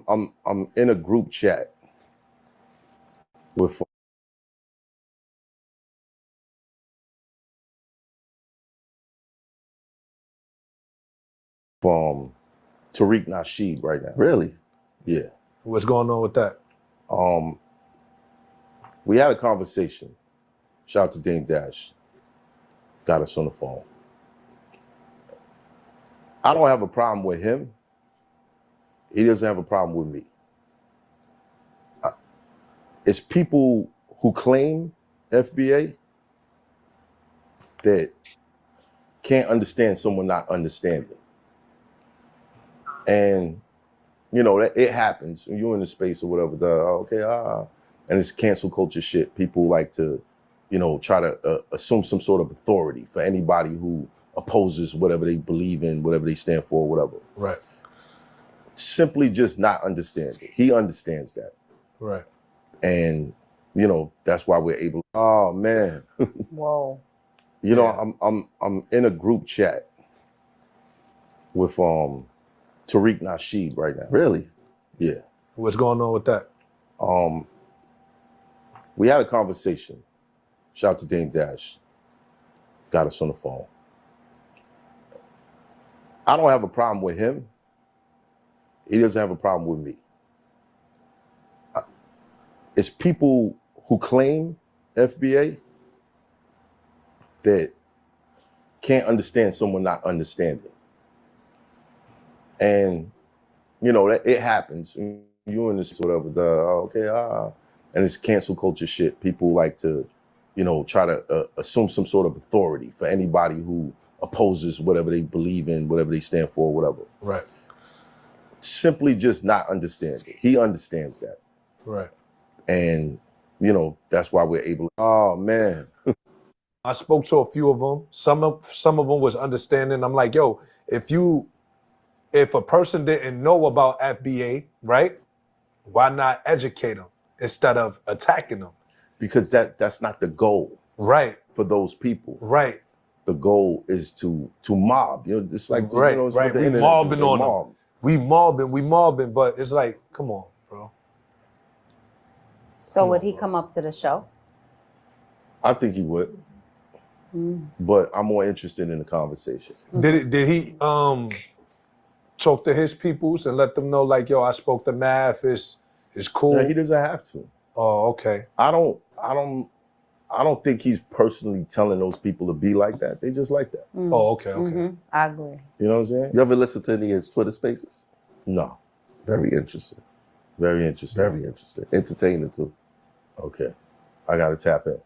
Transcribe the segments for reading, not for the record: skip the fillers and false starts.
I'm in a group chat with Tariq Nasheed right now. Really? Yeah. What's going on with that? We had a conversation. Shout out to Dame Dash. Got us on the phone. I don't have a problem with him. He doesn't have a problem with me. It's people who claim FBA that can't understand someone not understanding. And, you know, it happens when you're in the space or whatever, and it's cancel culture shit. People like to, you know, try to assume some sort of authority for anybody who opposes whatever they believe in, whatever they stand for, whatever. Right. Simply just not understanding. He understands that. Right. And, you know, that's why we're able. Oh man. Whoa. You know, I'm in a group chat with Tariq Nasheed right now. Really? Yeah. What's going on with that? We had a conversation. Shout out to Dame Dash. Got us on the phone. I don't have a problem with him. He doesn't have a problem with me. It's people who claim FBA that can't understand someone not understanding. And, you know, it happens. You're in this whatever, and it's cancel culture shit. People like to, you know, try to assume some sort of authority for anybody who opposes whatever they believe in, whatever they stand for, whatever. Right. Simply just not understanding. He understands that. Right. And, you know, that's why we're able. Oh man. I spoke to a few of them. Some of them was understanding. I'm like, yo, if a person didn't know about FBA, right, why not educate them instead of attacking them? Because that's not the goal. Right. For those people. Right. The goal is to mob. You know, it's like, right, you know, it's right. the We internet, mobbing on mob. them. We mobbing, but it's like, come on, bro. So would he come up to the show? I think he would. But I'm more interested in the conversation. Did he talk to his peoples and let them know, like, yo, I spoke to Math, it's cool? No, he doesn't have to. Oh, okay. I don't think he's personally telling those people to be like that. They just like that. Oh, okay, okay. I agree. You know what I'm saying? You ever listen to any of his Twitter spaces? No. Very interesting. Very interesting. Very interesting. Entertaining too. Okay. I gotta tap in.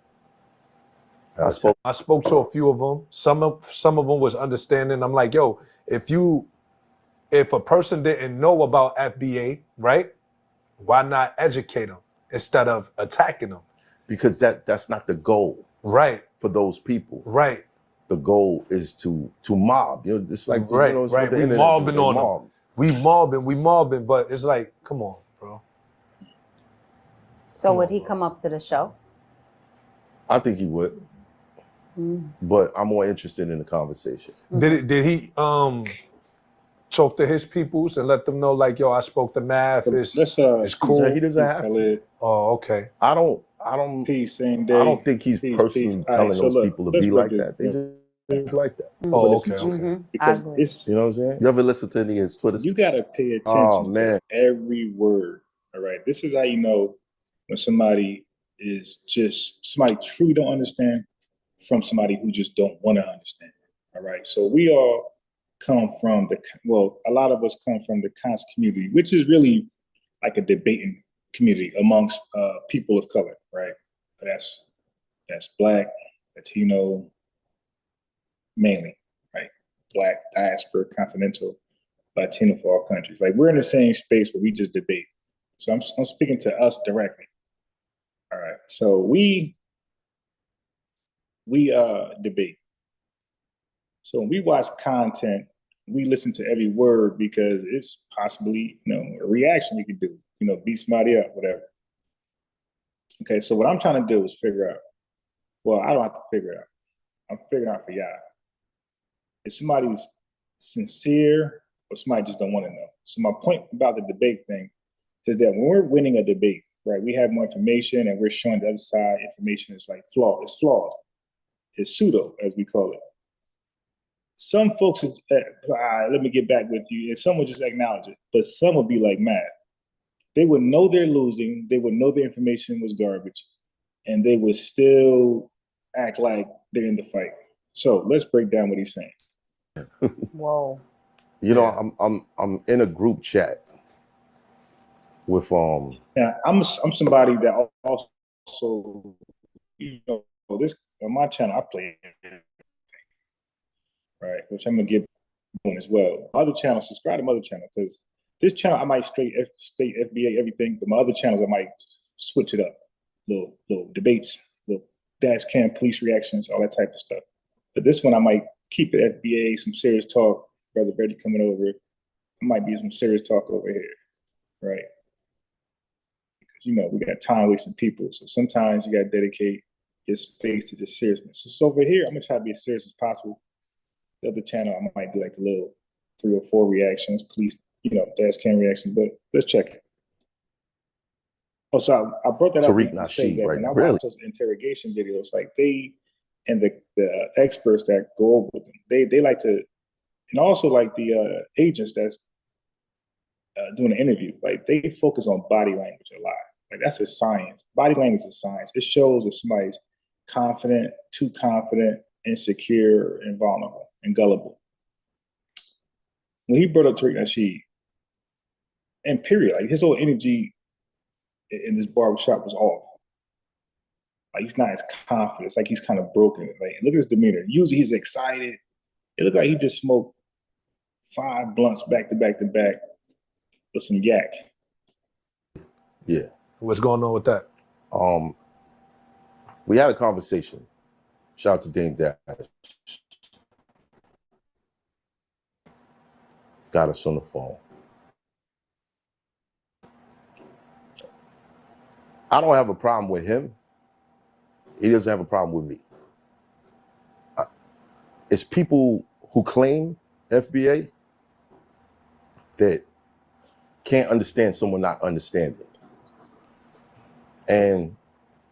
I spoke to a few of them. Some of them was understanding. I'm like, yo, if a person didn't know about FBA, right, why not educate them instead of attacking them? Because that's not the goal. Right. For those people. Right. The goal is to mob. You know, it's like, right, you know, it's right. the We internet, mobbing on mob. them. We mobbing, but it's like, come on, bro. So would he come up to the show? I think he would. But I'm more interested in the conversation. Did he talk to his peoples and let them know, like, yo, I spoke to Math, it's cool? He doesn't have to. Oh, okay. I don't peace, same day. I don't think he's peace, personally peace. telling Right, so those look, people to be like that. They just like that. Oh, okay, okay. Because I agree. it's, You know what I'm saying? You ever listen to any of his Twitter spaces? you gotta pay attention Oh, man. to every word. All right. This is how you know when somebody is just somebody truly don't understand from somebody who just don't want to understand. All right. So we all come from a lot of us come from the conscious community, which is really like a debating community amongst people of color, right? That's Black, Latino, mainly, right? Black, diaspora, continental, Latino for all countries. Like, we're in the same space where we just debate. So I'm speaking to us directly. All right. So we debate. So when we watch content, we listen to every word because it's possibly, you know, a reaction we could do, you know, beat somebody up, whatever. Okay, so what I'm trying to do is figure out, well, I don't have to figure it out. I'm figuring out for y'all. If somebody's sincere or somebody just don't want to know. So my point about the debate thing is that when we're winning a debate, right, we have more information and we're showing the other side information is like flawed. It's flawed. It's pseudo, as we call it. Some folks, let me get back with you, and some will just acknowledge it, but some will be like mad. They would know they're losing. They would know the information was garbage, and they would still act like they're in the fight. So let's break down what he's saying. Whoa. You know, I'm in a group chat with Now I'm somebody that also, you know, this on my channel I play, right, which I'm gonna get doing as well. Other channels, subscribe to my other channel, because this channel I might state FBA everything, but my other channels I might switch it up, little debates, little dash cam police reactions, all that type of stuff. But this one I might keep it FBA, some serious talk. Brother Reggie coming over, it might be some serious talk over here, right? Because you know we got time wasting people, so sometimes you got to dedicate your space to just seriousness. So over here, I'm gonna try to be as serious as possible. The other channel, I might do like a little 3 or 4 reactions, police, you know, dash cam reactions, but let's check it. Oh, so I brought that Tariq up to say Nasheed that right when now. I Really? watch those interrogation videos, like they and the experts that go over them, they like to, and also like the agents that's doing an interview, like they focus on body language a lot. Like that's a science. Body language is science. It shows if somebody's confident, too confident, insecure, and vulnerable, and gullible. When he brought up Tariq Nasheed, and period, like his whole energy in this barbershop was off. Like he's not as confident. It's like he's kind of broken. Like look at his demeanor. Usually he's excited. It looked like he just smoked 5 blunts back to back to back with some yak. Yeah. What's going on with that? We had a conversation. Shout out to Dane Dash. Got us on the phone. I don't have a problem with him. He doesn't have a problem with me. It's people who claim FBA that can't understand someone not understanding. And,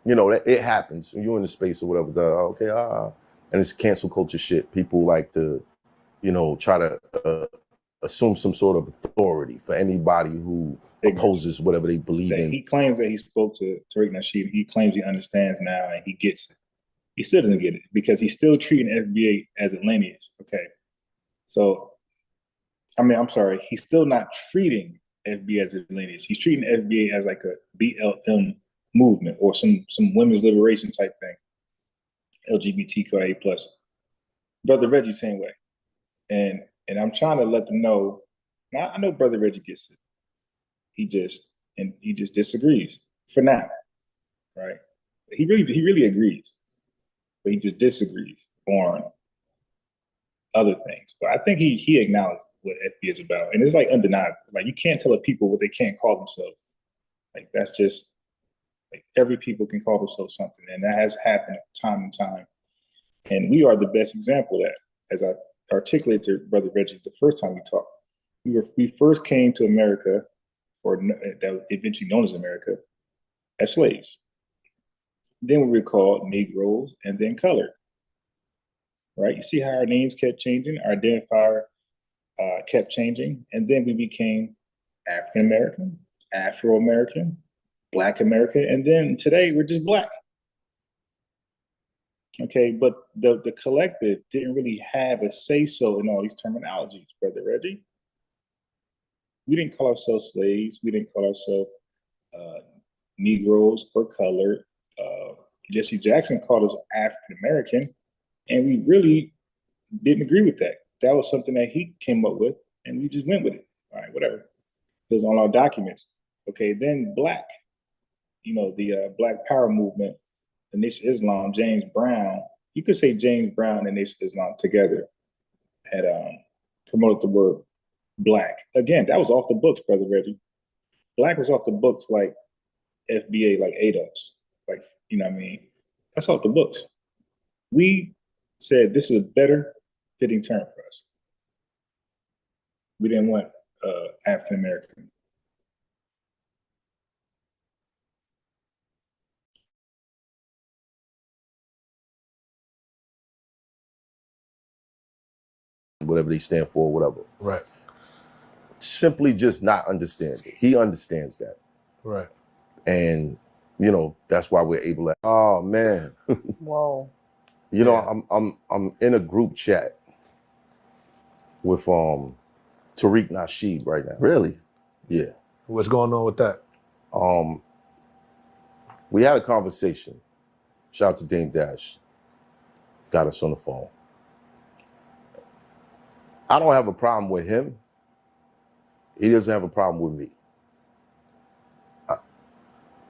you know, it happens. When you're in the space or whatever, and it's cancel culture shit. People like to, you know, try to assume some sort of authority for anybody who opposes whatever they believe in. He claims that he spoke to Tariq Nasheed. He claims he understands now and he gets it. He still doesn't get it because he's still treating FBA as a lineage. Okay. So, I mean, I'm sorry. He's still not treating FBA as a lineage. He's treating FBA as like a BLM movement or some women's liberation type thing. LGBTQIA+. Brother Reggie, same way. And I'm trying to let them know, now I know Brother Reggie gets it. He just disagrees for now, right? He really agrees, but he just disagrees on other things. But I think he acknowledged what FBA is about, and it's like undeniable. Like you can't tell people what they can't call themselves. Like that's just like every people can call themselves something, and that has happened time and time. And we are the best example of that, as I articulated to Brother Reggie the first time we talked. We first came to America, or that eventually known as America, as slaves. Then we were called Negroes and then colored. Right? You see how our names kept changing, our identifier kept changing, and then we became African American, Afro American, Black American, and then today we're just Black. Okay, but the collective didn't really have a say-so in all these terminologies, Brother Reggie. We didn't call ourselves slaves. We didn't call ourselves Negroes or colored. Jesse Jackson called us African American, and we really didn't agree with that. That was something that he came up with, and we just went with it. All right, whatever. It was on our documents. Okay, then Black, you know, the Black Power movement, the Nation of Islam, James Brown. You could say James Brown and Nation of Islam together had promoted the word Black. Again, that was off the books, Brother Reggie. Black was off the books like FBA, like ADOS. Like, you know what I mean? That's off the books. We said this is a better fitting term for us. We didn't want African American. whatever they stand for, whatever. Right. Simply just not understanding. He understands that. Right. And, that's why we're able to, oh man. Whoa. I'm in a group chat with Tariq Nasheed right now. Really? Yeah. What's going on with that? We had a conversation. Shout out to Dane Dash. Got us on the phone. I don't have a problem with him. He doesn't have a problem with me.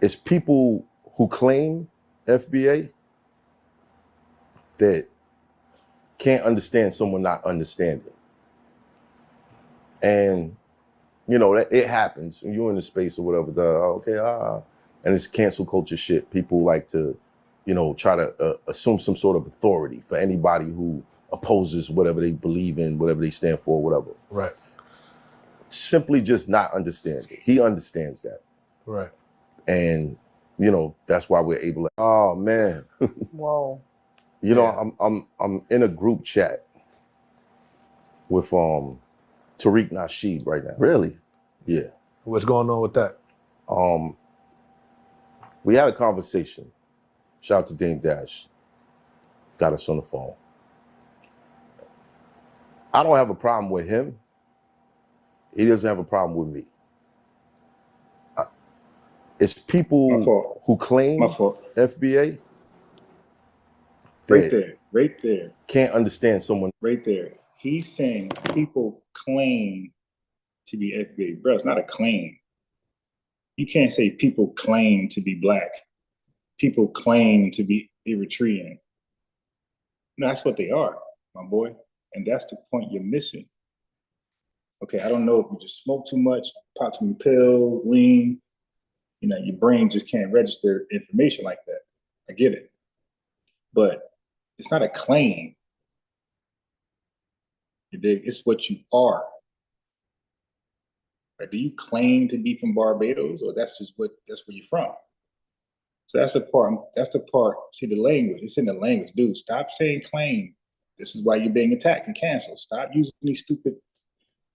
It's people who claim FBA that can't understand someone not understanding. And, that it happens when you're in the space or whatever, and it's cancel culture shit. People like to, try to assume some sort of authority for anybody who opposes whatever they believe in, whatever they stand for, whatever. Right. Simply just not understanding. He understands that. Right. And, that's why we're able to, oh man. Whoa. I'm in a group chat with Tariq Nasheed right now. Really? Yeah. What's going on with that? We had a conversation. Shout out to Dane Dash. Got us on the phone. I don't have a problem with him. He doesn't have a problem with me. It's people who claim FBA Right there. Can't understand someone. Right there. He's saying people claim to be FBA. Bro, it's not a claim. You can't say people claim to be black. People claim to be Eritrean. No, that's what they are, my boy. And that's the point you're missing. Okay, I don't know if you just smoke too much, pop too many pills, lean. Your brain just can't register information like that. I get it. But it's not a claim. You dig? It's what you are. Right? Do you claim to be from Barbados, or that's where you're from? So that's the part. See, the language, it's in the language. Dude, stop saying claim. This is why you're being attacked and canceled. Stop using these stupid.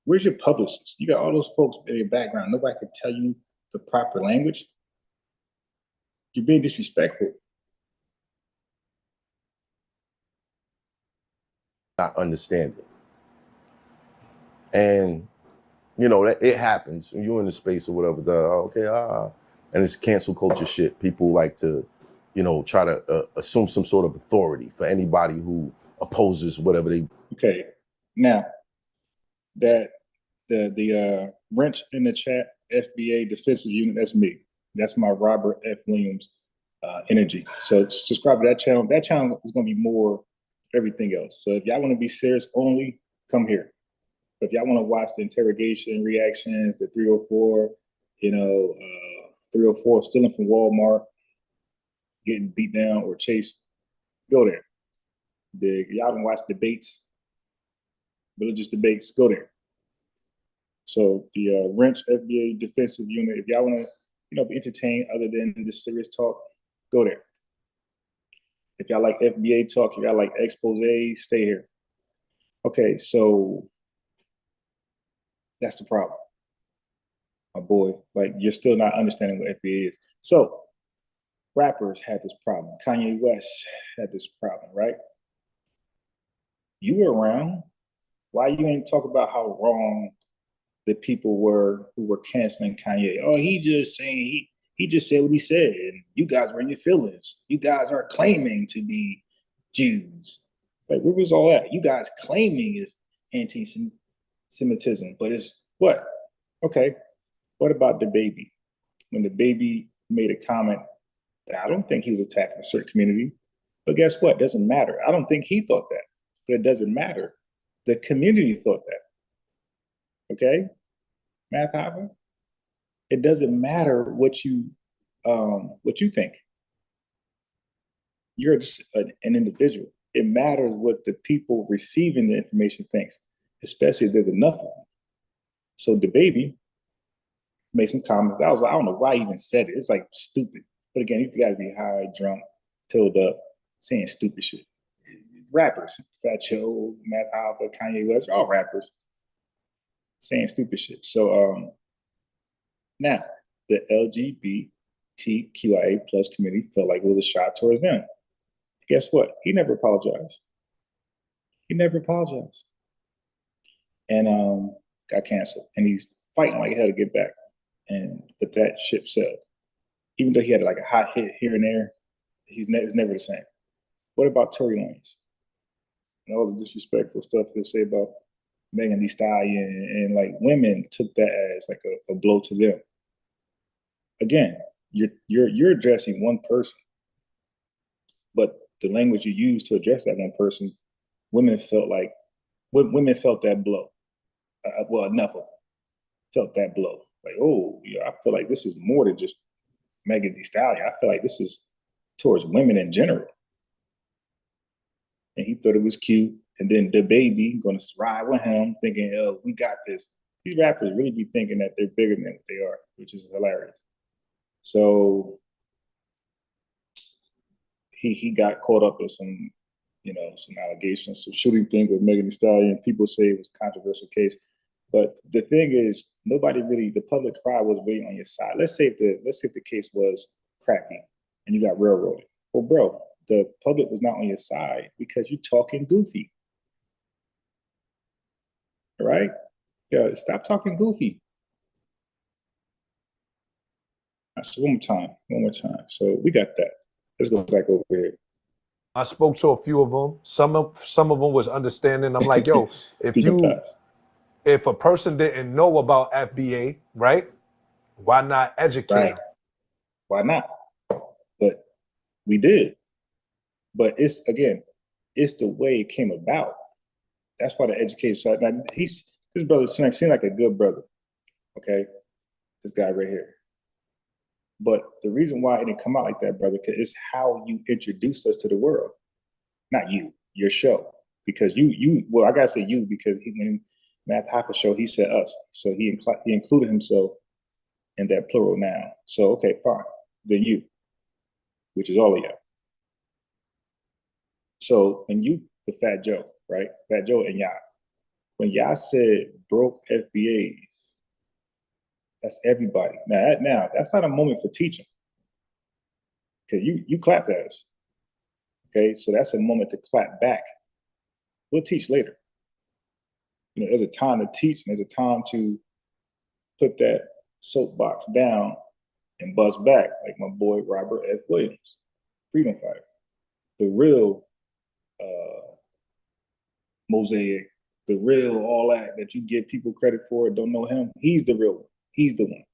Where's your publicist? You got all those folks in your background. Nobody could tell you the proper language. You're being disrespectful. Not understanding. And, that it happens when you're in the space or whatever, and it's cancel culture shit. People like to, try to assume some sort of authority for anybody who opposes whatever they. Okay, now that the wrench in the chat, FBA defensive unit, that's me. That's my Robert F. Williams energy. So subscribe to that channel. That channel is going to be more everything else. So if y'all want to be serious only, come here. But if y'all want to watch the interrogation reactions, the 304, 304 stealing from Walmart, getting beat down or chased, go there. Y'all can watch debates, religious debates, go there. So the wrench FBA defensive unit, if y'all want to, be entertained other than this serious talk, go there. If y'all like FBA talk, if y'all like expose, stay here. Okay, so that's the problem, my boy. Like, you're still not understanding what FBA is. So rappers had this problem. Kanye West had this problem, right? You were around. Why you ain't talk about how wrong the people were who were canceling Kanye? Oh, he just saying he just said what he said, and you guys were in your feelings. You guys are claiming to be Jews. Like, where was all that? You guys claiming is anti-Semitism, but it's what? Okay, what about the baby? When the baby made a comment, I don't think he was attacking a certain community, but guess what? It doesn't matter. I don't think he thought that, but it doesn't matter. The community thought that. Okay, Math Hoffa? It doesn't matter what you think. You're just an individual. It matters what the people receiving the information thinks, especially if there's enough of them. So the baby made some comments. I don't know why he even said it. It's like stupid. But again, these guys be high, drunk, pilled up, saying stupid shit. rappers. Fat Joe, Math Hoffa, Kanye West, all rappers saying stupid shit. So now the LGBTQIA plus community felt like it was a shot towards them. Guess what? He never apologized. He never apologized. And got canceled. And he's fighting like hell to get back. But that ship sailed. Even though he had like a hot hit here and there, it's never the same. What about Tory Lanez? And all the disrespectful stuff he'll say about Megan Thee Stallion, and like women took that as like a blow to them. Again, you're addressing one person, but the language you use to address that one person, women felt that blow. Well, enough of them felt that blow. Like, oh, yeah, I feel like this is more than just Megan Thee Stallion. I feel like this is towards women in general. And he thought it was cute. And then the baby gonna ride with him, thinking, oh, we got this. These rappers really be thinking that they're bigger than what they are, which is hilarious. So he got caught up in some allegations, some shooting thing with Megan Thee Stallion. People say it was a controversial case. But the thing is, the public cry was really on your side. Let's say if the case was crappy and you got railroaded. Well, bro, the public was not on your side because you're talking goofy. All right? Yeah, stop talking goofy. So one more time. So we got that. Let's go back over here. I spoke to a few of them. Some of them was understanding. I'm like, yo, if a person didn't know about FBA, right? Why not educate? Right. Why not? But we did. But it's the way it came about. That's why the education side. Now this brother seemed like a good brother. Okay, this guy right here. But the reason why it didn't come out like that, brother, because it's how you introduced us to the world, not you, your show. Because well, I gotta say you because when Math Hoffa show, he said us, so he included himself in that plural noun. So okay, fine, then you, which is all of y'all. So when you, the Fat Joe, right, Fat Joe and y'all, when y'all said broke FBAs. That's everybody. Now that's not a moment for teaching. Because you clapped at us. Okay, so that's a moment to clap back. We'll teach later. There's a time to teach and there's a time to put that soapbox down and bust back, like my boy Robert F. Williams, freedom fighter. The real Mosaic, the real all that you give people credit for, don't know him. He's the real one. He's the one.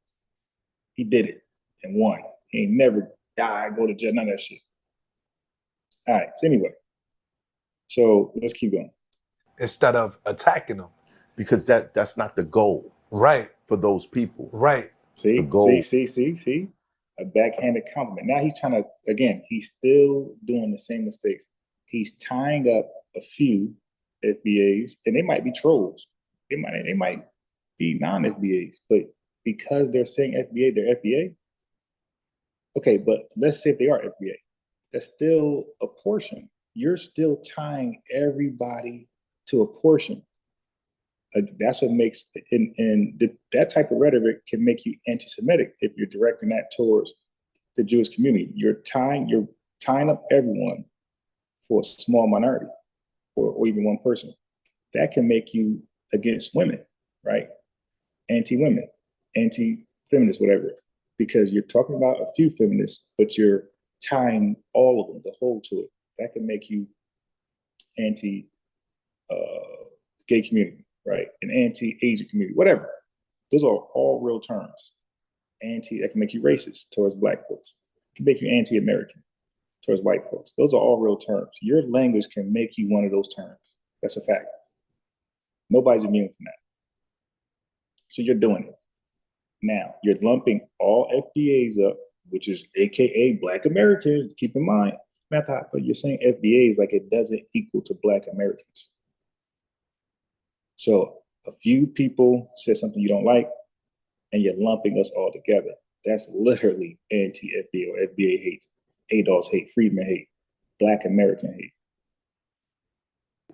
He did it and won. He ain't never died, go to jail, none of that shit. All right, so anyway. So let's keep going. Instead of attacking them. Because that's not the goal. Right. For those people. Right. See? A backhanded compliment. Now he's trying to, again, he's still doing the same mistakes. He's tying up a few FBAs, and they might be trolls. They might be non-FBAs, but because they're saying FBA, they're FBA. Okay, but let's say if they are FBA, that's still a portion. You're still tying everybody to a portion. That's what makes, that type of rhetoric can make you anti-Semitic if you're directing that towards the Jewish community. You're tying up everyone for a small minority or even one person. That can make you against women, right? Anti-women, anti-feminist, whatever, because you're talking about a few feminists, but you're tying all of them, the whole to it. That can make you anti-gay community, right? An anti-Asian community, whatever. Those are all real terms. That can make you racist towards Black folks. It can make you anti-American towards white folks. Those are all real terms. Your language can make you one of those terms. That's a fact. Nobody's immune from that. So you're doing it. Now, you're lumping all FBAs up, which is AKA Black Americans. Keep in mind, Math Hoffa, you're saying FBAs like it doesn't equal to Black Americans. So a few people said something you don't like, and you're lumping us all together. That's literally anti-FBA or FBA hate, ADOS hate, Freedmen hate, Black American hate.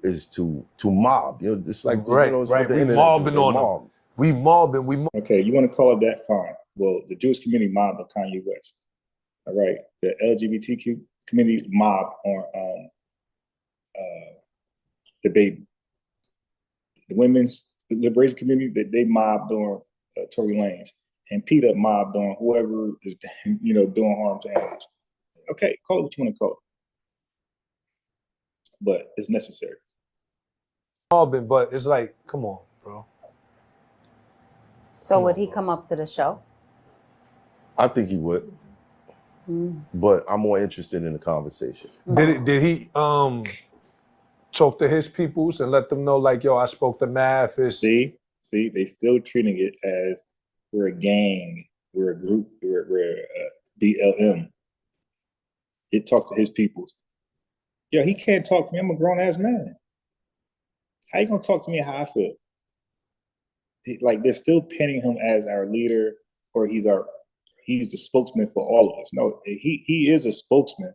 is to mob. You know, it's like Right, you know, it's right. what the We internet mobbing do. They on them. mob. We mobbing. Okay, you want to call it that? Fine. Well, the Jewish community mobbed on Kanye West. All right, the LGBTQ community mobbed on the baby. The women's liberation community, they mobbed on Tory Lanez, and PETA mobbed on whoever is doing harm to animals. Okay, call it what you want to call it, but it's necessary. Mobbing, but it's like, come on, bro. So Come would on, he bro. come up to the show? I think he would, but I'm more interested in the conversation. Did he talk to his peoples and let them know, like, yo, I spoke to Math? See, they still treating it as we're a gang, we're a group, we're BLM. It talked to his peoples. Yo, he can't talk to me. I'm a grown ass man. How you gonna talk to me how I feel? Like they're still painting him as our leader, or he's the spokesman for all of us. No, he is a spokesman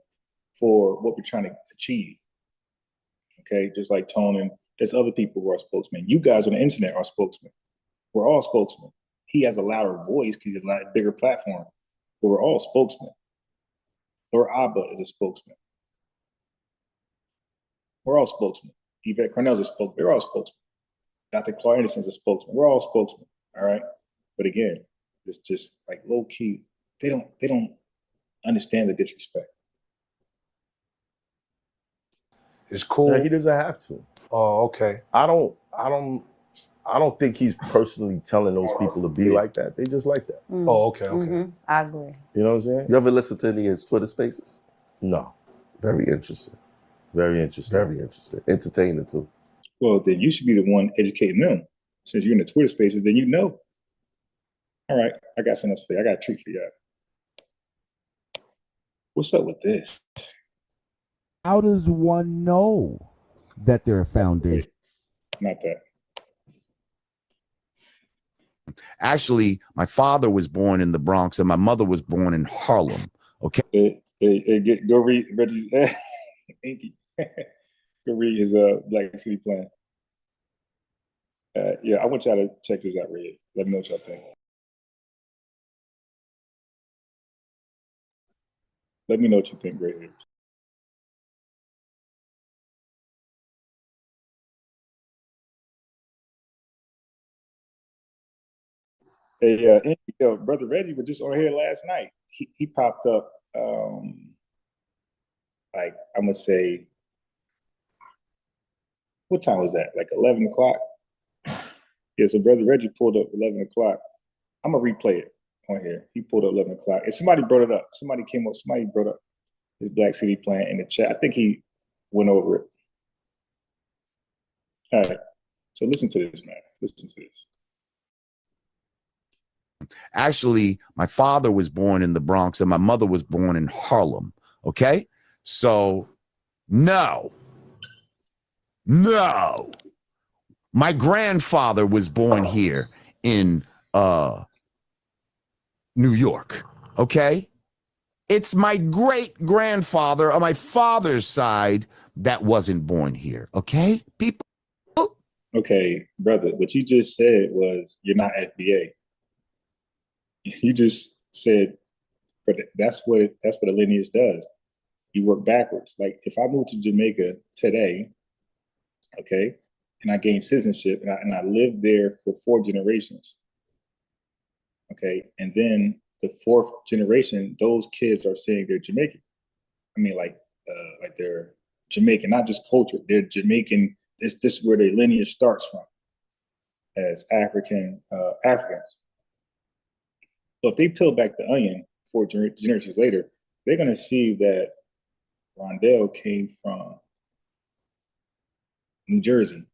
for what we're trying to achieve. Okay, just like Tone, and there's other people who are spokesmen. You guys on the internet are spokesmen. We're all spokesmen. He has a louder voice because he has a bigger platform, but we're all spokesmen. Lord Abba is a spokesman. We're all spokesmen. Yvette Cornell's a spokesman. They're all spokesmen. Dr. Clark Anderson's a spokesman. We're all spokesmen. All right. But again, it's just like low key. They don't understand the disrespect. It's cool. Yeah, he doesn't have to. Oh, okay. I don't think he's personally telling those people to be like that. They just like that. Oh, okay. I agree. You know what I'm saying? You ever listen to any of his Twitter spaces? No. Very interesting. Very interesting. Very interesting. Entertaining too. Well, then you should be the one educating them. Since you're in the Twitter spaces, then you know. All right, I got something else for you. I got a treat for you. What's up with this? How does one know that they're a foundation? Not that. Actually, my father was born in the Bronx and my mother was born in Harlem. Okay. Go read Reggie's. Thank you. Go read his Black City plan. Yeah, I want y'all to check this out, Red. Let me know what y'all think. Let me know what you think, right here. Hey, Brother Reggie was just on here last night. He popped up, like I'm gonna say, what time was that? Like 11 o'clock. Yeah, so Brother Reggie pulled up 11 o'clock. I'm gonna replay it on here. He pulled up 11 o'clock, and somebody brought it up. Somebody brought up his Black City plan in the chat. I think he went over it. All right, so listen to this, man. Listen to this. Actually, my father was born in the Bronx and my mother was born in Harlem. Okay. So no. My grandfather was born here in New York. Okay. It's my great grandfather on my father's side that wasn't born here. Okay, people. Okay, brother, what you just said was you're not FBA. You just said, but that's what a lineage does. You work backwards. Like if I moved to Jamaica today, okay, and I gained citizenship and I lived there for 4 generations, okay, and then the 4th generation, those kids are saying they're Jamaican. I mean, like they're Jamaican, not just culture. They're Jamaican. This is where their lineage starts from, as Africans. So if they peel back the onion 4 generations later, they're going to see that Rondell came from New Jersey.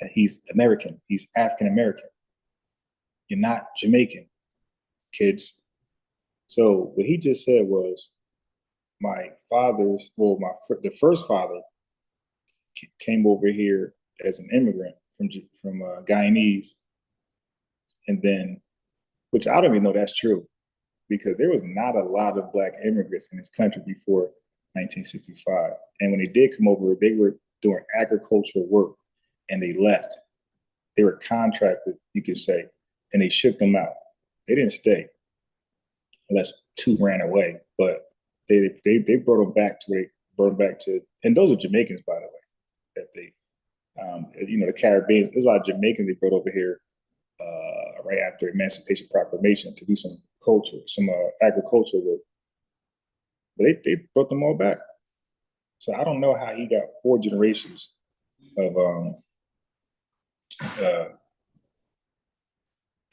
That he's American. He's African American. You're not Jamaican, kids. So what he just said was, the first father came over here as an immigrant from Guyanese, and then, which I don't even know that's true, because there was not a lot of Black immigrants in this country before 1965. And when they did come over, they were doing agricultural work, and they left. They were contracted, you could say, and they shipped them out. They didn't stay, unless two ran away. But they brought them back to where they brought them back to, and those are Jamaicans, by the way. That they, the Caribbean. There's a lot of Jamaicans they brought over here right after Emancipation Proclamation to do some culture, some agricultural work. But they brought them all back. So I don't know how he got 4 generations of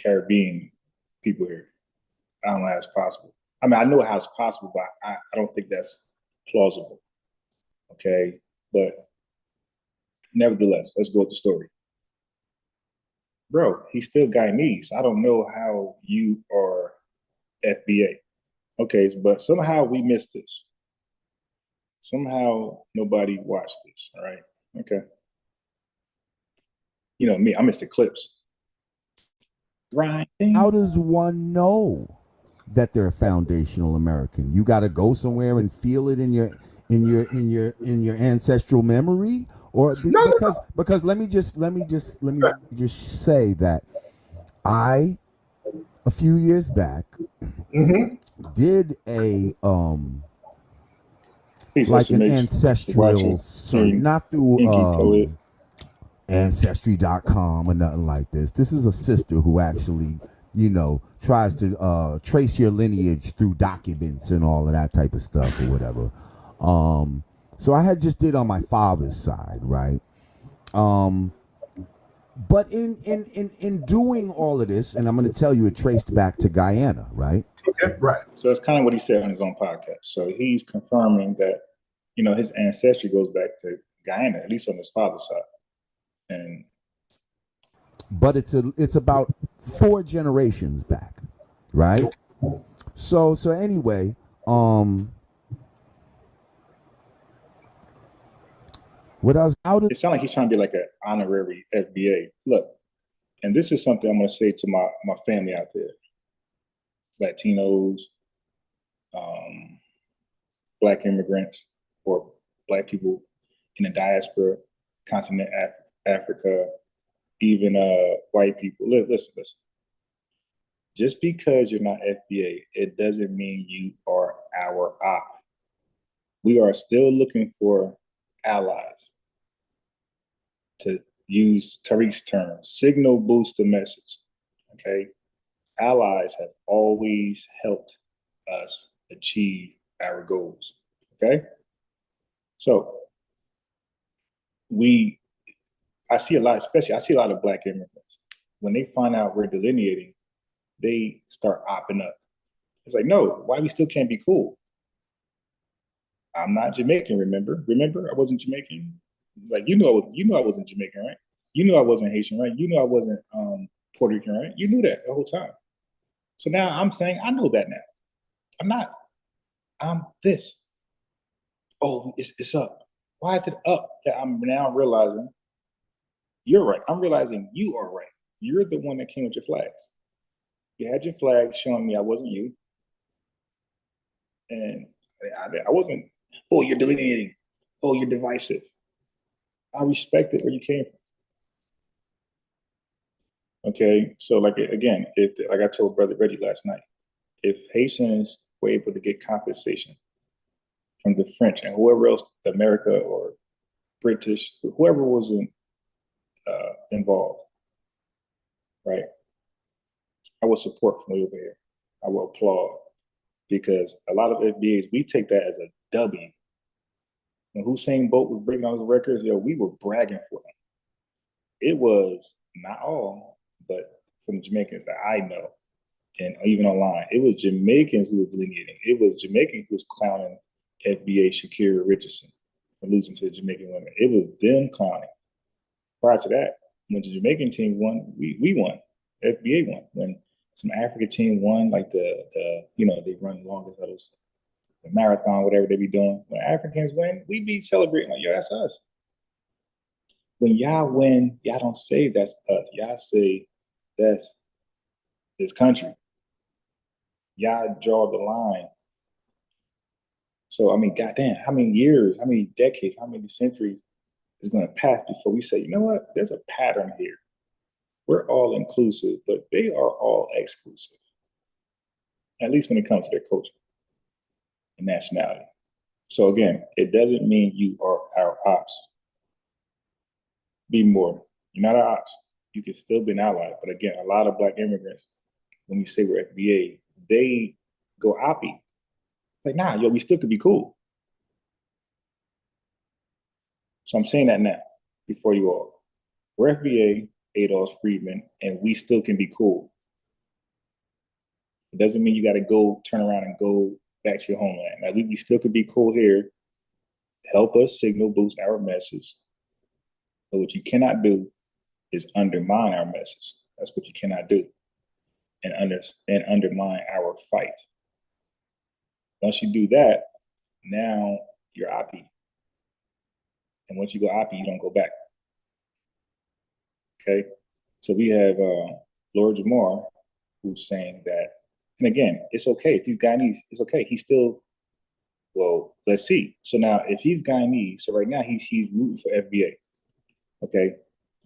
Caribbean people here. I don't know how it's possible. I mean, I know how it's possible, but I don't think that's plausible. Okay, but nevertheless, let's go with the story. Bro, he's still Guyanese. I don't know how you are FBA. Okay, but somehow we missed this. Somehow nobody watched this, all right? Okay. You know me, I missed the clips. Grinding. How does one know that they're a foundational American? You got to go somewhere and feel it in your ancestral memory, or because let me just say that I, a few years back, did a like an ancestral search, not through ancestry.com or nothing like this. This is a sister who actually, tries to trace your lineage through documents and all of that type of stuff or whatever. So I had just did on my father's side, right? But in doing all of this, and I'm going to tell you, it traced back to Guyana, right? Okay, right. So that's kind of what he said on his own podcast. So he's confirming that, his ancestry goes back to Guyana, at least on his father's side. But it's about 4 generations back, right? So anyway, what else? It sounds like he's trying to be like an honorary FBA. Look, and this is something I'm going to say to my family out there, Latinos, Black immigrants, or Black people in the diaspora, continent Africa, even white people. Listen. Just because you're not FBA, it doesn't mean you are our op. We are still looking for allies. To use Tariq's term, signal boost the message. Okay, allies have always helped us achieve our goals. Okay, so I see a lot of Black immigrants. When they find out we're delineating, they start opping up. It's like, no, why we still can't be cool? I'm not Jamaican, remember? Remember, I wasn't Jamaican. Like, I wasn't Jamaican, right? You knew I wasn't Haitian, right? You knew I wasn't Puerto Rican, right? You knew that the whole time. So now I'm saying I know that now. I'm not. I'm this. Oh, it's up. Why is it up? That I'm now realizing you're right. I'm realizing you are right. You're the one that came with your flags. You had your flag showing me I wasn't you. And I wasn't, oh, you're delineating. Oh, you're divisive. I respect it where you came from. Okay, so like I told Brother Reggie last night, if Haitians were able to get compensation from the French and whoever else, America or British, whoever was involved, right? I will support from way over here. I will applaud, because a lot of FBAs, we take that as a W. When Hussein Bolt was breaking all his records, we were bragging for him. It was not all, but from the Jamaicans that I know, and even online, it was Jamaicans who was delineating. It was Jamaicans who was clowning FBA Shakira Richardson for losing to the Jamaican women. It was them clowning. Prior to that, when the Jamaican team won, we won. FBA won. When some African team won, like they run long hurdles, the marathon, whatever they be doing. When Africans win, we be celebrating like, yo, that's us. When y'all win, y'all don't say that's us. Y'all say that's this country. Y'all draw the line. So, I mean, goddamn, how many years, how many decades, how many centuries is going to pass before we say, you know what, there's a pattern here. We're all inclusive, but they are all exclusive, at least when it comes to their culture and nationality. So again, it doesn't mean you are our ops. Be more. You're not our ops. You can still be an ally. But again, a lot of Black immigrants, when we say we're FBA, they go oppie. Like, nah, yo, we still could be cool. So I'm saying that now, before you all. We're FBA, Adolf Friedman, and we still can be cool. It doesn't mean you got to go turn around and go back to your homeland. Now, we still could be cool here. Help us signal boost our message. But what you cannot do is undermine our message. That's what you cannot do. And undermine our fight. Once you do that, now you're oppie. And once you go oppie, you don't go back. Okay? So we have Lord Jamar, who's saying that, and again, it's okay. If he's Guyanese, it's okay. He's still, well, let's see. So now if he's Guyanese, so right now he's rooting for FBA. Okay?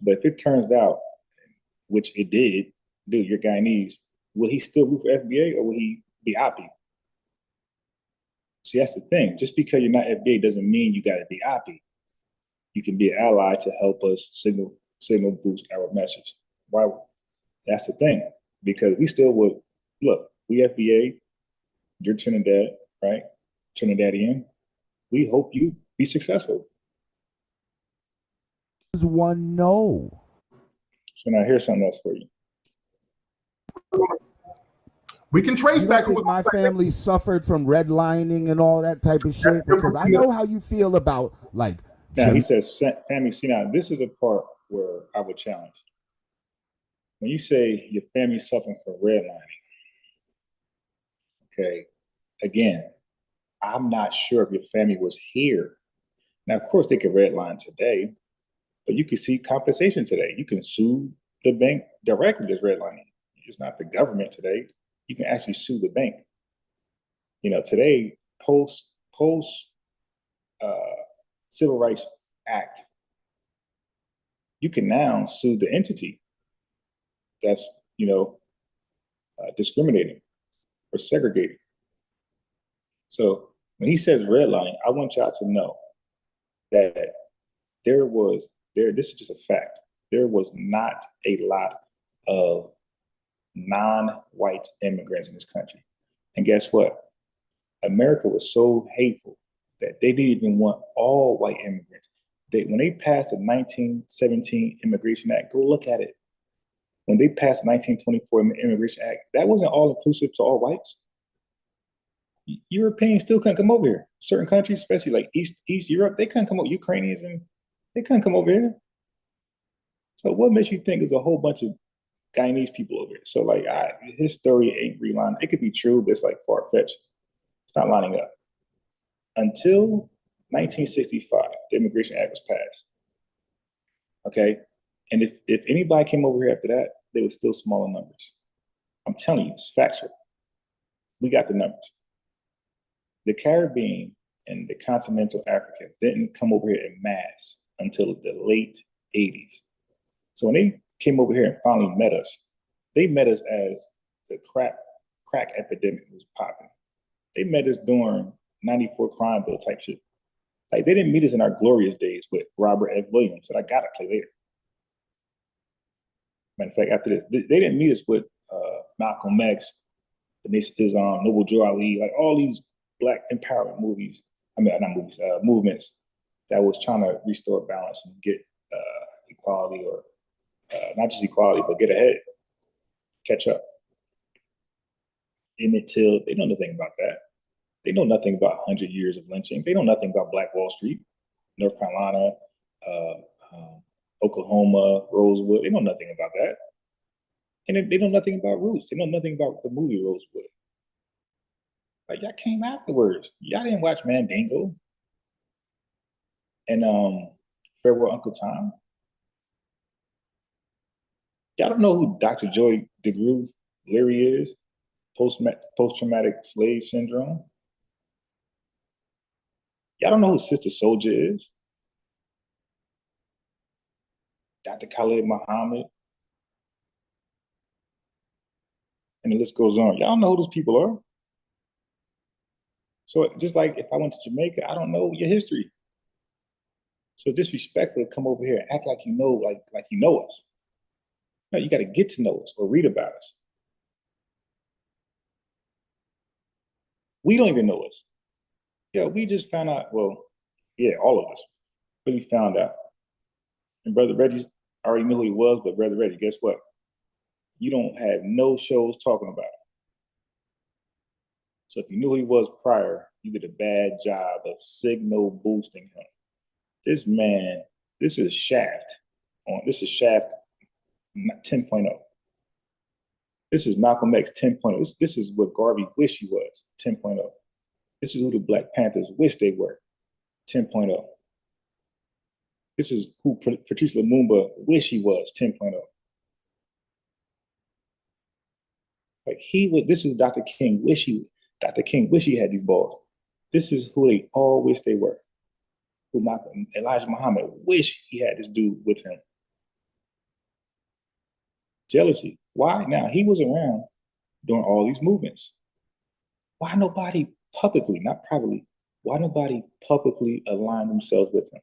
But if it turns out, which it did, dude, you're Guyanese, will he still root for FBA or will he be oppie? See, that's the thing. Just because you're not FBA doesn't mean you got to be oppie. You can be an ally to help us signal boost our message. Why? That's the thing. Because we still would, look, we FBA, you're Trinidad, right? Trinidadian. We hope you be successful. Does one know? So now here's something else for you. We can trace You back. don't think my family suffered from redlining and all that type of shit? Because I know how you feel about, like, now he says, family, see, now this is the part where I would challenge. When you say your family suffering from redlining, okay, again, I'm not sure if your family was here. Now, of course, they could redline today, but you can see compensation today. You can sue the bank directly that's redlining. It's not the government today. You can actually sue the bank. You know, today, post Civil Rights Act, you can now sue the entity that's, discriminating or segregating. So when he says redlining, I want y'all to know that this is just a fact. There was not a lot of non-white immigrants in this country. And guess what? America was so hateful that they didn't even want all white immigrants. When they passed the 1917 Immigration Act, go look at it. When they passed the 1924 Immigration Act, that wasn't all inclusive to all whites. Europeans still couldn't come over here. Certain countries, especially like East Europe, they couldn't come over. Ukrainians, and they couldn't come over here. So what makes you think there's a whole bunch of Guyanese people over here? So like, his story ain't relining. It could be true, but it's like far-fetched. It's not lining up. Until 1965, the Immigration Act was passed. Okay? And if anybody came over here after that, they were still smaller numbers. I'm telling you, it's factual. We got the numbers. The Caribbean and the continental Africans didn't come over here en masse until the late 80s. So when they came over here and finally met us, they met us as the crack epidemic was popping. They met us during 94 crime bill type shit. Like, they didn't meet us in our glorious days with Robert F. Williams that I gotta play later. Matter of fact, after this, they didn't meet us with Malcolm X, his Noble Joe Ali, like all these Black empowerment movies. I mean, not movies, movements that was trying to restore balance and get equality, or not just equality, but get ahead, catch up. Emmett Till, they know nothing about that. They know nothing about 100 years of lynching. They know nothing about Black Wall Street, North Carolina, Oklahoma, Rosewood. They know nothing about that. And they know nothing about Roots. They know nothing about the movie Rosewood. Like, y'all came afterwards. Y'all didn't watch Mandingo and Farewell Uncle Tom. Y'all don't know who Dr. Joy DeGruy Leary is? Post-traumatic slave syndrome. Y'all don't know who Sister Soldier is? Dr. Khalid Muhammad, and the list goes on. Y'all know who those people are. So just like if I went to Jamaica, I don't know your history. So disrespectful to come over here and act like you know, like you know us. No, you got to get to know us or read about us. We don't even know us. Yeah, we just found out. Well, yeah, all of us really found out. And Brother Reggie already knew who he was, but Brother Reggie, guess what? You don't have no shows talking about him. So if you knew who he was prior, you did a bad job of signal boosting him. This man, this is Shaft 10.0. This is Malcolm X 10.0. This is what Garvey wished he was, 10.0. This is who the Black Panthers wish they were, 10.0. This is who Patrice Lumumba wish he was, 10.0. Like this is Dr. King wish he had these balls. This is who they all wish they were. Who Elijah Muhammad wish he had this dude with him. Jealousy. Why? Now, he was around during all these movements. Why nobody publicly, not privately, why nobody publicly aligned themselves with him?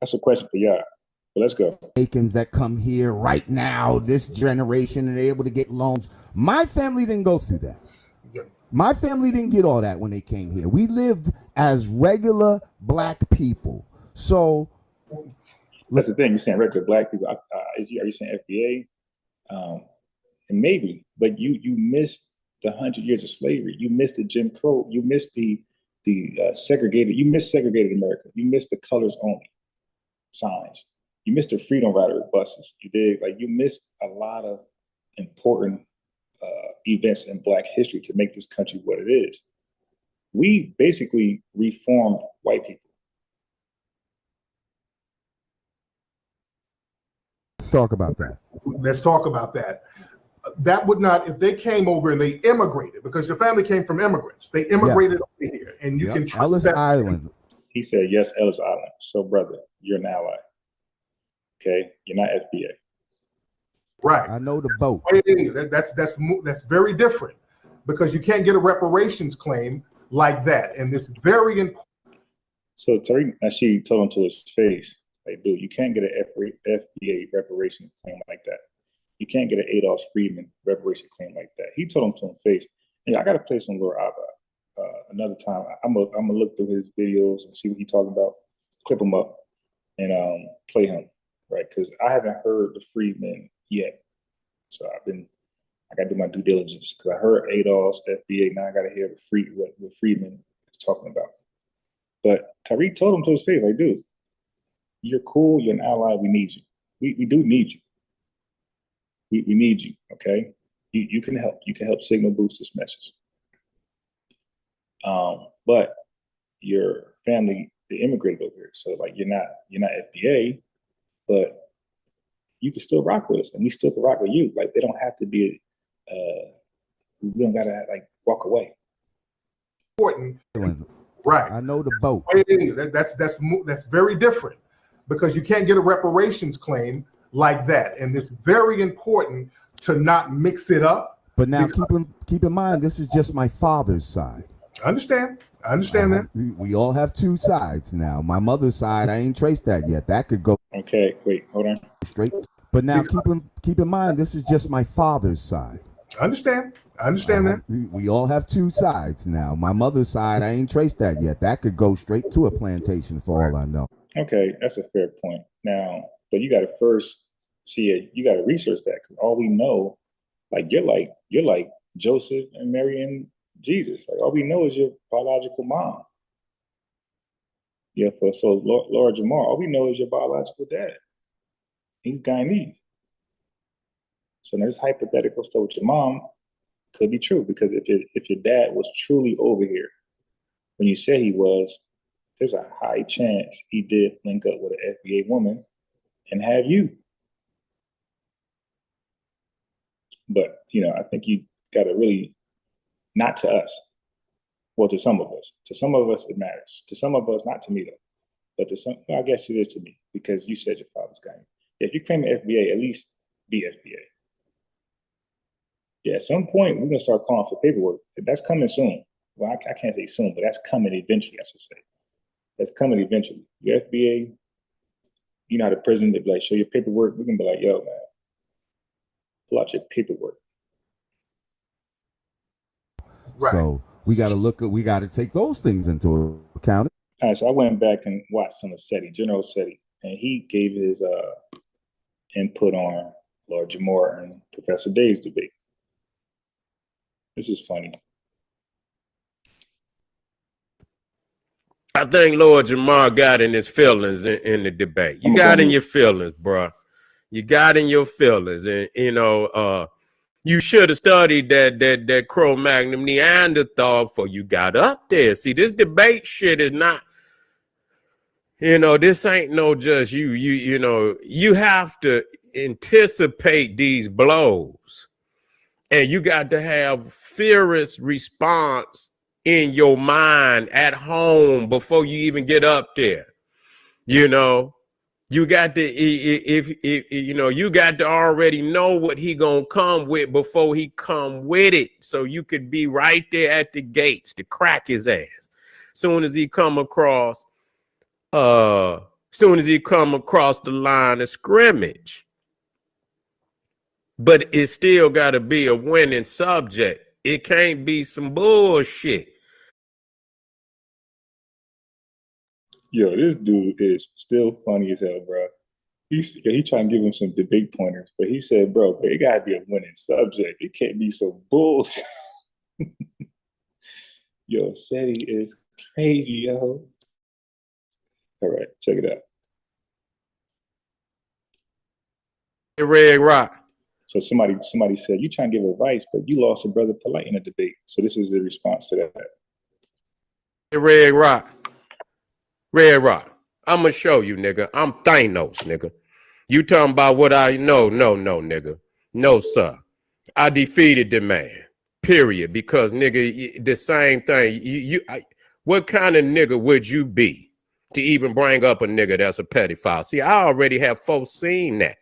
That's a question for y'all. But let's go. Jamaicans that come here right now, this generation, and they're able to get loans. My family didn't go through that. My family didn't get all that when they came here. We lived as regular Black people. So that's the thing. You're saying regular Black people. Are you saying FBA? And maybe, but you missed the 100 years of slavery. You missed the Jim Crow. You missed the segregated. You missed segregated America. You missed the colors only signs. You missed the Freedom Rider buses. You did, like, you missed a lot of important events in Black history to make this country what it is. We basically reformed white people. let's talk about that. Let's talk about that. That would not, if they came over and they immigrated, because your family came from immigrants, they immigrated over here, and you can trace Ellis that. Island. He said, yes, Ellis Island. So, brother, you're an ally. Okay? You're not FBA. Right. I know the boat. That's very different, because you can't get a reparations claim like that, and this very important. So Tariq Nasheed told him to his face, like, dude, you can't get an FBA reparation claim like that. You can't get an Adolf Friedman reparation claim like that. He told him to his face, and I got to play some Lord Abba another time. I'm gonna look through his videos and see what he's talking about, clip him up, and play him, right? Because I haven't heard the Friedman yet, so I got to do my due diligence, because I heard Adolf's FBA. Now I got to hear what Friedman is talking about. But Tariq told him to his face, like, dude, you're cool, you're an ally, we need you. We do need you. We need you, okay? You can help. You can help signal boost this message. But your family, they immigrated over here. So, like, you're not FBA, but you can still rock with us, and we still can rock with you. Like, they don't have to be we don't gotta, like, walk away. Important. Right. I know the boat. That's very different, because you can't get a reparations claim like that, and it's very important to not mix it up. But now keep in mind, this is just my father's side. I understand that. We all have two sides now. My mother's side, I ain't traced that yet. That could go Okay, wait, hold on. straight. But now keep in mind, this is just my father's side. I understand that. We all have two sides now. My mother's side, I ain't traced that yet. That could go straight to a plantation for all I know. Okay, that's a fair point. Now, but you got to first see it. You got to research that, because all we know, like, you're like Joseph and Mary and Jesus. Like, all we know is your biological mom. Yeah, so Lord Jamar, all we know is your biological dad. He's Guyanese. So now this hypothetical stuff with your mom could be true, because if your dad was truly over here when you said he was, there's a high chance he did link up with an FBA woman and have you. But, I think you got to really, not to us, Well, to some of us. To some of us, it matters. To some of us, not to me though. But to some, well, I guess it is to me because you said your father's got you. If you claim an FBA, at least be FBA. Yeah, at some point we're gonna start calling for paperwork. That's coming soon. Well, I can't say soon, but that's coming eventually. I should say that's coming eventually. Your FBA, you know how the prison they be like, show your paperwork. We're gonna be like, yo, man, pull out your paperwork. Right. So we got to take those things into account. All right, so I went back and watched some of SETI, General SETI, and he gave his input on Lord Jamar and Professor Dave's debate. This is funny. I think Lord Jamar got in his feelings in the debate. You got in your feelings, bro. You got in your feelings, and you know, you should have studied that Cro-Magnon Neanderthal before you got up there. See, this debate shit is not, you know, this ain't no just you know, you have to anticipate these blows, and you got to have fierce response in your mind at home before you even get up there. You know, you got to, if you know, you got to already know what he gonna come with before he come with it, so you could be right there at the gates to crack his ass. Soon as he come across, the line of scrimmage. But it still got to be a winning subject. It can't be some bullshit. Yo, this dude is still funny as hell, bro. He trying to give him some debate pointers, but he said, bro, it gotta be a winning subject. It can't be so bullshit. Yo, SETI is crazy, yo. All right, check it out. Red Rock. So somebody said, you trying to give advice, but you lost a brother polite in a debate. So this is the response to that. Red Rock. Red Rock. I'm gonna show you, nigga. I'm Thanos, nigga. You talking about what I know? No, nigga. No, sir. I defeated the man. Period. Because nigga, the same thing. What kind of nigga would you be to even bring up a nigga that's a pedophile? See, I already have foreseen that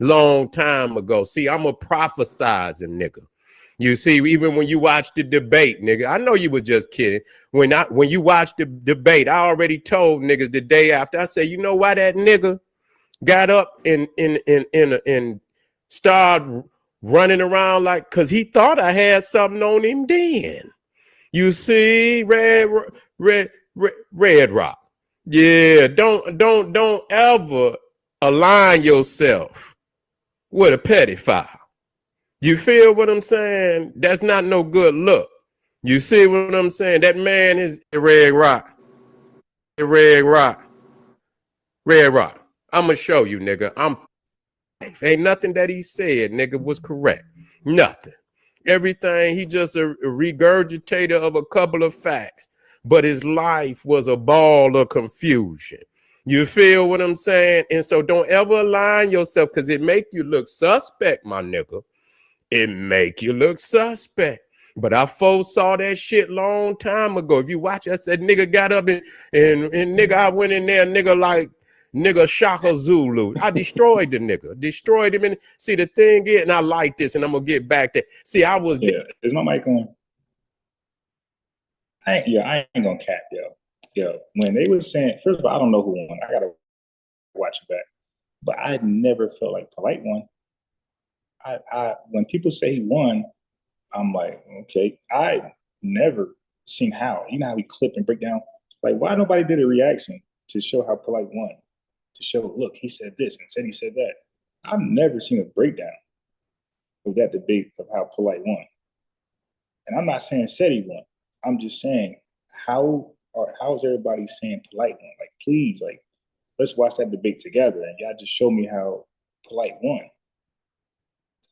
long time ago. See, I'm a prophesizing nigga. You see, even when you watch the debate, nigga, I know you was just kidding. When you watch the debate, I already told niggas the day after. I said, you know why that nigga got up and started running around like, cause he thought I had something on him then. You see, Red Rock. Yeah, don't ever align yourself with a pedophile. You feel what I'm saying? That's not no good look. You see what I'm saying? That man is Red Rock. Red Rock. I'm gonna show you, nigga. Ain't nothing that he said, nigga, was correct. Nothing. Everything, he just a regurgitator of a couple of facts, but his life was a ball of confusion. You feel what I'm saying? And so don't ever align yourself, because it make you look suspect, my nigga. It make you look suspect. But I folks saw that shit long time ago. If you watch, I said nigga got up and nigga, I went in there, nigga Shaka Zulu. I destroyed the nigga. Destroyed him. And see, the thing is, and I like this, and I'm gonna get back to, see, I was is my mic on? I ain't gonna cap, yo. When they were saying, first of all, I don't know who won. I gotta watch it back. But I never felt like Polite won. I when people say he won, I'm like, okay. I never seen how. You know how we clip and break down? Like, why nobody did a reaction to show how Polite won? To show, look, he said this and said he said that. I've never seen a breakdown of that debate of how Polite won. And I'm not saying SETI won. I'm just saying, how is everybody saying Polite won? Like, please, like, let's watch that debate together and y'all just show me how Polite won.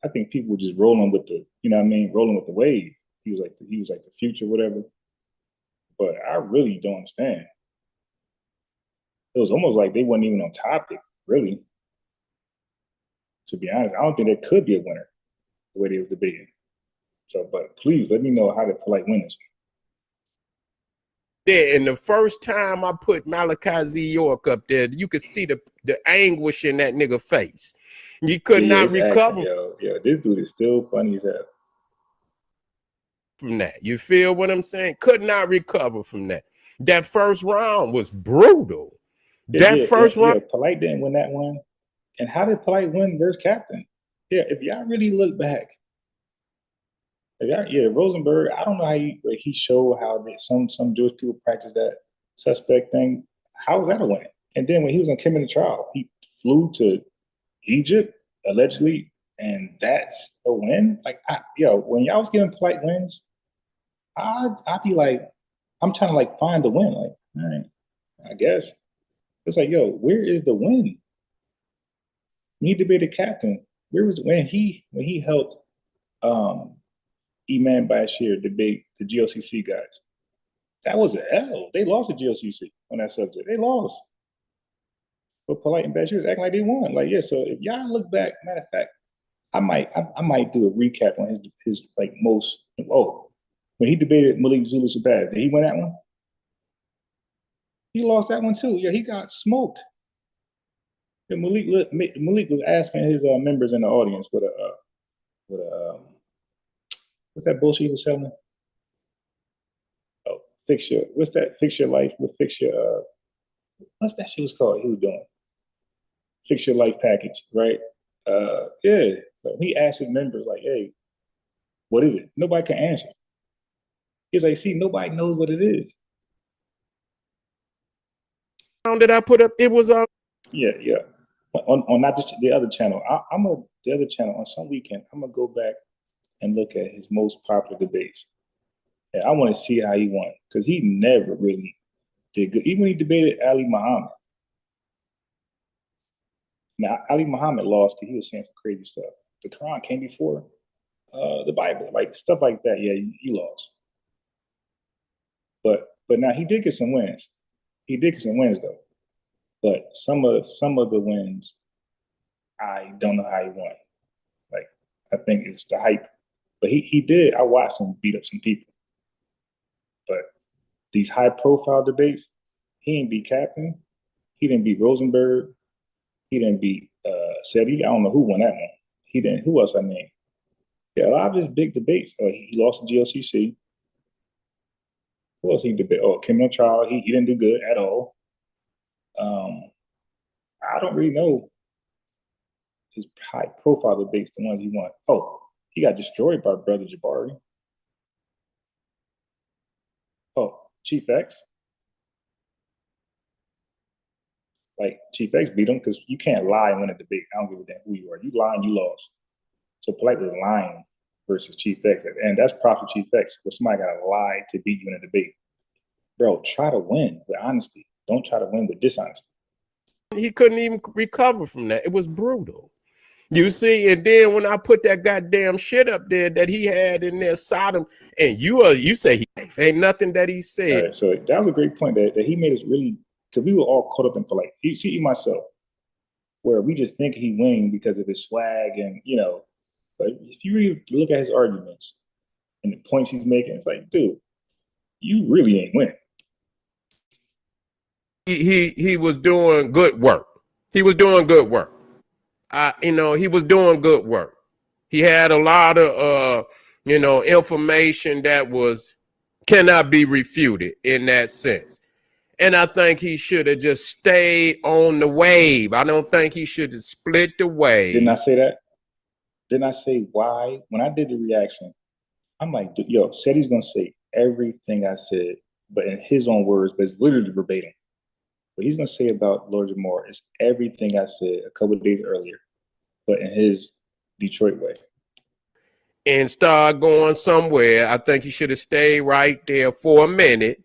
I think people were just rolling with the, you know what I mean, rolling with the wave. He was like the future, whatever. But I really don't understand. It was almost like they weren't even on topic, really. To be honest, I don't think there could be a winner the way they were debating. So, but please let me know how to Polite win this. there. And the first time I put Malachi Z. York up there, you could see the anguish in that nigga face. You could not recover this dude is still funny as hell from that. You feel what I'm saying? Could not recover from that. That first round was brutal. Round. Polite didn't win that one. And how did Polite win versus Captain? Yeah, if y'all really look back, Rosenberg, I don't know how he showed how some Jewish people practice that suspect thing. How was that a win? And then when he was on Kim in the trial, he flew to Egypt, allegedly, and that's a win? Like, when y'all was giving Polite wins, I'd be like, I'm trying to like find the win. Like, all right, I guess. It's like, where is the win? When he debated Captain, where was when he helped Iman Bashir debate the GOCC guys? That was an L. They lost the GOCC on that subject. They lost. But Polite and Bashir was acting like they won. Like, so if y'all look back, matter of fact, I might do a recap on his like most when he debated Malik Zulu Sabaz. Did he win that one? He lost that one too. Yeah, he got smoked. And Malik was asking his members in the audience with a what's that bullshit he was selling? Oh, fix your life with fix your what's that shit was called? He was doing fix your life package, right? Yeah. So he asked his members like, "Hey, what is it?" Nobody can answer. He's like, "See, nobody knows what it is." That I put up, it was yeah. On not just the other channel. The other channel on some weekend. I'm gonna go back and look at his most popular debates, and I want to see how he won because he never really did good. Even when he debated Ali Muhammad. Now Ali Muhammad lost because he was saying some crazy stuff. The Quran came before the Bible, like stuff like that. Yeah, you lost. But now he did get some wins. He did get some wins though. But some of the wins, I don't know how he won. Like, I think it's the hype. But he did. I watched him beat up some people. But these high profile debates, he didn't beat Captain. He didn't beat Rosenberg. He didn't beat Seti. I don't know who won that one. He didn't. Who else I named? Yeah, a lot of his big debates. He lost the GLCC. Who else he debated? Oh, Kim on trial. He didn't do good at all. I don't really know his high profile debates, the ones he won. Oh, he got destroyed by Brother Jabari. Oh, Chief X. Like, Chief X beat him because you can't lie and win a debate. I don't give a damn who you are. You lying, you lost. So Polite was lying versus Chief X. And that's proper Chief X, where somebody got to lie to beat you in a debate. Bro, try to win with honesty. Don't try to win with dishonesty. He couldn't even recover from that. It was brutal. You see, and then when I put that goddamn shit up there that he had in there, Sodom, and you say he ain't nothing that he said. Right, so that was a great point that he made us really, because we were all caught up in Polite. See, myself, where we just think he winning because of his swag and, but if you really look at his arguments and the points he's making, it's like, dude, you really ain't winning. He was doing good work. He was doing good work. He was doing good work. He had a lot of information that cannot be refuted in that sense. And I think he should have just stayed on the wave. I don't think he should have split the wave. Didn't I say that? Didn't I say why? When I did the reaction, I'm like, Seti's gonna say everything I said, but in his own words, but it's literally verbatim. What he's going to say about Lord Jamar is everything I said a couple of days earlier, but in his Detroit way. And start going somewhere. I think he should have stayed right there for a minute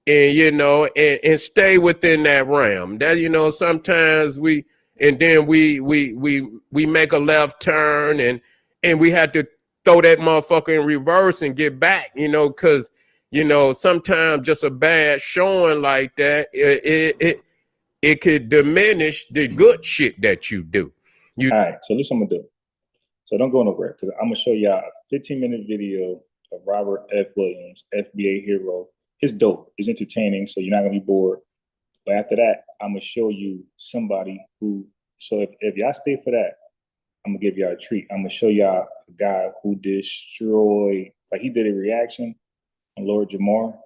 and, and stay within that realm. That, sometimes we make a left turn and we had to throw that motherfucker in reverse and get back, because sometimes just a bad showing like that, it could diminish the good shit that you do. All right, so listen, I'm gonna do. So don't go nowhere because I'm gonna show y'all a 15-minute video of Robert F. Williams, FBA hero, it's dope. It's entertaining, so you're not gonna be bored. But after that, I'm gonna show you somebody who. So if y'all stay for that, I'm gonna give y'all a treat. I'm gonna show y'all a guy who destroyed. Like he did a reaction on Lord Jamar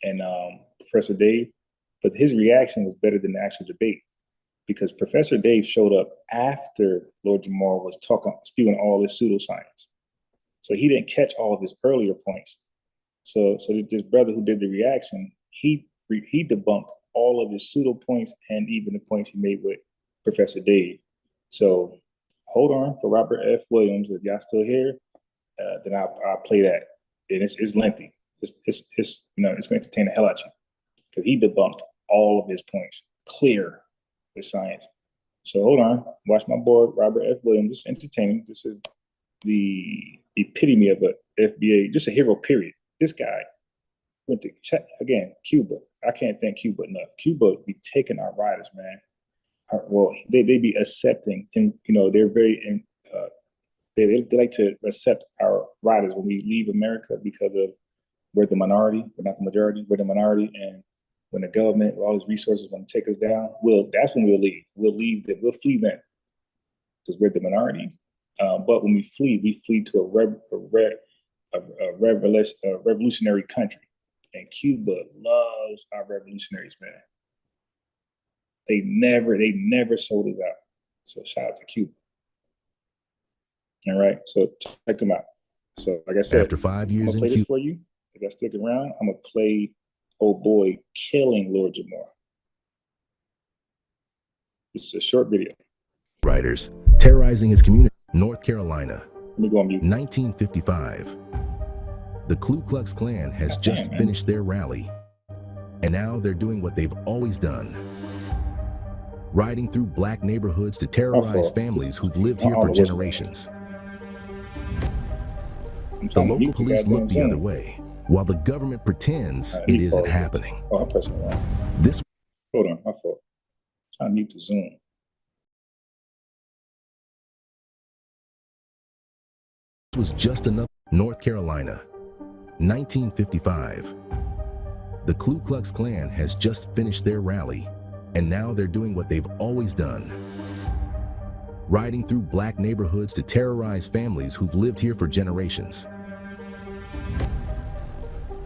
and Professor Dave, but his reaction was better than the actual debate because Professor Dave showed up after Lord Jamar was spewing all this pseudoscience. So he didn't catch all of his earlier points. So this brother who did the reaction, he debunked all of his pseudo points and even the points he made with Professor Dave. So hold on for Robert F. Williams. If y'all still here, then I'll play that. And it's lengthy. It's going to entertain the hell out of you because he debunked all of his points, clear with science. So hold on, watch my boy Robert F. Williams. This is entertaining. This is the epitome of a FBA, just a hero. Period. This guy went to again Cuba. I can't thank Cuba enough. Cuba be taking our riders, man. Well, they be accepting, and they're very they like to accept our riders when we leave America because of we're the minority, we're not the majority, we're the minority, and when the government with all these resources want to take us down, that's when we'll leave. We'll flee them because we're the minority. But when we flee to a revolutionary country, and Cuba loves our revolutionaries, man. They never sold us out. So shout out to Cuba. All right, so check them out. So like I said, after 5 years I'm gonna in play this Cuba for you. If y'all stick around, I'm gonna play old boy killing Lord Jamar. It's a short video. writers terrorizing his community. North Carolina, Let me go on mute. 1955. The Ku Klux Klan has just finished their rally, and now they're doing what they've always done. Riding through black neighborhoods to terrorize families who've lived here for generations. The local police look the other way, while the government pretends it isn't happening. Oh, I'm pressing it wrong. This Hold on, my fault. Trying to mute the Zoom. was just another North Carolina, 1955. The Ku Klux Klan has just finished their rally, and now they're doing what they've always done. Riding through black neighborhoods to terrorize families who've lived here for generations.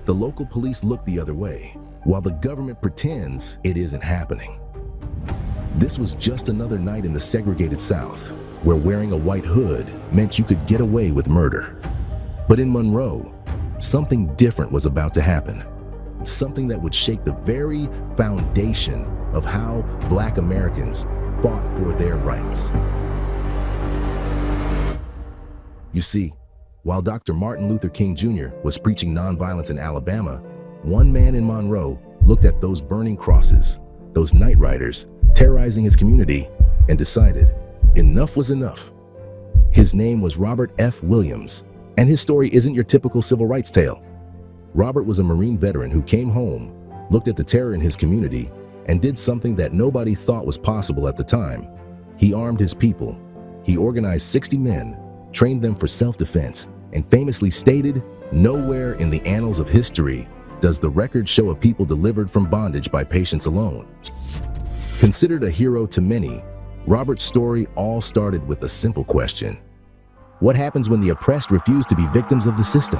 The local police look the other way, while the government pretends it isn't happening. This was just another night in the segregated South, where wearing a white hood meant you could get away with murder. But in Monroe, something different was about to happen. Something that would shake the very foundation of how Black Americans fought for their rights. You see, while Dr. Martin Luther King Jr. was preaching nonviolence in Alabama, one man in Monroe looked at those burning crosses, those night riders terrorizing his community, and decided enough was enough. His name was Robert F. Williams, and his story isn't your typical civil rights tale. Robert was a Marine veteran who came home, looked at the terror in his community, and did something that nobody thought was possible at the time. He armed his people. He organized 60 men, trained them for self-defense, and famously stated, "Nowhere in the annals of history does the record show a people delivered from bondage by patience alone." Considered a hero to many, Robert's story all started with a simple question. What happens when the oppressed refuse to be victims of the system?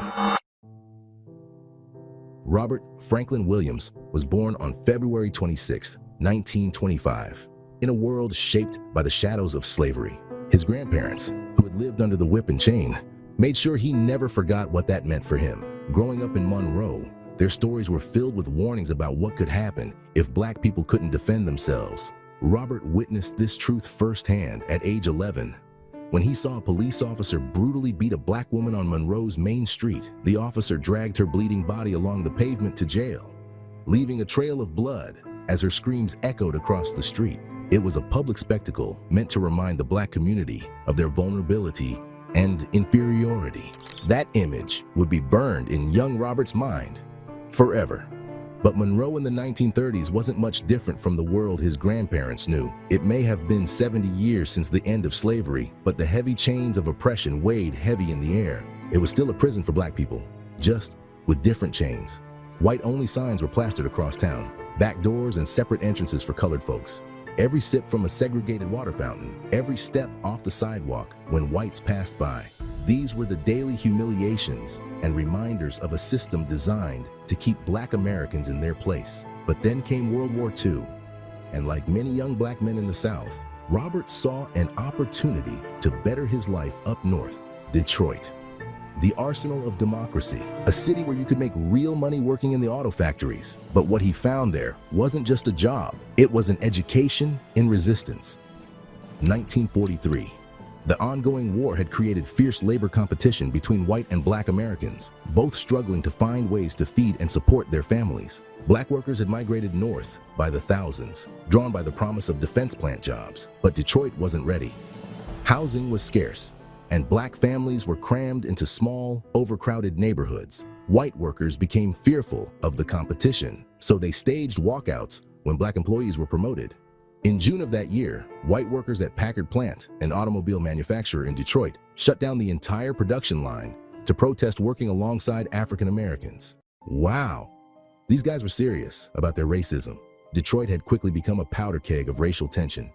Robert Franklin Williams was born on February 26, 1925, in a world shaped by the shadows of slavery. His grandparents, who had lived under the whip and chain, made sure he never forgot what that meant for him. Growing up in Monroe, their stories were filled with warnings about what could happen if Black people couldn't defend themselves. Robert witnessed this truth firsthand at age 11. When he saw a police officer brutally beat a Black woman on Monroe's main street, the officer dragged her bleeding body along the pavement to jail, leaving a trail of blood as her screams echoed across the street. It was a public spectacle meant to remind the Black community of their vulnerability and inferiority. That image would be burned in young Robert's mind forever. But Monroe in the 1930s wasn't much different from the world his grandparents knew. It may have been 70 years since the end of slavery, but the heavy chains of oppression weighed heavy in the air. It was still a prison for Black people, just with different chains. White-only signs were plastered across town, back doors and separate entrances for colored folks. Every sip from a segregated water fountain, every step off the sidewalk when whites passed by. These were the daily humiliations and reminders of a system designed to keep Black Americans in their place. But then came World War II, and like many young Black men in the South, Robert saw an opportunity to better his life up north, Detroit. The arsenal of democracy, a city where you could make real money working in the auto factories. But what he found there wasn't just a job, it was an education in resistance. 1943. The ongoing war had created fierce labor competition between white and Black Americans, both struggling to find ways to feed and support their families. Black workers had migrated north by the thousands, drawn by the promise of defense plant jobs, but Detroit wasn't ready. Housing was scarce, and Black families were crammed into small, overcrowded neighborhoods. White workers became fearful of the competition, so they staged walkouts when Black employees were promoted. In June of that year, white workers at Packard Plant, an automobile manufacturer in Detroit, shut down the entire production line to protest working alongside African Americans. Wow! These guys were serious about their racism. Detroit had quickly become a powder keg of racial tension.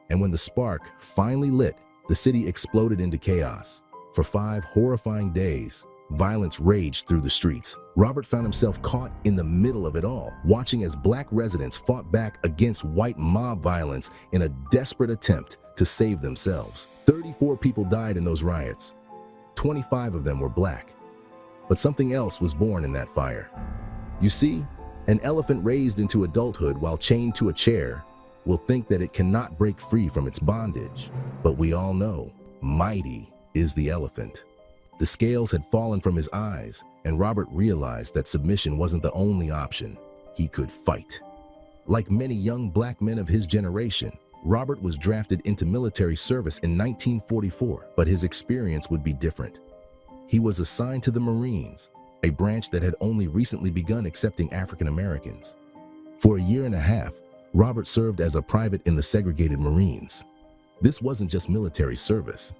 And when the spark finally lit, the city exploded into chaos. For 5 horrifying days, violence raged through the streets. Robert found himself caught in the middle of it all, watching as Black residents fought back against white mob violence in a desperate attempt to save themselves. 34 people died in those riots. 25 of them were Black. But something else was born in that fire. You see, an elephant raised into adulthood while chained to a chair will think that it cannot break free from its bondage. But we all know, mighty is the elephant. The scales had fallen from his eyes, and Robert realized that submission wasn't the only option. He could fight. Like many young Black men of his generation, Robert was drafted into military service in 1944, but his experience would be different. He was assigned to the Marines, a branch that had only recently begun accepting African Americans. For a year and a half, Robert served as a private in the segregated Marines. This wasn't just military service.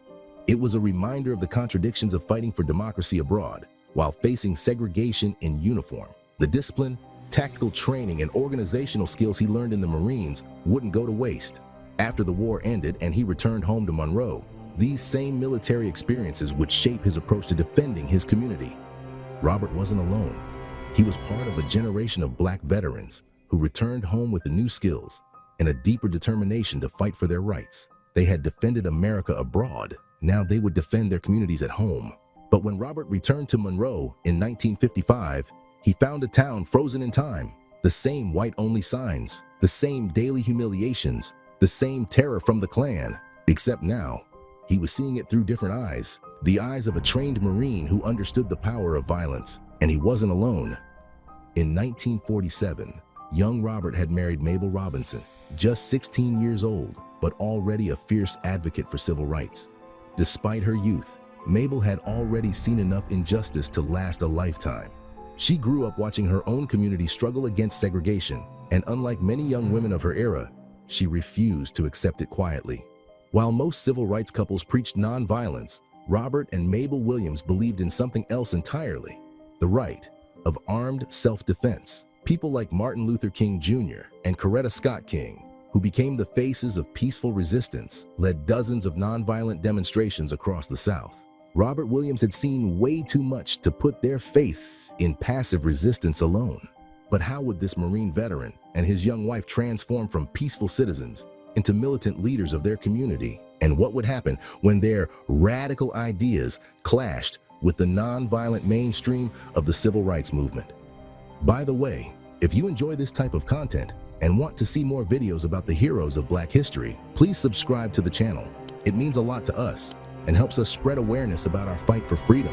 It was a reminder of the contradictions of fighting for democracy abroad while facing segregation in uniform. The discipline, tactical training, and organizational skills he learned in the Marines wouldn't go to waste. After the war ended and he returned home to Monroe, these same military experiences would shape his approach to defending his community. Robert wasn't alone. He was part of a generation of Black veterans who returned home with the new skills and a deeper determination to fight for their rights. They had defended America abroad. Now they would defend their communities at home. But when Robert returned to Monroe in 1955, he found a town frozen in time. The same white-only signs, the same daily humiliations, the same terror from the Klan. Except now, he was seeing it through different eyes. The eyes of a trained Marine who understood the power of violence. And he wasn't alone. In 1947, young Robert had married Mabel Robinson, just 16 years old, but already a fierce advocate for civil rights. Despite her youth, Mabel had already seen enough injustice to last a lifetime. She grew up watching her own community struggle against segregation, and unlike many young women of her era, she refused to accept it quietly. While most civil rights couples preached nonviolence, Robert and Mabel Williams believed in something else entirely: the right of armed self-defense. People like Martin Luther King Jr. and Coretta Scott King, who became the faces of peaceful resistance, led dozens of nonviolent demonstrations across the South. Robert Williams had seen way too much to put their faiths in passive resistance alone. But how would this Marine veteran and his young wife transform from peaceful citizens into militant leaders of their community? And what would happen when their radical ideas clashed with the nonviolent mainstream of the civil rights movement? By the way, if you enjoy this type of content and want to see more videos about the heroes of Black history, please subscribe to the channel. It means a lot to us and helps us spread awareness about our fight for freedom.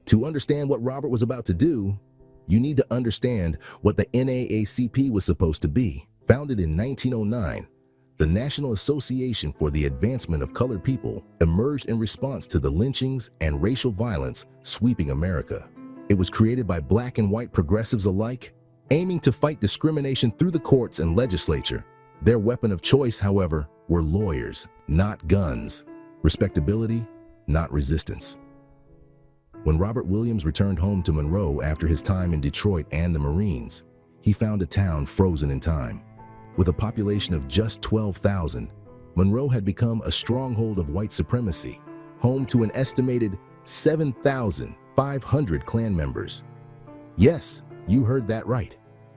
To understand what Robert was about to do, you need to understand what the NAACP was supposed to be. Founded in 1909, the National Association for the Advancement of Colored People emerged in response to the lynchings and racial violence sweeping America. It was created by Black and white progressives alike, aiming to fight discrimination through the courts and legislature. Their weapon of choice, however, were lawyers, not guns. Respectability, not resistance. When Robert Williams returned home to Monroe after his time in Detroit and the Marines, he found a town frozen in time. With a population of just 12,000, Monroe had become a stronghold of white supremacy, home to an estimated 7,500 Klan members. Yes, you heard that right.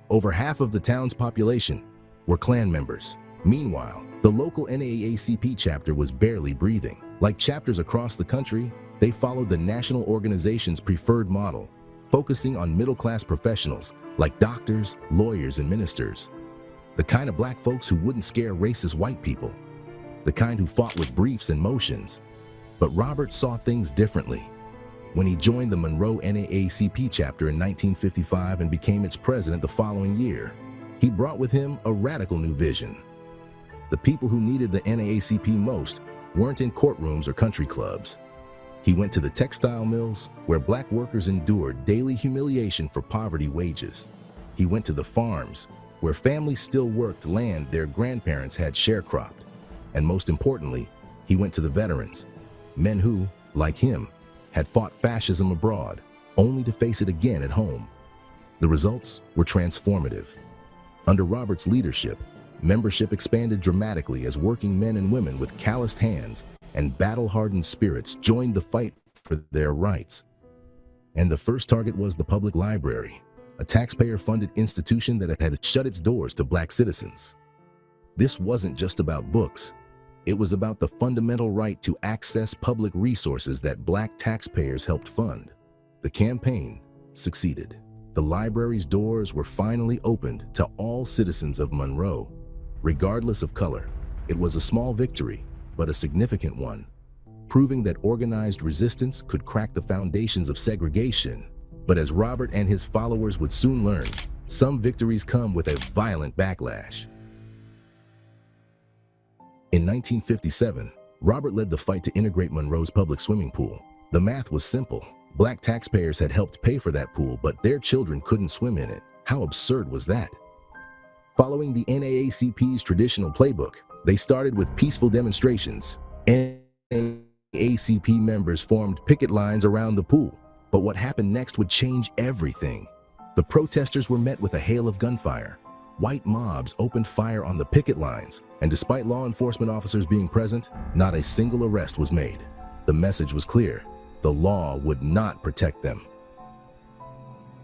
Over half of the town's population were Klan members. Meanwhile, the local NAACP chapter was barely breathing. Like chapters across the country, they followed the national organization's preferred model, focusing on middle-class professionals like doctors, lawyers, and ministers. The kind of black folks who wouldn't scare racist white people. The kind who fought with briefs and motions. But Robert saw things differently. When he joined the Monroe NAACP chapter in 1955 and became its president the following year, he brought with him a radical new vision. The people who needed the NAACP most weren't in courtrooms or country clubs. He went to the textile mills where black workers endured daily humiliation for poverty wages. He went to the farms where families still worked land their grandparents had sharecropped. And most importantly, he went to the veterans, men who, like him, had fought fascism abroad, only to face it again at home. The results were transformative. Under Robert's leadership, membership expanded dramatically as working men and women with calloused hands and battle-hardened spirits joined the fight for their rights. And the first target was the public library, a taxpayer-funded institution that had shut its doors to black citizens. This wasn't just about books. It was about the fundamental right to access public resources that black taxpayers helped fund. The campaign succeeded. The library's doors were finally opened to all citizens of Monroe, regardless of color. It was a small victory, but a significant one, proving that organized resistance could crack the foundations of segregation. But as Robert and his followers would soon learn, some victories come with a violent backlash. In 1957, Robert led the fight to integrate Monroe's public swimming pool. The math was simple. Black taxpayers had helped pay for that pool, but their children couldn't swim in it. How absurd was that? Following the NAACP's traditional playbook, they started with peaceful demonstrations. NAACP members formed picket lines around the pool. But what happened next would change everything. The protesters were met with a hail of gunfire. White mobs opened fire on the picket lines, and despite law enforcement officers being present, not a single arrest was made. The message was clear. The law would not protect them.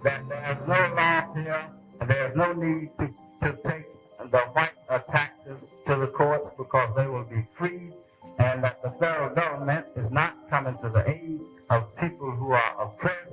There's no law here, and there's no need to take the white taxes to the courts because they will be freed, and that the federal government is not coming to the aid of people who are oppressed,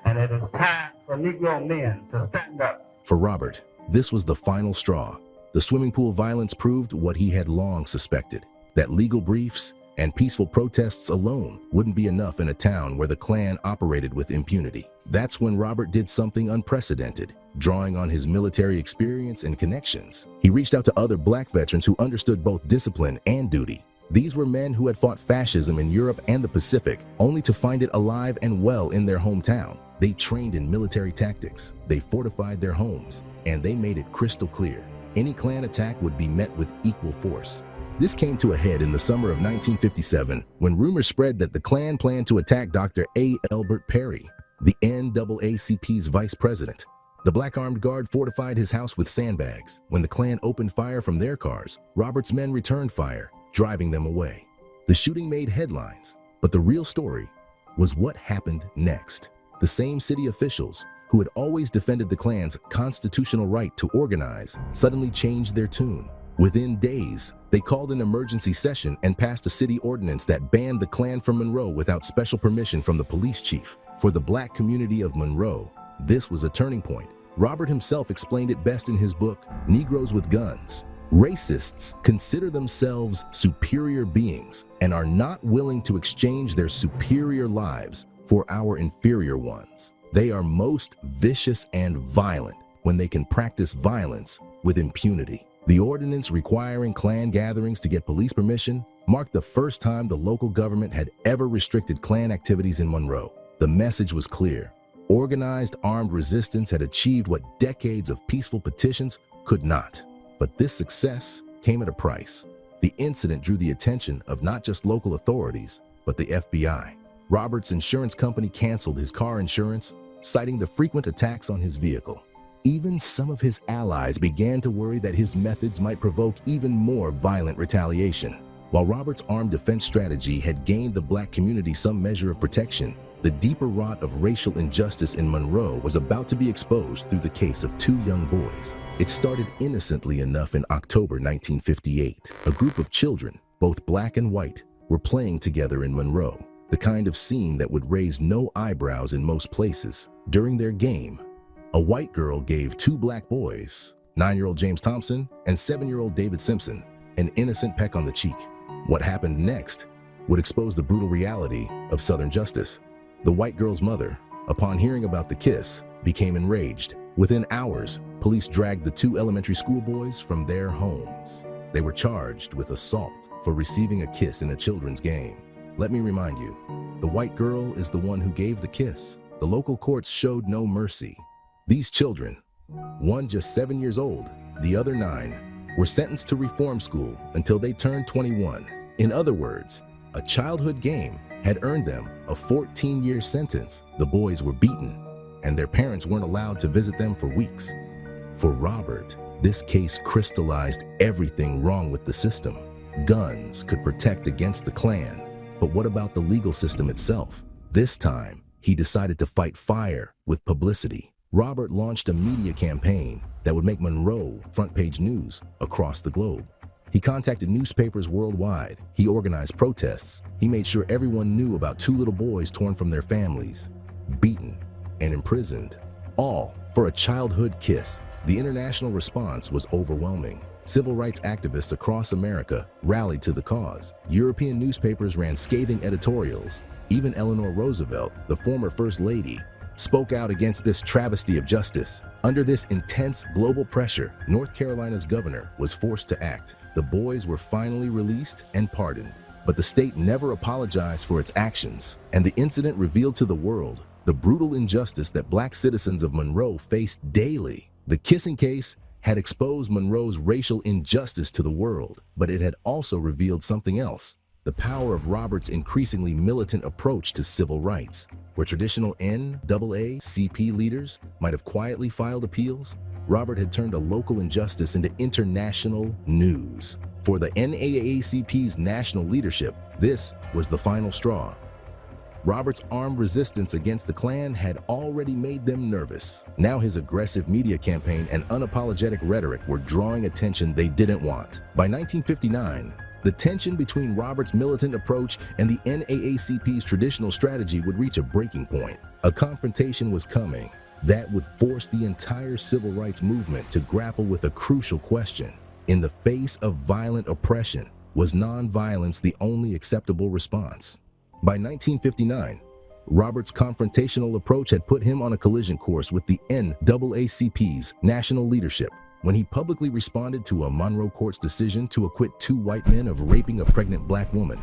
and it is time for Negro men to stand up. For Robert, this was the final straw. The swimming pool violence proved what he had long suspected, that legal briefs and peaceful protests alone wouldn't be enough in a town where the Klan operated with impunity. That's when Robert did something unprecedented. Drawing on his military experience and connections, he reached out to other black veterans who understood both discipline and duty. These were men who had fought fascism in Europe and the Pacific, only to find it alive and well in their hometown. They trained in military tactics, they fortified their homes, and they made it crystal clear. Any Klan attack would be met with equal force. This came to a head in the summer of 1957 when rumors spread that the Klan planned to attack Dr. A. Elbert Perry, the NAACP's vice president. The Black Armed Guard fortified his house with sandbags. When the Klan opened fire from their cars, Robert's men returned fire, driving them away. The shooting made headlines, but the real story was what happened next. The same city officials who had always defended the Klan's constitutional right to organize suddenly changed their tune. Within days, they called an emergency session and passed a city ordinance that banned the Klan from Monroe without special permission from the police chief. For the black community of Monroe, this was a turning point. Robert himself explained it best in his book, Negroes with Guns. Racists consider themselves superior beings and are not willing to exchange their superior lives for our inferior ones. They are most vicious and violent when they can practice violence with impunity. The ordinance requiring Klan gatherings to get police permission marked the first time the local government had ever restricted Klan activities in Monroe. The message was clear. Organized armed resistance had achieved what decades of peaceful petitions could not. But this success came at a price. The incident drew the attention of not just local authorities, but the FBI. Robert's insurance company canceled his car insurance, citing the frequent attacks on his vehicle. Even some of his allies began to worry that his methods might provoke even more violent retaliation. While Robert's armed defense strategy had gained the black community some measure of protection, the deeper rot of racial injustice in Monroe was about to be exposed through the case of two young boys. It started innocently enough in October 1958. A group of children, both black and white, were playing together in Monroe, the kind of scene that would raise no eyebrows in most places. During their game, a white girl gave two black boys, 9-year-old James Thompson and 7-year-old David Simpson, an innocent peck on the cheek. What happened next would expose the brutal reality of Southern justice. The white girl's mother, upon hearing about the kiss, became enraged. Within hours, police dragged the two elementary school boys from their homes. They were charged with assault for receiving a kiss in a children's game. Let me remind you, the white girl is the one who gave the kiss. The local courts showed no mercy. These children, one just 7 years old, the other 9, were sentenced to reform school until they turned 21. In other words, a childhood game had earned them a 14-year sentence. The boys were beaten, and their parents weren't allowed to visit them for weeks. For Robert, this case crystallized everything wrong with the system. Guns could protect against the Klan, but what about the legal system itself? This time, he decided to fight fire with publicity. Robert launched a media campaign that would make Monroe front-page news across the globe. He contacted newspapers worldwide. He organized protests. He made sure everyone knew about two little boys torn from their families, beaten, and imprisoned, all for a childhood kiss. The international response was overwhelming. Civil rights activists across America rallied to the cause. European newspapers ran scathing editorials. Even Eleanor Roosevelt, the former First Lady, spoke out against this travesty of justice. Under this intense global pressure, North Carolina's governor was forced to act. The boys were finally released and pardoned, but the state never apologized for its actions, and the incident revealed to the world the brutal injustice that black citizens of Monroe faced daily. The kissing case had exposed Monroe's racial injustice to the world, but it had also revealed something else: the power of Robert's increasingly militant approach to civil rights. Where traditional NAACP leaders might have quietly filed appeals, Robert had turned a local injustice into international news. For the NAACP's national leadership, this was the final straw. Robert's armed resistance against the Klan had already made them nervous. Now his aggressive media campaign and unapologetic rhetoric were drawing attention they didn't want. By 1959, the tension between Robert's militant approach and the NAACP's traditional strategy would reach a breaking point. A confrontation was coming that would force the entire civil rights movement to grapple with a crucial question. In the face of violent oppression, was nonviolence the only acceptable response? By 1959, Robert's confrontational approach had put him on a collision course with the NAACP's national leadership. When he publicly responded to a Monroe court's decision to acquit two white men of raping a pregnant black woman,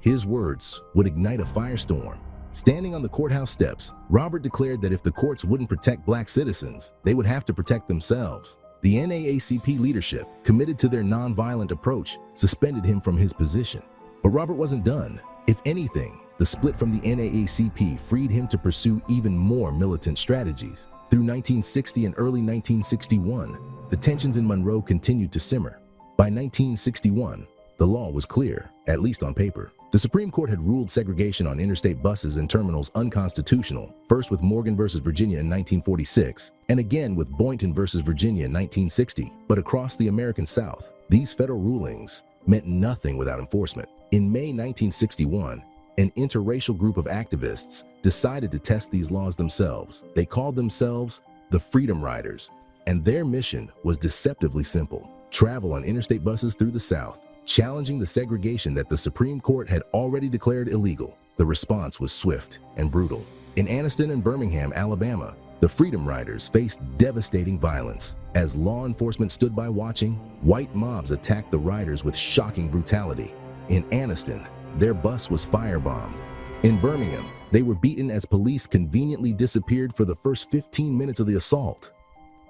his words would ignite a firestorm. Standing on the courthouse steps, Robert declared that if the courts wouldn't protect black citizens, they would have to protect themselves. The NAACP leadership, committed to their nonviolent approach, suspended him from his position. But Robert wasn't done. If anything, the split from the NAACP freed him to pursue even more militant strategies. Through 1960 and early 1961, the tensions in Monroe continued to simmer. By 1961, the law was clear, at least on paper. The Supreme Court had ruled segregation on interstate buses and terminals unconstitutional, first with Morgan versus Virginia in 1946, and again with Boynton versus Virginia in 1960. But across the American South, these federal rulings meant nothing without enforcement. In May 1961, an interracial group of activists decided to test these laws themselves. They called themselves the Freedom Riders, and their mission was deceptively simple: travel on interstate buses through the South, challenging the segregation that the Supreme Court had already declared illegal. The response was swift and brutal. In Anniston and Birmingham, Alabama, the Freedom Riders faced devastating violence. As law enforcement stood by watching, white mobs attacked the riders with shocking brutality. In Anniston, their bus was firebombed. In Birmingham, they were beaten as police conveniently disappeared for the first 15 minutes of the assault.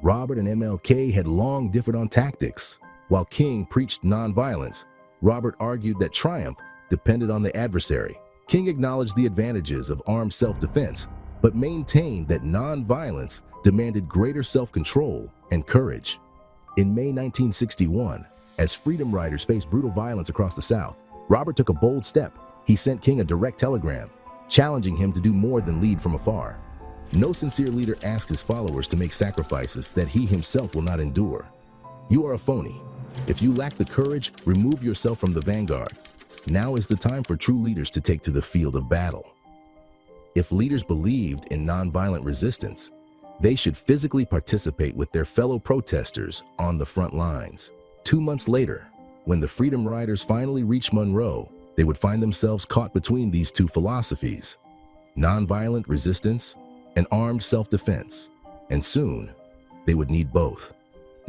Robert and MLK had long differed on tactics. While King preached nonviolence, Robert argued that triumph depended on the adversary. King acknowledged the advantages of armed self-defense, but maintained that non-violence demanded greater self-control and courage. In May 1961, as Freedom Riders faced brutal violence across the South, Robert took a bold step. He sent King a direct telegram, challenging him to do more than lead from afar. No sincere leader asks his followers to make sacrifices that he himself will not endure. You are a phony. If you lack the courage, remove yourself from the vanguard. Now is the time for true leaders to take to the field of battle. If leaders believed in nonviolent resistance, they should physically participate with their fellow protesters on the front lines. 2 months later, when the Freedom Riders finally reached Monroe, they would find themselves caught between these two philosophies: nonviolent resistance and armed self-defense. And soon, they would need both.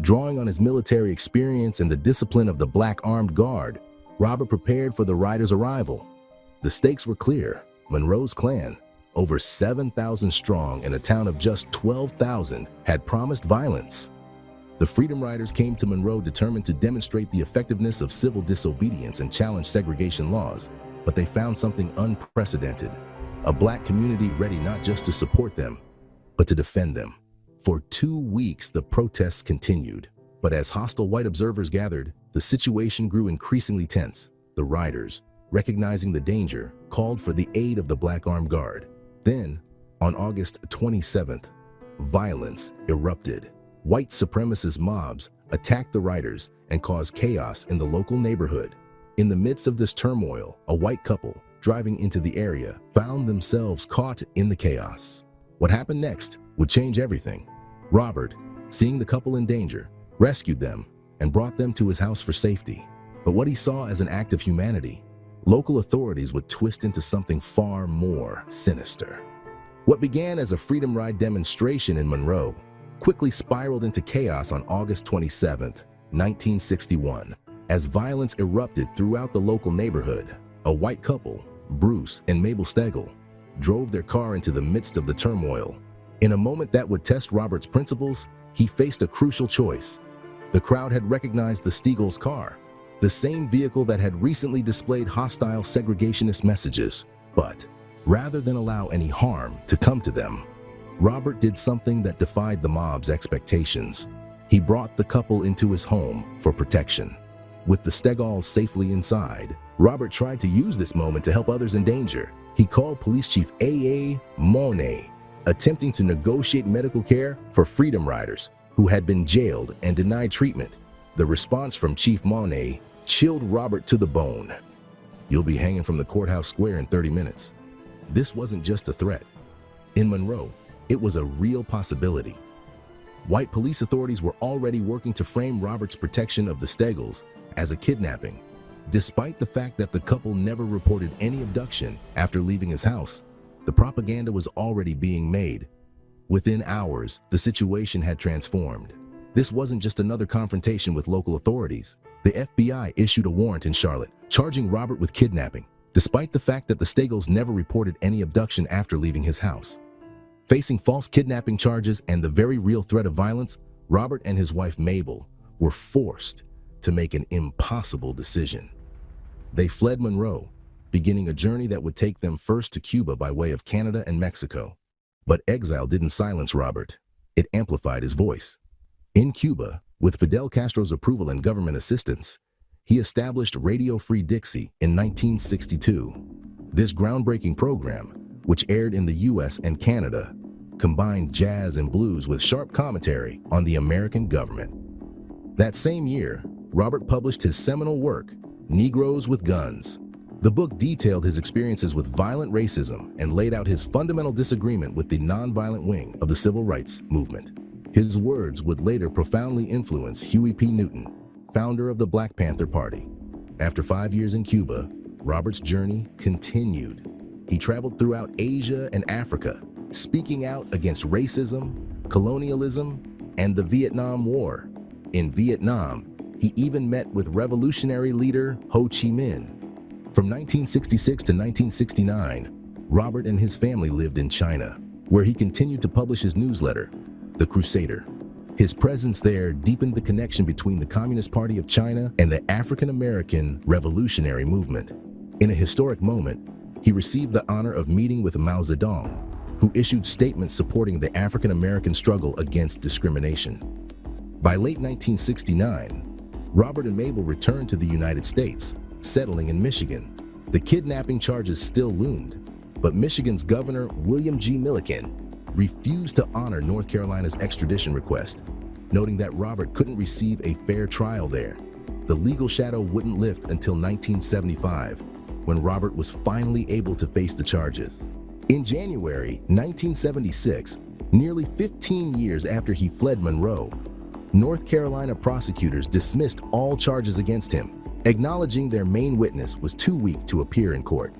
Drawing on his military experience and the discipline of the Black Armed Guard, Robert prepared for the Riders' arrival. The stakes were clear. Monroe's clan, over 7,000 strong in a town of just 12,000, had promised violence. The Freedom Riders came to Monroe determined to demonstrate the effectiveness of civil disobedience and challenge segregation laws, but they found something unprecedented: a Black community ready not just to support them, but to defend them. For 2 weeks, the protests continued, but as hostile white observers gathered, the situation grew increasingly tense. The Riders, recognizing the danger, called for the aid of the Black Armed Guard. Then, on August 27th, violence erupted. White supremacist mobs attacked the Riders and caused chaos in the local neighborhood. In the midst of this turmoil, a white couple driving into the area found themselves caught in the chaos. What happened next would change everything. Robert, seeing the couple in danger, rescued them and brought them to his house for safety. But what he saw as an act of humanity, local authorities would twist into something far more sinister. What began as a Freedom Ride demonstration in Monroe quickly spiraled into chaos on August 27, 1961. As violence erupted throughout the local neighborhood, a white couple, Bruce and Mabel Stegall, drove their car into the midst of the turmoil. In a moment that would test Robert's principles, he faced a crucial choice. The crowd had recognized the Stegal's car, the same vehicle that had recently displayed hostile segregationist messages. But rather than allow any harm to come to them, Robert did something that defied the mob's expectations. He brought the couple into his home for protection. With the Stegalls safely inside, Robert tried to use this moment to help others in danger. He called Police Chief A.A. Monet, attempting to negotiate medical care for Freedom Riders who had been jailed and denied treatment. The response from Chief Monet chilled Robert to the bone. "You'll be hanging from the courthouse square in 30 minutes. This wasn't just a threat. In Monroe, it was a real possibility. White police authorities were already working to frame Robert's protection of the Stegalls as a kidnapping. Despite the fact that the couple never reported any abduction after leaving his house, the propaganda was already being made. Within hours, the situation had transformed. This wasn't just another confrontation with local authorities. The FBI issued a warrant in Charlotte, charging Robert with kidnapping, despite the fact that the Stegalls never reported any abduction after leaving his house. Facing false kidnapping charges and the very real threat of violence, Robert and his wife Mabel were forced to make an impossible decision. They fled Monroe, beginning a journey that would take them first to Cuba by way of Canada and Mexico. But exile didn't silence Robert. It amplified his voice. In Cuba, with Fidel Castro's approval and government assistance, he established Radio Free Dixie in 1962. This groundbreaking program, which aired in the US and Canada, combined jazz and blues with sharp commentary on the American government. That same year, Robert published his seminal work, Negroes with Guns. The book detailed his experiences with violent racism and laid out his fundamental disagreement with the nonviolent wing of the civil rights movement. His words would later profoundly influence Huey P. Newton, founder of the Black Panther Party. After 5 years in Cuba, Robert's journey continued. He traveled throughout Asia and Africa, speaking out against racism, colonialism, and the Vietnam War. In Vietnam, he even met with revolutionary leader Ho Chi Minh. From 1966 to 1969, Robert and his family lived in China, where he continued to publish his newsletter, The Crusader. His presence there deepened the connection between the Communist Party of China and the African American revolutionary movement. In a historic moment, He received the honor of meeting with Mao Zedong, who issued statements supporting the African-American struggle against discrimination. By late 1969, Robert and Mabel returned to the United States, settling in Michigan. The kidnapping charges still loomed, but Michigan's Governor William G. Milliken refused to honor North Carolina's extradition request, noting that Robert couldn't receive a fair trial there. The legal shadow wouldn't lift until 1975, when Robert was finally able to face the charges. In January 1976, nearly 15 years after he fled Monroe, North Carolina prosecutors dismissed all charges against him, acknowledging their main witness was too weak to appear in court.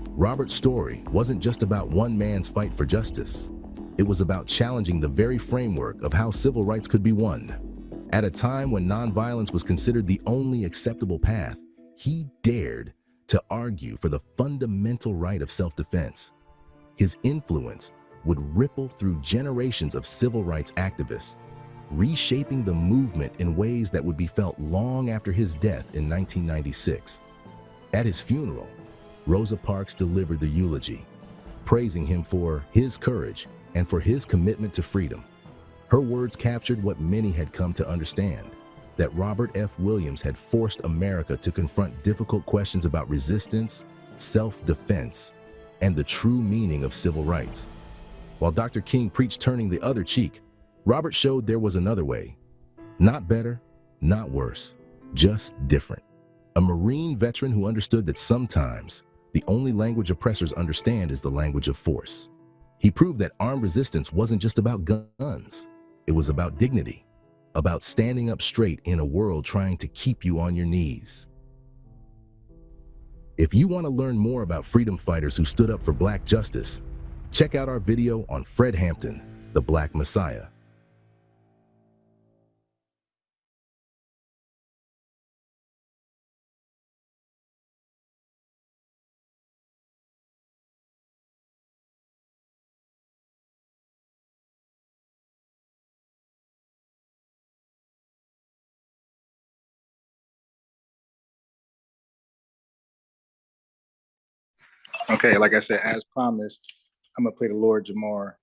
Robert's story wasn't just about one man's fight for justice. It was about challenging the very framework of how civil rights could be won. At a time when nonviolence was considered the only acceptable path, he dared to argue for the fundamental right of self-defense. His influence would ripple through generations of civil rights activists, reshaping the movement in ways that would be felt long after his death in 1996. At his funeral, Rosa Parks delivered the eulogy, praising him for his courage and for his commitment to freedom. Her words captured what many had come to understand, that Robert F. Williams had forced America to confront difficult questions about resistance, self-defense, and the true meaning of civil rights. While Dr. King preached turning the other cheek, Robert showed there was another way. Not better, not worse, just different. A Marine veteran who understood that sometimes the only language oppressors understand is the language of force. He proved that armed resistance wasn't just about guns. It was about dignity, about standing up straight in a world trying to keep you on your knees. If you want to learn more about freedom fighters who stood up for Black justice, check out our video on Fred Hampton, the Black Messiah. Okay, like I said, as promised, I'm gonna play the Lord Jamar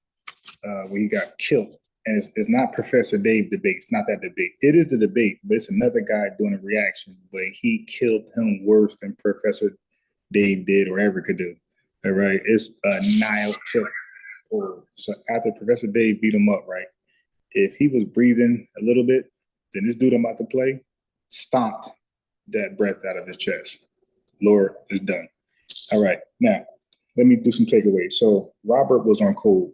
where he got killed. And it's not Professor Dave debate. It's not that debate. It is the debate, but it's another guy doing a reaction. But he killed him worse than Professor Dave did or ever could do. All right, it's a Nile kill. So after Professor Dave beat him up, right? If he was breathing a little bit, then this dude I'm about to play stomped that breath out of his chest. Lord is done. All right, now let me do some takeaways. So Robert was on code.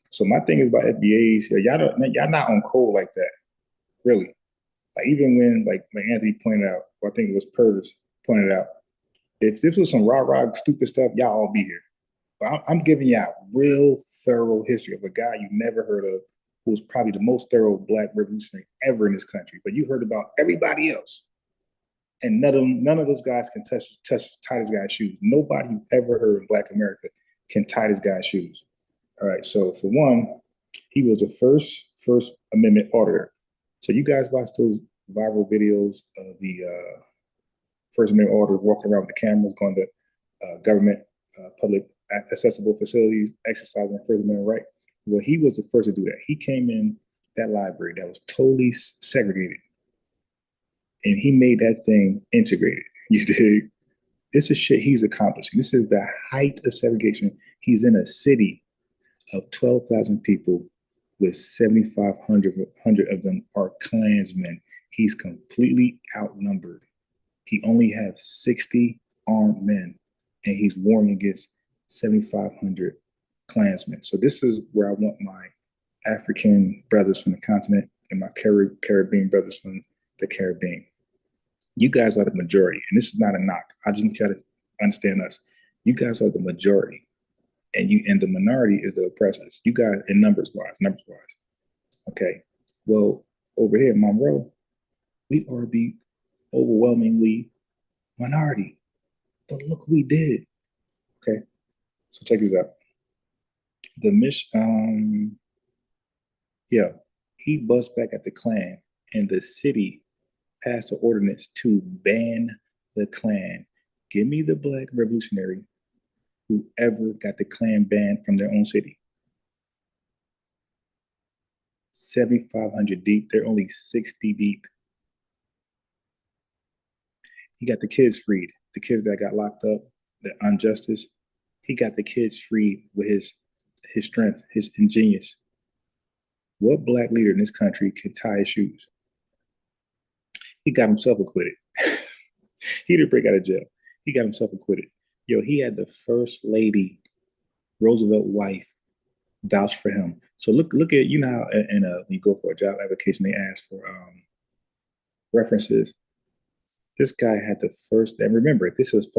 So my thing is about FBAs, y'all not on code like that, really. Like even when like Anthony pointed out, or I think it was Purvis pointed out, if this was some rah-rah stupid stuff, y'all all be here. But I'm giving y'all real thorough history of a guy you never heard of, who was probably the most thorough Black revolutionary ever in this country. But you heard about everybody else. And none of those guys can tie this guy's shoes. Nobody you ever heard in Black America can tie this guy's shoes. All right, so for one, he was the First Amendment auditor. So you guys watch those viral videos of the First Amendment auditors walking around with the cameras, going to government, public accessible facilities, exercising First Amendment right. Well, he was the first to do that. He came in that library that was totally segregated, and he made that thing integrated. You dig? This is shit he's accomplishing. This is the height of segregation. He's in a city of 12,000 people with 7,500 of them are Klansmen. He's completely outnumbered. He only has 60 armed men, and he's warring against 7,500 Klansmen. So this is where I want my African brothers from the continent and my Caribbean brothers from the Caribbean. You guys are the majority, and this is not a knock. I just want you to understand us. You guys are the majority, and the minority is the oppressors. You guys, in numbers wise. Okay. Well, over here in Monroe, we are the overwhelmingly minority. But look what we did. Okay. So check this out. He busts back at the Klan, and the city passed an ordinance to ban the Klan. Give me the Black revolutionary who ever got the Klan banned from their own city. 7,500 deep. They're only 60 deep. He got the kids freed. The kids that got locked up, the injustice. He got the kids freed with his strength, his ingenious. What black leader in this country can tie his shoes? He got himself acquitted. He didn't break out of jail. He got himself acquitted. Yo, he had the first lady, Roosevelt wife, vouch for him. So look at, you know how when you go for a job application, they ask for references. This guy had the first, and remember, this is at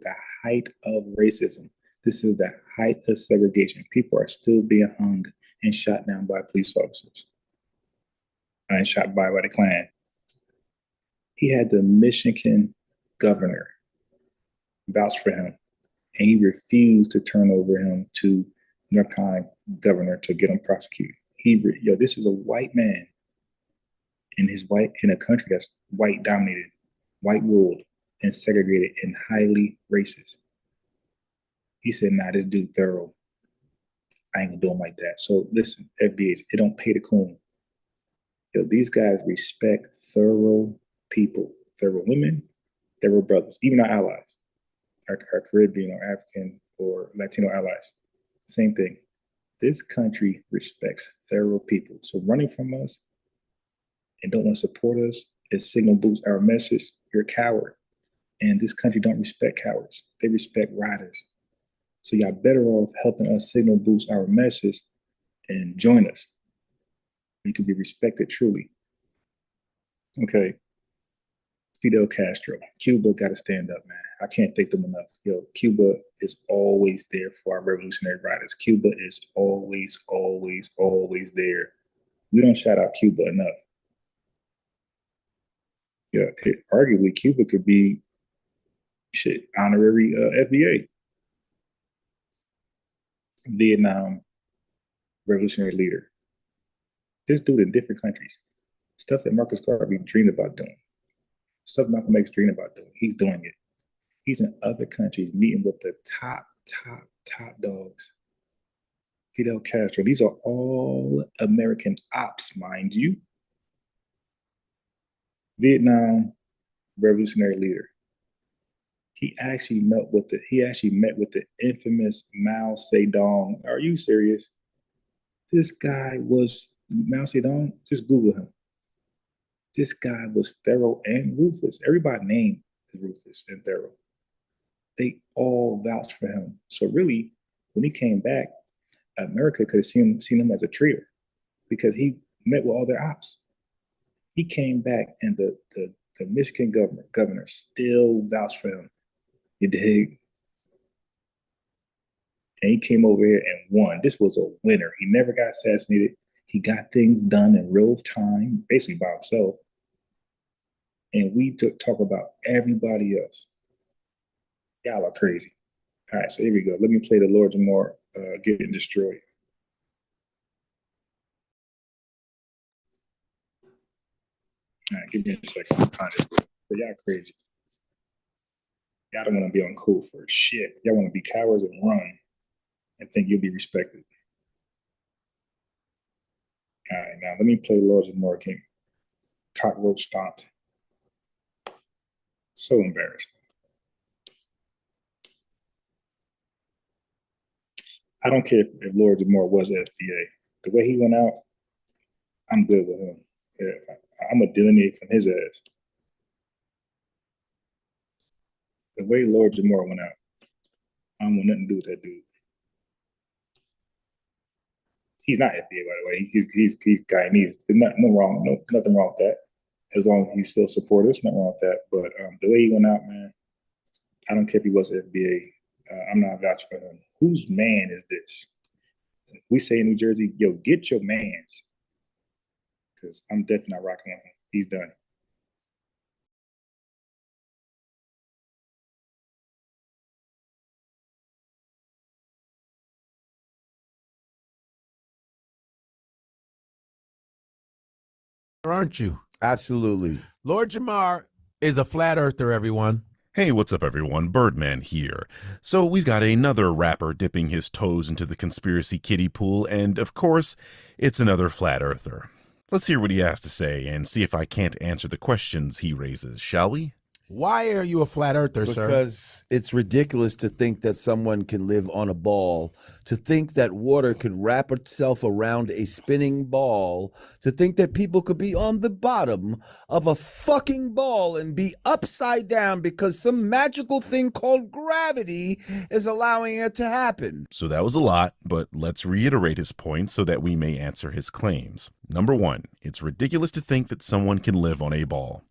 the height of racism. This is the height of segregation. People are still being hung and shot down by police officers and shot by the Klan. He had the Michigan governor vouch for him, and he refused to turn over him to North Carolina governor to get him prosecuted. This is a white man in a country that's white dominated, white ruled, and segregated and highly racist. He said, nah, this dude thorough. I ain't gonna do him like that. So listen, FBAs, it don't pay to coon. Yo, these guys respect thorough people, thorough women, thorough brothers, even our allies, our Caribbean or African or Latino allies. Same thing. This country respects thorough people. So running from us and don't want to support us and signal boost our message, you're a coward. And this country don't respect cowards. They respect riders. So y'all better off helping us signal boost our message and join us. You can be respected truly. Okay. Fidel Castro, Cuba got to stand up, man. I can't thank them enough. Yo, Cuba is always there for our revolutionary riders. Cuba is always, always, always there. We don't shout out Cuba enough. Yeah, arguably Cuba could be honorary FBA. Vietnam revolutionary leader. This dude in different countries. Stuff that Marcus Garvey dreamed about doing. Stuff Malcolm X dreamed about doing. He's doing it. He's in other countries meeting with the top dogs. Fidel Castro. These are all American ops, mind you. Vietnam revolutionary leader. He actually met with the infamous Mao Zedong. Are you serious? This guy was Mao Zedong. Just Google him. This guy was thorough and ruthless. Everybody named is ruthless and thorough. They all vouched for him. So really, when he came back, America could have seen him as a traitor because he met with all their ops. He came back and the Michigan governor still vouched for him. You dig? And he came over here and won. This was a winner. He never got assassinated. He got things done in real time, basically by himself. And we talk about everybody else. Y'all are crazy. All right, so here we go. Let me play the Lord Jamar getting destroyed. All right, give me a second. I'll find it. But y'all crazy. Y'all don't want to be on cool for shit. Y'all want to be cowards and run and think you'll be respected. All right, now let me play Lord Jamar King. Cockroach stomped. So embarrassing. I don't care if Lord Jamar was FBA. The way he went out, I'm good with him. Yeah, I'm a delineate from his ass. The way Lord Jamar went out, I don't want nothing to do with that dude. He's not FBA, by the way. He's Guyanese. There's nothing wrong with that. As long as he still supports us, nothing wrong with that. But the way he went out, man, I don't care if he was FBA. I'm not vouching for him. Whose man is this? We say in New Jersey, yo, get your mans. Because I'm definitely not rocking with him. He's done. Aren't you? Absolutely. Lord Jamar is a flat earther, everyone. Hey, what's up everyone? Birdman here. So we've got another rapper dipping his toes into the conspiracy kiddie pool, and of course, it's another flat earther. Let's hear what he has to say and see if I can't answer the questions he raises, shall we? Why are you a flat earther, sir? Because it's ridiculous to think that someone can live on a ball, to think that water could wrap itself around a spinning ball, to think that people could be on the bottom of a fucking ball and be upside down because some magical thing called gravity is allowing it to happen. So that was a lot, but let's reiterate his points so that we may answer his claims. Number one, it's ridiculous to think that someone can live on a ball.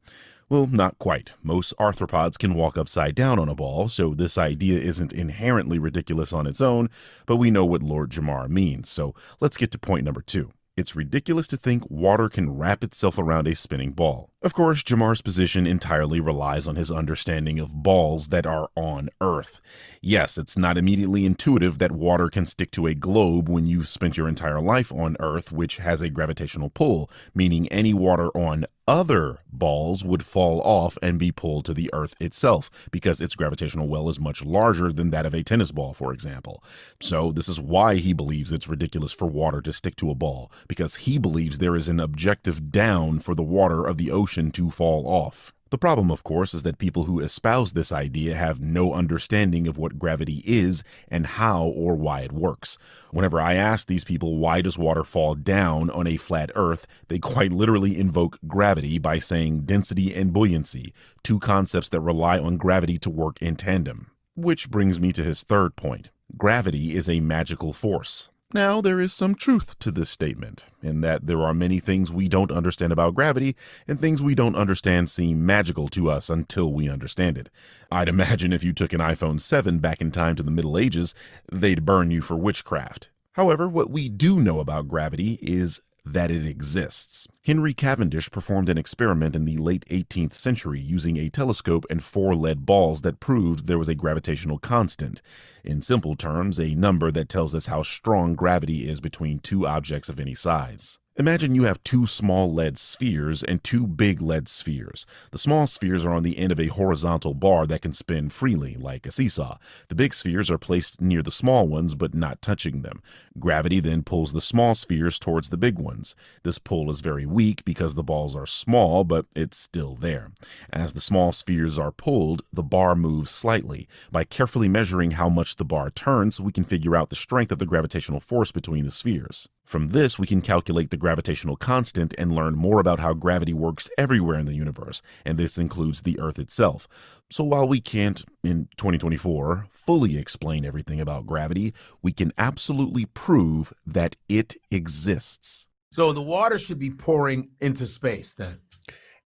Well, not quite. Most arthropods can walk upside down on a ball, so this idea isn't inherently ridiculous on its own, but we know what Lord Jamar means, so let's get to point number two. It's ridiculous to think water can wrap itself around a spinning ball. Of course, Jamar's position entirely relies on his understanding of balls that are on Earth. Yes, it's not immediately intuitive that water can stick to a globe when you've spent your entire life on Earth, which has a gravitational pull, meaning any water on other balls would fall off and be pulled to the Earth itself, because its gravitational well is much larger than that of a tennis ball, for example. So this is why he believes it's ridiculous for water to stick to a ball, because he believes there is an objective down for the water of the ocean to fall off. The problem, of course, is that people who espouse this idea have no understanding of what gravity is and how or why it works. Whenever I ask these people why does water fall down on a flat Earth, they quite literally invoke gravity by saying density and buoyancy, two concepts that rely on gravity to work in tandem. Which brings me to his third point. Gravity is a magical force. Now, there is some truth to this statement, in that there are many things we don't understand about gravity, and things we don't understand seem magical to us until we understand it. I'd imagine if you took an iPhone 7 back in time to the Middle Ages, they'd burn you for witchcraft. However, what we do know about gravity is that it exists. Henry Cavendish performed an experiment in the late 18th century using a telescope and 4 lead balls that proved there was a gravitational constant. In simple terms, a number that tells us how strong gravity is between two objects of any size. Imagine you have 2 small lead spheres and 2 big lead spheres. The small spheres are on the end of a horizontal bar that can spin freely, like a seesaw. The big spheres are placed near the small ones, but not touching them. Gravity then pulls the small spheres towards the big ones. This pull is very weak because the balls are small, but it's still there. As the small spheres are pulled, the bar moves slightly. By carefully measuring how much the bar turns, we can figure out the strength of the gravitational force between the spheres. From this, we can calculate the gravitational constant and learn more about how gravity works everywhere in the universe, and this includes the Earth itself. So while we can't, in 2024, fully explain everything about gravity, we can absolutely prove that it exists. So the water should be pouring into space then?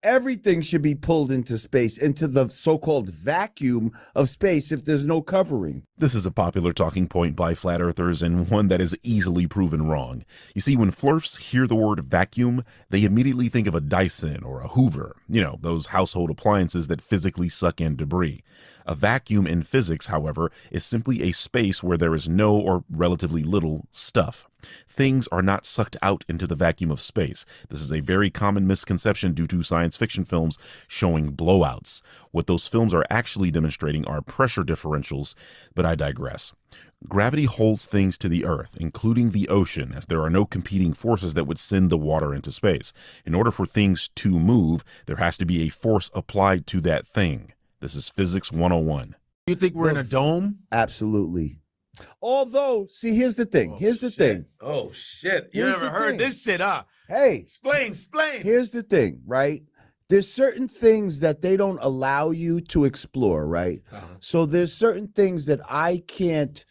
Everything should be pulled into space, into the so-called vacuum of space if there's no covering. This is a popular talking point by flat earthers and one that is easily proven wrong. You see, when flirfs hear the word vacuum, they immediately think of a Dyson or a Hoover, those household appliances that physically suck in debris. A vacuum in physics, however, is simply a space where there is no or relatively little stuff. Things are not sucked out into the vacuum of space. This is a very common misconception due to science fiction films showing blowouts. What those films are actually demonstrating are pressure differentials, but I digress. Gravity holds things to the Earth, including the ocean, as there are no competing forces that would send the water into space. In order for things to move, there has to be a force applied to that thing. This is Physics 101. You think we're in a dome? Absolutely. Although, see, here's the thing. Here's the thing. Oh, shit. You Here's never the heard thing. this shit, huh? Hey. Explain. Here's the thing, right? There's certain things that they don't allow you to explore, right? So there's certain things that I can't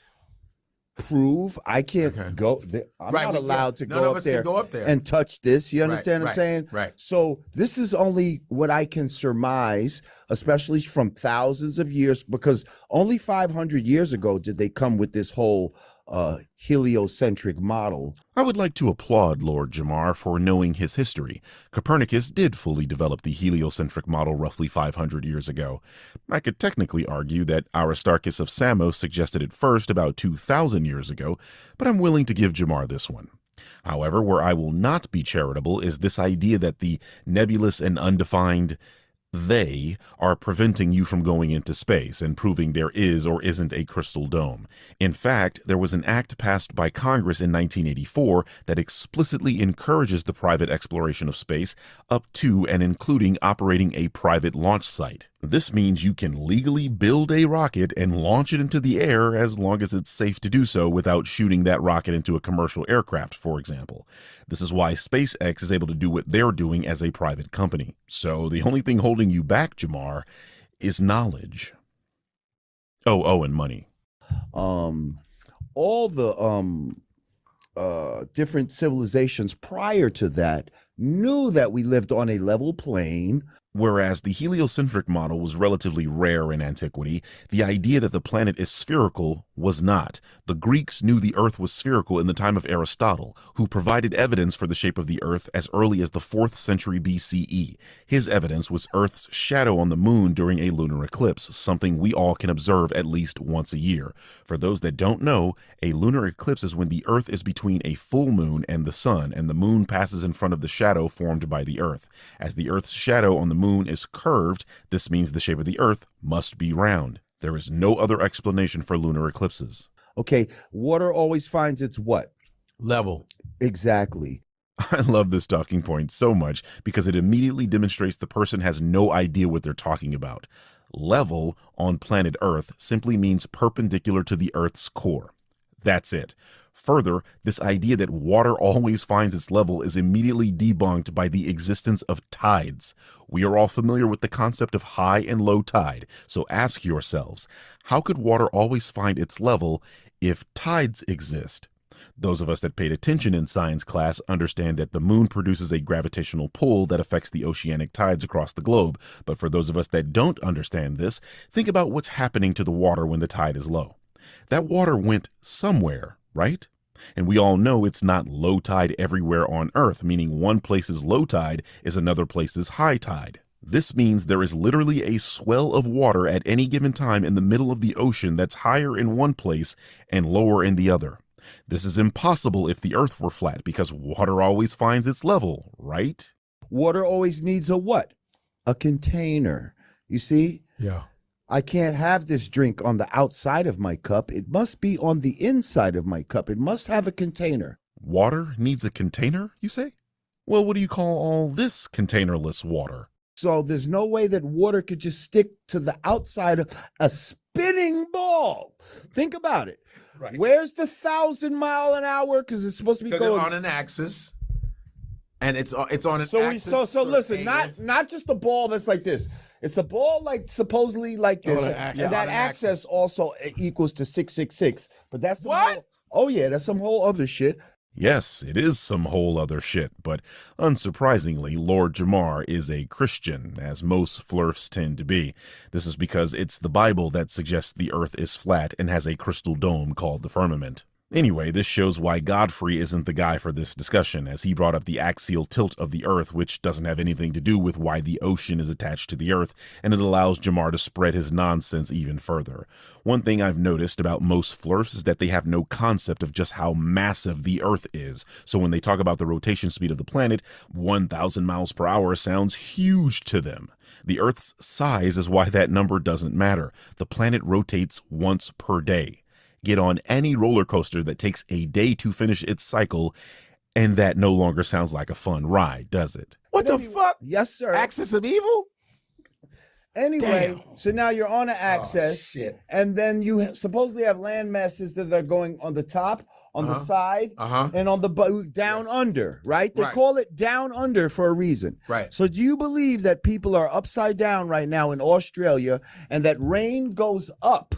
prove. I can't go there. I'm not allowed to go up there and touch this. You understand what I'm saying? Right. So this is only what I can surmise, especially from thousands of years, because only 500 years ago did they come with this whole heliocentric model. I would like to applaud Lord Jamar for knowing his history. Copernicus did fully develop the heliocentric model roughly 500 years ago. I could technically argue that Aristarchus of Samos suggested it first about 2,000 years ago, but I'm willing to give Jamar this one. However, where I will not be charitable is this idea that the nebulous and undefined They are preventing you from going into space and proving there is or isn't a crystal dome. In fact, there was an act passed by Congress in 1984 that explicitly encourages the private exploration of space up to and including operating a private launch site. This means you can legally build a rocket and launch it into the air as long as it's safe to do so without shooting that rocket into a commercial aircraft, for example. This is why SpaceX is able to do what they're doing as a private company. So the only thing holding you back, Jamar, is knowledge. Oh, and money. All the different civilizations prior to that knew that we lived on a level plane. Whereas the heliocentric model was relatively rare in antiquity, the idea that the planet is spherical was not. The Greeks knew the Earth was spherical in the time of Aristotle, who provided evidence for the shape of the Earth as early as the 4th century BCE. His evidence was Earth's shadow on the moon during a lunar eclipse, something we all can observe at least once a year. For those that don't know, a lunar eclipse is when the Earth is between a full moon and the sun, and the moon passes in front of the shadow formed by the Earth. As the Earth's shadow on the moon is curved, this means the shape of the Earth must be round. There is no other explanation for lunar eclipses. Okay, water always finds its what? Level. Exactly. I love this talking point so much because it immediately demonstrates the person has no idea what they're talking about. Level on planet Earth simply means perpendicular to the Earth's core. That's it. Further, this idea that water always finds its level is immediately debunked by the existence of tides. We are all familiar with the concept of high and low tide, so ask yourselves, how could water always find its level if tides exist? Those of us that paid attention in science class understand that the moon produces a gravitational pull that affects the oceanic tides across the globe. But for those of us that don't understand this, think about what's happening to the water when the tide is low. That water went somewhere, right? And we all know it's not low tide everywhere on Earth, meaning one place's low tide is another place's high tide. This means there is literally a swell of water at any given time in the middle of the ocean that's higher in one place and lower in the other. This is impossible if the Earth were flat because water always finds its level, right? Water always needs a what? A container. You see? Yeah. I can't have this drink on the outside of my cup. It must be on the inside of my cup. It must have a container. Water needs a container, you say? Well, what do you call all this containerless water? So there's no way that water could just stick to the outside of a spinning ball. Think about it. Right. Where's the 1,000-mile-an-hour? Because it's supposed to be going on an axis, and it's on an axis. So listen, not just a ball that's like this. It's a ball like supposedly like this, and that axis also equals to 666. But that's what? Oh yeah, that's some whole other shit. Yes, it is some whole other shit, but unsurprisingly, Lord Jamar is a Christian, as most flirfs tend to be. This is because it's the Bible that suggests the Earth is flat and has a crystal dome called the firmament. Anyway, this shows why Godfrey isn't the guy for this discussion, as he brought up the axial tilt of the Earth, which doesn't have anything to do with why the ocean is attached to the Earth, and it allows Jamar to spread his nonsense even further. One thing I've noticed about most flirfs is that they have no concept of just how massive the Earth is. So when they talk about the rotation speed of the planet, 1,000 miles per hour sounds huge to them. The Earth's size is why that number doesn't matter. The planet rotates once per day. Get on any roller coaster that takes a day to finish its cycle, and that no longer sounds like a fun ride, does it? What the fuck? Yes, sir. Axis of evil? Anyway, so now you're on an axis, and then you supposedly have land masses that are going on the top, on the side, and on the down under, right? They call it down under for a reason. Right. So do you believe that people are upside down right now in Australia, and that rain goes up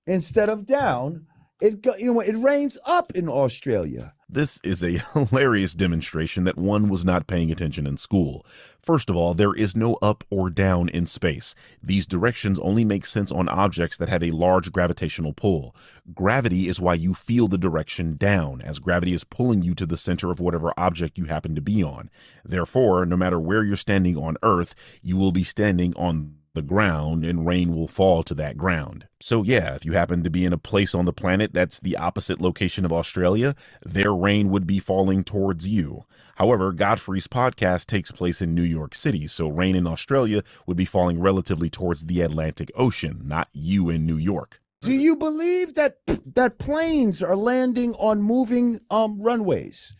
instead of down? It rains up in Australia. This is a hilarious demonstration that one was not paying attention in school. First of all, there is no up or down in space. These directions only make sense on objects that have a large gravitational pull. Gravity is why you feel the direction down, as gravity is pulling you to the center of whatever object you happen to be on. Therefore, no matter where you're standing on Earth, you will be standing on the ground and rain will fall to that ground. So yeah, if you happen to be in a place on the planet that's the opposite location of Australia, their rain would be falling towards you. However, Godfrey's podcast takes place in New York City, so rain in Australia would be falling relatively towards the Atlantic Ocean, not you in New York. Do you believe that planes are landing on moving runways?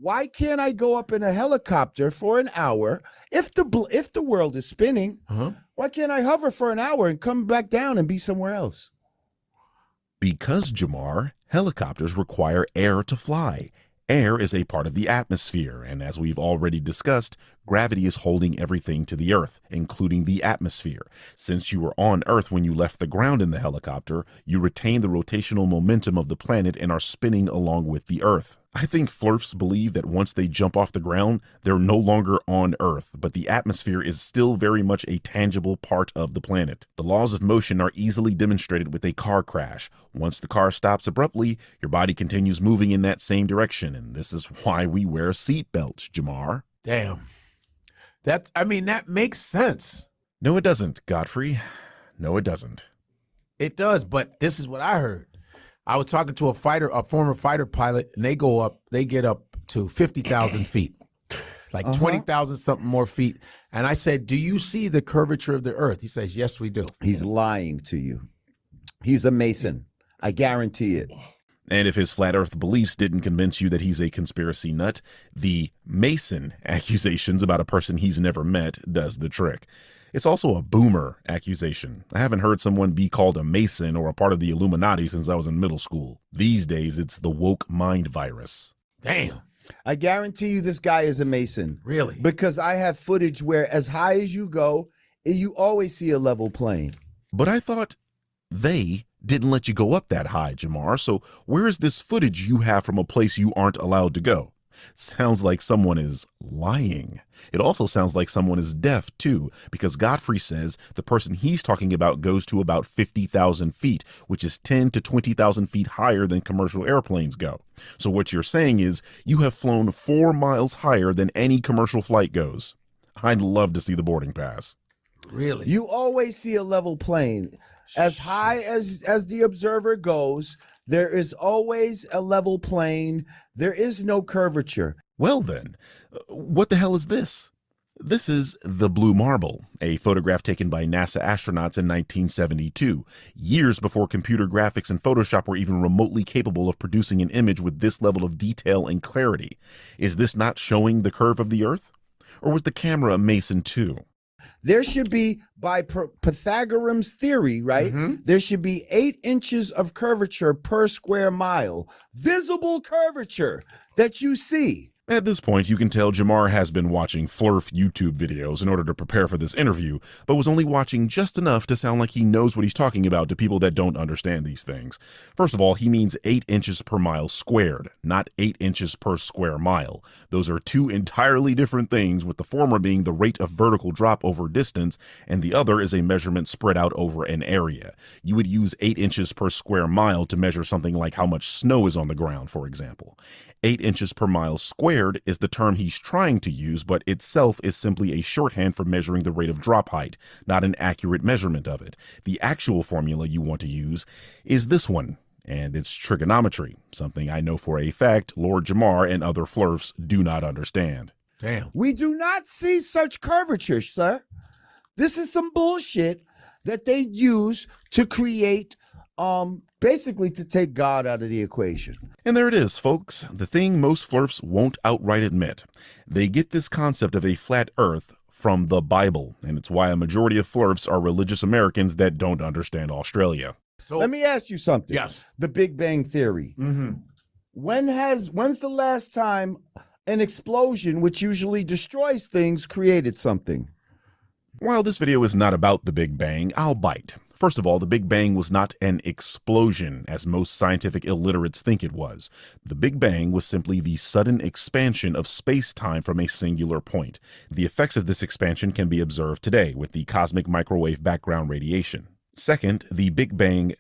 Why can't I go up in a helicopter for an hour if the world is spinning? Why can't I hover for an hour and come back down and be somewhere else? Because, Jamar, helicopters require air to fly. Air is a part of the atmosphere, and as we've already discussed, gravity is holding everything to the Earth, including the atmosphere. Since you were on Earth when you left the ground in the helicopter, you retain the rotational momentum of the planet and are spinning along with the Earth. I think flirfs believe that once they jump off the ground, they're no longer on Earth, but the atmosphere is still very much a tangible part of the planet. The laws of motion are easily demonstrated with a car crash. Once the car stops abruptly, your body continues moving in that same direction, and this is why we wear seat belts, Jamar. Damn. That makes sense. No, it doesn't, Godfrey. No, it doesn't. It does, but this is what I heard. I was talking to a former fighter pilot, and they get up to 50,000 feet, like 20,000 something more feet. And I said, do you see the curvature of the Earth? He says, yes, we do. He's lying to you. He's a Mason. I guarantee it. And if his flat earth beliefs didn't convince you that he's a conspiracy nut, the Mason accusations about a person he's never met does the trick. It's also a boomer accusation. I haven't heard someone be called a Mason or a part of the Illuminati since I was in middle school. These days, it's the woke mind virus. Damn. I guarantee you this guy is a Mason. Really? Because I have footage where as high as you go, you always see a level plane. But I thought they didn't let you go up that high, Jamar. So where is this footage you have from a place you aren't allowed to go? Sounds like someone is lying. It also sounds like someone is deaf, too, because Godfrey says the person he's talking about goes to about 50,000 feet, which is 10 to 20,000 feet higher than commercial airplanes go. So what you're saying is you have flown 4 miles higher than any commercial flight goes. I'd love to see the boarding pass. Really? You always see a level plane. As high as the observer goes, there is always a level plane. There is no curvature. Well then, what the hell is this? This is the Blue Marble, a photograph taken by NASA astronauts in 1972, years before computer graphics and Photoshop were even remotely capable of producing an image with this level of detail and clarity. Is this not showing the curve of the Earth? Or was the camera a Mason too? There should be, by Pythagorean's theory, right? There should be 8 inches of curvature per square mile. Visible curvature that you see. At this point, you can tell Jamar has been watching flurf YouTube videos in order to prepare for this interview, but was only watching just enough to sound like he knows what he's talking about to people that don't understand these things. First of all, he means 8 inches per mile squared, not 8 inches per square mile. Those are two entirely different things, with the former being the rate of vertical drop over distance, and the other is a measurement spread out over an area. You would use 8 inches per square mile to measure something like how much snow is on the ground, for example. 8 inches per mile squared is the term he's trying to use, but itself is simply a shorthand for measuring the rate of drop height, not an accurate measurement of it. The actual formula you want to use is this one, and it's trigonometry, something I know for a fact Lord Jamar and other flurfs do not understand. Damn. We do not see such curvature, sir. This is some bullshit that they use to create basically to take God out of the equation. And there it is, folks. The thing most flurfs won't outright admit. They get this concept of a flat earth from the Bible, and it's why a majority of flurfs are religious Americans that don't understand Australia. So let me ask you something. Yes. The Big Bang Theory. When's the last time an explosion, which usually destroys things, created something? While this video is not about the Big Bang, I'll bite. First of all, the Big Bang was not an explosion, as most scientific illiterates think it was. The Big Bang was simply the sudden expansion of space-time from a singular point. The effects of this expansion can be observed today with the cosmic microwave background radiation. Second, the Big Bang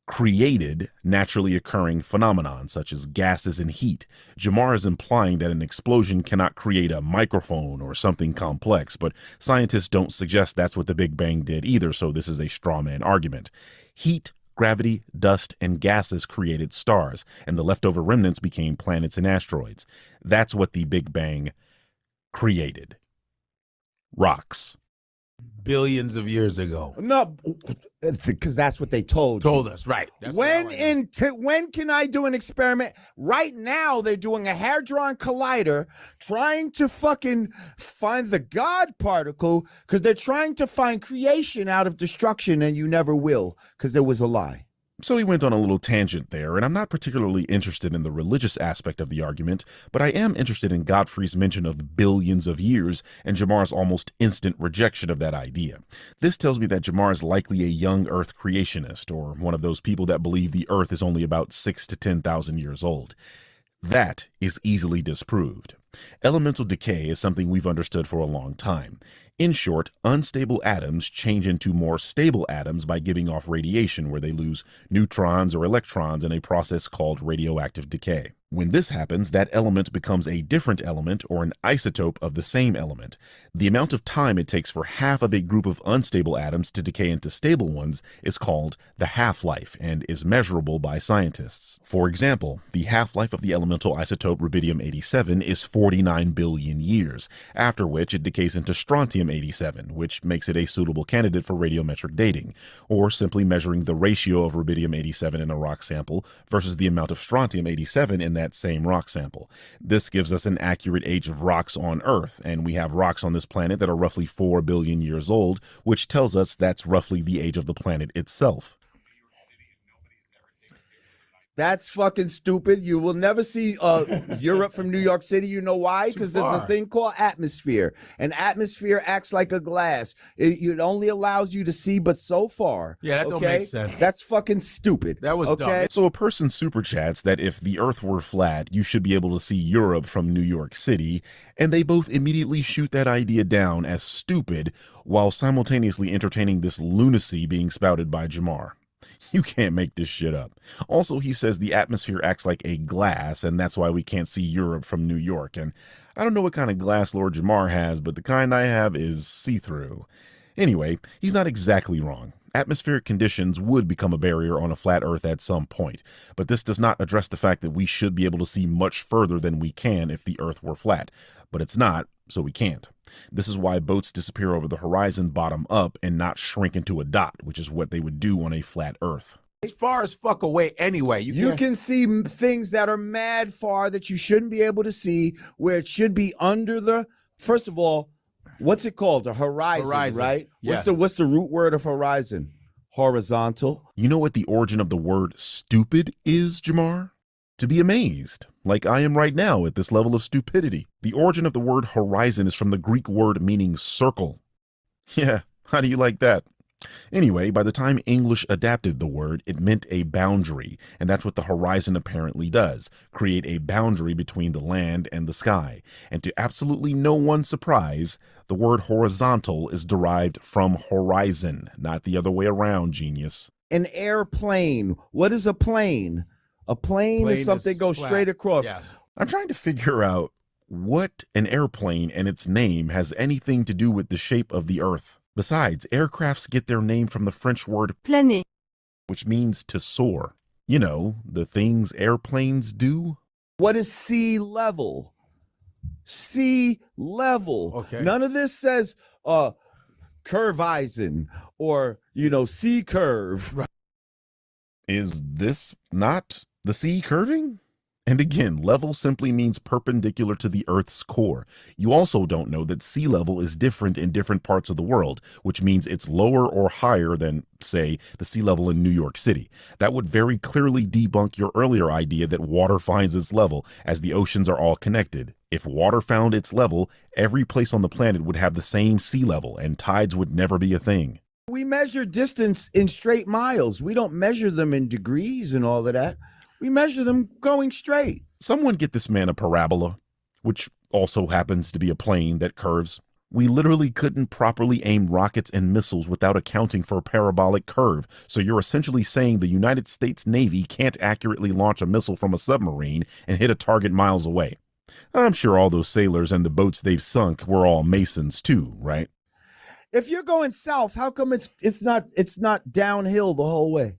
created naturally occurring phenomenon such as gases and heat. Jamar is implying that an explosion cannot create a microphone or something complex, but scientists don't suggest that's what the Big Bang did either, so this is a straw man argument. Heat, gravity, dust, and gases created stars, and the leftover remnants became planets and asteroids. That's what the Big Bang created. Rocks. Billions of years ago. No, because that's what they told us, right? That's when can I do an experiment? Right now, they're doing a hadron collider, trying to fucking find the God particle because they're trying to find creation out of destruction, and you never will because there was a lie. So he went on a little tangent there, and I'm not particularly interested in the religious aspect of the argument, but I am interested in Godfrey's mention of billions of years and Jamar's almost instant rejection of that idea. This tells me that Jamar is likely a young Earth creationist, or one of those people that believe the Earth is only about 6,000 to 10,000 years old. That is easily disproved. Elemental decay is something we've understood for a long time. In short, unstable atoms change into more stable atoms by giving off radiation where they lose neutrons or electrons in a process called radioactive decay. When this happens, that element becomes a different element or an isotope of the same element. The amount of time it takes for half of a group of unstable atoms to decay into stable ones is called the half-life and is measurable by scientists. For example, the half-life of the elemental isotope rubidium-87 is 49 billion years, after which it decays into strontium-87, which makes it a suitable candidate for radiometric dating, or simply measuring the ratio of rubidium-87 in a rock sample versus the amount of strontium-87 in that same rock sample. This gives us an accurate age of rocks on Earth, and we have rocks on this planet that are roughly 4 billion years old, which tells us that's roughly the age of the planet itself. That's fucking stupid. You will never see Europe from New York City. You know why? Because there's a thing called atmosphere. And atmosphere acts like a glass. It only allows you to see but so far. Yeah, that don't make sense. That's fucking stupid. That was dumb. So a person super chats that if the Earth were flat, you should be able to see Europe from New York City, and they both immediately shoot that idea down as stupid while simultaneously entertaining this lunacy being spouted by Jamar. You can't make this shit up. Also, he says the atmosphere acts like a glass, and that's why we can't see Europe from New York. And I don't know what kind of glass Lord Jamar has, but the kind I have is see-through. Anyway, he's not exactly wrong. Atmospheric conditions would become a barrier on a flat Earth at some point, but this does not address the fact that we should be able to see much further than we can if the Earth were flat. But it's not, so we can't. This is why boats disappear over the horizon bottom up and not shrink into a dot, which is what they would do on a flat Earth. As far as fuck away anyway. You can see things that are mad far that you shouldn't be able to see, where it should be under the, first of all, what's it called? The horizon, right? Yes. What's the root word of horizon? Horizontal. You know what the origin of the word stupid is, Jamar? To be amazed, like I am right now at this level of stupidity. The origin of the word horizon is from the Greek word meaning circle. Yeah, how do you like that? Anyway, by the time English adapted the word, it meant a boundary, and that's what the horizon apparently does, create a boundary between the land and the sky. And to absolutely no one's surprise, the word horizontal is derived from horizon, not the other way around, genius. An airplane. What is a plane? A plane is something that goes straight across. Yes. I'm trying to figure out what an airplane and its name has anything to do with the shape of the Earth. Besides, aircrafts get their name from the French word planer, which means to soar. You know, the things airplanes do. What is sea level? Sea level. Okay. None of this says curveizing or, sea curve. Is this not the sea curving? And again, level simply means perpendicular to the Earth's core. You also don't know that sea level is different in different parts of the world, which means it's lower or higher than, say, the sea level in New York City. That would very clearly debunk your earlier idea that water finds its level, as the oceans are all connected. If water found its level, every place on the planet would have the same sea level, and tides would never be a thing. We measure distance in straight miles. We don't measure them in degrees and all of that. We measure them going straight. Someone get this man a parabola, which also happens to be a plane that curves. We literally couldn't properly aim rockets and missiles without accounting for a parabolic curve. So you're essentially saying the United States Navy can't accurately launch a missile from a submarine and hit a target miles away. I'm sure all those sailors and the boats they've sunk were all Masons too, right? If you're going south, how come it's not downhill the whole way?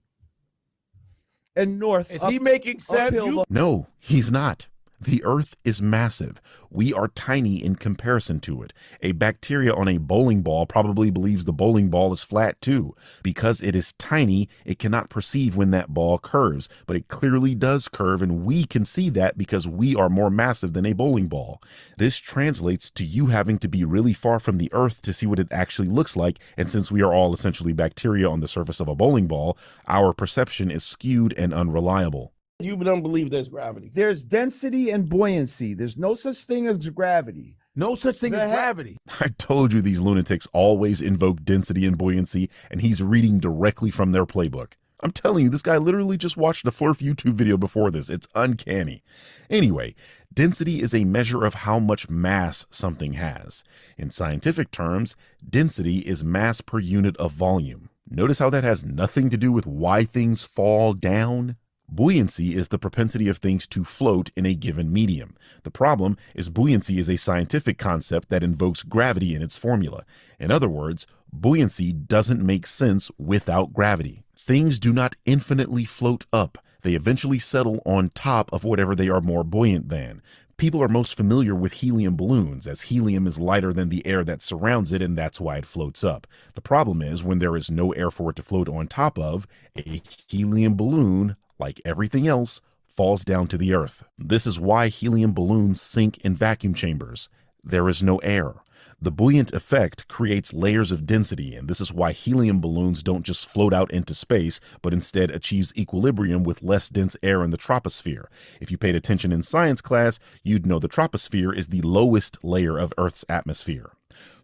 And north. Is he making sense? No, he's not. The Earth is massive. We are tiny in comparison to it. A bacteria on a bowling ball probably believes the bowling ball is flat too. Because it is tiny, it cannot perceive when that ball curves, but it clearly does curve, and we can see that because we are more massive than a bowling ball. This translates to you having to be really far from the Earth to see what it actually looks like, and since we are all essentially bacteria on the surface of a bowling ball, our perception is skewed and unreliable. You don't believe there's gravity. There's density and buoyancy. There's no such thing as gravity. No such thing as gravity. I told you these lunatics always invoke density and buoyancy, and he's reading directly from their playbook. I'm telling you, this guy literally just watched a Flurf YouTube video before this. It's uncanny. Anyway, density is a measure of how much mass something has. In scientific terms, density is mass per unit of volume. Notice how that has nothing to do with why things fall down? Buoyancy is the propensity of things to float in a given medium. The problem is buoyancy is a scientific concept that invokes gravity in its formula. In other words, buoyancy doesn't make sense without gravity. Things do not infinitely float up. They eventually settle on top of whatever they are more buoyant than. People are most familiar with helium balloons, as helium is lighter than the air that surrounds it, and that's why it floats up. The problem is when there is no air for it to float on top of, a helium balloon, like everything else, falls down to the earth. This is why helium balloons sink in vacuum chambers. There is no air. The buoyant effect creates layers of density, and this is why helium balloons don't just float out into space, but instead achieves equilibrium with less dense air in the troposphere. If you paid attention in science class, you'd know the troposphere is the lowest layer of Earth's atmosphere.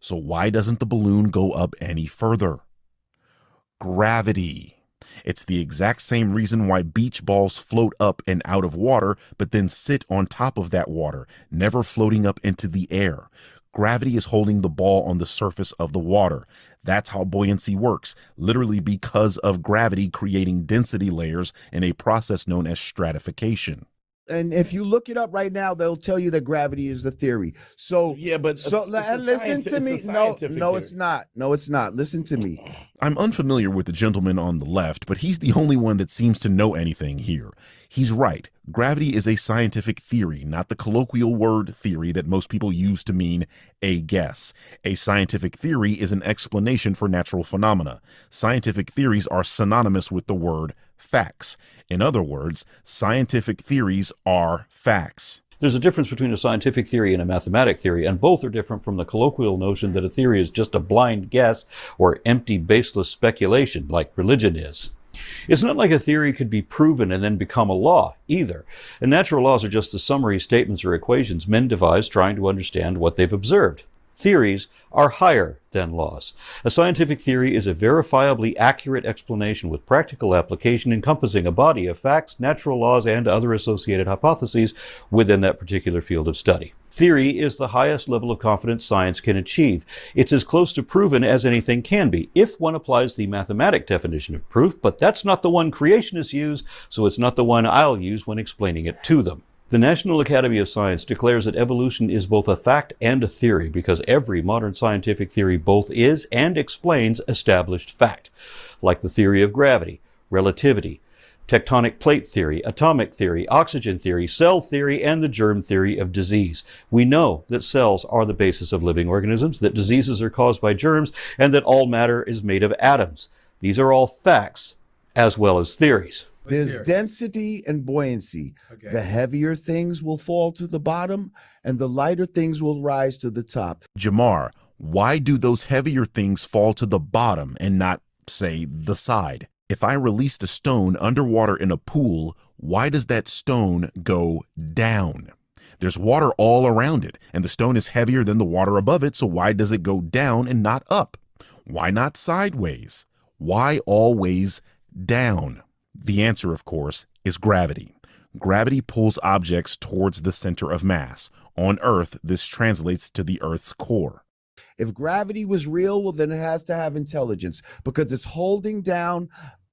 So why doesn't the balloon go up any further? Gravity. It's the exact same reason why beach balls float up and out of water, but then sit on top of that water, never floating up into the air. Gravity is holding the ball on the surface of the water. That's how buoyancy works, literally because of gravity creating density layers in a process known as stratification. And if you look it up right now, they'll tell you that gravity is the theory. So yeah, but listen to me. No, it's not. No, it's not. Listen to me. I'm unfamiliar with the gentleman on the left, but he's the only one that seems to know anything here. He's right. Gravity is a scientific theory, not the colloquial word theory that most people use to mean a guess. A scientific theory is an explanation for natural phenomena. Scientific theories are synonymous with the word facts. In other words, scientific theories are facts. There's a difference between a scientific theory and a mathematic theory, and both are different from the colloquial notion that a theory is just a blind guess or empty, baseless speculation, like religion is. It's not like a theory could be proven and then become a law, either. And natural laws are just the summary statements or equations men devise trying to understand what they've observed. Theories are higher than laws. A scientific theory is a verifiably accurate explanation with practical application encompassing a body of facts, natural laws, and other associated hypotheses within that particular field of study. Theory is the highest level of confidence science can achieve. It's as close to proven as anything can be, if one applies the mathematic definition of proof, but that's not the one creationists use, so it's not the one I'll use when explaining it to them. The National Academy of Science declares that evolution is both a fact and a theory because every modern scientific theory both is and explains established fact, like the theory of gravity, relativity, tectonic plate theory, atomic theory, oxygen theory, cell theory, and the germ theory of disease. We know that cells are the basis of living organisms, that diseases are caused by germs, and that all matter is made of atoms. These are all facts as well as theories. There's density and buoyancy. Okay. The heavier things will fall to the bottom and the lighter things will rise to the top. Jamar, why do those heavier things fall to the bottom and not, say, the side? If I released a stone underwater in a pool, why does that stone go down? There's water all around it, and the stone is heavier than the water above it, so why does it go down and not up? Why not sideways? Why always down? The answer, of course, is gravity. Gravity pulls objects towards the center of mass. On Earth, this translates to the Earth's core. If gravity was real, well, then it has to have intelligence because it's holding down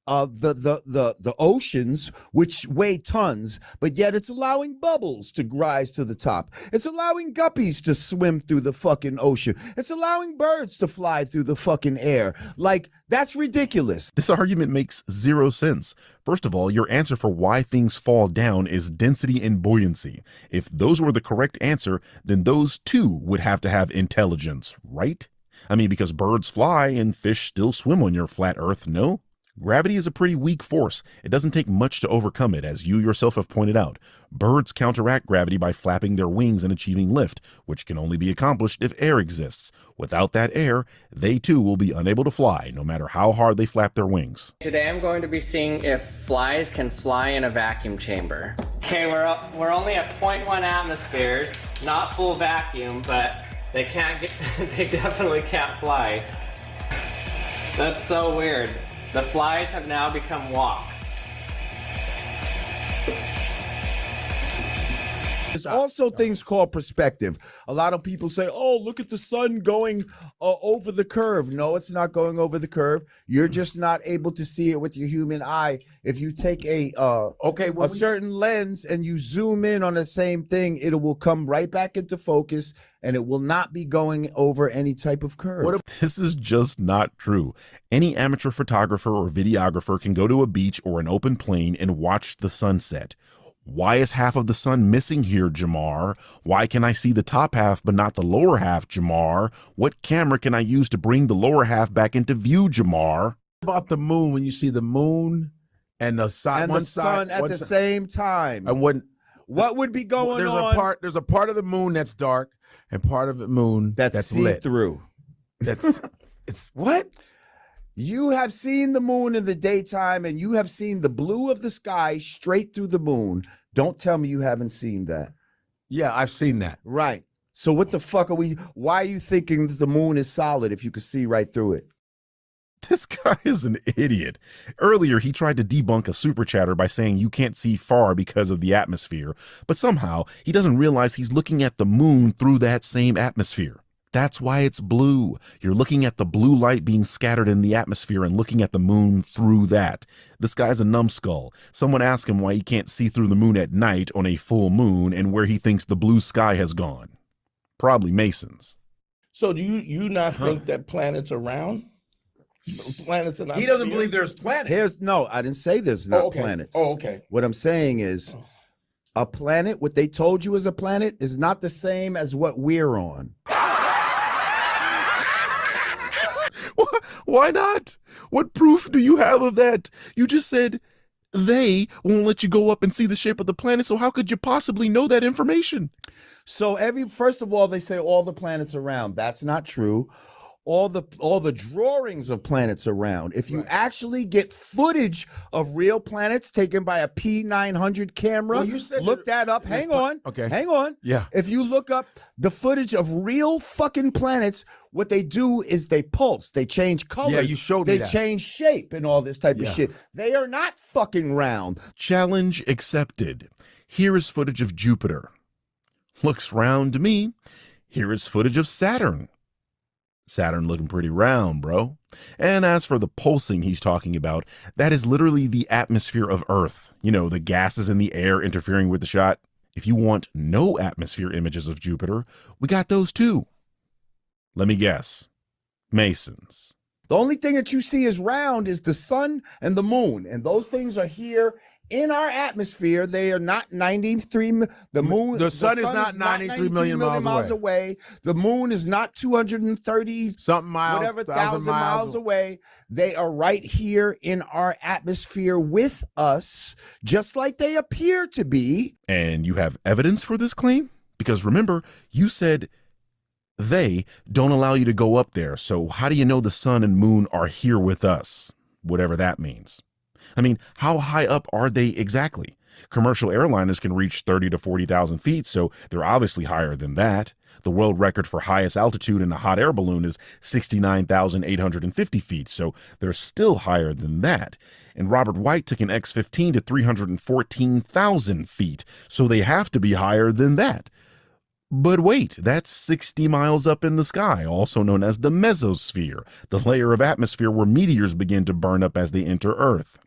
the oceans, which weigh tons, but yet it's allowing bubbles to rise to the top. It's allowing guppies to swim through the fucking ocean. It's allowing birds to fly through the fucking air. Like, that's ridiculous. This argument makes zero sense. First of all, your answer for why things fall down is density and buoyancy. If those were the correct answer, then those too would have to have intelligence, right? I mean, because birds fly and fish still swim on your flat earth, no? Gravity is a pretty weak force. It doesn't take much to overcome it, as you yourself have pointed out. Birds counteract gravity by flapping their wings and achieving lift, which can only be accomplished if air exists. Without that air, they too will be unable to fly, no matter how hard they flap their wings. Today I'm going to be seeing if flies can fly in a vacuum chamber. Okay, we're only at 0.1 atmospheres, not full vacuum, but they definitely can't fly. That's so weird. The flies have now become walks. There's also things called perspective. A lot of people say, oh, look at the sun going over the curve. No, it's not going over the curve. You're just not able to see it with your human eye. If you take a certain lens and you zoom in on the same thing, it will come right back into focus and it will not be going over any type of curve. This is just not true. Any amateur photographer or videographer can go to a beach or an open plain and watch the sunset. Why is half of the sun missing here, Jamar? Why can I see the top half but not the lower half, Jamar? What camera can I use to bring the lower half back into view, Jamar? About the moon, when you see the moon and the sun, and the sun at the same time. And what would be going on? There's a part of the moon that's dark and part of the moon that's lit. See-through. It's what? You have seen the moon in the daytime and you have seen the blue of the sky straight through the moon. Don't tell me you haven't seen that. Yeah, I've seen that. Right. So what the fuck why are you thinking that the moon is solid if you could see right through it? This guy is an idiot. Earlier, he tried to debunk a super chatter by saying you can't see far because of the atmosphere, but somehow he doesn't realize he's looking at the moon through that same atmosphere. That's why it's blue. You're looking at the blue light being scattered in the atmosphere and looking at the moon through that. This guy's a numbskull. Someone asked him why he can't see through the moon at night on a full moon and where he thinks the blue sky has gone. Probably Masons. So do you not think that planets are round? Planets are not. He doesn't believe there's planets. No, I didn't say there's not planets. Oh, okay. What I'm saying is a planet, what they told you is a planet, is not the same as what we're on. Why not? What proof do you have of that? You just said they won't let you go up and see the shape of the planet, so how could you possibly know that information? So first of all, they say all the planets are round. That's not true. All the drawings of planets around. If you actually get footage of real planets taken by a P900 camera, look that up. Hang on. Okay. Hang on. Yeah. If you look up the footage of real fucking planets, what they do is they pulse. They change color. Yeah, you showed me that. They change shape and all this type of shit. They are not fucking round. Challenge accepted. Here is footage of Jupiter. Looks round to me. Here is footage of Saturn. Saturn looking pretty round, bro. And as for the pulsing he's talking about, that is literally the atmosphere of Earth. You know, the gases in the air interfering with the shot. If you want no atmosphere images of Jupiter, we got those too. Let me guess. Masons. The only thing that you see is round is the sun and the moon. And those things are here in our atmosphere. They are not 93. The sun is not 93 million miles away. The moon is not 230 something miles, whatever thousand miles away. They are right here in our atmosphere with us, just like they appear to be. And you have evidence for this claim? Because remember, you said they don't allow you to go up there. So how do you know the sun and moon are here with us? Whatever that means. I mean, how high up are they exactly? Commercial airliners can reach 30 to 40,000 feet, so they're obviously higher than that. The world record for highest altitude in a hot air balloon is 69,850 feet, so they're still higher than that. And Robert White took an X-15 to 314,000 feet, so they have to be higher than that. But wait, that's 60 miles up in the sky, also known as the mesosphere, the layer of atmosphere where meteors begin to burn up as they enter Earth.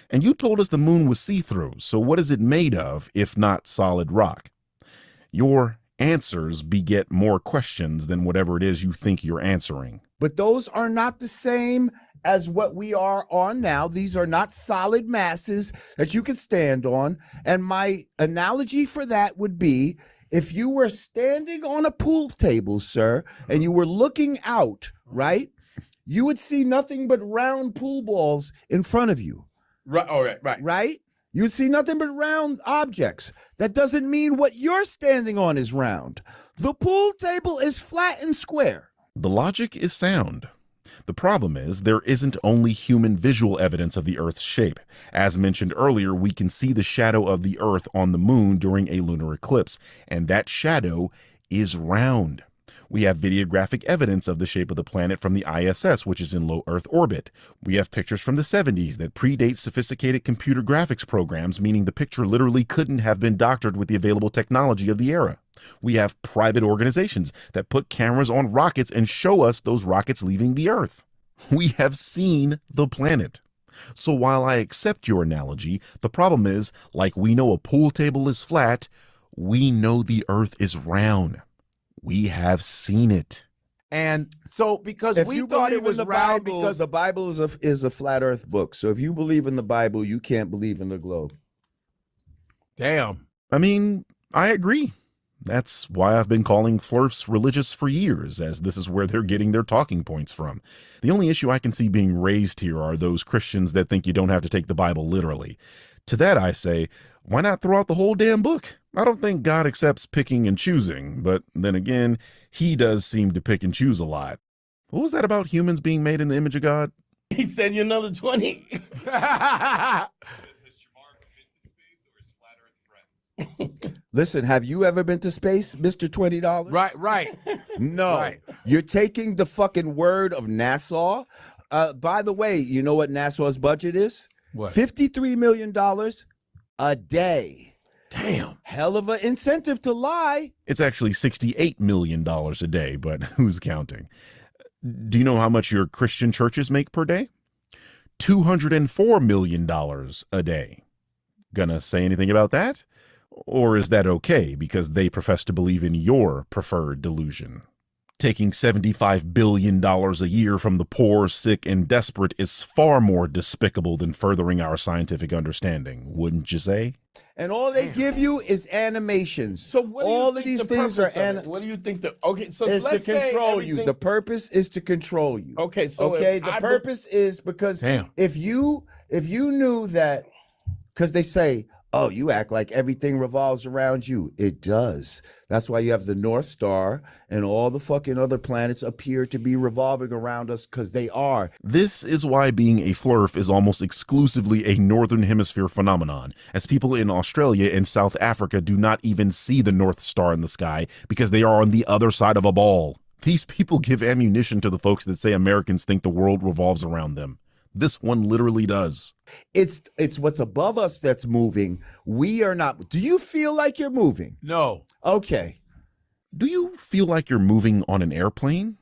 And you told us the moon was see-through, so what is it made of, if not solid rock? Your answers beget more questions than whatever it is you think you're answering. But those are not the same as what we are on now. These are not solid masses that you can stand on. And my analogy for that would be if you were standing on a pool table, sir, and you were looking out, right? You would see nothing but round pool balls in front of you. Right. All right. Right. Right? You would see nothing but round objects. That doesn't mean what you're standing on is round. The pool table is flat and square. The logic is sound. The problem is there isn't only human visual evidence of the Earth's shape. As mentioned earlier, we can see the shadow of the Earth on the moon during a lunar eclipse, and that shadow is round. We have videographic evidence of the shape of the planet from the ISS, which is in low Earth orbit. We have pictures from the 70s that predate sophisticated computer graphics programs, meaning the picture literally couldn't have been doctored with the available technology of the era. We have private organizations that put cameras on rockets and show us those rockets leaving the Earth. We have seen the planet. So while I accept your analogy, the problem is, like we know a pool table is flat, we know the Earth is round. We have seen it. And so because If we you thought believe it was in the round Bible, because the Bible is a flat Earth book. So if you believe in the Bible, you can't believe in the globe. damn. I mean, I agree. That's why I've been calling flirts religious for years, as this is where they're getting their talking points from. The only issue I can see being raised here are those Christians that think you don't have to take the Bible literally. To that I say, why not throw out the whole damn book? I don't think God accepts picking and choosing, but then again, he does seem to pick and choose a lot. What was that about humans being made in the image of God? He said you another 20. Listen, have you ever been to space, Mr. $20? Right. No. Right. You're taking the fucking word of NASA. By the way, you know what NASA's budget is? What? $53 million a day. Damn. Hell of an incentive to lie. It's actually $68 million a day, but who's counting? Do you know how much your Christian churches make per day? $204 million a day. Gonna say anything about that? Or is that okay because they profess to believe in your preferred delusion? Taking $75 billion a year from the poor, sick, and desperate is far more despicable than furthering our scientific understanding, wouldn't you say? And all they give you is animations. So what do you all think of these the things are purpose of it? What do you think okay, so is to let's say control you. everything- The purpose is to control you. Okay, so okay, if the I purpose is because Damn. if you knew that, because they say, oh, you act like everything revolves around you. It does. That's why you have the North Star and all the fucking other planets appear to be revolving around us because they are. This is why being a flurf is almost exclusively a Northern Hemisphere phenomenon, as people in Australia and South Africa do not even see the North Star in the sky because they are on the other side of a ball. These people give ammunition to the folks that say Americans think the world revolves around them. This one literally does. It's what's above us that's moving. We are not. Do you feel like you're moving? No. Okay. Do you feel like you're moving on an airplane?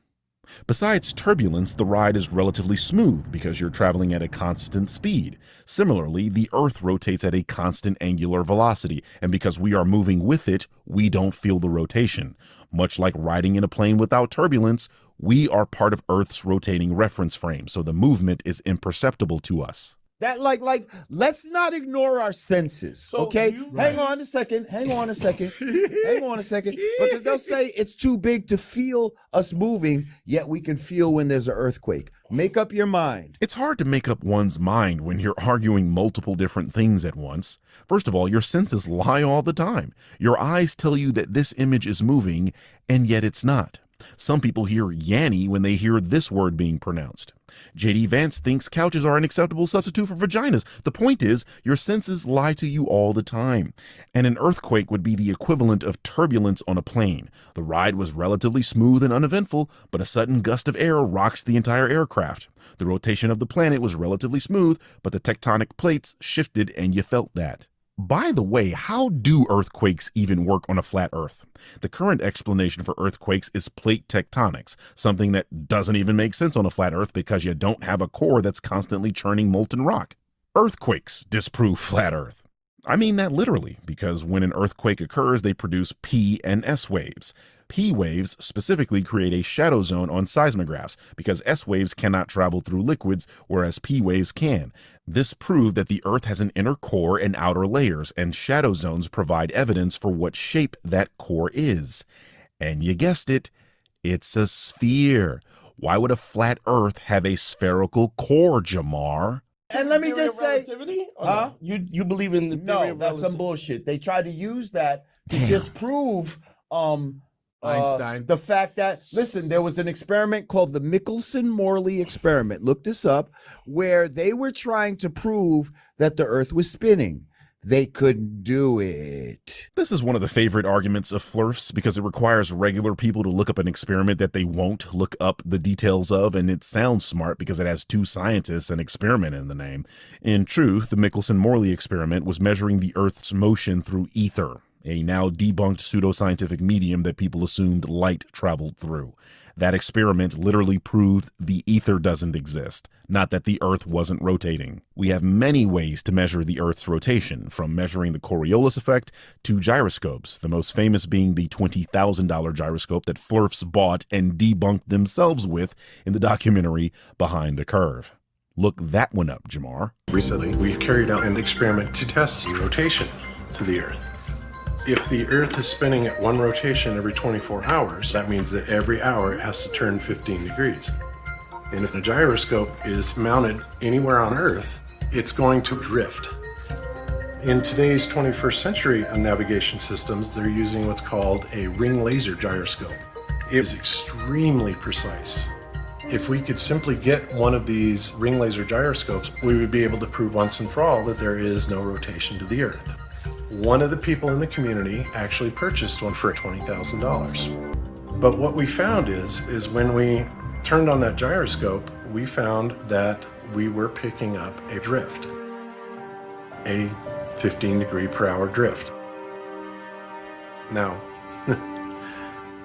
Besides turbulence, the ride is relatively smooth because you're traveling at a constant speed. Similarly, the Earth rotates at a constant angular velocity, and because we are moving with it, we don't feel the rotation. Much like riding in a plane without turbulence, we are part of Earth's rotating reference frame, so the movement is imperceptible to us. That like let's not ignore our senses. So okay? you- Hang on a second. Hang on a second. Because they'll say it's too big to feel us moving, yet we can feel when there's an earthquake. Make up your mind. It's hard to make up one's mind when you're arguing multiple different things at once. First of all, your senses lie all the time. Your eyes tell you that this image is moving, and yet it's not. Some people hear Yanny when they hear this word being pronounced. J.D. Vance thinks couches are an acceptable substitute for vaginas. The point is, your senses lie to you all the time. And an earthquake would be the equivalent of turbulence on a plane. The ride was relatively smooth and uneventful, but a sudden gust of air rocks the entire aircraft. The rotation of the planet was relatively smooth, but the tectonic plates shifted and you felt that. By the way, how do earthquakes even work on a flat Earth? The current explanation for earthquakes is plate tectonics, something that doesn't even make sense on a flat Earth because you don't have a core that's constantly churning molten rock. Earthquakes disprove flat Earth. I mean that literally, because when an earthquake occurs, they produce P and S waves. P waves specifically create a shadow zone on seismographs because S waves cannot travel through liquids, whereas P waves can. This proved that the Earth has an inner core and outer layers, and shadow zones provide evidence for what shape that core is. And you guessed it, it's a sphere. Why would a flat Earth have a spherical core, Jamar? And let me just say, huh? You believe in the theory of that's some bullshit. They tried to use that to disprove Einstein. The fact that, listen, there was an experiment called the Michelson-Morley experiment. Look this up, where they were trying to prove that the Earth was spinning. They couldn't do it. This is one of the favorite arguments of FLIRFs because it requires regular people to look up an experiment that they won't look up the details of, and it sounds smart because it has two scientists and experiment in the name. In truth, the Michelson-Morley experiment was measuring the Earth's motion through ether, a now debunked pseudoscientific medium that people assumed light traveled through. That experiment literally proved the ether doesn't exist, not that the Earth wasn't rotating. We have many ways to measure the Earth's rotation, from measuring the Coriolis effect to gyroscopes, the most famous being the $20,000 gyroscope that FLIRFs bought and debunked themselves with in the documentary Behind the Curve. Look that one up, Jamar. Recently, we carried out an experiment to test rotation to the Earth. If the Earth is spinning at one rotation every 24 hours, that means that every hour it has to turn 15 degrees. And if the gyroscope is mounted anywhere on Earth, it's going to drift. In today's 21st century navigation systems, they're using what's called a ring laser gyroscope. It is extremely precise. If we could simply get one of these ring laser gyroscopes, we would be able to prove once and for all that there is no rotation to the Earth. One of the people in the community actually purchased one for $20,000. But what we found is when we turned on that gyroscope, we found that we were picking up a drift, a 15-degree-per-hour drift. Now,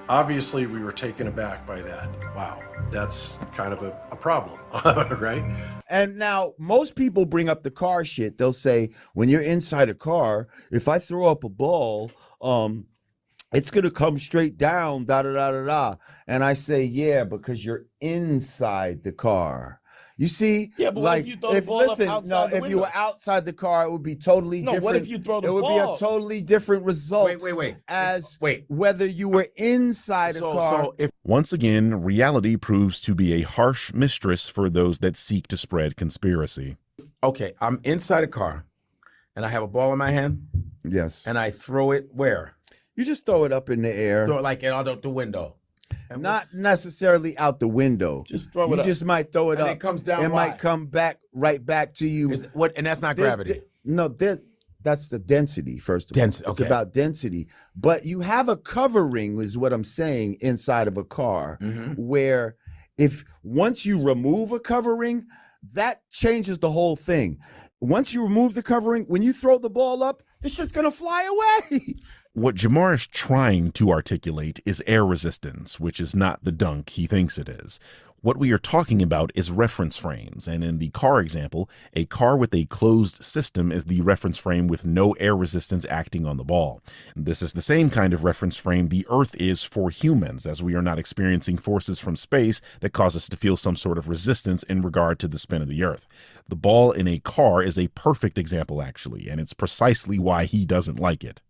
obviously we were taken aback by that. Wow, that's kind of a problem, right? And now most people bring up the car shit. They'll say, when you're inside a car, if I throw up a ball, it's going to come straight down, da da da da da. And I say, yeah, because you're inside the car. You see, yeah, but like, if you throw the ball up outside the if you window? were outside the car, it would be totally different. What if you throw the ball? It would be a totally different result. Wait. Whether you were inside a car. Once again, reality proves to be a harsh mistress for those that seek to spread conspiracy. Okay, I'm inside a car, and I have a ball in my hand. Yes. And I throw it where? You just throw it up in the air. Throw it like out the window. And not necessarily out the window. Just throw it up. You just might throw it and up. It comes down. It might come back right back to you. And that's not gravity. That's the density, first of all. It's about density. But you have a covering, is what I'm saying, inside of a car, where if once you remove a covering, that changes the whole thing. Once you remove the covering, when you throw the ball up, this shit's gonna fly away. What Jamar is trying to articulate is air resistance, which is not the dunk he thinks it is. What we are talking about is reference frames, and in the car example, a car with a closed system is the reference frame with no air resistance acting on the ball. This is the same kind of reference frame the Earth is for humans, as we are not experiencing forces from space that cause us to feel some sort of resistance in regard to the spin of the Earth. The ball in a car is a perfect example, actually, and it's precisely why he doesn't like it.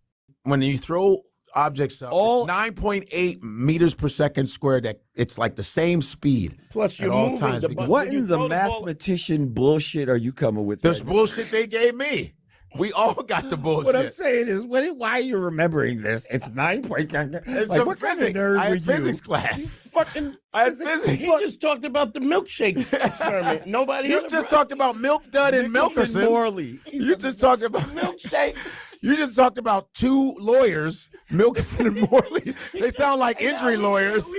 When you throw objects up, it's 9.8 meters per second squared. That it's like the same speed. Plus, you're at all moving times. What in the mathematician bullshit are you coming with? There's bullshit they gave me. We all got the bullshit. What I'm saying is, why are you remembering this? It's 9.9. It's Like, what kind of physics. nerd I were had physics you? class. I had physics. He just talked about the milkshake experiment. Nobody. You just talked about milk dud and Milkerson. Morley. You just talked about milkshake. You just talked about two lawyers, Milkison and Morley. They sound like injury lawyers.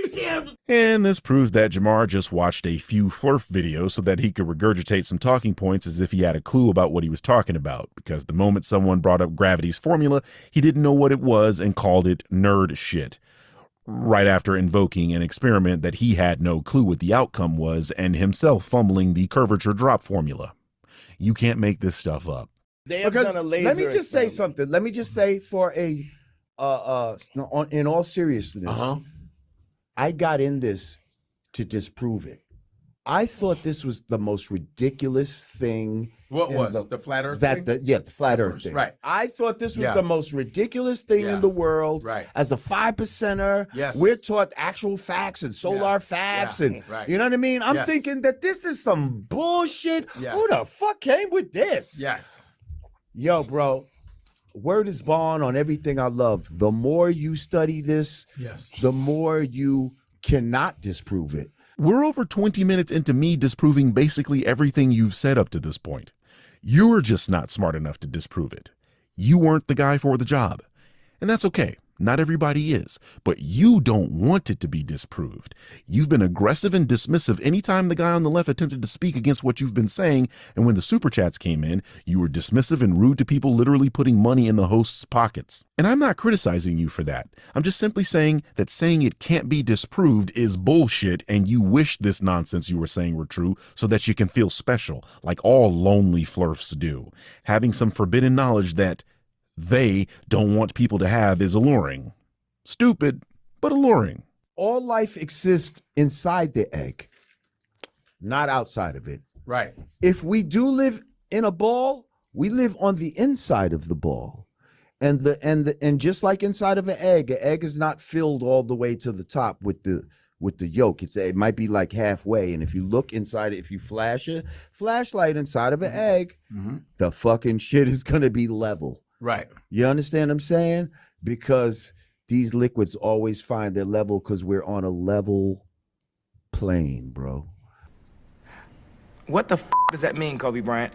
And this proves that Jamar just watched a few Flurf videos so that he could regurgitate some talking points as if he had a clue about what he was talking about, because the moment someone brought up gravity's formula, he didn't know what it was and called it nerd shit, right after invoking an experiment that he had no clue what the outcome was and himself fumbling the curvature drop formula. You can't make this stuff up. They have Because done a laser let me just say experiment. something. Let me just say for a no, in all seriousness, I got in this to disprove it. I thought this was the most ridiculous thing. What in was the flat Earth that thing? the flat Earth First, thing. right. I thought this was Yeah. the most ridiculous thing Yeah. in the world. Right. As a 5%er, Yes. we're taught actual facts and solar facts, Yeah. and Right. you know what I mean. I'm Yes. thinking that this is some bullshit. Yeah. Who the fuck came with this? Yes. Yo, bro. Word is bond on everything I love. The more you study this, Yes. the more you cannot disprove it. We're over 20 minutes into me disproving basically everything you've said up to this point. You're just not smart enough to disprove it. You weren't the guy for the job. And that's okay. Not everybody is, but you don't want it to be disproved. You've been aggressive and dismissive anytime the guy on the left attempted to speak against what you've been saying, and when the super chats came in, you were dismissive and rude to people literally putting money in the host's pockets. And I'm not criticizing you for that. I'm just simply saying that saying it can't be disproved is bullshit, and you wish this nonsense you were saying were true so that you can feel special, like all lonely flurfs do. Having some forbidden knowledge that they don't want people to have is alluring. Stupid, but alluring. All life exists inside the egg, not outside of it. Right. If we do live in a ball, we live on the inside of the ball. And just like inside of an egg is not filled all the way to the top with the yolk. It might be like halfway. And if you look inside it, if you flash a flashlight inside of an egg, the fucking shit is gonna be level. Right. You understand what I'm saying? Because these liquids always find their level because we're on a level plane, bro. What the f does that mean, Kobe Bryant?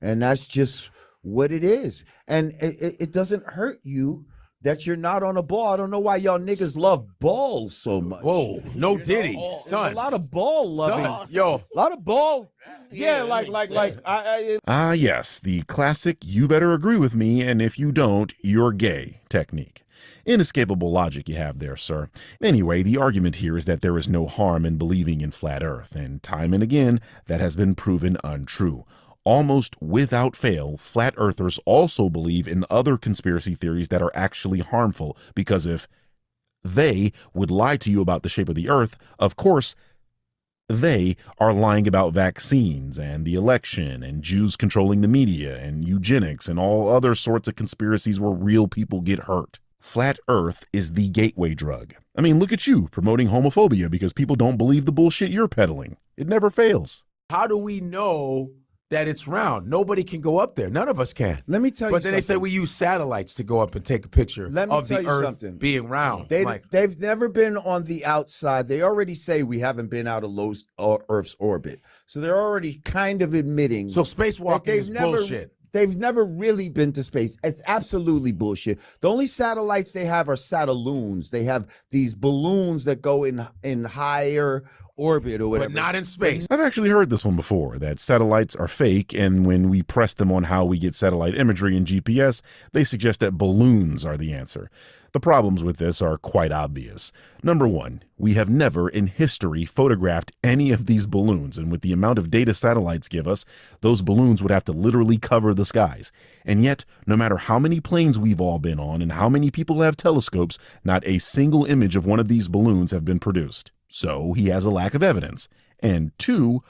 And that's just what it is. And it doesn't hurt you that you're not on a ball. I don't know why y'all niggas love balls so much. Whoa, no Diddy, There's son. a lot of ball loving. Son. Yo. A lot of ball. Yeah, Ah, yes, the classic "you better agree with me, and if you don't, you're gay" technique. Inescapable logic you have there, sir. Anyway, the argument here is that there is no harm in believing in flat Earth, and time and again, that has been proven untrue. Almost without fail, flat earthers also believe in other conspiracy theories that are actually harmful, because if they would lie to you about the shape of the earth, of course, they are lying about vaccines and the election and Jews controlling the media and eugenics and all other sorts of conspiracies where real people get hurt. Flat Earth is the gateway drug. I mean, look at you promoting homophobia because people don't believe the bullshit you're peddling. It never fails. How do we know that it's round? Nobody can go up there. None of us can. Let me tell you But then they say something. we use satellites to go up and take a picture Let me of tell the you Earth something. being round. They've never been on the outside. They already say we haven't been out of Earth's orbit. So they're already kind of admitting. So spacewalking that is bullshit. They've never really been to space. It's absolutely bullshit. The only satellites they have are satelloons. They have these balloons that go in higher orbit or whatever. But not in space. I've actually heard this one before, that satellites are fake, and when we press them on how we get satellite imagery and GPS, they suggest that balloons are the answer. The problems with this are quite obvious. Number one, we have never in history photographed any of these balloons, and with the amount of data satellites give us, those balloons would have to literally cover the skies. And yet, no matter how many planes we've all been on and how many people have telescopes, not a single image of one of these balloons have been produced. So he has a lack of evidence. And two,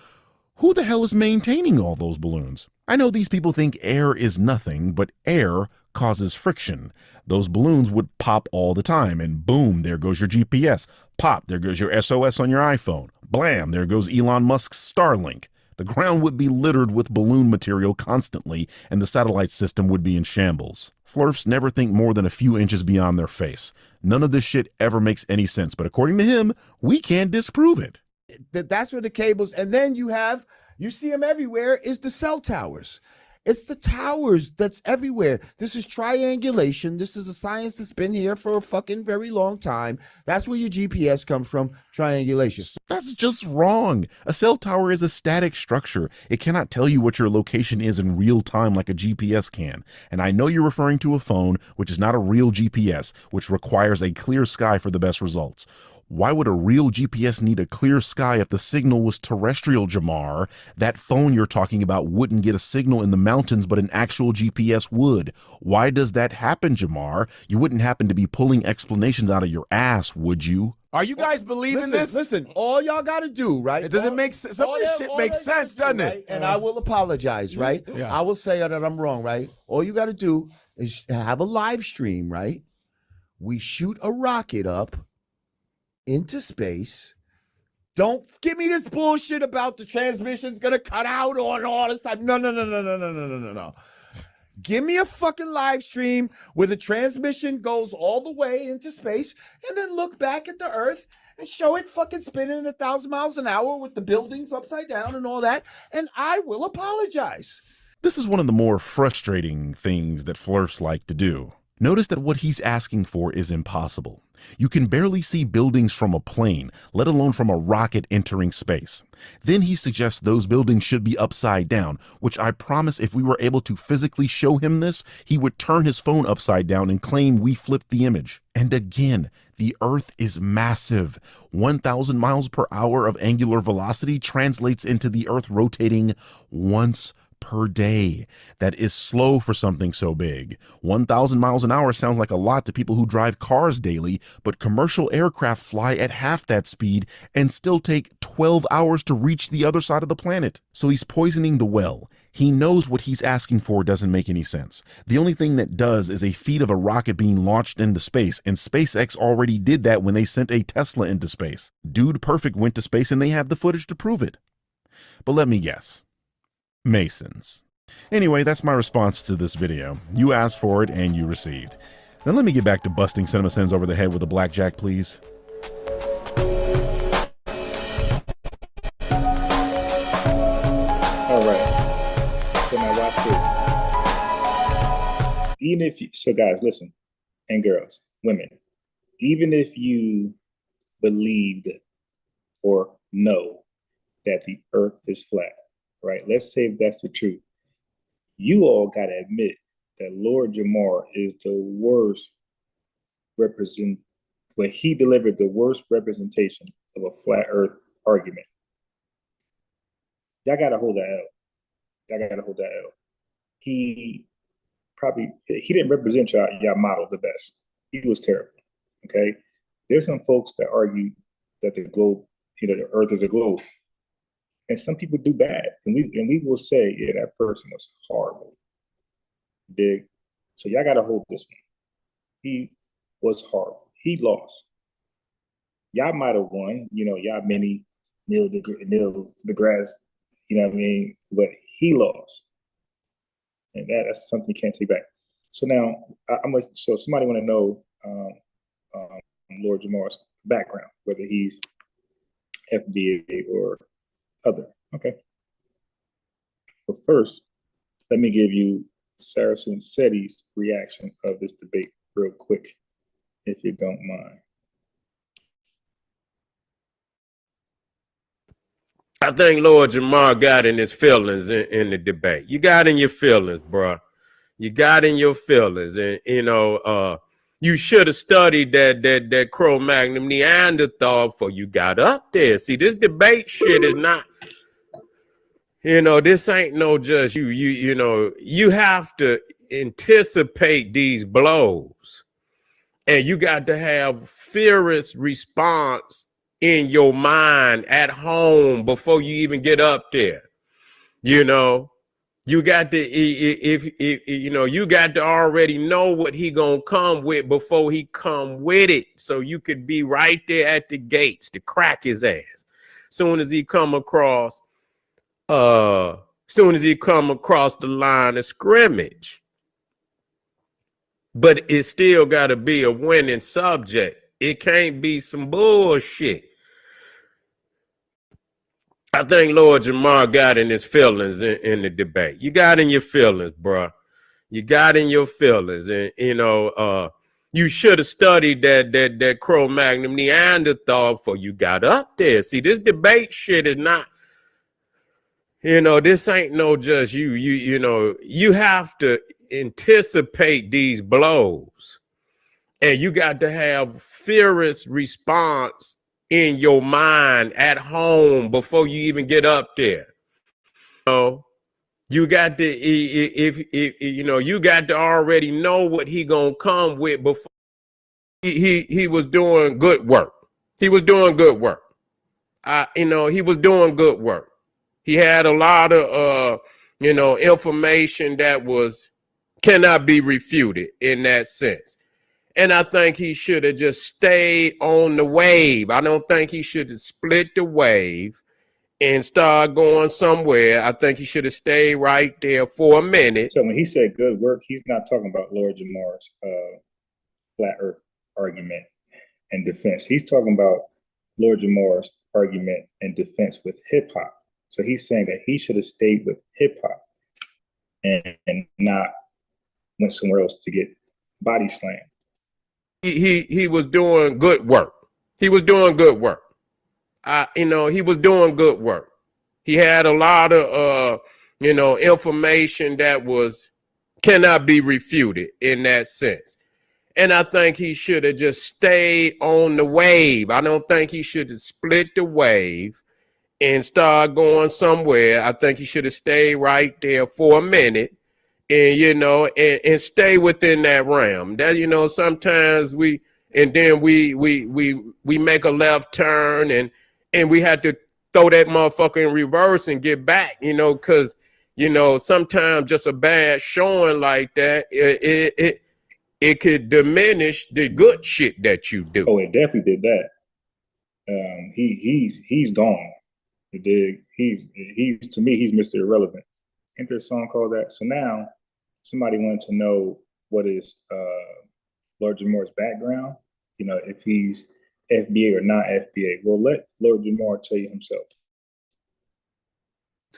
who the hell is maintaining all those balloons? I know these people think air is nothing, but air causes friction. Those balloons would pop all the time, and boom, there goes your GPS. Pop, there goes your SOS on your iPhone. Blam, there goes Elon Musk's Starlink. The ground would be littered with balloon material constantly, and the satellite system would be in shambles. Flurfs never think more than a few inches beyond their face. None of this shit ever makes any sense, but according to him, we can't disprove it. That's where the cables, and then you see them everywhere, is the cell towers. It's the towers that's everywhere. This is triangulation. This is a science that's been here for a fucking very long time. That's where your GPS comes from, triangulation. That's just wrong. A cell tower is a static structure. It cannot tell you what your location is in real time like a GPS can. And I know you're referring to a phone, which is not a real GPS, which requires a clear sky for the best results. Why would a real GPS need a clear sky if the signal was terrestrial, Jamar? That phone you're talking about wouldn't get a signal in the mountains, but an actual GPS would. Why does that happen, Jamar? You wouldn't happen to be pulling explanations out of your ass, would you? Are you guys believing this? Listen, all y'all got to do, right? It doesn't make sense. Some of this shit makes sense, doesn't it? And I will apologize, right? Yeah. I will say that I'm wrong, right? All you got to do is have a live stream, right? We shoot a rocket up into space. Don't give me this bullshit about the transmission's gonna cut out or all this time. No. Give me a fucking live stream where the transmission goes all the way into space and then look back at the Earth and show it fucking spinning 1,000 miles an hour with the buildings upside down and all that, and I will apologize. This is one of the more frustrating things that flirts like to do. Notice that what he's asking for is impossible. You can barely see buildings from a plane, let alone from a rocket entering space. Then he suggests those buildings should be upside down, which I promise if we were able to physically show him this, he would turn his phone upside down and claim we flipped the image. And again, the Earth is massive. 1,000 miles per hour of angular velocity translates into the Earth rotating once per day. That is slow for something so big. 1,000 miles an hour sounds like a lot to people who drive cars daily, but commercial aircraft fly at half that speed and still take 12 hours to reach the other side of the planet. So he's poisoning the well. He knows what he's asking for doesn't make any sense. The only thing that does is a feat of a rocket being launched into space, and SpaceX already did that when they sent a Tesla into space. Dude Perfect went to space and they have the footage to prove it. But let me guess. Masons. Anyway, that's my response to this video. You asked for it and you received. Now let me get back to busting CinemaSins over the head with a blackjack, please. All right. So now watch this. Even if you, so guys, listen, and girls, women, even if you believed or know that the Earth is flat, right? Let's say if that's the truth. You all got to admit that Lord Jamar is the worst he delivered the worst representation of a flat Earth argument. Y'all got to hold that L. Y'all got to hold that L. He didn't represent y'all model the best. He was terrible. Okay, there's some folks that argue that the globe, the Earth is a globe. And some people do bad, and we will say, yeah, that person was horrible. Big. So y'all got to hold this one. He was horrible. He lost. Y'all might have won, y'all many Neil deGrasse, you know what I mean? But he lost. And that's something you can't take back. So now, so somebody want to know Lord Jamar's background, whether he's FBA or other. Okay. But first, let me give you Sarah Sunsetti's reaction of this debate real quick, if you don't mind. I think Lord Jamar got in his feelings in the debate. You got in your feelings, bro. You got in your feelings, and you should have studied that Cro-Magnon Neanderthal before you got up there. See, this debate shit is not. This ain't no just you have to anticipate these blows, and you got to have furious response in your mind at home before you even get up there. You got to you got to already know what he gonna come with before he come with it, so you could be right there at the gates to crack his ass soon as he come across the line of scrimmage. But it still got to be a winning subject. It can't be some bullshit. I think Lord Jamar got in his feelings in the debate. You got in your feelings, bro. You got in your feelings, and you should have studied that Cro-Magnon Neanderthal before you got up there. See, this debate shit is not. This ain't no just you have to anticipate these blows, and you got to have furious response in your mind at home before you even get up there. You got to if you got to already know what he gonna come with before he was doing good work. He was doing good work. He was doing good work. He had a lot of information that cannot be refuted in that sense. And I think he should have just stayed on the wave. I don't think he should have split the wave and start going somewhere. I think he should have stayed right there for a minute. So when he said good work, he's not talking about Lord Jamar's flat earth argument and defense. He's talking about Lord Jamar's argument and defense with hip hop. So he's saying that he should have stayed with hip hop and not went somewhere else to get body slammed. He was doing good work. He was doing good work. He was doing good work. He had a lot of information that cannot be refuted in that sense. And I think he should have just stayed on the wave. I don't think he should have split the wave and start going somewhere. I think he should have stayed right there for a minute and and stay within that realm. That sometimes we make a left turn and we had to throw that motherfucker in reverse and get back, because sometimes just a bad showing like that, it could diminish the good shit that you do. Oh, it definitely did that. He's gone. He did. He's to me, he's Mr. Irrelevant. Ain't there a song called that? So now somebody wanted to know what is Lord Jamar's background, if he's FBA or not FBA. Well, let Lord Jamar tell you himself.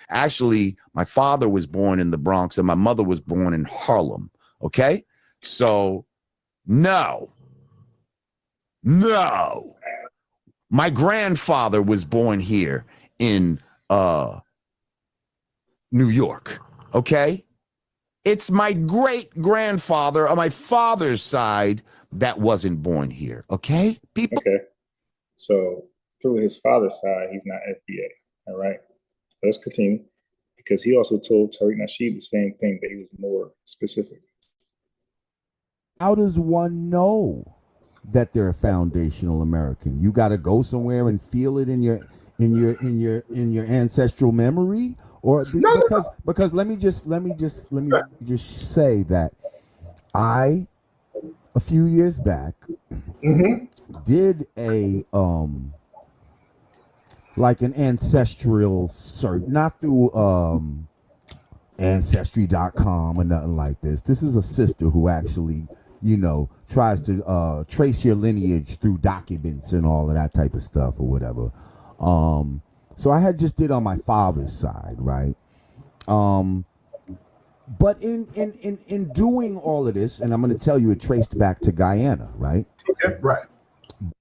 Actually, my father was born in the Bronx and my mother was born in Harlem. Okay. So no. My grandfather was born here in New York. Okay. It's my great grandfather on my father's side that wasn't born here. Okay, people. Okay. So through his father's side, he's not FBA. All right. Let's continue, because he also told Tariq Nasheed the same thing, that he was more specific. How does one know that they're a foundational American? You got to go somewhere and feel it in your ancestral memory, or because let me just say that I, a few years back, did a like an ancestral search, not through ancestry.com or nothing like this. This is a sister who actually tries to trace your lineage through documents and all of that type of stuff or whatever. So I had just did on my father's side, right? But in doing all of this, and I'm going to tell you, it traced back to Guyana, right? Okay, right.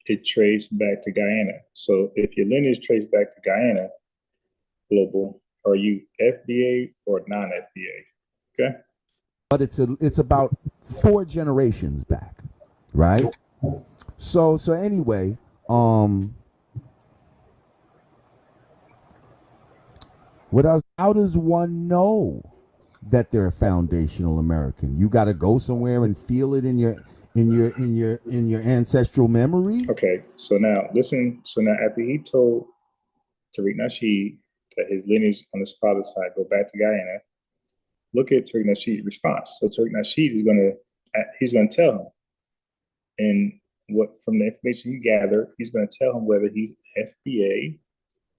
It traced back to Guyana. So if your lineage traced back to Guyana, global, are you FBA or non-FBA? Okay. But it's about 4 generations back, right? So anyway, what else? How does one know that they're a foundational American? You got to go somewhere and feel it in your ancestral memory. Okay, so now listen. So now after he told Tariq Nasheed that his lineage on his father's side go back to Guyana, look at Tariq Nasheed's response. So Tariq Nasheed he's gonna tell him, and what from the information he gathered, he's gonna tell him whether he's FBA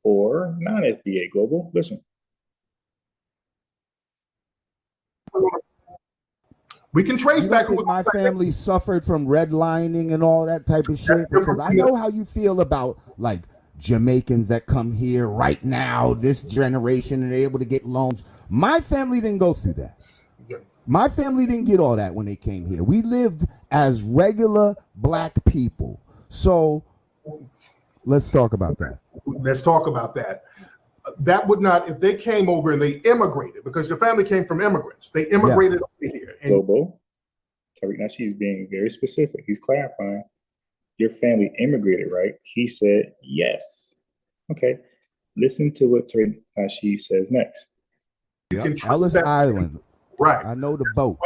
or non-FBA. Global, listen. We can trace back. My family suffered from redlining and all that type of shit, because I know how you feel about like Jamaicans that come here right now, this generation, and they're able to get loans. My family didn't go through that. My family didn't get all that when they came here. We lived as regular black people. So let's talk about that. Let's talk about that. That would not, if they came over and they immigrated, because your family came from immigrants. They immigrated over here. And Global. Tariq Nasheed is being very specific. He's clarifying. Your family immigrated, right? He said yes. Okay. Listen to what Tariq Nasheed says next. Yep. Ellis Island. Right. I know the boat.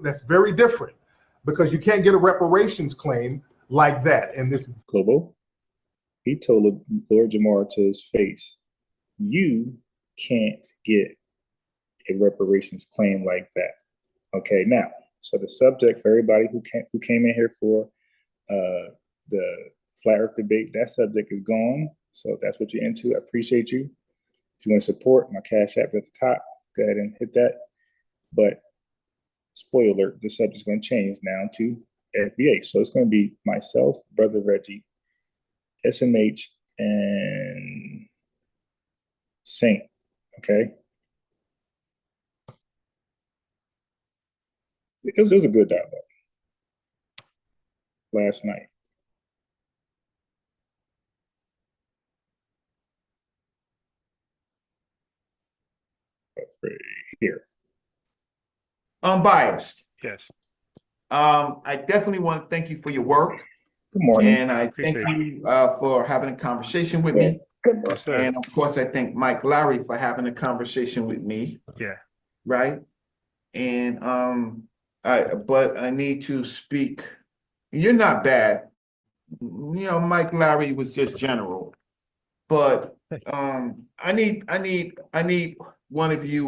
That's very different, because you can't get a reparations claim like that. And this Global. He told Lord Jamar to his face, you can't get a reparations claim like that. Okay, now, so the subject for everybody who came in here for the flat earth debate, that subject is gone. So if that's what you're into, I appreciate you. If you want to support, my Cash App at the top, go ahead and hit that. But spoiler alert, the subject's going to change now to FBA. So it's going to be myself, Brother Reggie, SMH, and Saint. Okay. It was a good dialogue last night. Right here. Unbiased. Yes. I definitely want to thank you for your work. Good morning. And I thank you for having a conversation with me. Yes, sir. And of course, I thank Mike Lowry for having a conversation with me. Yeah. Right. And but I need to speak. You're not bad. You know, Mike Lowry was just general. But I need one of you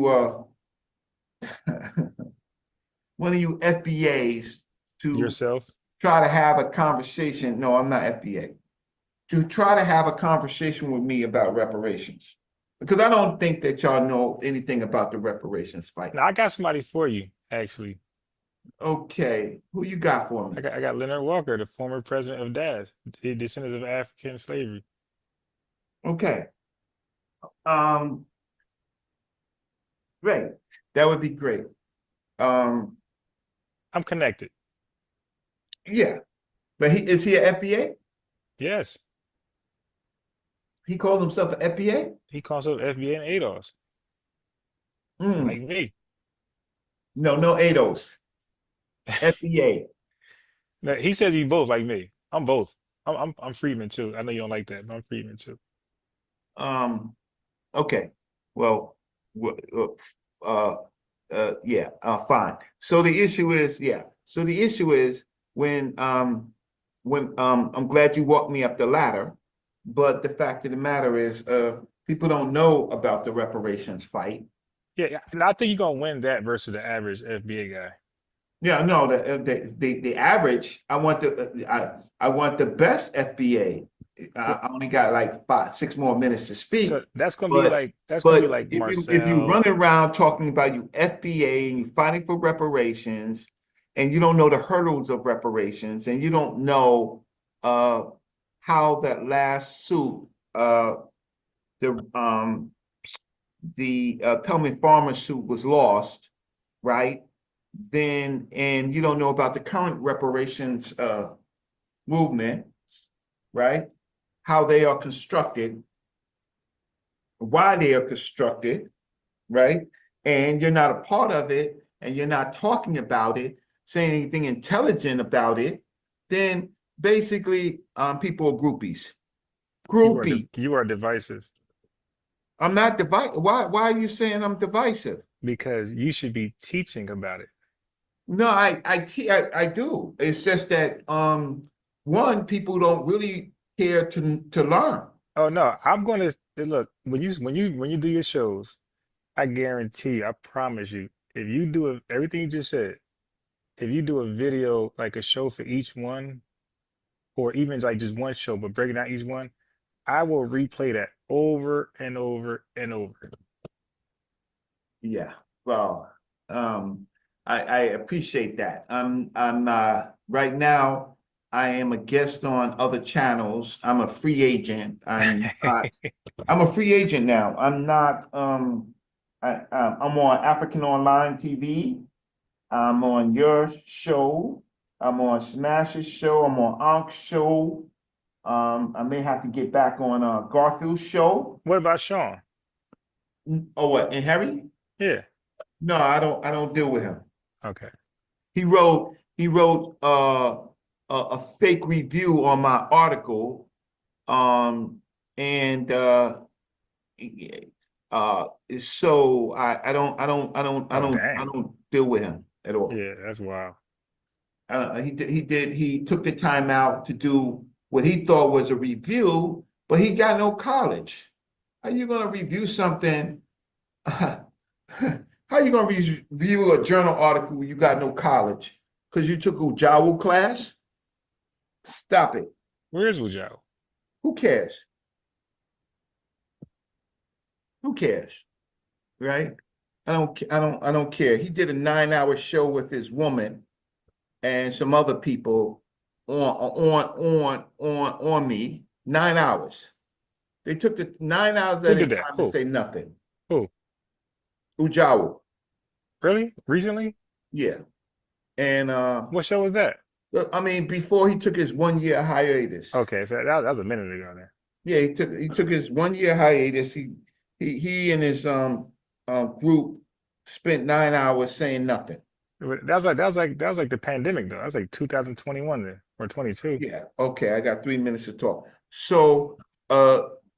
one of you FBAs to yourself try to have a conversation. No, I'm not FBA. To try to have a conversation with me about reparations. Because I don't think that y'all know anything about the reparations fight. Now I got somebody for you, actually. Okay, who you got for me? I got Leonard Walker, the former president of DAS, the descendants of African slavery. Okay. Great. That would be great. I'm connected. Yeah. But is he an FBA? Yes. He calls himself an FBA? He calls himself FBA and ADOS. Like me. No ADOS. FBA. No, he says he's both like me. I'm both. I'm Freedman too. I know you don't like that, but I'm Freedman too. Okay. Well, fine. So the issue is, when I'm glad you walked me up the ladder, but the fact of the matter is, people don't know about the reparations fight. Yeah, and I think you're gonna win that versus the average FBA guy. Yeah, no, the average. I want the best FBA. I only got like 5-6 more minutes to speak. So that's gonna be like Marcel. If you run around talking about you FBA and you fighting for reparations, and you don't know the hurdles of reparations, and you don't know how that last suit, the Pelman Farmer suit was lost, right? Then, and you don't know about the current reparations movement, right? How they are constructed, why they are constructed, right? And you're not a part of it, and you're not talking about it, saying anything intelligent about it, then basically people are groupies. Groupie. You are divisive. I'm not divisive. Why are you saying I'm divisive? Because you should be teaching about it. No, I do. It's just that one, people don't really care to learn. Oh no, I'm gonna look when you do your shows. I guarantee you, I promise you, if you do everything you just said, if you do a video like a show for each one, or even like just one show, but breaking out each one, I will replay that over and over and over. Yeah, well, I appreciate that. I'm right now. I am a guest on other channels. I'm a free agent. I'm a free agent now. I'm not I'm on African Online TV. I'm on your show. I'm on Smash's show. I'm on Ank's show. I may have to get back on Garfield's show. What about Sean? Oh, what? And Harry? Yeah. No, I don't deal with him. Okay. He wrote a fake review on my article, and so I don't deal with him at all. Yeah, that's wild. He took the time out to do what he thought was a review, but he got no college. How you gonna review something? How you gonna review a journal article when you got no college? Because you took a Ujawu class? Stop it. Where is Ujawu? Who cares? Who cares? Right? I don't care. He did a 9-hour show with his woman and some other people on me. 9 hours. They took the 9 hours Who at did a that? time Who? to say nothing. Who? Ujawu. Really? Recently? Yeah. And what show was that? I mean, before he took his 1-year hiatus. Okay, so that was a minute ago then. Yeah, he took his 1-year hiatus. He and his group spent 9 hours saying nothing. That was like the pandemic though. That was like 2021 then, or 22. Yeah. Okay, I got 3 minutes to talk. So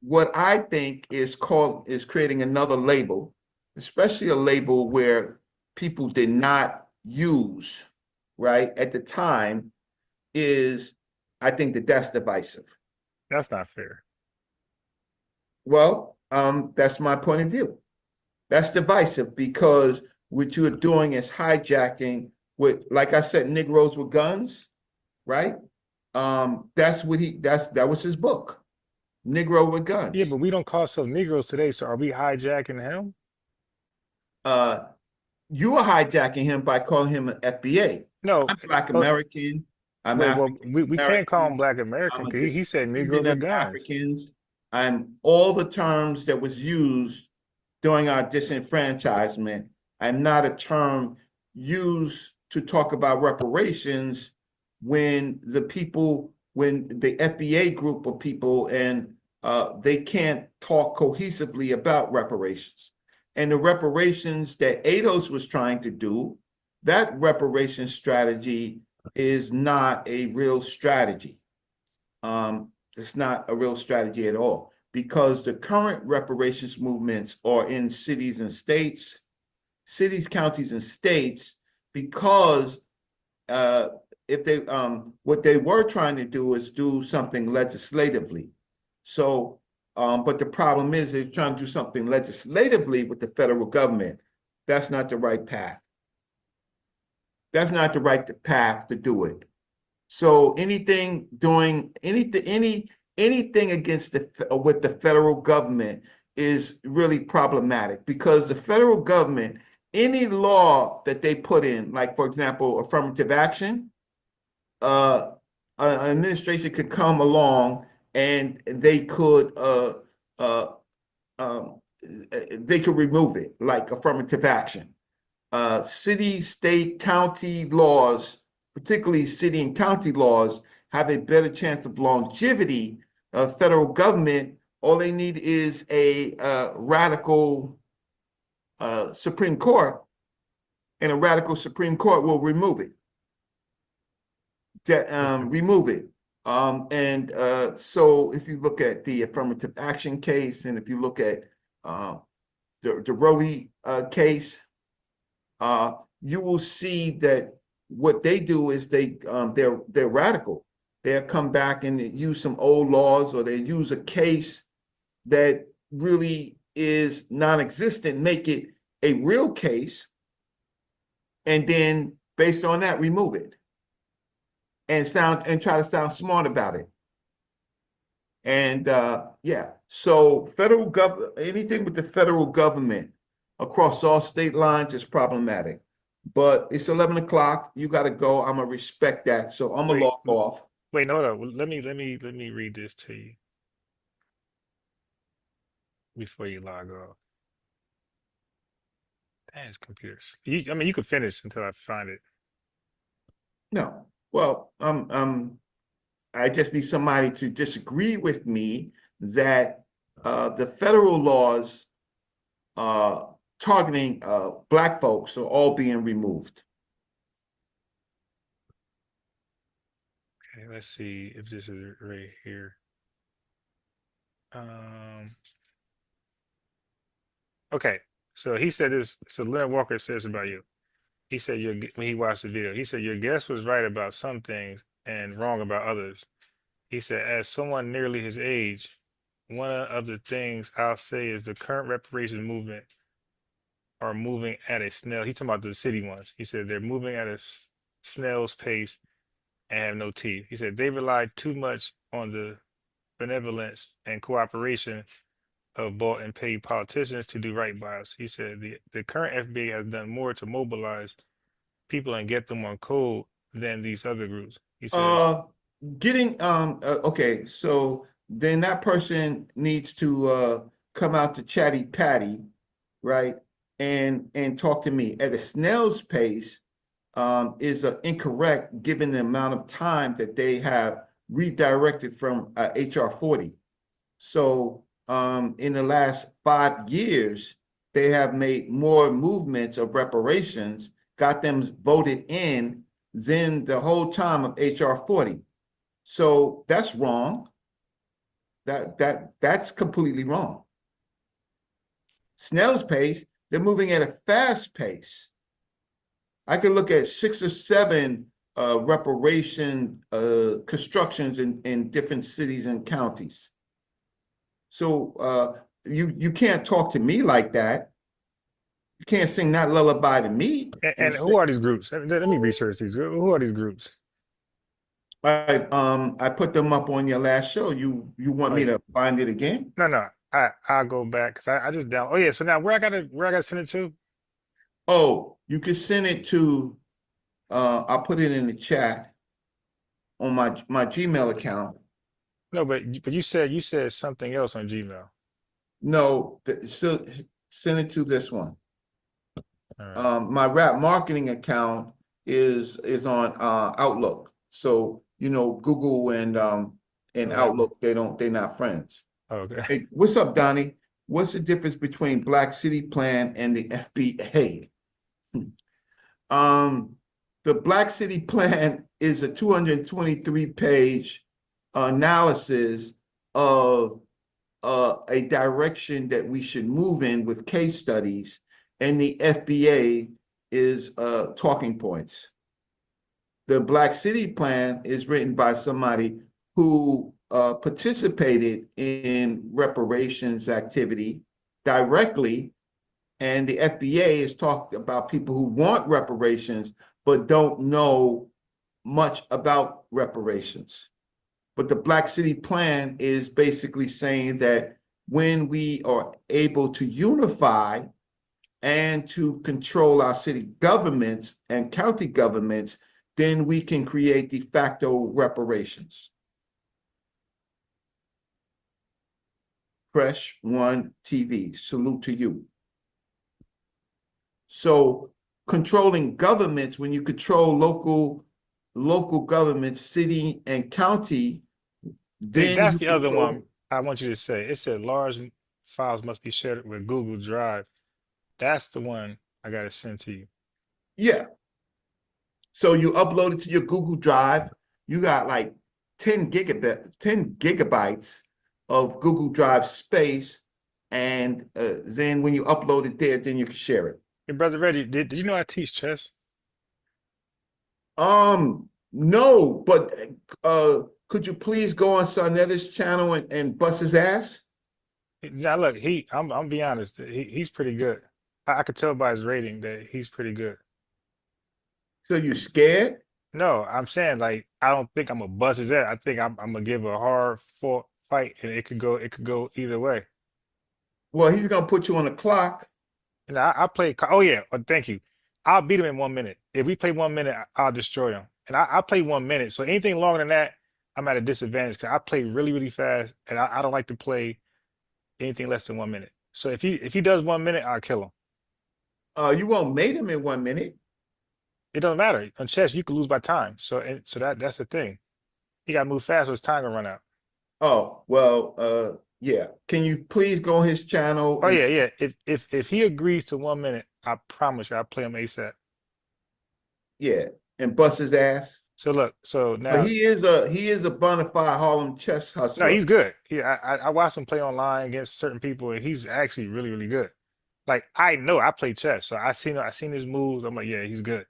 what I think is creating another label, especially a label where people did not use, right, at the time, is I think that's divisive. That's not fair. Well, that's my point of view. That's divisive because what you're doing is hijacking with, like I said, Negroes with guns, right? That was his book, Negro with Guns. Yeah, but we don't call ourselves Negroes today, so are we hijacking him? You are hijacking him by calling him an FBA. No, I'm Black American. I'm we can't call him Black American because he said Negro with guns. Africans. I'm all the terms that was used during our disenfranchisement. I'm not a term used to talk about reparations when the FBA group of people and they can't talk cohesively about reparations. And the reparations that ADOS was trying to do, that reparation strategy is not a real strategy. It's not a real strategy at all because the current reparations movements are in cities, counties, and states because if they what they were trying to do is do something legislatively. So, but the problem is they're trying to do something legislatively with the federal government. That's not the right path. That's not the right path to do it. So anything against with the federal government is really problematic because the federal government, any law that they put in, like for example, affirmative action, an administration could come along and they could remove it, like affirmative action. City, state, county laws, particularly city and county laws, have a better chance of longevity. Federal government, all they need is a radical Supreme Court, and a radical Supreme Court will remove it. Remove it. So if you look at the affirmative action case, and if you look at the Roe case, you will see that what they do is they're radical. They'll come back and use some old laws, or they use a case that really is non-existent, make it a real case, and then based on that, remove it. And try to sound smart about it. And yeah, so federal government, anything with the federal government across all state lines is problematic. But it's 11 o'clock. You got to go. I'm gonna respect that, so I'm gonna log off. Wait, no, hold up. Let me read this to you before you log off. Damn, it's computers. I mean, you could finish until I find it. No. Well, I just need somebody to disagree with me that the federal laws targeting Black folks are all being removed. Okay, let's see if this is right here. Okay, so he said this. So Leonard Walker says about you. He said when he watched the video, he said your guest was right about some things and wrong about others. He said, as someone nearly his age, one of the things I'll say is the current reparations movement are moving at a snail. He's talking about the city ones. He said they're moving at a snail's pace and have no teeth. He said they rely too much on the benevolence and cooperation of bought and paid politicians to do right by us. He said the current FBA has done more to mobilize people and get them on code than these other groups. He says, Okay, so then that person needs to come out to Chatty Patty, right, and talk to me at a snail's pace. Is incorrect given the amount of time that they have redirected from HR 40. So in the last 5 years, they have made more movements of reparations, got them voted in than the whole time of HR 40. So that's wrong. That's completely wrong. Snail's pace, they're moving at a fast pace. I could look at 6 or 7 reparation constructions in different cities and counties. So you can't talk to me like that. You can't sing that lullaby to me. and who are these groups? Let me research these. Who are these groups? I put them up on your last show. You want me to find it again? No. I'll go back because I just down. Oh yeah. So now where I gotta send it to? Oh, you can send it to. I'll put it in the chat on my Gmail account. No, but you said something else on Gmail. No, so send it to this one. My rap marketing account is on Outlook. So Google and Outlook, they're not friends. Okay. Hey, what's up, Donnie? What's the difference between Black City Plan and the FBA? The Black City Plan is a 223-page analysis of a direction that we should move in with case studies, and the FBA is talking points. The Black City Plan is written by somebody who participated in reparations activity directly, and the FBA is talking about people who want reparations but don't know much about reparations. But the Black City Plan is basically saying that when we are able to unify and to control our city governments and county governments, then we can create de facto reparations. Fresh One TV, salute to you. So controlling governments, when you control local governments, city and county, then That's the other one I want you to say. It said large files must be shared with Google Drive. That's the one I gotta send to you. Yeah. So you upload it to your Google Drive. You got like 10 gigabytes of Google Drive space, and then when you upload it there, then you can share it. Hey, Brother Reggie, did you know I teach chess? No, but could you please go on Sonetta's channel and bust his ass? Now look, I'm be honest, he's pretty good. I could tell by his rating that he's pretty good. So you scared? No, I'm saying like I don't think I'm gonna bust his ass. I think I'm gonna give a hard fight, and it could go either way. Well, he's gonna put you on the clock. And I play. Oh yeah, thank you. I'll beat him in 1 minute. If we play 1 minute, I'll destroy him. And I play 1 minute. So anything longer than that, I'm at a disadvantage because I play really, really fast, and I don't like to play anything less than 1 minute. So if he does 1 minute, I'll kill him. You won't mate him in 1 minute. It doesn't matter. On chess, you can lose by time. So that's the thing. He got to move fast, or his time gonna run out. Oh, well, yeah. Can you please go on his channel? Oh yeah. If he agrees to 1 minute, I promise you, I'll play him ASAP. Yeah, and bust his ass. So look, so now But he is a bona fide Harlem chess hustler. no, he's good. I watched him play online against certain people, and he's actually really, really good. Like I know I play chess, so I seen his moves. I'm like, yeah, he's good.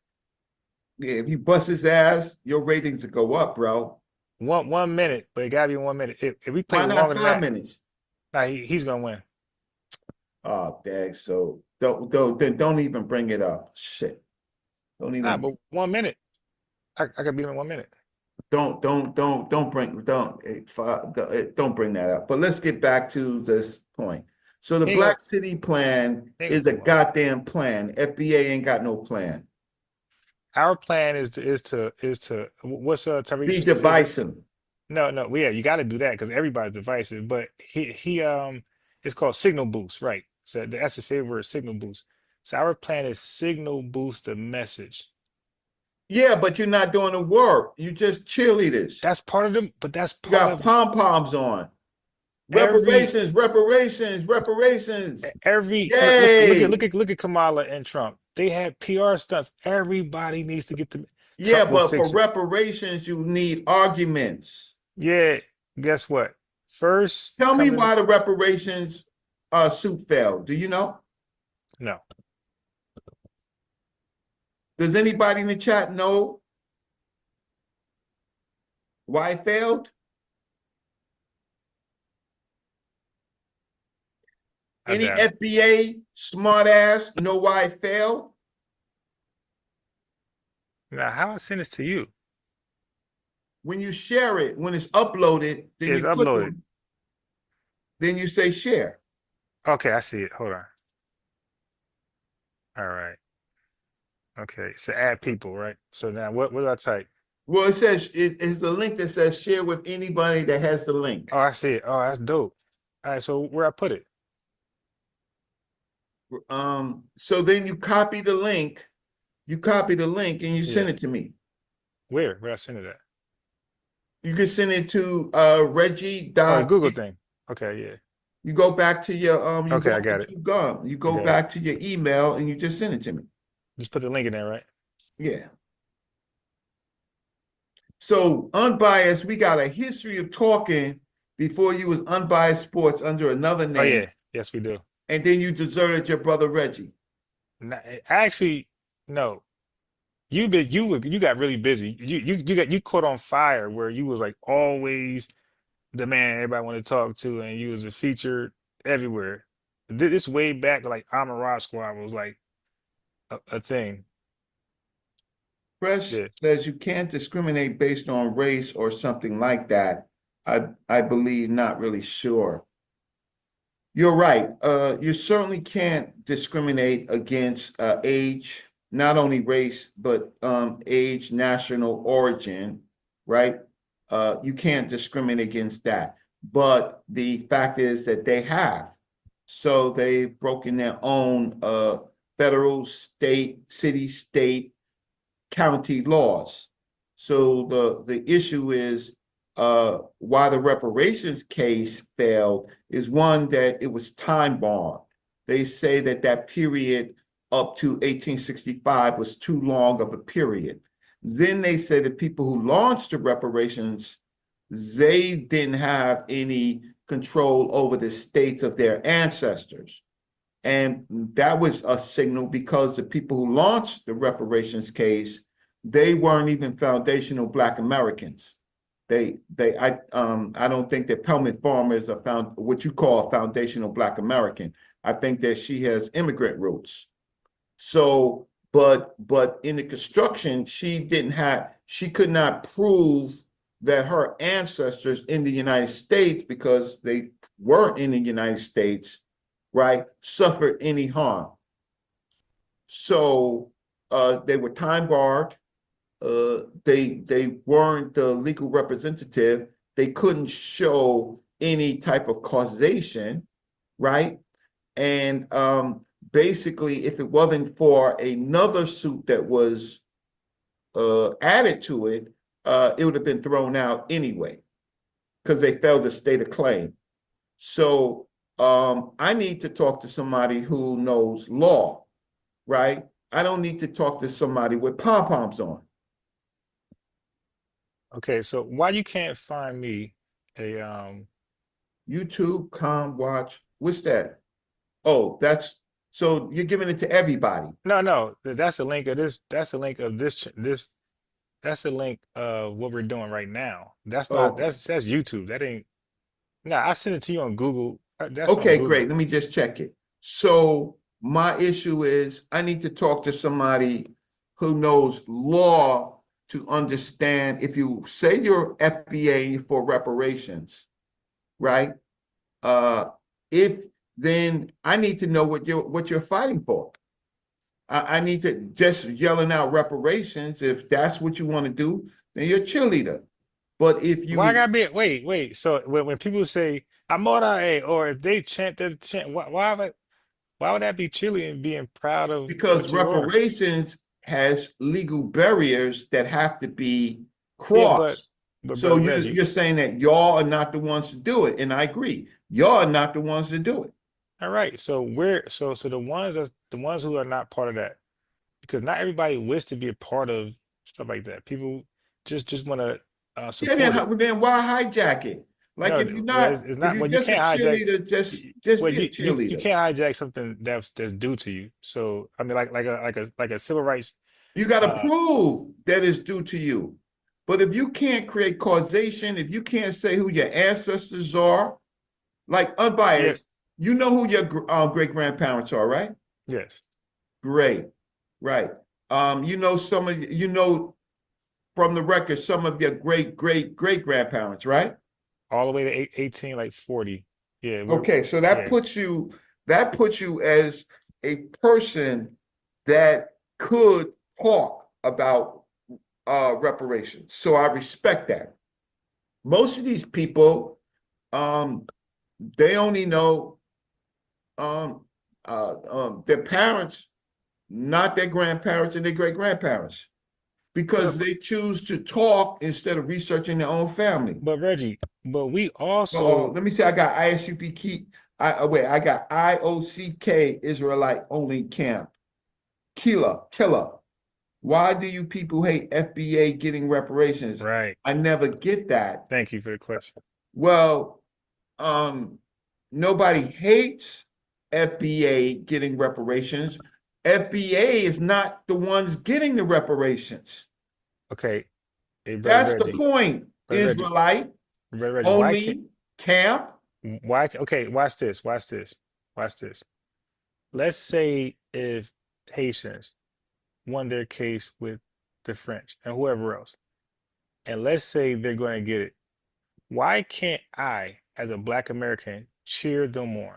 Yeah, if you bust his ass, your ratings will go up, bro. 1 minute, but it gotta be 1 minute. If we play Why not longer than 5 that, minutes? nah, he's gonna win. Oh, dang. So don't even bring it up. Shit. Don't even. Nah, but 1 minute, I could beat him in 1 minute. Don't bring that up. But let's get back to this point. So the He ain't Black gonna- City plan he ain't gonna is a play 1 minute. goddamn plan. FBA ain't got no plan. Our plan is to what's Be Tariq's divisive. No, yeah, you got to do that because everybody's divisive. But he it's called signal boost, right? So that's his favorite word, signal boost. So our plan is signal boost the message. Yeah, but you're not doing the work. You just cheerleaders. That's part of them, but that's You part got of pom-poms on. every Reparations. look Yay. at Kamala and Trump. They had PR stunts. Everybody needs to get the Yeah, Trump will but for fix it. reparations, you need arguments. Yeah, guess what? First, Tell me come why the reparations suit failed. Do you know? no. Does anybody in the chat know why it failed? Any doubt it. FBA smart ass know why it failed? Now, how I send this to you? When you share it, when it's uploaded, then It's you click uploaded. on, then you say share. Okay, I see it. Hold on. All right. Okay, so add people, right? So now what do I type? Well, it says it's a link that says share with anybody that has the link. Oh, I see it. Oh, that's dope. All right, so where I put it? So then you copy the link, and you send Yeah. it to me. Where I send it at? You can send it to Reggie. Oh, the Google thing. Okay, yeah. You go back to your Okay, I got it. You go got back to your email and you just send it to me. Just put the link in there, right? Yeah. So unbiased, we got a history of talking before you was unbiased sports under another name. Oh yeah, yes we do. And then you deserted your brother Reggie. Actually, no. You got really busy. You caught on fire where you was like always the man everybody wanted to talk to, and you was a featured everywhere. This way back, like Amarad Squad was like a thing. Fresh says you can't discriminate based on race or something like that. I believe not really sure. You're right. You certainly can't discriminate against age, not only race, but age, national origin, right? You can't discriminate against that. But the fact is that they have. So they've broken their own federal, state, city, state, county laws. So the issue is why the reparations case failed is one that it was time bound. They say that that period up to 1865 was too long of a period. Then they say the people who launched the reparations, they didn't have any control over the states of their ancestors. And that was a signal because the people who launched the reparations case, they weren't even foundational Black Americans. I don't think that Pelman Farmers are found what you call a foundational Black American. I think that she has immigrant roots. So, but in the construction, she could not prove that her ancestors in the United States, because they weren't in the United States, right, suffered any harm. So they were time barred. they weren't the legal representative. They couldn't show any type of causation, right? And basically, if it wasn't for another suit that was added to it, it would have been thrown out anyway because they failed to state a claim. So I need to talk to somebody who knows law, right? I don't need to talk to somebody with pom-poms on. Okay, so why you can't find me a YouTube, watch. What's that? Oh, that's so you're giving it to everybody. No, that's the link of this. That's the link of this. That's the link of what we're doing right now. That's not. Oh, That's YouTube. That ain't. Nah, I sent it to you on Google. That's on okay, Google. great. Let me just check it. So my issue is I need to talk to somebody who knows law to understand if you say you're FBA for reparations, right? If then I need to know what you're fighting for. I need to just yelling out reparations. If that's what you want to do, then you're a cheerleader. But if you Why I gotta be? Wait. So when people say I'm on A, or if they chant the chant, why would that be chilly and being proud of because what you are? reparations has legal barriers that have to be Yeah, but crossed. So Reggie, you're saying that y'all are not the ones to do it, and I agree. Y'all are not the ones to do it. all right. So the ones who are not part of that, because not everybody wish to be a part of stuff like that. People just want to Yeah, support it. then why hijack it? Like No, if you're well, not, it's if not. you're Well, you just a can't hijack. cheerleader, just Well, be a you cheerleader. can't hijack something that's due to you. So I mean, like a civil rights. You got to prove that it's due to you. But if you can't create causation, if you can't say who your ancestors are, like unbiased, you know who your great grandparents are, right? Yes. Great, right. You know from the record some of your great grandparents, right? All the way to 18, like 40. Yeah. Okay, so that puts you as a person that could talk about reparations. So I respect that. Most of these people, they only know their parents, not their grandparents and their great grandparents, because they choose to talk instead of researching their own family. But Reggie, we also let me see. I got ISUPK. I got IOCK Israelite only camp. Killer. Why do you people hate FBA getting reparations? Right. I never get that. Thank you for the question. Well, nobody hates FBA getting reparations. FBA is not the ones getting the reparations. Okay. That's the point. Israelite only camp. Why? Okay, watch this. Let's say if Haitians won their case with the French and whoever else, and let's say they're going to get it, why can't I, as a Black American, cheer them on?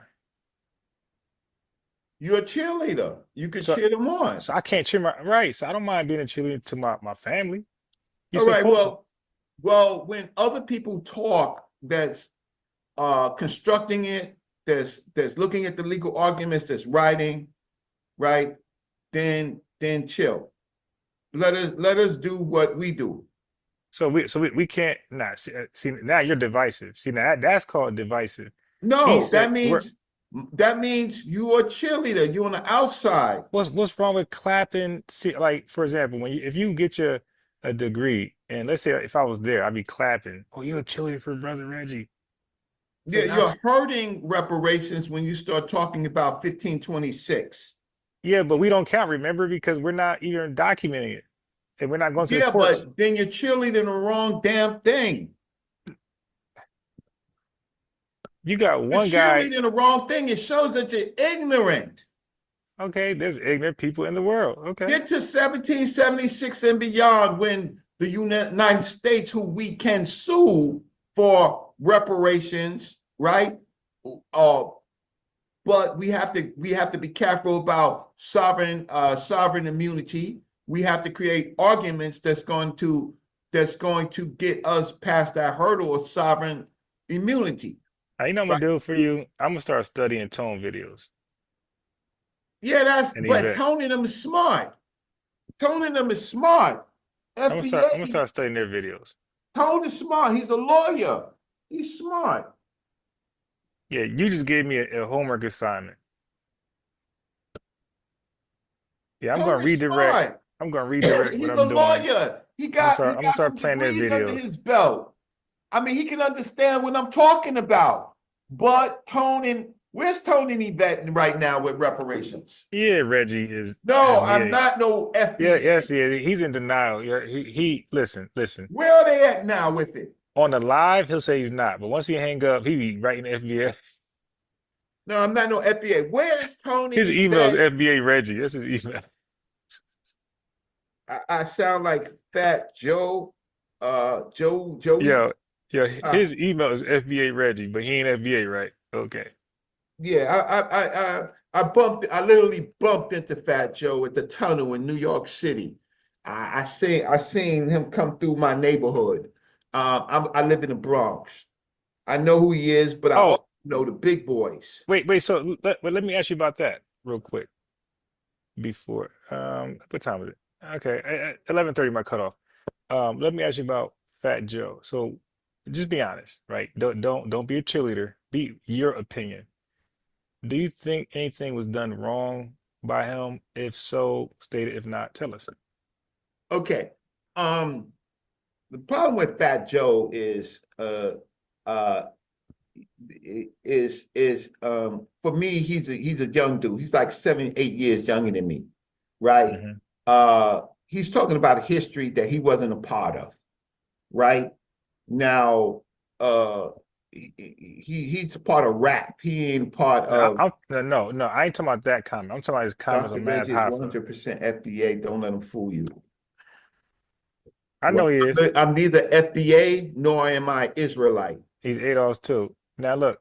You're a cheerleader. You can cheer them on. So I can't cheer so I don't mind being a cheerleader to my family. All right. Well, when other people talk that's constructing it, that's looking at the legal arguments, that's writing, right? Then chill. Let us do what we do. So we can't see now you're divisive. See, now that's called divisive. No, that means you are a cheerleader. You're on the outside. What's wrong with clapping? See, like for example, if you get a degree, and let's say if I was there, I'd be clapping. Oh, you're a cheerleader for Brother Reggie. Yeah, you're hurting reparations when you start talking about 1526. Yeah, but we don't count, remember, because we're not even documenting it. And we're not going to the courts. But then you're cheerleading the wrong damn thing. You got one guy cheerleading the wrong thing. It shows that you're ignorant. Okay, there's ignorant people in the world. Okay. Get to 1776 and beyond when the United States, who we can sue for reparations, right? But we have to be careful about sovereign immunity. we have to create arguments that's going to get us past that hurdle of sovereign immunity. You know what I'm gonna do for you? I'm gonna start studying tone videos. Yeah, And but toning them is smart. Toning them is smart. I'm FBA, gonna start studying their videos. Tone is smart. He's a lawyer. He's smart. Yeah, you just gave me a homework assignment. Yeah, I'm gonna redirect. Smart. I'm gonna redirect He's what a I'm doing. lawyer. I'm gonna start some playing their degrees under videos. his belt. I mean, he can understand what I'm talking about. But toning, where's toning Yvette right now with reparations? Yeah, Reggie is. No, FBA. I'm not no FBA. Yeah, yes, yeah. He's in denial. Yeah, he listen. Where are they at now with it? On the live, he'll say he's not, but once he hang up, he be writing FBA. No, I'm not no FBA. Where's Tony? His email is FBA Reggie. That's his email. I sound like Fat Joe. Joey. Yeah, his email is FBA Reggie, but he ain't FBA, right? Okay. Yeah, I literally bumped into Fat Joe at the tunnel in New York City. I seen him come through my neighborhood. I live in the Bronx. I know who he is, but I also know the big boys. Wait. So let me ask you about that real quick. Before what time is it? Okay, 11:30 my cutoff. Let me ask you about Fat Joe. So just be honest, right? Don't be a cheerleader. Be your opinion. Do you think anything was done wrong by him? If so, state it. If not, tell us. Okay. The problem with Fat Joe is for me, he's a young dude. He's like 7, 8 years younger than me, right? He's talking about a history that he wasn't a part of, right? Now, he's a part of rap. He ain't part of. No, I ain't talking about that comment. I'm talking about his comments on Math Hoffa. 100% FBA. Don't let him fool you. I know he is. I'm neither FBA nor am I Israelite. He's ADOS too. Now look,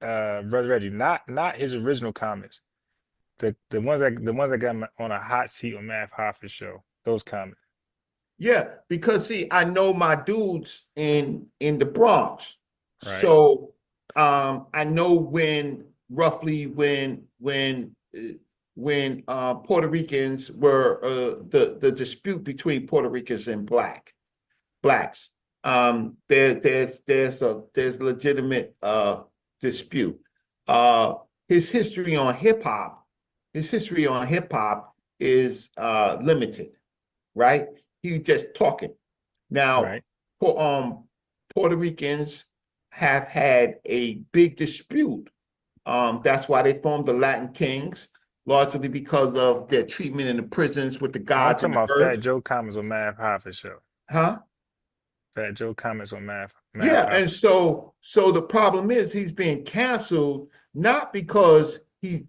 Brother Reggie, not his original comments. The ones that got him on a hot seat on Math Hoffa's show. Those comments. Yeah, because see, I know my dudes in the Bronx. Right. So I know roughly when Puerto Ricans were the dispute between Puerto Ricans and blacks. There's legitimate dispute. His history on hip hop is limited, right? He just talking. Now, Puerto Ricans have had a big dispute. That's why they formed the Latin Kings, largely because of their treatment in the prisons with the gods. I'm talking about Fat Joe comments on Math Hoffa's show. Huh? Fat Joe comments on Math. Yeah, and so the problem is he's being canceled not because he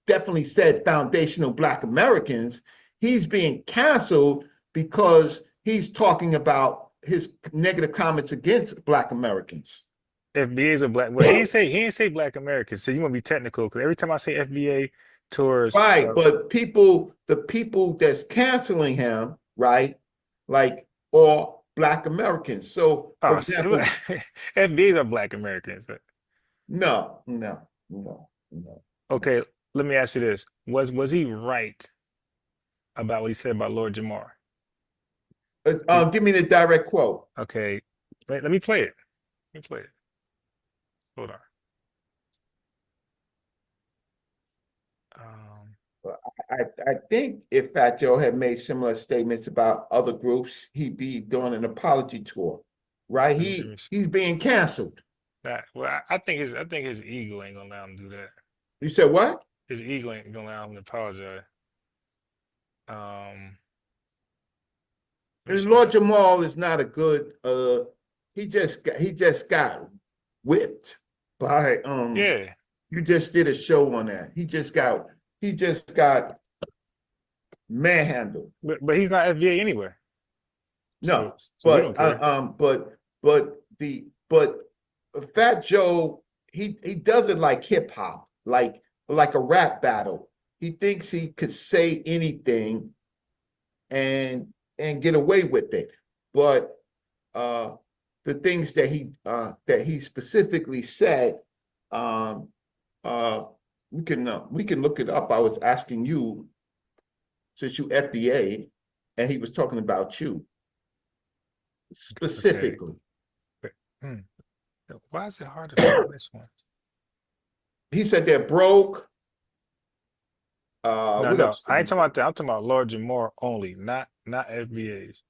definitely said foundational Black Americans. He's being canceled because he's talking about his negative comments against Black Americans. FBA's a black. Well, he didn't say Black Americans. So you want to be technical because every time I say FBA tours, right? But the people that's canceling him, right? Like all Black Americans. So, for example, FBA's are Black Americans. No. Okay, let me ask you this: Was he right about what he said about Lord Jamar? Give me the direct quote. Okay, let me play it. Hold on. I think if Fat Joe had made similar statements about other groups, he'd be doing an apology tour, right? He's being canceled. Well, I think his ego ain't gonna allow him to do that. You said what? His ego ain't gonna allow him to apologize. And Lord Jamar is not a good. He just got whipped by Yeah. You just did a show on that. He just got manhandled. But he's not FBA anywhere. No, so we don't care. but Fat Joe, he does it like hip hop, like a rap battle. He thinks he could say anything and get away with it. But the things that he specifically said, we can look it up. I was asking you, since you FBA, and he was talking about you specifically. Okay. Why is it hard to find this one? He said they're broke. No, What no, else? I ain't talking about that. I'm talking about Lord Jamar only, not FBA's.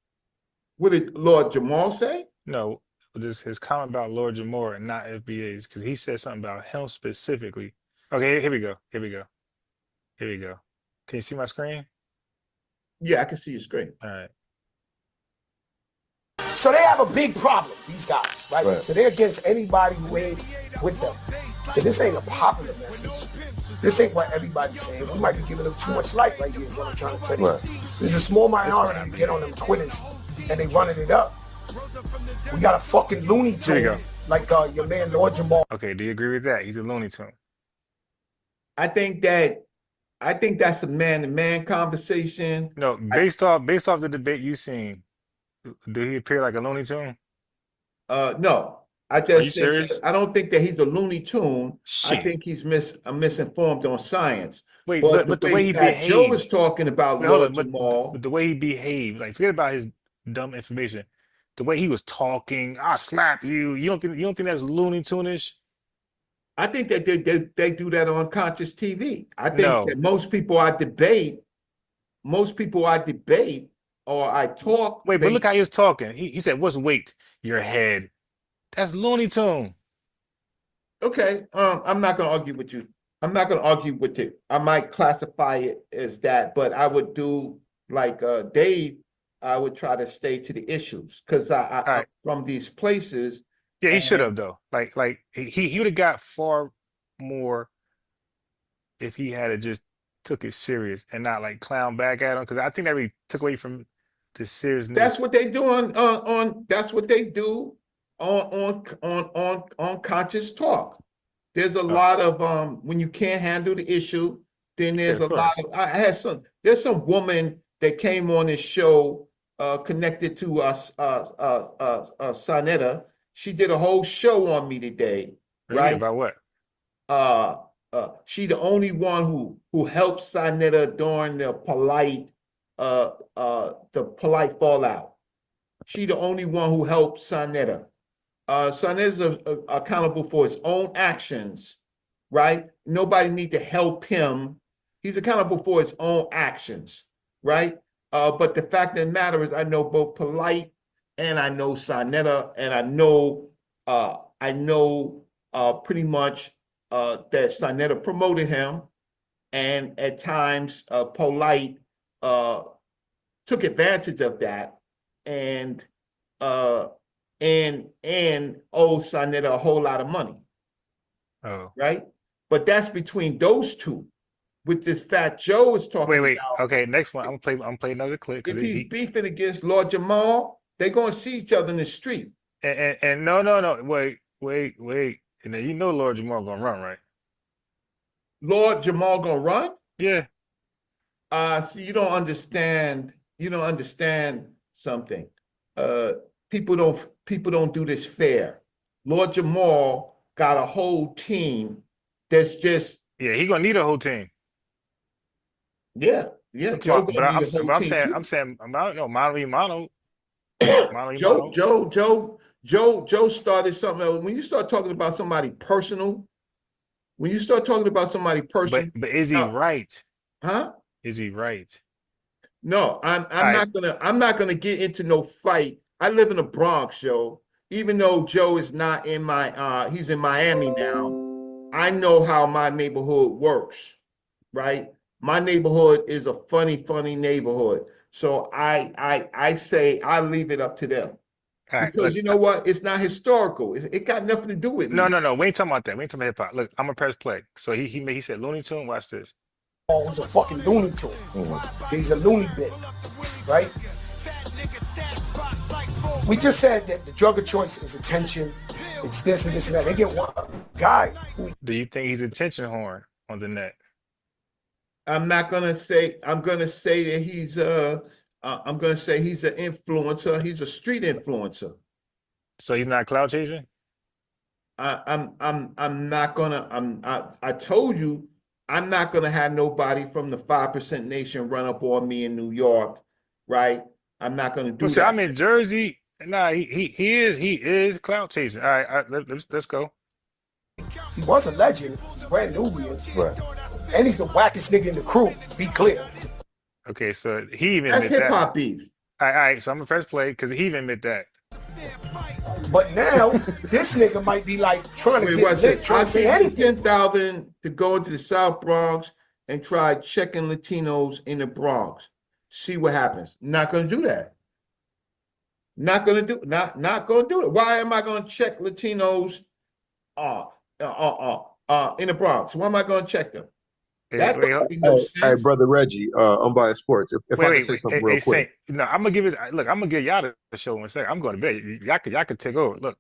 What did Lord Jamar say? No, this his comment about Lord Jamar and not FBA's, because he said something about him specifically. Okay, here we go. Here we go. Here we go. Can you see my screen? Yeah, I can see your screen. All right. So they have a big problem, these guys, right? So they're against anybody who ain't with them. So this ain't a popular message. This ain't what everybody's saying. We might be giving them too much light right here is what I'm trying to tell you. There's a small minority who get on them Twitters and they running it up. We got a fucking Looney Tune like your man Lord Jamar. Okay, do you agree with that? He's a Looney Tune. I think that's a man-to-man conversation. No, based off the debate you seen, do he appear like a Looney Tune? No. I just think I don't think that he's a Looney Tune. I think he's misinformed on science. Wait, but the way he behaved. Joe is talking about Lord Jamar. But the way he behaved, like forget about his dumb information. The way he was talking, I'll slap you. You don't think that's Looney Tune-ish? I think that they do that on conscious TV. I think that most people I debate or I talk. Wait, but look how he was talking. He said, "What's weight? Your head." That's Looney Tune. Okay, I'm not gonna argue with you. I'm not gonna argue with it. I might classify it as that, but I would do like Dave. I would try to stay to the issues because I'm from these places. Yeah, he should have though. Like he would have got far more if he had just took it serious and not like clown back at him. Because I think that really took away from the seriousness. That's what they do on. That's what they do on conscious talk. There's a lot of when you can't handle the issue, then there's a lot of. There's some woman that came on this show connected to us Sonetta. She did a whole show on me today. Really? Right? About what? She the only one who helped Sonetta during the polite fallout. She the only one who helped Sonetta. Sonetta's accountable for his own actions, right? Nobody need to help him. He's accountable for his own actions, right? But the fact of the matter is, I know both polite and I know Sonetta, and I know pretty much that Sonetta promoted him, and at times polite took advantage of that and owed Sonetta a whole lot of money. Oh, right. But that's between those two. With this Fat Joe is talking. Wait. About, okay, next one. I'm gonna play another clip. If he's beefing against Lord Jamar, they're gonna see each other in the street. And no. Wait. And then you know Lord Jamar gonna run, right? Lord Jamar gonna run? Yeah. So you don't understand. You don't understand something. People don't do this fair. Lord Jamar got a whole team that's just. Yeah, he gonna need a whole team. Yeah. Joe but I'm saying, I don't know, mano. Joe started something else. When you start talking about somebody personal, but is he right? Huh? Is he right? No, I'm not gonna get into no fight. I live in the Bronx, Joe. Even though Joe is not in my he's in Miami now. I know how my neighborhood works, right? My neighborhood is a funny neighborhood. So I say I leave it up to them. Because you know what? It's not historical. It got nothing to do with me. No. We ain't talking about that. We ain't talking about hip hop. Look, I'm gonna press play. So he said Looney Tune. Watch this. Oh, he's a fucking Looney Tune. He's a loony bit, right? We just said that the drug of choice is attention. It's this and this and that. They get one guy. Do you think he's attention horn on the net? I'm gonna say that I'm gonna say he's an influencer. He's a street influencer. So he's not cloud chasing? I'm not gonna. I told you I'm not gonna have nobody from the 5% Nation run up on me in New York, right? I'm not gonna do Well, see, that. I'm in Jersey. Nah, he is cloud chasing. All right, let's go. He was a legend. He's a brand Nubian. Right. And he's the wackest nigga in the crew. Be clear. Okay, so he even That's admit hip that. hop beef. All right, so I'm gonna press play because he even admit that. But now this nigga might be like trying to Wait, get what's lit, it? trying I to say give you anything. 10,000 to go into the South Bronx and try checking Latinos in the Bronx. See what happens. Not gonna do that. Not gonna do. Not gonna do it. Why am I gonna check Latinos? In the Bronx. Why am I gonna check them? That Wait, don't make no sense. Hey, brother Reggie, Unbiased Sports. If I can say wait. something Hey, real quick. Saint. No, I'm gonna give it. Look, I'm gonna give y'all the show in a second. I'm going to bed. Y'all could take over. Look,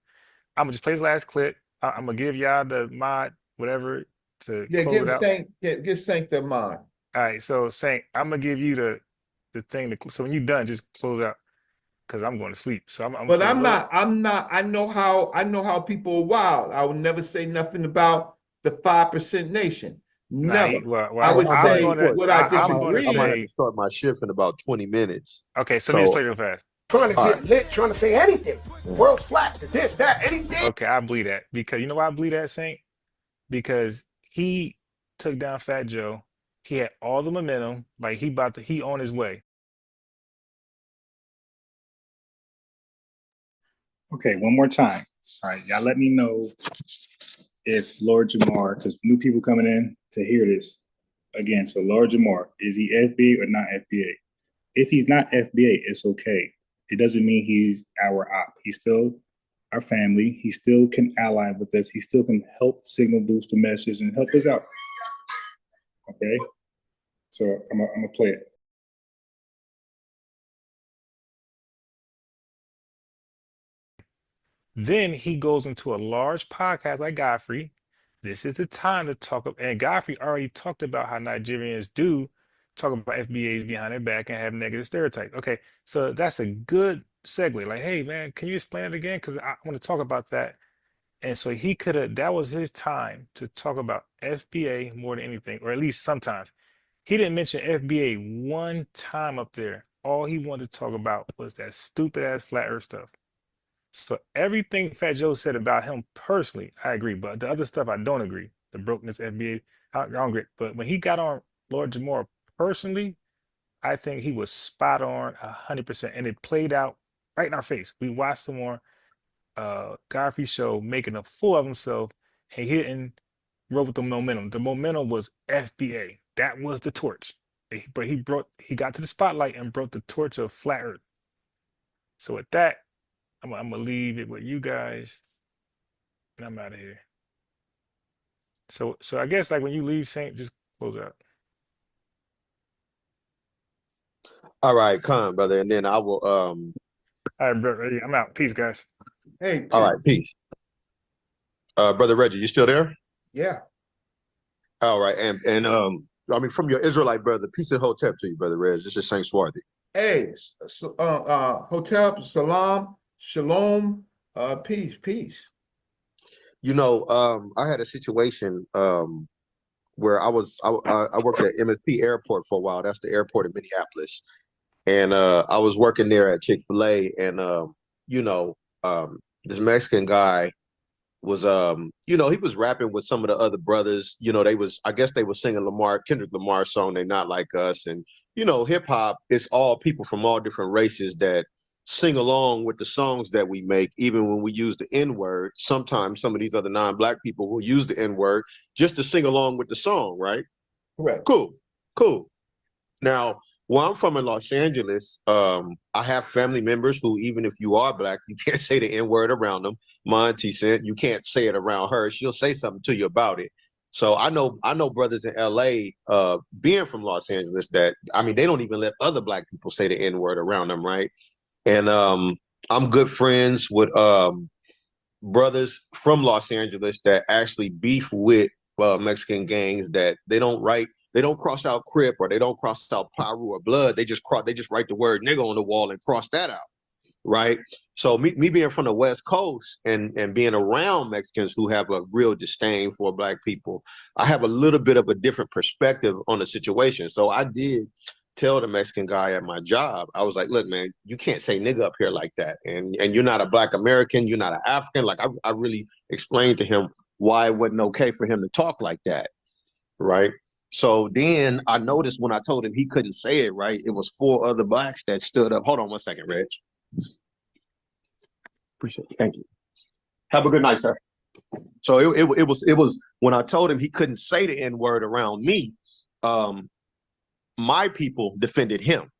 I'm gonna just play this last clip. I'm gonna give y'all the mod, whatever, to Yeah, close it give out. Saint, give Saint the mind. All right, so Saint, I'm gonna give you the thing to. So when you're done, just close out because I'm going to sleep. So I'm But saying, I'm Lord, not. I know how people are wild. I would never say nothing about the 5% Nation. nah, Never. I well, would say what I I'm gonna disagree. I might have to say. start my shift in about 20 minutes. Okay, so let me just play real fast. Trying to All get right. lit, trying to say anything. World's flat, to this, that, anything. Okay, I believe that because you know why I believe that, Saint? Because he took down Fat Joe. He had all the momentum. Like he on his way. Okay, one more time. All right, y'all let me know if Lord Jamar, because new people coming in to hear this again. So Lord Jamar, is he FBA or not FBA? If he's not FBA, it's okay. It doesn't mean he's our op. He's still our family. He still can ally with us. He still can help signal boost the message and help us out. Okay, so I'm gonna play it. Then he goes into a large podcast like Godfrey. This is the time to talk up. And Godfrey already talked about how Nigerians do talk about FBAs behind their back and have negative stereotypes. Okay, so that's a good segue. Like, hey man, can you explain it again? Because I want to talk about that. And so he could have. That was his time to talk about FBA more than anything, or at least sometimes. He didn't mention FBA one time up there. All he wanted to talk about was that stupid ass flat Earth stuff. So everything Fat Joe said about him personally, I agree. But the other stuff, I don't agree. The brokenness, FBA, I don't agree. But when he got on Lord Jamar personally, I think he was spot on 100%. And it played out right in our face. We watched him on Godfrey show making a fool of himself and hitting rode with the momentum. The momentum was FBA. That was the torch. But he got to the spotlight and brought the torch of flat Earth. So with that, I'm gonna leave it with you guys, and I'm out of here. So I guess like when you leave, Saint, just close out. All right, come, brother, and then I will. All right, brother. I'm out. Peace, guys. Hey. All right, peace. Brother Reggie, you still there? Yeah. All right, and I mean, from your Israelite brother, peace and hotep to you, brother Reg. This is Saint Swarthy. Hey, Hotel, Salam, Shalom, peace. You know, I had a situation where I worked at MSP Airport for a while. That's the airport in Minneapolis, and I was working there at Chick-fil-A, and you know, this Mexican guy was you know, he was rapping with some of the other brothers. You know, I guess they were singing Kendrick Lamar's song, They Not Like Us. And you know, hip-hop is all people from all different races that sing along with the songs that we make. Even when we use the N-word, sometimes some of these other non-black people will use the N-word just to sing along with the song, right? Correct. Cool. Now, where I'm from in Los Angeles, I have family members who, even if you are black, you can't say the N-word around them. My auntie said you can't say it around her. She'll say something to you about it. So I know brothers in LA, being from Los Angeles, that I mean, they don't even let other black people say the N-word around them, right? And I'm good friends with brothers from Los Angeles that actually beef with Mexican gangs that they don't cross out Crip or they don't cross out Paru or Blood. They just write the word nigga on the wall and cross that out, right? So me being from the West Coast and being around Mexicans who have a real disdain for Black people, I have a little bit of a different perspective on the situation. So I did tell the Mexican guy at my job, I was like, look, man, you can't say nigga up here like that. And you're not a Black American, you're not an African. Like I really explained to him why it wasn't okay for him to talk like that, right? So then I noticed when I told him he couldn't say it, right, it was 4 other Blacks that stood up. Hold on one second, Reg. Appreciate it. Thank you. Have a good night, sir. So it was when I told him he couldn't say the N-word around me, my people defended him,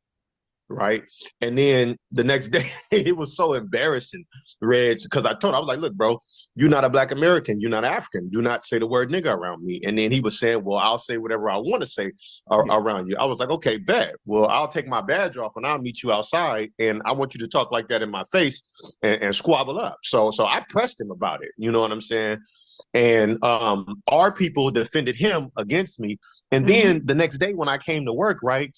right? And then the next day, it was so embarrassing, Reg, because I was like, look, bro, you're not a Black American, you're not African, do not say the word nigga around me. And then he was saying, well, I'll say whatever I want to say around you. I was like, okay, bet. Well, I'll take my badge off and I'll meet you outside, and I want you to talk like that in my face and squabble up. So I pressed him about it, you know what I'm saying? And our people defended him against me. And then the next day when I came to work, right,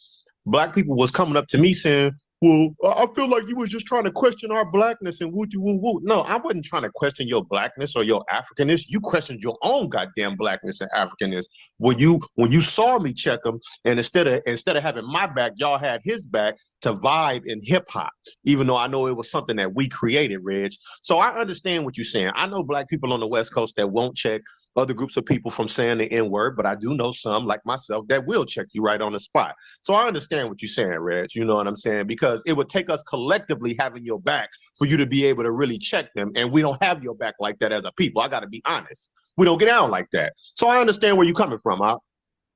Black people was coming up to me saying, well, I feel like you was just trying to question our Blackness and woo-woo-woo. No, I wasn't trying to question your Blackness or your Africanness. You questioned your own goddamn Blackness and Africanness. When you saw me check him, and instead of having my back, y'all had his back to vibe in hip hop, even though I know it was something that we created, Reg. So I understand what you're saying. I know Black people on the West Coast that won't check other groups of people from saying the N-word, but I do know some, like myself, that will check you right on the spot. So I understand what you're saying, Reg. You know what I'm saying? Because it would take us collectively having your back for you to be able to really check them. And we don't have your back like that as a people. I got to be honest. We don't get down like that. So I understand where you're coming from, huh?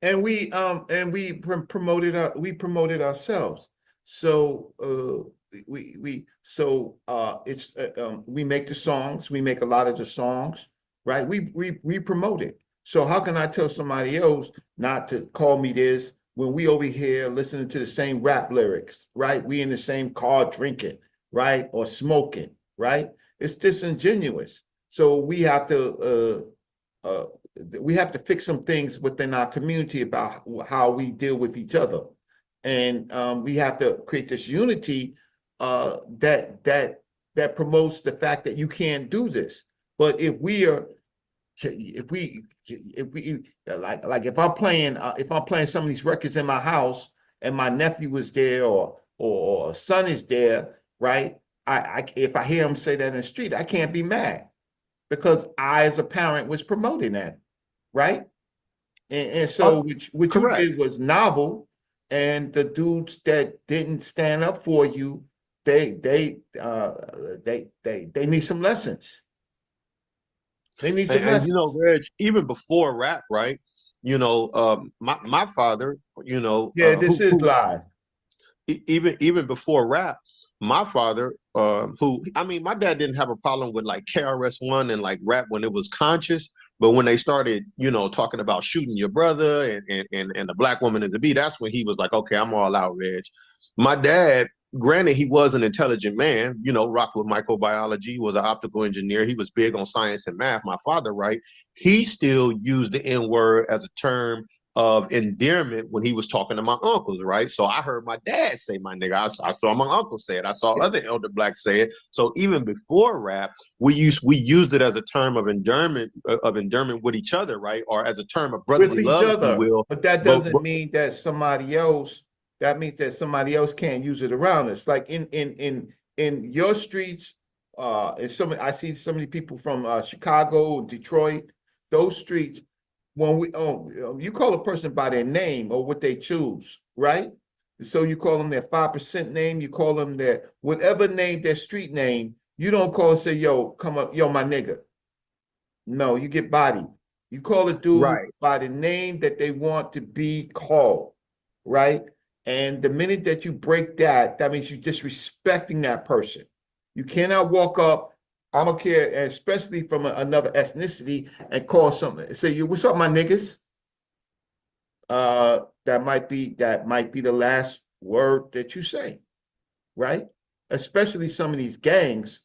And we promoted ourselves. So we make the songs, we make a lot of the songs, right? We promote it. So how can I tell somebody else not to call me this when we over here listening to the same rap lyrics, right? We in the same car drinking, right? Or smoking, right? It's disingenuous. So we have to fix some things within our community about how we deal with each other. And we have to create this unity that promotes the fact that you can't do this. But if I'm playing some of these records in my house and my nephew is there or son is there, right? If I hear him say that in the street, I can't be mad because I, as a parent, was promoting that, right? And so what you did was novel, and the dudes that didn't stand up for you, they need some lessons. They need some lessons. And you know, Reg, even before rap, right? You know, my father, you know, this is live. Even before rap, my father, my dad didn't have a problem with like KRS-One and like rap when it was conscious, but when they started, you know, talking about shooting your brother and the Black woman in the beat, that's when he was like, okay, I'm all out, Reg. My dad, granted, he was an intelligent man, you know, rocked with microbiology, was an optical engineer. He was big on science and math. My father, right? He still used the N-word as a term of endearment when he was talking to my uncles, right? So I heard my dad say my nigga. I saw my uncle say it. I saw other elder Blacks say it. So even before rap, we used it as a term of endearment with each other, right? Or as a term of brotherly love, if you will. But that doesn't mean that somebody else. That means that somebody else can't use it around us. Like in your streets, I see so many people from Chicago, Detroit, those streets. When you call a person by their name or what they choose, right? So you call them their 5% name, you call them their whatever name, their street name. You don't call and say, yo, come up, yo, my nigga. No, you get bodied. You call a dude by the name that they want to be called, right? And the minute that you break that, that means you're disrespecting that person. You cannot walk up, I don't care, especially from another ethnicity, and call something, say, "You, what's up, my niggas?" That might be the last word that you say, right? especially some of these gangs,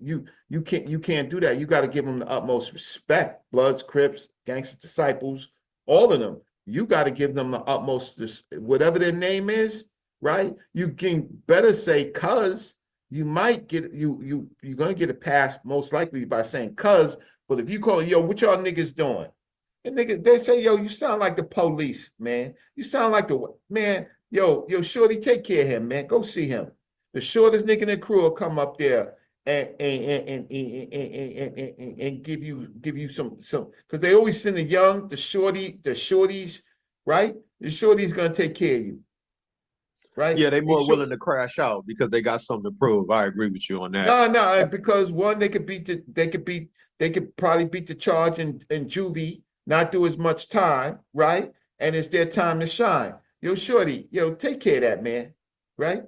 you can't do that. You got to give them the utmost respect. Bloods, Crips, Gangster Disciples, all of them. You got to give them the utmost, whatever their name is, right? You can better say cuz. You might get you're gonna get a pass most likely by saying cuz, but if you call it, yo, what y'all niggas doing? And niggas, they say, yo, you sound like the police, man. You sound like the man, yo, Shorty, take care of him, man. Go see him. The shortest nigga in the crew will come up there and give you some because they always send the young, the shorties, right? The shorty's gonna take care of you. Right? Yeah, they more willing to crash out because they got something to prove. I agree with you on that. No, because one, they could probably beat the charge in juvie, not do as much time, right? And it's their time to shine. Yo, shorty, yo, take care of that, man, right?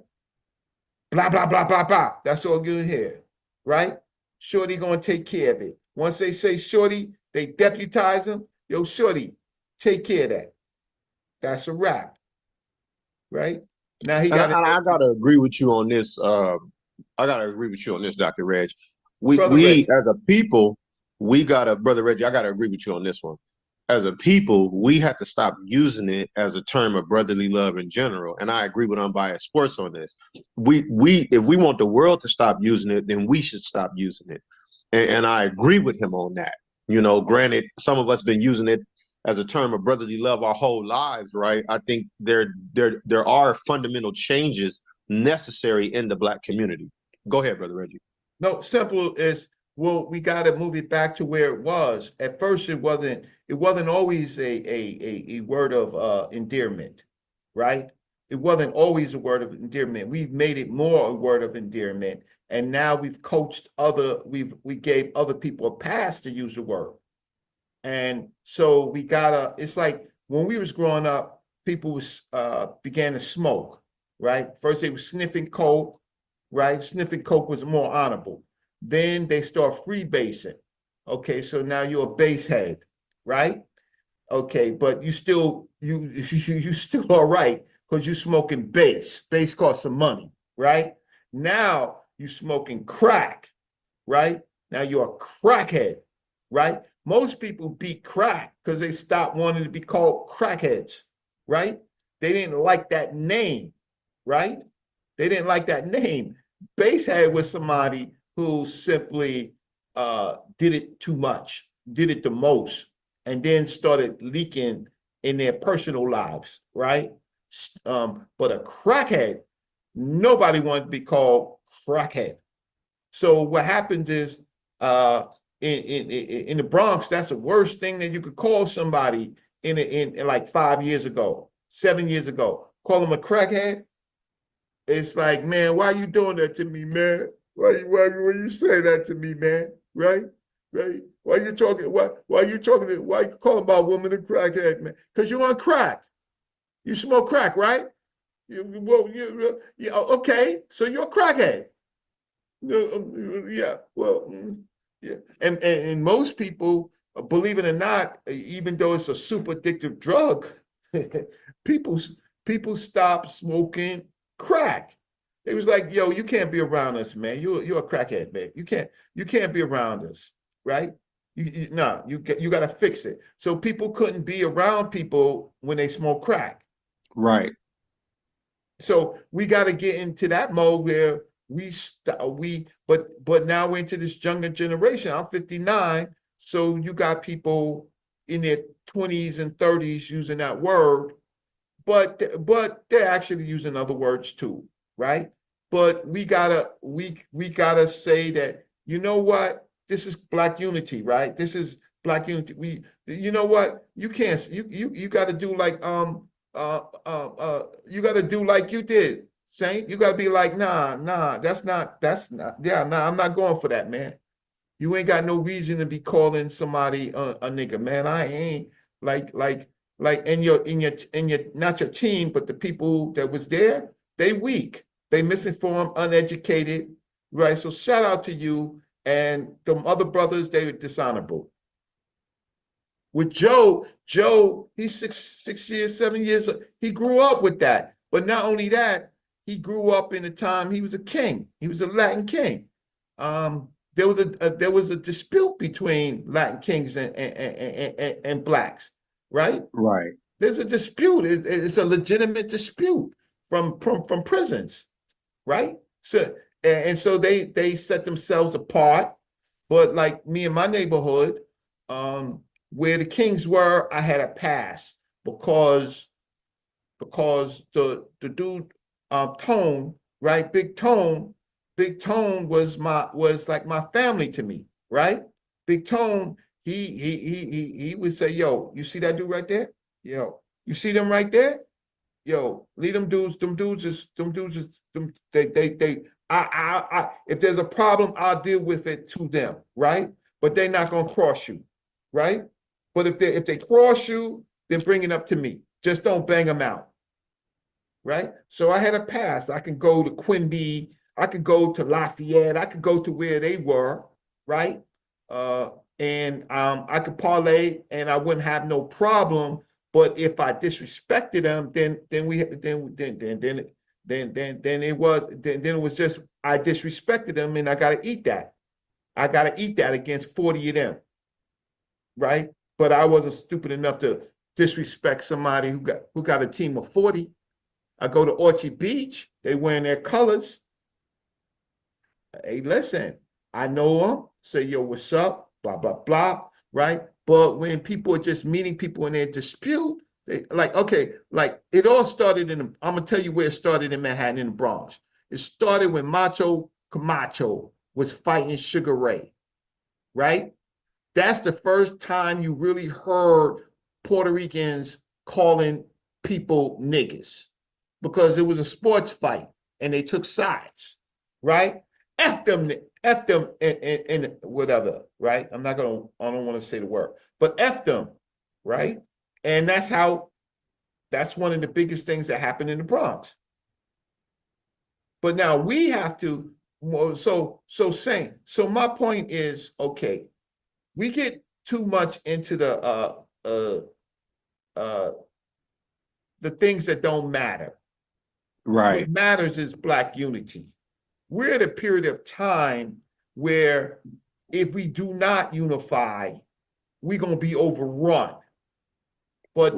Blah, blah, blah, blah, blah. That's all you hear, right? Shorty gonna take care of it. Once they say shorty, they deputize him. Yo, shorty, take care of that. That's a wrap, right? Now he got. I gotta agree with you on this. I gotta agree with you on this, Dr. Reg. Brother We Reggie. as a people, Brother Reggie, I gotta agree with you on this one. As a people, we have to stop using it as a term of brotherly love in general. And I agree with Unbiased Sports on this. If we want the world to stop using it, then we should stop using it. And I agree with him on that. You know, granted, some of us been using it as a term of brotherly love our whole lives, right? I think there are fundamental changes necessary in the Black community. Go ahead, Brother Reggie. No, simple is, well, we got to move it back to where it was. At first, it wasn't always a word of endearment, right? It wasn't always a word of endearment. We've made it more a word of endearment, and now we've coached we gave other people a pass to use the word. And so we gotta, it's like when we was growing up, people began to smoke, right? First they were sniffing coke, right? Sniffing coke was more honorable. Then they start freebasing. Okay, so now you're a base head, right? Okay, but you still all right because you smoking base. Base costs some money, right? Now you smoking crack, right? Now you're a crackhead, right? Most people beat crack because they stopped wanting to be called crackheads, right? They didn't like that name, right? They didn't like that name. Basehead was somebody who simply did it too much, did it the most, and then started leaking in their personal lives, right? But a crackhead, nobody wanted to be called crackhead. So what happens is, in the Bronx, that's the worst thing that you could call somebody in like 5 years ago, 7 years ago. Call them a crackhead. It's like, man, why you doing that to me, man? Why you say that to me, man? Right? Why you calling my woman a crackhead, man? Because you're on crack. You smoke crack, right? Okay, so you're a crackhead. Yeah, well, yeah, and most people, believe it or not, even though it's a super addictive drug, people stop smoking crack. It was like, yo, you can't be around us, man. You're a crackhead, man. You can't be around us, right? You got to fix it. So people couldn't be around people when they smoke crack. Right. So we got to get into that mode where but now we're into this younger generation. I'm 59, so you got people in their 20s and 30s using that word, but they're actually using other words too, right? But we gotta say that, you know what, this is Black unity, right? This is Black unity. You know what, you can't, you got to do like you got to do like you did, Saint. You got to be like, nah, that's not, I'm not going for that, man. You ain't got no reason to be calling somebody a nigga, man. I ain't like, in your, not your team, but the people that was there, they weak, they misinformed, uneducated, right? So shout out to you and the other brothers, they were dishonorable. With Joe, he's 6 years, 7 years, he grew up with that. But not only that, he grew up in a time he was a king. He was a Latin king. There was a dispute between Latin kings and blacks, right? Right. There's a dispute. It's a legitimate dispute from prisons, right? So so they set themselves apart. But like me in my neighborhood, where the kings were, I had a pass because the dude Tone, right? Big Tone was like my family to me, right? Big Tone, he would say, yo, you see that dude right there? Yo, you see them right there? Yo, leave them dudes, if there's a problem, I'll deal with it to them, right? But they're not gonna cross you, right? But if they cross you, then bring it up to me. Just don't bang them out, right? So I had a pass. I can go to Quimby, I could go to Lafayette, I could go to where they were, right? And I could parlay, and I wouldn't have no problem. But if I disrespected them, then it was just I disrespected them, and I got to eat that. I got to eat that against 40 of them, right? But I wasn't stupid enough to disrespect somebody who got a team of 40. I go to Orchard Beach, they wearing their colors. Hey, listen, I know them. Say, yo, what's up? Blah, blah, blah, right? But when people are just meeting people in their dispute, they like, okay, like it all started I'm gonna tell you where it started in Manhattan, in the Bronx. It started when Macho Camacho was fighting Sugar Ray, right? That's the first time you really heard Puerto Ricans calling people niggas, because it was a sports fight and they took sides, right? F them and whatever, right? I don't want to say the word, but F them, right? And that's one of the biggest things that happened in the Bronx. But now we have to, so my point is, okay, we get too much into the things that don't matter. Right. What matters is Black unity. We're at a period of time where if we do not unify, we're going to be overrun. But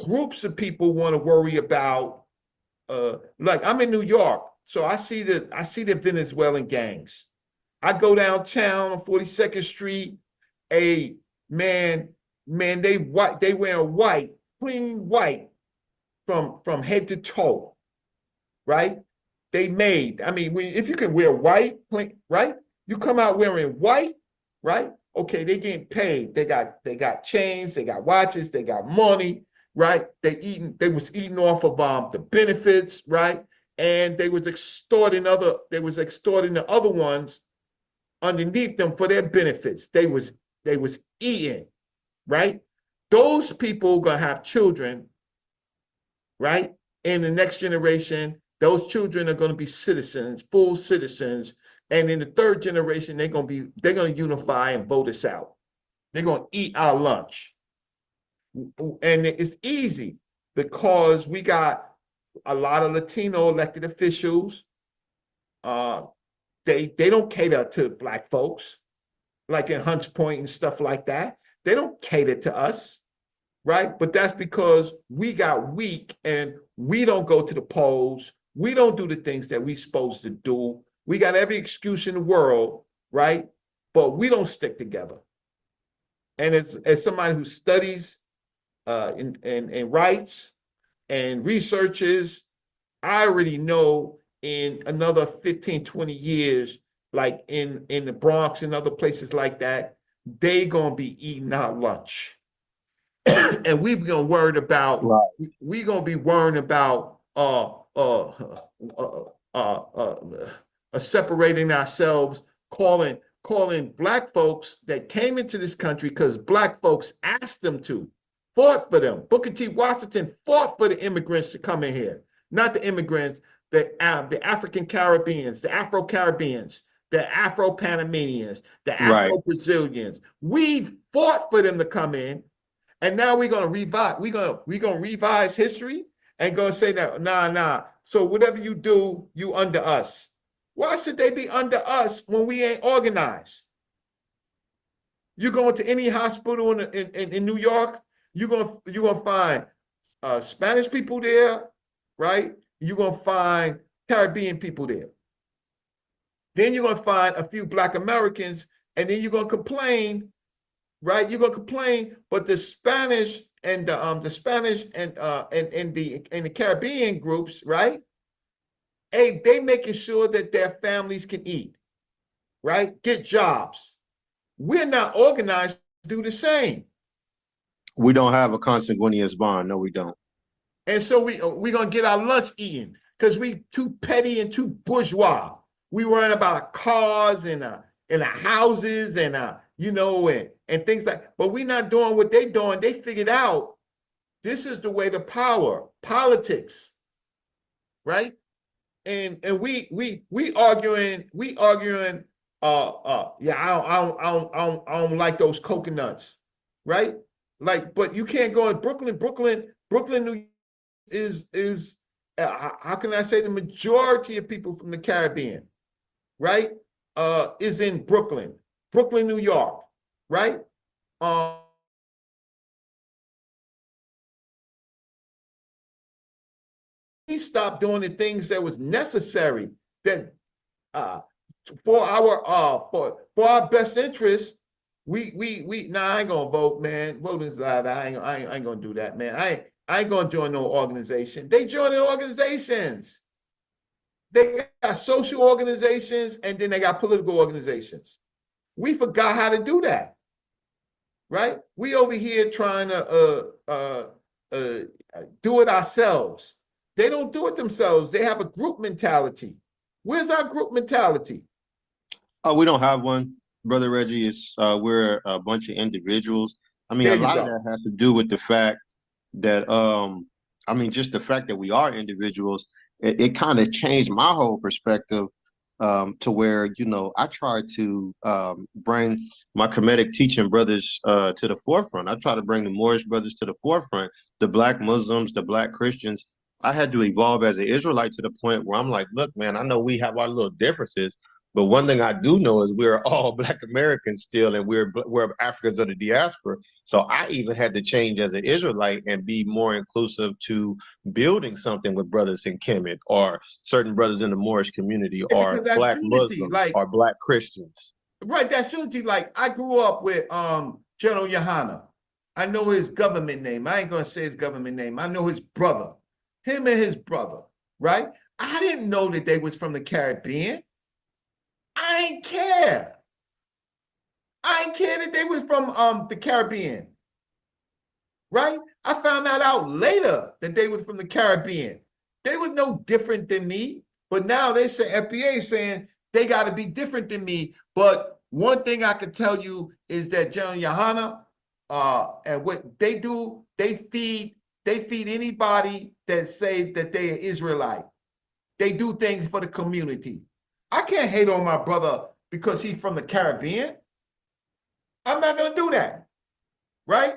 groups of people want to worry about, like I'm in New York, so I see the Venezuelan gangs. I go downtown on 42nd Street, man, they wearing white, clean white from head to toe, right? They made, I mean, if you can wear white, right? You come out wearing white, right? Okay, they getting paid. They got chains, they got watches, they got money, right? They was eating off of the benefits, right? And they was extorting the other ones underneath them for their benefits. They was eating, right? Those people gonna have children, right? In the next generation, those children are going to be citizens, full citizens. And in the third generation, they're going to unify and vote us out. They're going to eat our lunch. And it's easy because we got a lot of Latino elected officials. They don't cater to Black folks, like in Hunts Point and stuff like that. They don't cater to us, right? But that's because we got weak and we don't go to the polls. We don't do the things that we're supposed to do. We got every excuse in the world, right? But we don't stick together. And as somebody who studies and writes and researches, I already know in another 15, 20 years, like in the Bronx and other places like that, they gonna be eating our lunch. And we gonna worried about, we gonna be worrying about separating ourselves, calling Black folks that came into this country because Black folks asked them to, fought for them. Booker T. Washington fought for the immigrants to come in here, not the immigrants, the African Caribbeans, the Afro Caribbeans, the Afro Panamanians, the Afro Brazilians. We fought for them to come in, and now we're gonna revise. We're gonna revise history and gonna say that nah. So whatever you do, you under us. Why should they be under us when we ain't organized? You go into any hospital in New York, you're gonna find Spanish people there, right? You're gonna find Caribbean people there. Then you're gonna find a few Black Americans, and then you're gonna complain, right? You're gonna complain, but the Spanish and the Spanish and the Caribbean groups, right? Hey, they making sure that their families can eat, right? Get jobs. We're not organized to do the same. We don't have a consanguineous bond. No, we don't. And so we're gonna get our lunch eaten because we too petty and too bourgeois. We worrying about cars and houses and and things like. But we're not doing what they doing. They figured out this is the way to power, politics, right? And we arguing. Yeah, I don't like those coconuts, right? Like, but you can't go in Brooklyn, New York is how can I say the majority of people from the Caribbean, right? Is in Brooklyn, New York, right? We stopped doing the things that was necessary that for our best interest. I ain't gonna vote, man. Voting's loud. I ain't gonna do that, man. I ain't gonna join no organization. They joining organizations. They got social organizations and then they got political organizations. We forgot how to do that, right? We over here trying to do it ourselves. They don't do it themselves. They have a group mentality. Where's our group mentality? We don't have one, Brother Reggie. It's we're a bunch of individuals. I mean, a lot of that has to do with the fact that just the fact that we are individuals. It kind of changed my whole perspective to where I try to bring my Kemetic teaching brothers to the forefront. I try to bring the Moorish brothers to the forefront, the Black Muslims, the Black Christians. I had to evolve as an Israelite to the point where I'm like, look, man, I know we have our little differences, but one thing I do know is we're all Black Americans still, and we're Africans of the diaspora. So I even had to change as an Israelite and be more inclusive to building something with brothers in Kemet or certain brothers in the Moorish community or Black Muslims or Black Christians. Right, that's unity. Like I grew up with General Yohana. I know his government name. I ain't gonna say his government name. I know his brother. Him and his brother, right? I didn't know that they was from the Caribbean. I ain't care. I ain't care that they was from the Caribbean, right? I found that out later that they was from the Caribbean. They was no different than me, but now they say FBA is saying they got to be different than me. But one thing I can tell you is that General Yohana and what they do, they feed anybody that say that they are Israelite. They do things for the community. I can't hate on my brother because he's from the Caribbean. I'm not gonna do that, right?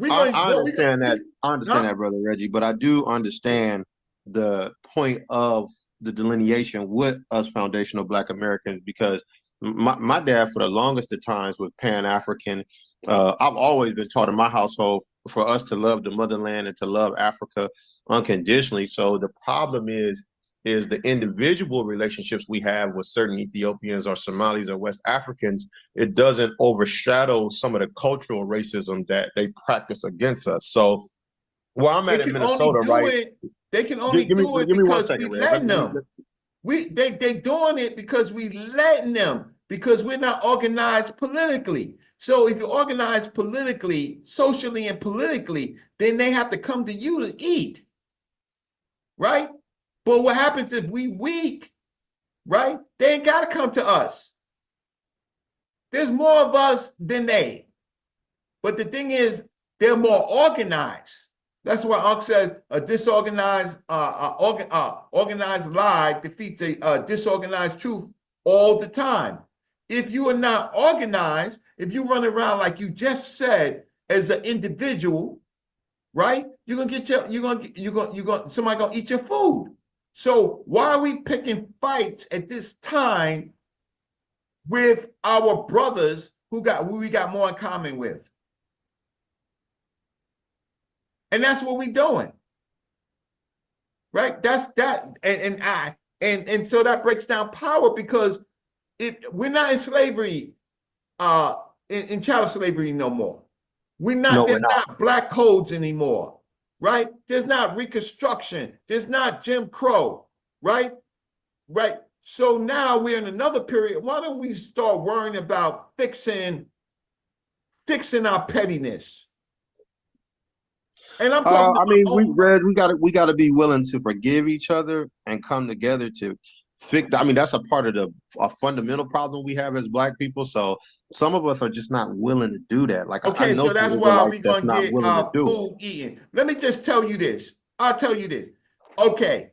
I understand that, Brother Reggie, but I do understand the point of the delineation with us foundational Black Americans, because my dad, for the longest of times, was Pan-African. I've always been taught in my household for us to love the motherland and to love Africa unconditionally. So the problem is the individual relationships we have with certain Ethiopians or Somalis or West Africans. It doesn't overshadow some of the cultural racism that they practice against us. So where I'm at in Minnesota, right? They can only do it because we letting them. They doing it because we letting them, because we're not organized politically. So if you're organized politically, socially and politically, then they have to come to you to eat, right? But what happens if we weak, right? They ain't got to come to us. There's more of us than they. But the thing is, they're more organized. That's why Unc says a disorganized, organized lie defeats a disorganized truth all the time. If you are not organized, if you run around like you just said as an individual, right? You're gonna get somebody gonna eat your food. So why are we picking fights at this time with our brothers who we got more in common with? And that's what we doing. Right? That's that, and so that breaks down power, because we're not in slavery, in chattel slavery no more. No, we're There's not. not black codes anymore, right? There's not Reconstruction. There's not Jim Crow, right? Right. So now we're in another period. Why don't we start worrying about fixing our pettiness? And I'm talking I mean, about we gotta be willing to forgive each other and come together to fix. I mean, that's a part of a fundamental problem we have as Black people. So some of us are just not willing to do that. Like I okay, know so some that's why Israelites we're that's gonna not get willing to do it. food eaten. Let me just tell you this. I'll tell you this. Okay,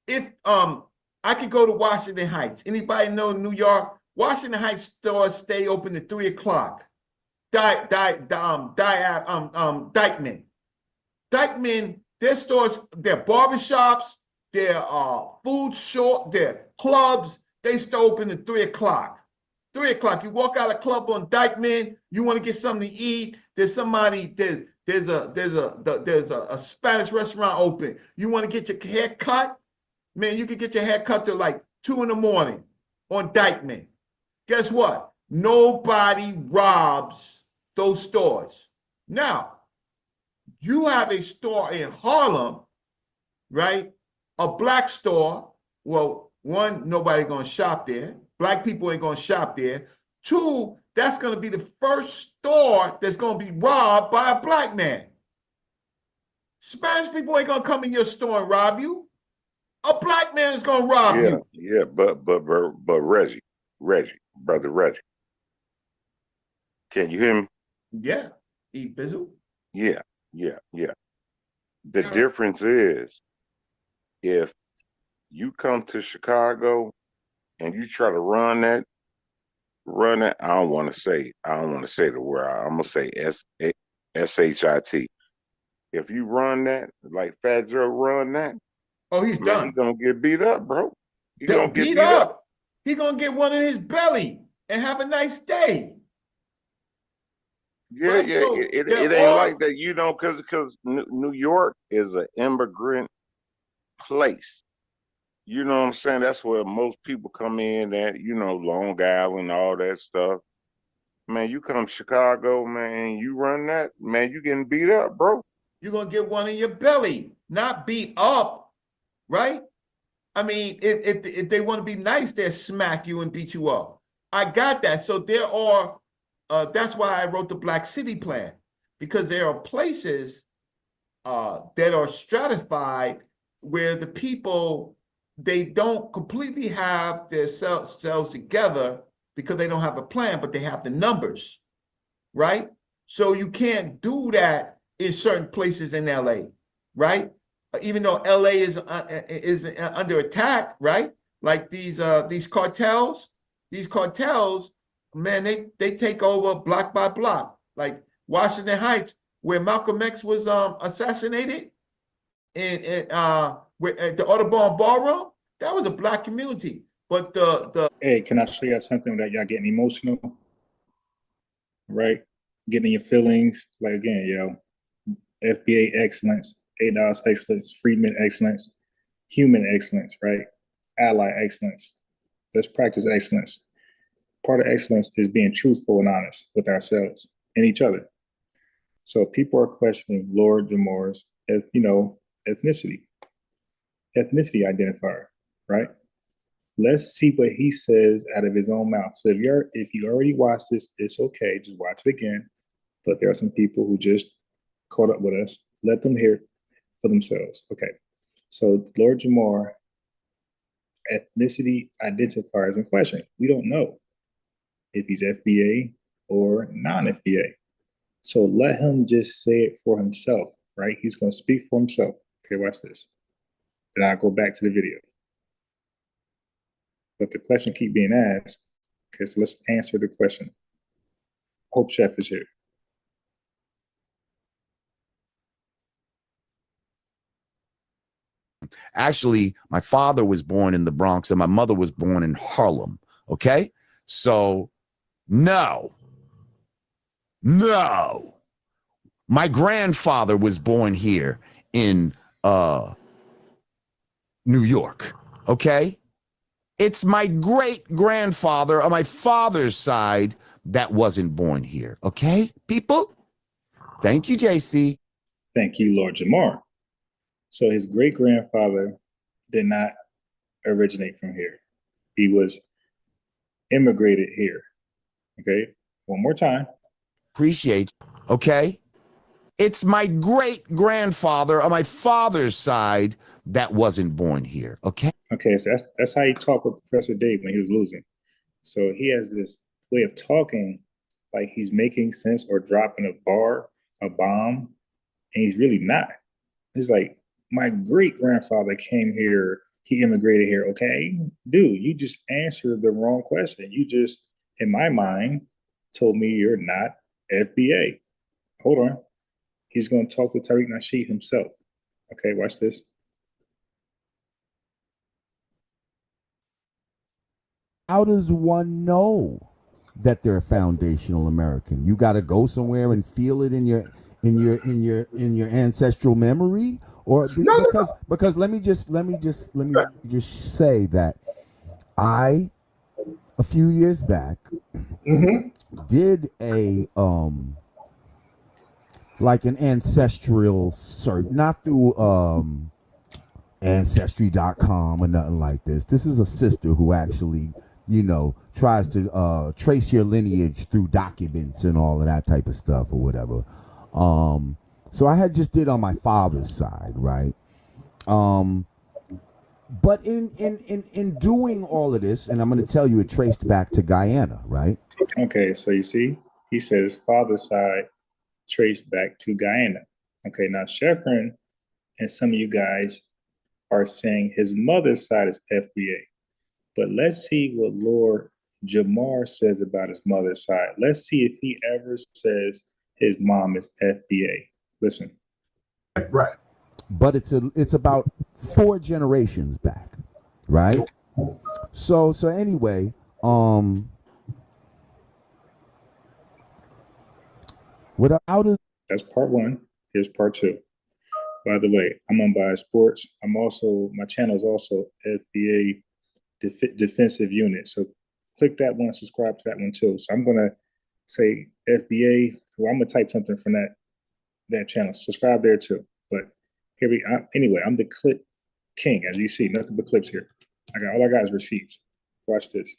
if I could go to Washington Heights. Anybody know New York? Washington Heights stores stay open at 3 o'clock. Dykeman, their stores, their barbershops, their food shop, their clubs, they stay open at 3 o'clock. 3 o'clock. You walk out of club on Dykeman, you want to get something to eat. There's a Spanish restaurant open. You want to get your hair cut? Man, you can get your hair cut till like 2 in the morning on Dykeman. Guess what? Nobody robs those stores. Now, you have a store in Harlem, right? A black store. Well, one, nobody gonna shop there. Black people ain't gonna shop there. Two, that's gonna be the first store that's gonna be robbed by a black man. Spanish people ain't gonna come in your store and rob you. A black man is gonna rob you. Yeah, but Reggie, brother Reggie, can you hear me? Yeah, eat bizzle. Yeah. The difference is, if you come to Chicago and you try to run it. I don't want to say the word. I'm gonna say SHIT. If you run that like Fat Joe run that, oh, he's done. He's gonna get beat up, bro. He's They'll gonna get beat beat up. up. He's gonna get one in his belly and have a nice day. Yeah, Right? yeah. So It they're ain't all- like that, you know, because New York is an immigrant place. You know what I'm saying? That's where most people come in at, you know, Long Island, all that stuff. Man, you come to Chicago, man, you run that, man, you getting beat up, bro. You're gonna get one in your belly, not beat up, right? I mean, if they want to be nice, they'll smack you and beat you up. I got that. So there are, that's why I wrote the Black City Plan, because there are places that are stratified where the people, they don't completely have their selves together because they don't have a plan, but they have the numbers, right? So you can't do that in certain places in LA, right? Even though LA is under attack, right? Like these cartels, man, they take over block by block. Like Washington Heights, where Malcolm X was assassinated, and at the Audubon Ballroom, that was a black community. But Hey, can I show y'all something that y'all getting emotional? Right? Getting your feelings. Like again, FBA excellence, ADOS excellence, Freedmen excellence, human excellence, right? Ally excellence. Let's practice excellence. Part of excellence is being truthful and honest with ourselves and each other. So people are questioning Lord Jamar's, ethnicity identifier, right? Let's see what he says out of his own mouth. So if you already watched this, it's okay. Just watch it again. But there are some people who just caught up with us. Let them hear it for themselves. Okay. So Lord Jamar, ethnicity identifiers in question. We don't know if he's FBA or non-FBA. So let him just say it for himself, right? He's going to speak for himself. Okay, watch this. Then I'll go back to the video. But the question keep being asked. Okay, so let's answer the question. Hope Chef is here. Actually, my father was born in the Bronx and my mother was born in Harlem. Okay, so no. My grandfather was born here in New York. Okay, it's my great grandfather on my father's side that wasn't born here. Okay, people. Thank you, JC. Thank you, Lord Jamar. So his great grandfather did not originate from here. He was immigrated here. Okay, one more time. Appreciate. Okay, it's my great grandfather on my father's side that wasn't born here. Okay. Okay, so that's how he talked with Professor Dave when he was losing. So he has this way of talking like he's making sense or dropping a bomb, and he's really not. It's like, my great grandfather came here, he immigrated here. Okay, dude, you just answered the wrong question. You just, in my mind, told me you're not FBA. Hold on. He's going to talk to Tariq Nasheed himself. Okay, watch this. How does one know that they're a foundational American? You got to go somewhere and feel it in your ancestral memory, or because let me just say that I, a few years back, did a like an ancestral search, not through ancestry.com or nothing like this. This is a sister who actually, tries to trace your lineage through documents and all of that type of stuff or whatever. So I had just did on my father's side, right? But in doing all of this, and I'm going to tell you, it traced back to Guyana, right? Okay, so you see, he said his father's side traced back to Guyana. Okay, now Chevron and some of you guys are saying his mother's side is FBA. But let's see what Lord Jamar says about his mother's side. Let's see if he ever says his mom is FBA. Listen. Right. But it's about 4 generations back, right? So anyway, that's part 1. Here's part 2. By the way, I'm on Bias Sports. My channel is also FBA Defensive Unit. So click that one, subscribe to that one too. So I'm gonna say FBA. Well, I'm gonna type something from that channel. Subscribe there too. But anyway, I'm the clip king, as you see. Nothing but clips here. All I got is receipts. Watch this.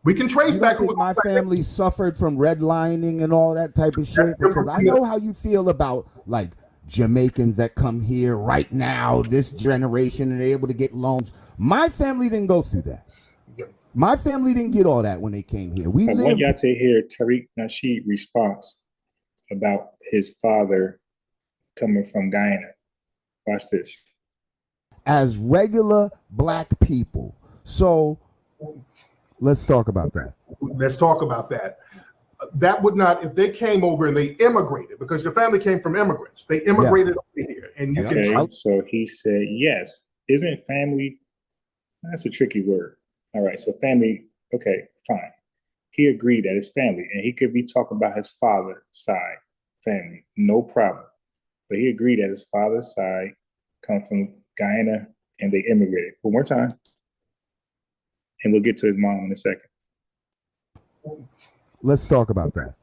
We can trace back. My family suffered from redlining and all that type of shit, because I know how you feel about like Jamaicans that come here right now, this generation, and they're able to get loans. My family didn't go through that. My family didn't get all that when they came here. I want y'all to hear Tariq Nasheed response about his father coming from Guyana. Watch this. As regular black people. So let's talk about that. That would not, if they came over and they immigrated, because your family came from immigrants, they immigrated over here, and you can. So he said, yes. Isn't family? That's a tricky word. All right. So family. Okay, fine. He agreed that it's family, and he could be talking about his father's side family, no problem. But he agreed that his father's side come from Guyana, and they immigrated. One more time, and we'll get to his mom in a second. Let's talk about that.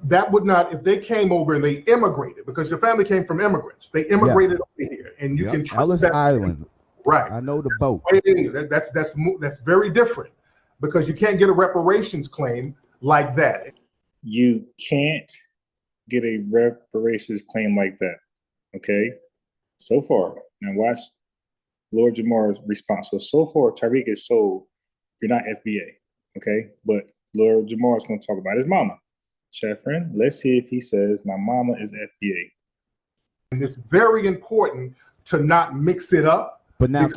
That would not, if they came over and they immigrated, because your family came from immigrants, they immigrated over here, and you can Ellis Island. Right. I know the boat. That's very different, because you can't get a reparations claim like that. You can't get a reparations claim like that. Okay. So far, now watch Lord Jamar's response. So far, Tariq is sold. You're not FBA. Okay, but Lord Jamar is going to talk about his mama. Chefrin, let's see if he says my mama is FBA. And it's very important to not mix it up. But now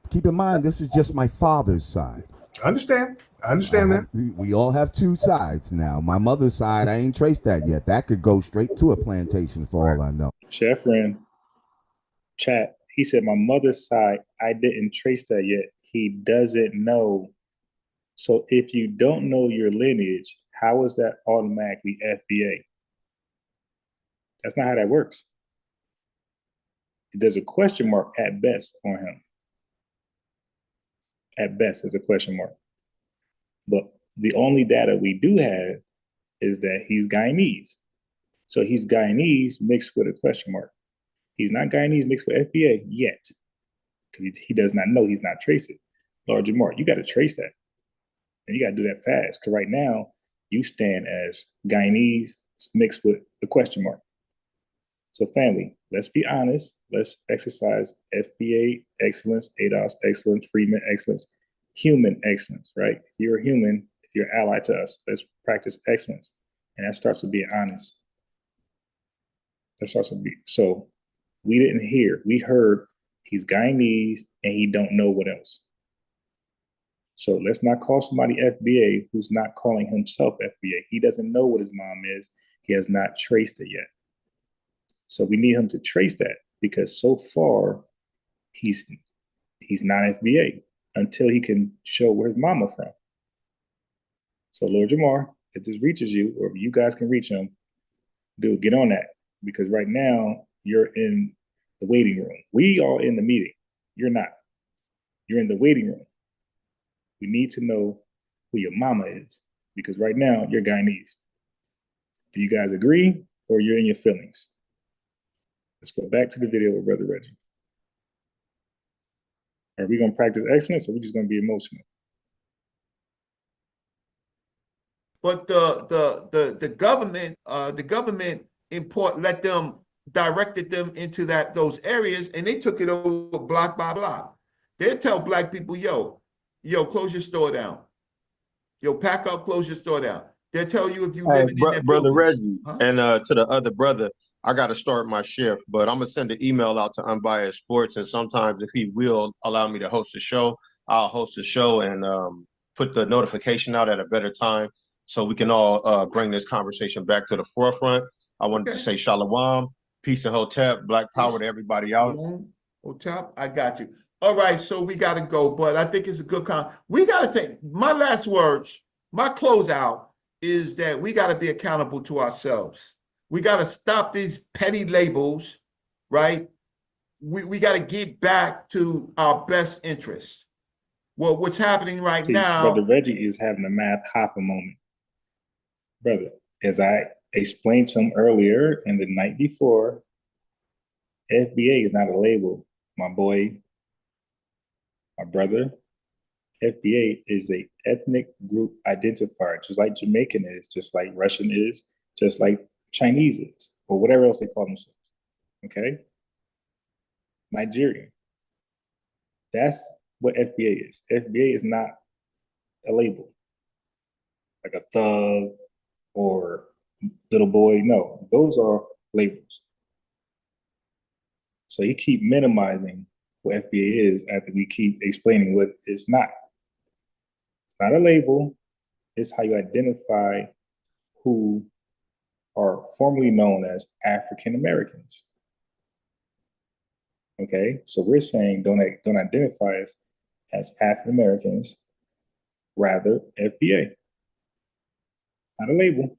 keep in mind, this is just my father's side. I understand that. We all have two sides now. My mother's side, I ain't traced that yet. That could go straight to a plantation for all I know. Chef friend, chat. He said, my mother's side, I didn't trace that yet. He doesn't know. So if you don't know your lineage, how is that automatically FBA? That's not how that works. There's a question mark at best on him. At best, there's a question mark. But the only data we do have is that he's Guyanese. So he's Guyanese mixed with a question mark. He's not Guyanese mixed with FBA yet, because he does not know, he's not traced it. Lord Jamar, you got to trace that. And you got to do that fast, because right now you stand as Guyanese mixed with a question mark. So family, let's be honest. Let's exercise FBA excellence, ADOS excellence, Freeman excellence, human excellence, right? If you're a human, if you're an ally to us, let's practice excellence. And that starts with being honest. That starts with being, so we didn't hear, we heard he's Guyanese and he don't know what else. So let's not call somebody FBA who's not calling himself FBA. He doesn't know what his mom is. He has not traced it yet. So we need him to trace that, because so far he's not FBA until he can show where his mama from. So Lord Jamar, if this reaches you, or if you guys can reach him, dude, get on that, because right now you're in the waiting room. We are in the meeting. You're not. You're in the waiting room. We need to know who your mama is, because right now you're Guyanese. Do you guys agree, or you're in your feelings? Let's go back to the video with Brother Reggie. Are we gonna practice excellence, or are we just gonna be emotional? But the government let them directed them into those areas, and they took it over block by block. They'll tell black people, yo, close your store down. Yo, pack up, close your store down. They'll tell you if you living in that Brother building. Reggie, and to the other brother, I got to start my shift, but I'm gonna send an email out to Unbiased Sports, and sometimes if he will allow me to host a show, I'll host a show and put the notification out at a better time, so we can all bring this conversation back to the forefront. I wanted to say shalom, peace and hotep, black power to everybody out. Hotep, I got you. All right, so we got to go, but I think it's a good we got to take my last words. My closeout is that we got to be accountable to ourselves. We got to stop these petty labels, right? We got to get back to our best interests. Well, what's happening right now? Brother Reggie is having a math Hoffa moment. Brother, as I explained to him earlier and the night before, FBA is not a label, my boy, my brother. FBA is a ethnic group identifier, just like Jamaican is, just like Russian is, just like Chinese is, or whatever else they call themselves, okay? Nigerian. That's what FBA is. FBA is not a label, like a thug or little boy. No, those are labels. So you keep minimizing what FBA is after we keep explaining what it's not. It's not a label. It's how you identify who are formerly known as African Americans. Okay, so we're saying don't identify us as African Americans, rather FBA. Not a label.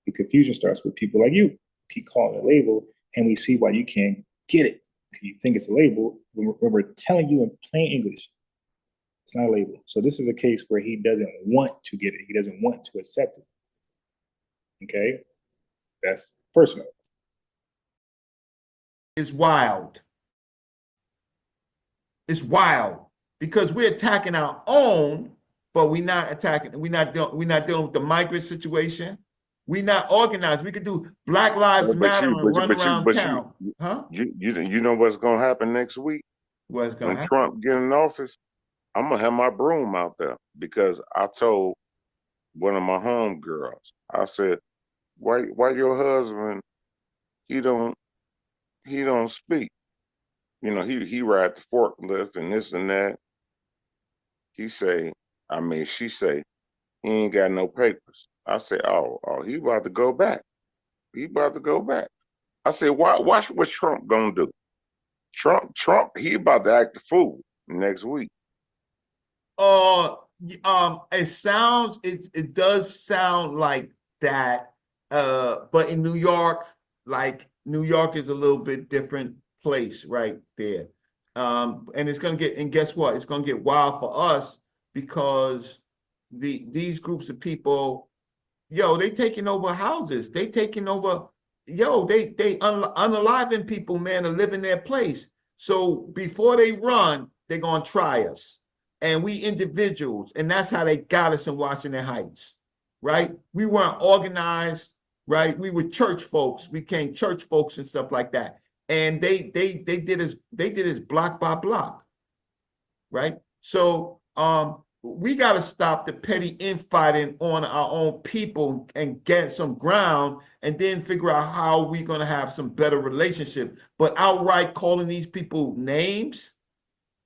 The confusion starts with people like you. Keep calling it a label, and we see why you can't get it. You think it's a label when we're telling you in plain English, it's not a label. So this is a case where he doesn't want to get it. He doesn't want to accept it. Okay, that's personal. Is wild. It's wild because we're attacking our own, but we're not attacking. We're not dealing with the migrant situation. We're not organized. We could do Black Lives Matter and run around town. You know what's gonna happen next week? What's gonna happen? Trump get in office, I'm gonna have my broom out there, because I told one of my homegirls, I said, why your husband, he don't speak. You know, he ride the forklift and this and that. She say, he ain't got no papers. I said, oh, he about to go back. He about to go back. I said, watch what Trump gonna do. Trump, he about to act the fool next week. It does sound like that. But in New York, like New York is a little bit different place right there. And it's gonna get, and guess what? It's gonna get wild for us because these groups of people, they taking over houses. They taking over, they unaliving people, man, to live in their place. So before they run, they're gonna try us. And we individuals, and that's how they got us in Washington Heights, right? We weren't organized, right? We were church folks. We became church folks and stuff like that. And they did us block by block, right? So we got to stop the petty infighting on our own people and get some ground, and then figure out how we're going to have some better relationship. But outright calling these people names,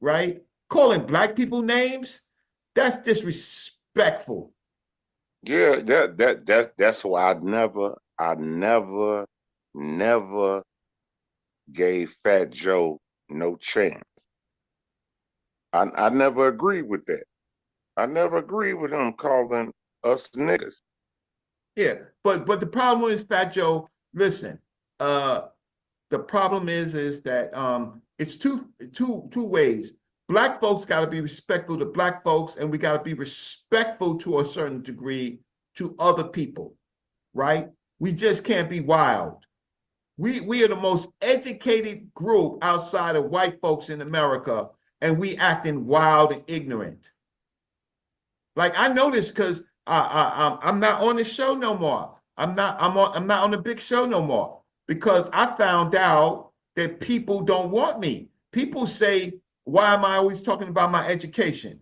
right? Calling black people names, that's disrespectful. Yeah, that's why I never gave Fat Joe no chance. I never agreed with that. I never agreed with him calling us niggas. Yeah, but the problem is, Fat Joe, listen, the problem is that it's two ways. Black folks got to be respectful to black folks, and we got to be respectful to a certain degree to other people, right? We just can't be wild. We are the most educated group outside of white folks in America, and we acting wild and ignorant. Like, I know this because I'm not on the show no more. I'm not on the big show no more, because I found out that people don't want me. People say, why am I always talking about my education?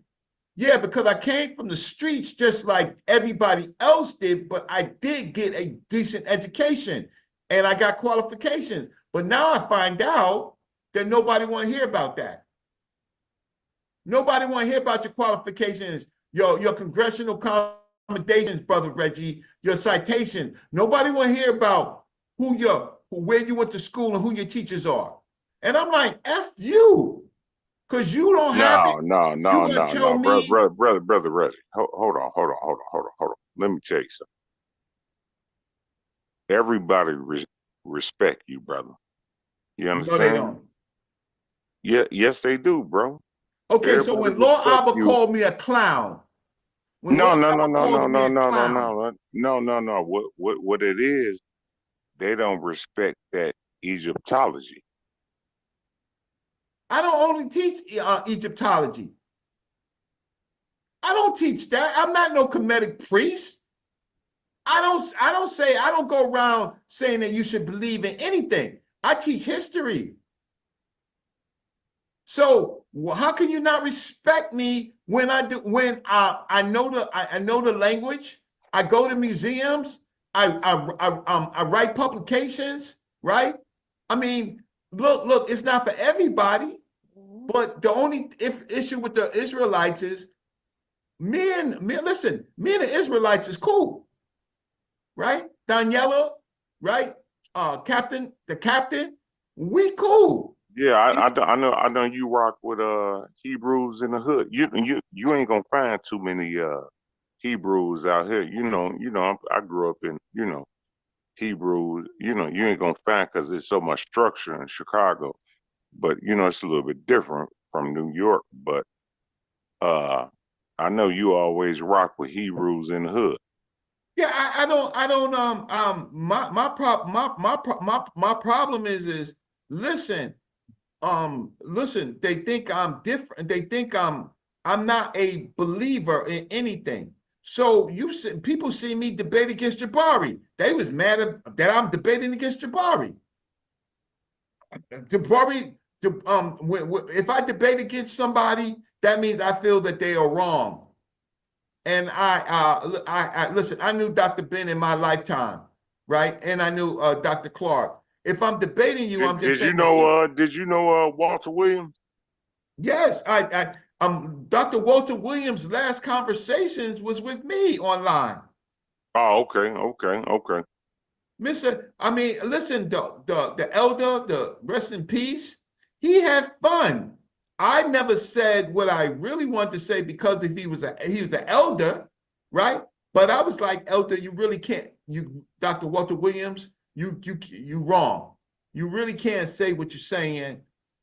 Yeah, because I came from the streets just like everybody else did, but I did get a decent education and I got qualifications. But now I find out that nobody want to hear about that. Nobody want to hear about your qualifications, your congressional accommodations, Brother Reggie, your citation. Nobody want to hear about where you went to school and who your teachers are. And I'm like, F you. Because you don't have it. No, brother Reggie. Hold on. Let me tell you something. Everybody respect you, brother. You understand? No, they don't. Yeah, yes, they do, bro. Okay, Everybody so when Lord Abba called me a clown, No. What it is, they don't respect that Egyptology. I don't only teach Egyptology. I don't teach that. I'm not no Kemetic priest. I don't go around saying that you should believe in anything. I teach history. So how can you not respect me when I know the language? I go to museums. I write publications, right? I mean, look, it's not for everybody, but the only issue with the Israelites is me and the Israelites is cool, right? Daniela, right? The captain, we cool. Yeah, I know you rock with Hebrews in the hood. You ain't gonna find too many Hebrews out here. I grew up in Hebrews. You ain't gonna find, because there's so much structure in Chicago. But it's a little bit different from New York. But I know you always rock with Hebrews in the hood. Yeah, my problem is listen, they think I'm different. They think I'm not a believer in anything. So people see me debate against Jabari. They was mad that I'm debating against Jabari. If I debate against somebody, that means I feel that they are wrong. And I listen, I knew Dr. Ben in my lifetime, right? And I knew Dr. Clark. If I'm debating you, I'm just saying. Did you know Walter Williams? Yes, Dr. Walter Williams' last conversations was with me online. Oh, okay, okay, okay. Listen, the elder, the rest in peace, he had fun. I never said what I really wanted to say because if he was an elder, right? But I was like, elder, you really can't, Dr. Walter Williams, you wrong. You really can't say what you're saying.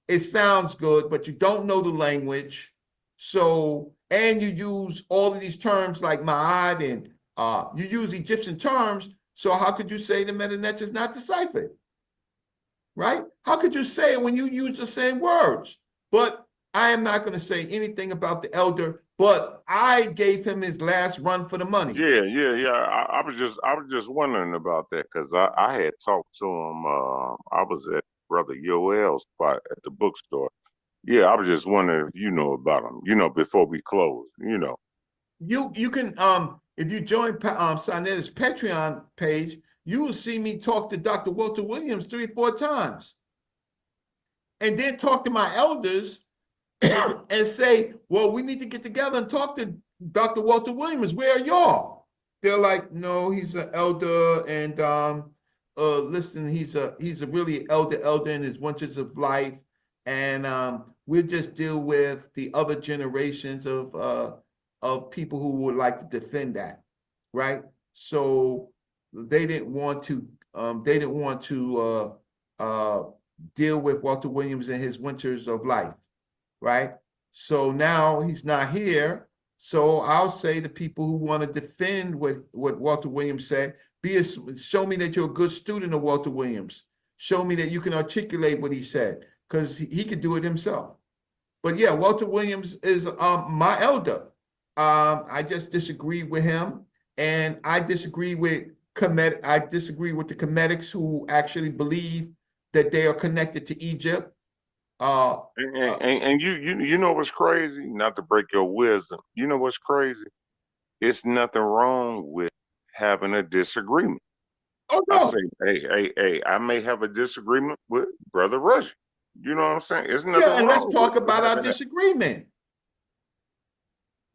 It sounds good, but you don't know the language. So, and you use all of these terms like ma'ad, and you use Egyptian terms. So how could you say the Metanet is not deciphered? Right? How could you say it when you use the same words? But I am not going to say anything about the elder, but I gave him his last run for the money. Yeah. I was just wondering about that because I had talked to him. I was at Brother Yoel's spot at the bookstore. Yeah, I was just wondering if you know about him. Before we close. You can if you join Sincer's Patreon page, you will see me talk to Dr. Walter Williams 3 or 4 times, and then talk to my elders and say, well, we need to get together and talk to Dr. Walter Williams. Where are y'all? They're like, no, he's an elder, and listen, he's a really elder in his winters of life, and we'll just deal with the other generations of people who would like to defend that, right? So they didn't want to deal with Walter Williams and his winters of life, right? So now he's not here. So I'll say to people who want to defend what Walter Williams said, show me that you're a good student of Walter Williams. Show me that you can articulate what he said, because he could do it himself. But yeah, Walter Williams is my elder. I just disagree with him, and I disagree with the Comedics who actually believe that they are connected to Egypt. And you know what's crazy? Not to break your wisdom. You know what's crazy? It's nothing wrong with having a disagreement. Oh no. I say, hey, I may have a disagreement with Brother Rush. You know what I'm saying? It's nothing wrong. Yeah, and let's talk with about our having that. disagreement.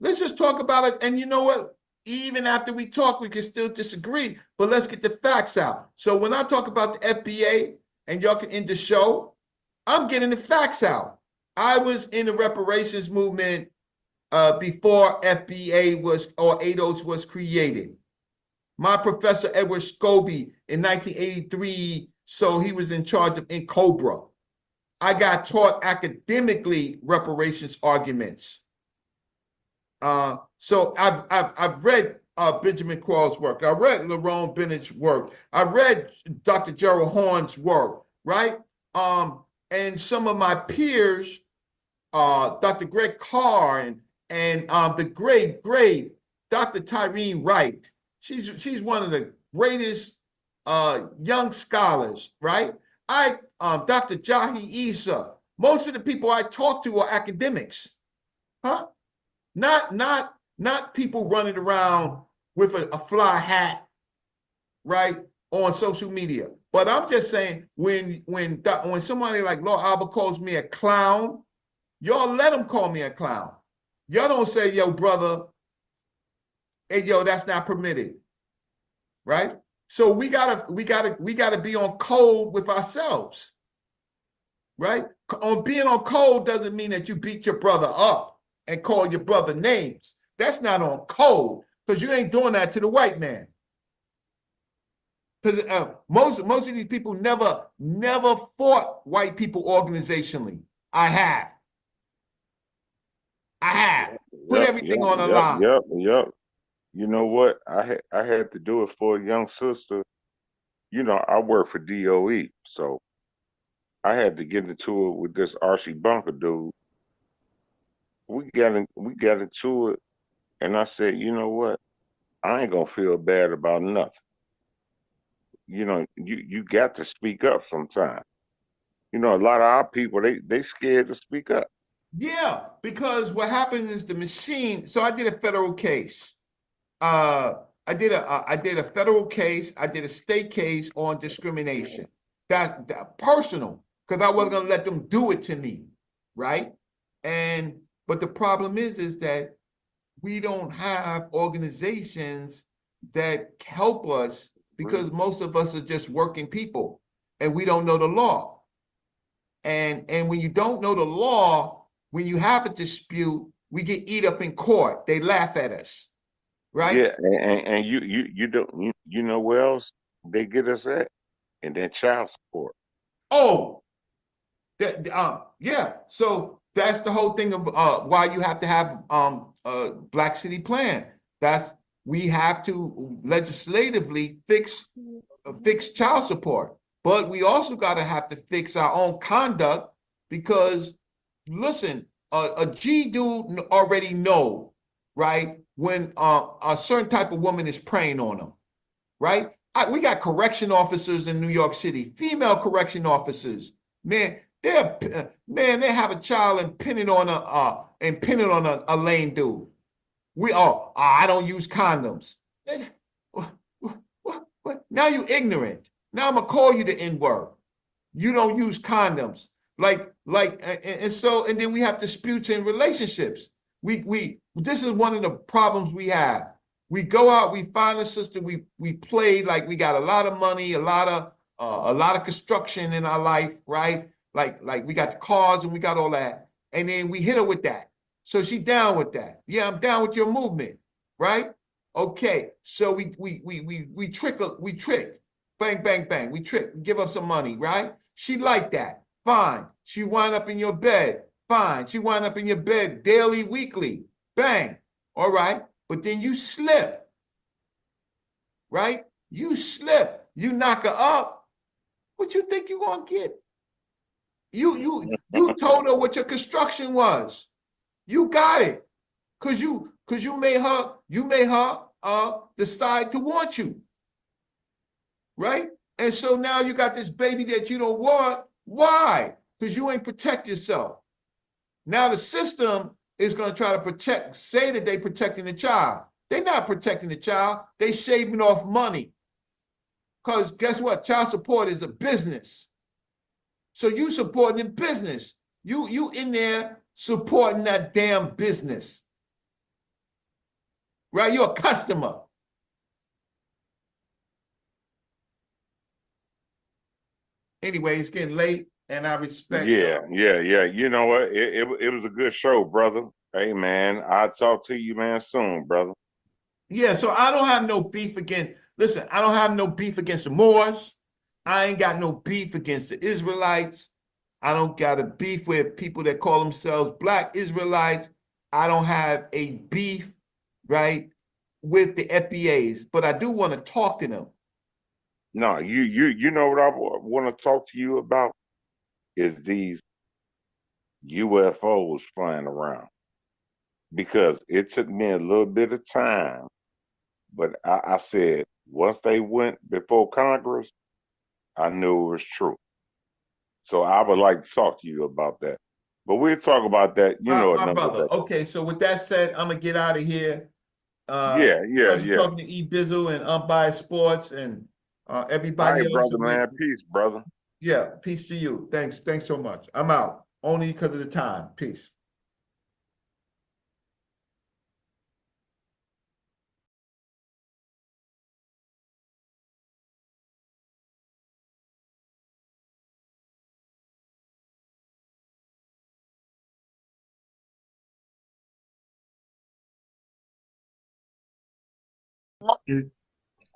Let's just talk about it. And you know what? Even after we talk, we can still disagree, but let's get the facts out. So when I talk about the FBA, and y'all can end the show, I'm getting the facts out. I was in the reparations movement before FBA or ADOS was created. My professor, Edward Scobie, in 1983, so he was in charge of Cobra. I got taught academically reparations arguments. So I've read Benjamin Quall's work. I read Lerone Bennett's work. I read Dr. Gerald Horn's work, right? And some of my peers, Dr. Greg Carr and the great Dr. Tyreen Wright. She's one of the greatest young scholars, right? Dr. Jahi Issa. Most of the people I talk to are academics, huh? Not people running around with a fly hat, right, on social media. But I'm just saying, when somebody like Lord Albert calls me a clown, y'all let him call me a clown. Y'all don't say, yo, brother, hey, yo, that's not permitted, right? So we gotta be on code with ourselves, right? Being on code doesn't mean that you beat your brother up and call your brother names. That's not on code, because you ain't doing that to the white man. Because most of these people never fought white people organizationally. I have. Put everything on the line. Yep. You know what? I had to do it for a young sister. You know, I work for DOE, so I had to get into it with this Archie Bunker dude. We got into it, and I said, you know what? I ain't gonna feel bad about nothing. You know, you got to speak up sometime. You know, a lot of our people, they scared to speak up. Yeah, because what happened is the machine. So I did a federal case. I did a federal case. I did a state case on discrimination. That personal, because I wasn't gonna let them do it to me, right? And But the problem is that we don't have organizations that help us because most of us are just working people and we don't know the law. And when you don't know the law, when you have a dispute, we get eat up in court. They laugh at us, right? Yeah, and you don't you know where else they get us at? And then child support. Oh, yeah. So that's the whole thing of why you have to have a Black City Plan. We have to legislatively fix child support, but we also got to have to fix our own conduct because, listen, a G dude already know, right, when a certain type of woman is preying on him, right? We got correction officers in New York City, female correction officers. Man, they have a child and pin it on a lame dude. I don't use condoms. What? Now you ignorant. Now I'm gonna call you the N-word. You don't use condoms. And then we have disputes in relationships. This is one of the problems we have. We go out, we find a sister, we play like we got a lot of money, a lot of construction in our life, right? Like we got the cars and we got all that, and then we hit her with that. So she down with that. Yeah, I'm down with your movement, right? Okay, so we trick, bang, bang, bang. We trick, give up some money, right? She like that. Fine. She wind up in your bed. Fine. She wind up in your bed daily, weekly. Bang. All right. But then you slip, right? You slip. You knock her up. What you think you gonna get? You told her what your construction was. You got it. Cause you made her decide to want you. Right? And so now you got this baby that you don't want. Why? Because you ain't protect yourself. Now the system is going to try to say that they protecting the child. They're not protecting the child. They shaving off money. Because guess what? Child support is a business. So you supporting the business. You in there supporting that damn business. Right? You're a customer. Anyway, it's getting late, and I respect. Yeah. You know what? It was a good show, brother. Hey, man, I'll talk to you, man, soon, brother. Yeah, so I don't have no beef against. Listen, I don't have no beef against the Moors. I ain't got no beef against the Israelites. I don't got a beef with people that call themselves Black Israelites. I don't have a beef, right, with the FBAs, but I do want to talk to them. No, you know what I want to talk to you about is these UFOs flying around. Because it took me a little bit of time, but I said once they went before Congress, I knew it was true. So I would like to talk to you about that. But we'll talk about that, My brother. Okay, so with that said, I'm gonna get out of here. Yeah. Talking to E Bizzle and Unbiased Sports and everybody else. Brother, man. Peace, brother. Yeah, peace to you. Thanks so much. I'm out only because of the time. Peace.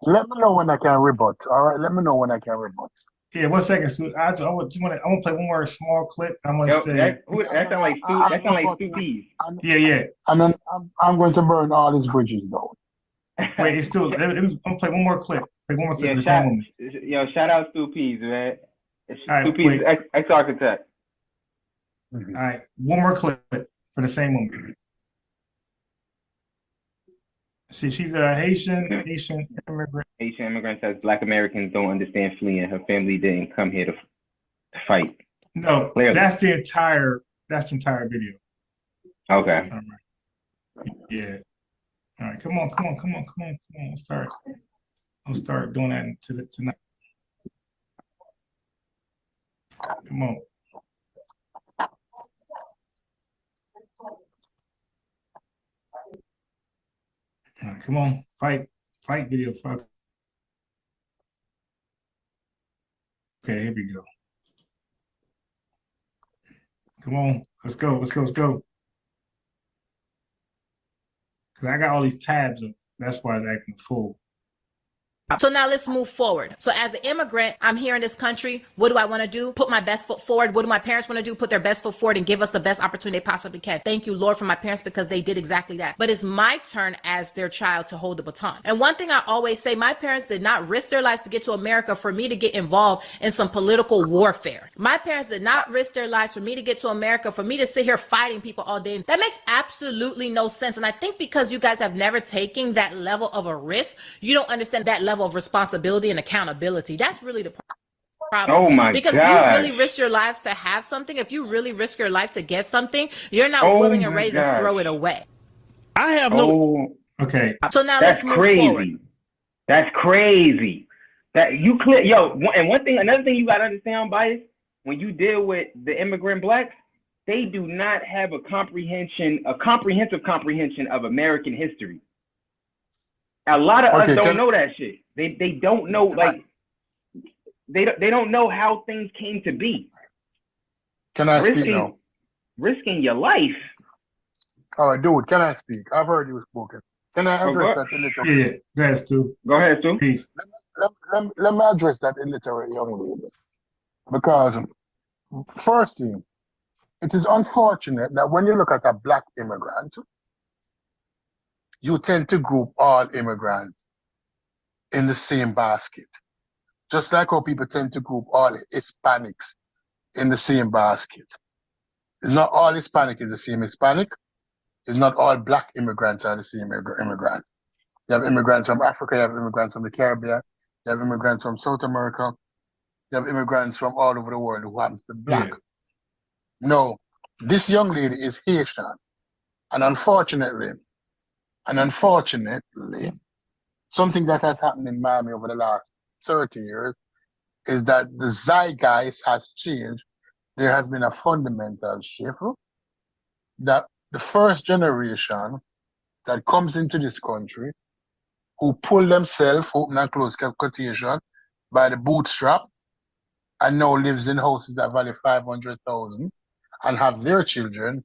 Let me know when I can rebut. All right, let me know when I can rebut. Yeah, 1 second, Stu. I want to play one more small clip. I'm gonna say that sound like Stu Peas. Yeah. And then I'm going to burn all his bridges though. Wait, it's still. I'm gonna play one more clip. Play one more clip. Shout out Stu Peas, man. Stu Peas, ex-architect. All right, one more clip for the same woman. See, she's a Haitian immigrant. Haitian immigrant says Black Americans don't understand fleeing. Her family didn't come here to fight. No, clearly. that's the entire video. Okay. All right. Yeah. All right. Come on. We'll start doing that tonight. Come on. Come on, fight video. Fuck. Okay, here we go. Come on, let's go. Cause I got all these tabs up. That's why it's acting full. So now let's move forward. So as an immigrant, I'm here in this country. What do I want to do? Put my best foot forward. What do my parents want to do? Put their best foot forward and give us the best opportunity they possibly can. Thank you, Lord, for my parents, because they did exactly that. But it's my turn as their child to hold the baton. And one thing I always say, my parents did not risk their lives to get to America for me to get involved in some political warfare. My parents did not risk their lives for me to get to America, for me to sit here fighting people all day. That makes absolutely no sense. And I think because you guys have never taken that level of a risk, you don't understand that level of responsibility and accountability. That's really the problem. Oh my because gosh. if you really risk your lives to have something, if you really risk your life to get something, you're not Oh willing and my ready gosh. to throw it away. I have no. Okay. So now That's let's move crazy. forward. That's crazy. That you clear, another thing you gotta understand, Bias, when you deal with the immigrant blacks, they do not have a comprehensive comprehension of American history. A lot of us don't know that shit. They don't know, like, they don't know how things came to be. Can I speak now? Risking your life. All right, dude, can I speak? I've heard you spoken. Can I address that illiterate? Yeah, go ahead, Stu. Go ahead, Stu. Peace. Let me address that illiterate young lady. Because, first thing, it is unfortunate that when you look at a black immigrant, you tend to group all immigrants in the same basket. Just like how people tend to group all Hispanics in the same basket. It's not all Hispanic is the same Hispanic. It's not all black immigrants are the same immigrant. You have immigrants from Africa, you have immigrants from the Caribbean, you have immigrants from South America, you have immigrants from all over the world who happens to be black. Yeah. No, this young lady is Haitian. And unfortunately, something that has happened in Miami over the last 30 years is that the zeitgeist has changed. There has been a fundamental shift that the first generation that comes into this country who pull themselves, open and close quotation, by the bootstrap and now lives in houses that value 500,000 and have their children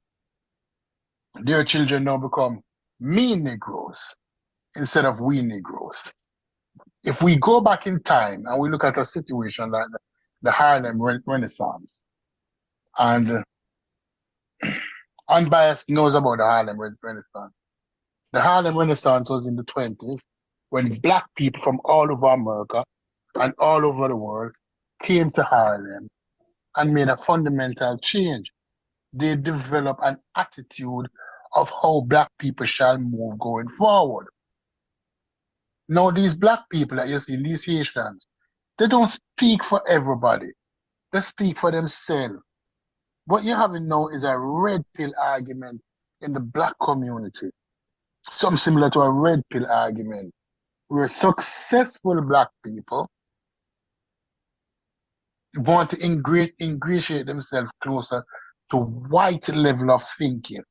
now become me Negroes instead of we Negroes. If we go back in time and we look at a situation like the Harlem Renaissance, and Unbiased knows about the Harlem Renaissance. The Harlem Renaissance was in the 20s when black people from all over America and all over the world came to Harlem and made a fundamental change. They developed an attitude of how black people shall move going forward. Now, these black people that you see, these Haitians, they don't speak for everybody. They speak for themselves. What you're having now is a red pill argument in the black community. Something similar to a red pill argument, where successful black people want to ingratiate themselves closer to white level of thinking.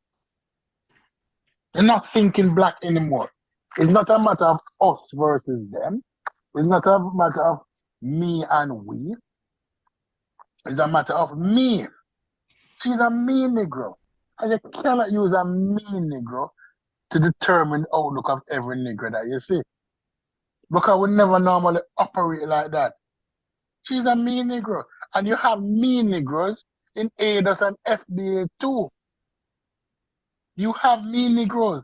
They're not thinking black anymore. It's not a matter of us versus them. It's not a matter of me and we. It's a matter of me. She's a me Negro. And you cannot use a me Negro to determine the outlook of every Negro that you see. Because we never normally operate like that. She's a me Negro. And you have me Negroes in ADOS and FBA too. You have me Negroes.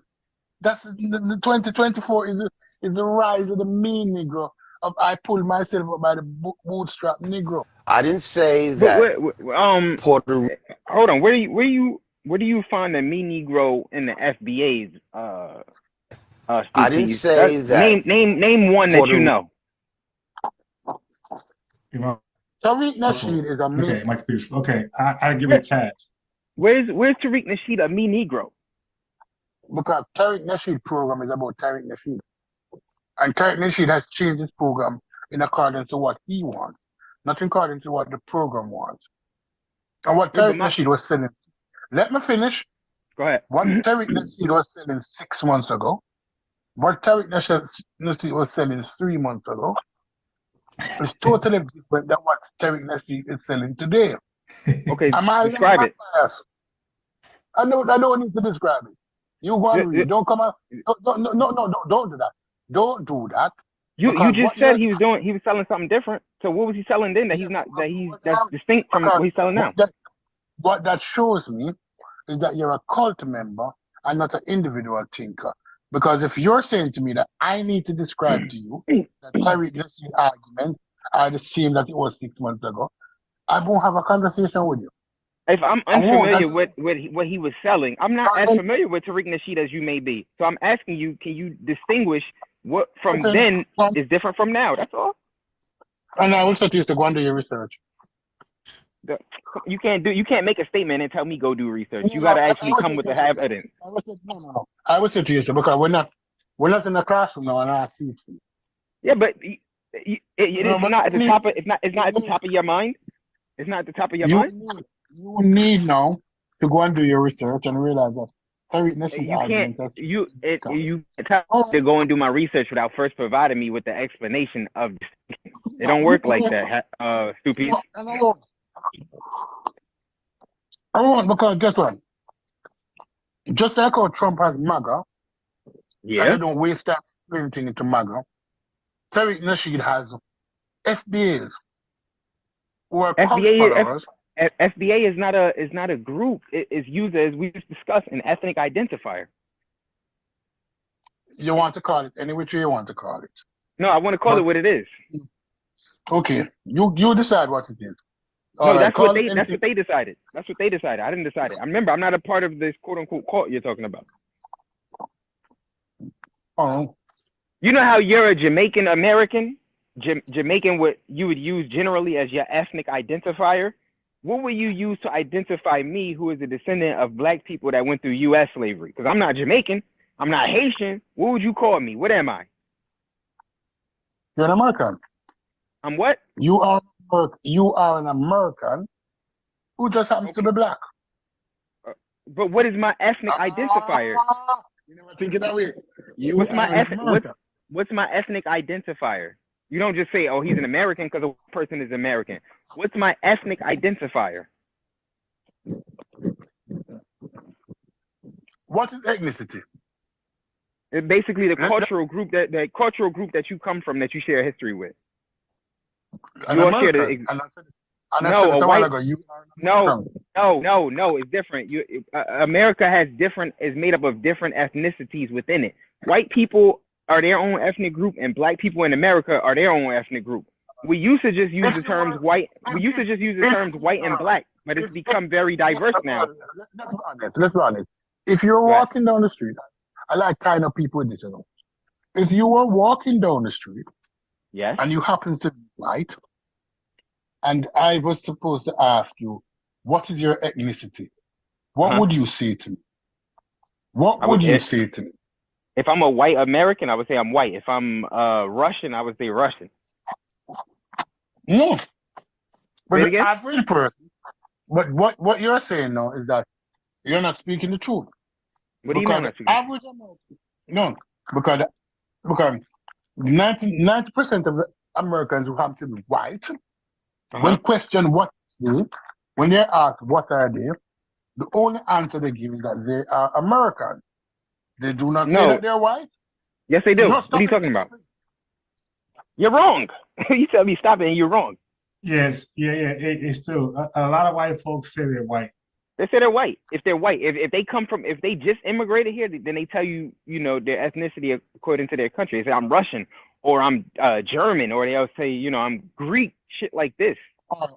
That's the 2024 is the rise of the me Negro. Of I pull myself up by the bootstrap Negro. I didn't say that. Hold on. Where do you find the me Negro in the FBA's? I didn't say that. Name one that you know. Tariq Nasheed is a me. Okay, Mike Pierce. Okay, I give it tabs. Where's Tariq Nasheed a me Negro? Because Tariq Nasheed program is about Tariq Nasheed. And Tariq Nasheed has changed his program in accordance to what he wants, not in accordance to what the program wants. And what Tariq Nasheed was selling, let me finish. Go ahead. What Tariq Nasheed was selling 6 months ago What Tariq Nasheed was selling 3 months ago is totally different than what Tariq Nasheed is selling today. Okay, Am I describe it. biased? I don't need to describe it. You go and read. Don't come out. Don't do that. Don't do that. You just said he was selling something different. So what was he selling then that's distinct from what he's selling now? What that shows me is that you're a cult member and not an individual thinker. Because if you're saying to me that I need to describe to you that Tariq Nasheed arguments are the same that it was 6 months ago, I won't have a conversation with you. If I'm unfamiliar with what he was selling, I'm not as familiar with Tariq Nasheed as you may be. So I'm asking you, can you distinguish what from then is different from now? That's all. And I will say to you to go and do your research. You can't make a statement and tell me go do research. You got to actually come with the evidence. I would say to you, sir, because we're not in a classroom now, and I teach you. Yeah, but it's not at the top of it's not at the top of your mind. It's not at the top of your mind. You need now to go and do your research and realize that Tariq Nasheed argument. You tell me to go and do my research without first providing me with the explanation of this. It don't work like that, stupid. I won't, because guess what? Just like how Trump has MAGA, and they don't waste time explaining it to MAGA, Tariq Nasheed has FBAs who are cult followers. FBA is not a group. It is used, as we just discussed, an ethnic identifier. You want to call it any which way you want to call it. No, I want to call it what it is. Okay, you decide what it is. No, that's what they decided. That's what they decided. I didn't decide it. I remember I'm not a part of this quote unquote cult you're talking about. Oh. You know how you're a Jamaican American? Jamaican, what you would use generally as your ethnic identifier? What would you use to identify me, who is a descendant of black people that went through U.S. slavery? Because I'm not Jamaican. I'm not Haitian. What would you call me? What am I? You're an American. I'm what? You are an American who just happens to be black. But what is my ethnic identifier? You never think it that way. What's my ethnic identifier? You don't just say, oh, he's an American because a person is American. What's my ethnic identifier? What is ethnicity? It's basically the cultural group that you come from, that you share history with. No, it's different. America is made up of different ethnicities within it. White people are their own ethnic group, and black people in America are their own ethnic group. We used to just use the terms white. We used to just use the terms white and black, but it's become very diverse now. Let's be honest. If you're walking down the street, I like kind of people with this, you know. If you were walking down the street, yes, and you happen to be white, and I was supposed to ask you, what is your ethnicity? What would you say to me? What would you say to me? If I'm a white American, I would say I'm white. If I'm Russian, I would say Russian. No. But the average person, but what you're saying now is that you're not speaking the truth. What do you mean? Average American, no, because 90% of the Americans who happen to be white, when questioned what they, when they're asked what are they, the only answer they give is that they are American. They do not say that they're white. Yes, they do. What are you talking about? You're wrong. You tell me stop it, and you're wrong. Yes, it's true. A lot of white folks say they're white. They say they're white. If they're white, if they come from, if they just immigrated here, then they tell you, you know, their ethnicity according to their country. They say I'm Russian, or I'm German, or they'll say, you know, I'm Greek, shit like this.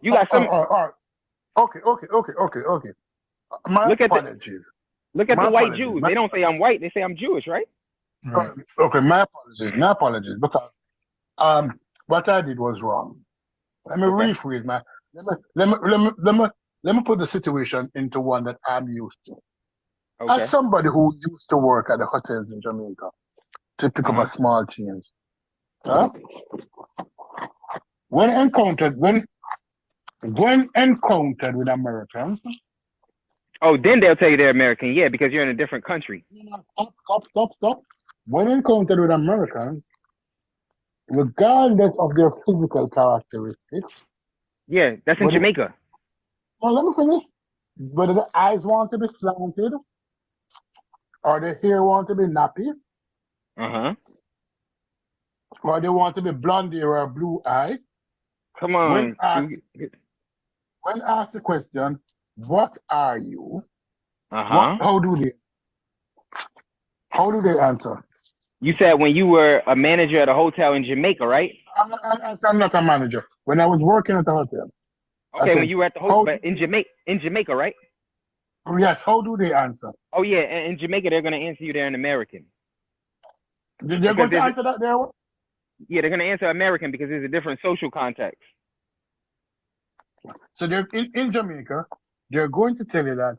You got some. Okay. Look at the white Jews. They don't say I'm white. They say I'm Jewish, right? Okay, my apologies, because what I did was wrong. Let me rephrase my. Let me put the situation into one that I'm used to. Okay. As somebody who used to work at the hotels in Jamaica to pick up a small change, when encountered with Americans. Oh, then they'll tell you they're American, yeah, because you're in a different country. Stop. when encountered with Americans, regardless of their physical characteristics. Yeah, that's in Jamaica. Well, let me finish. Whether the eyes want to be slanted or the hair want to be nappy. Or they want to be blonde hair or blue eye. Come on. When asked the question, what are you? How do they answer? You said when you were a manager at a hotel in Jamaica, right? I'm not a manager. When I was working at the hotel. Okay, when you were at the hotel, but in Jamaica, right? Yes. How do they answer? Oh yeah, in Jamaica they're going to answer you they're an American. They're going to answer that there? Yeah, they're going to answer American because there's a different social context. So they're in Jamaica, they're going to tell you that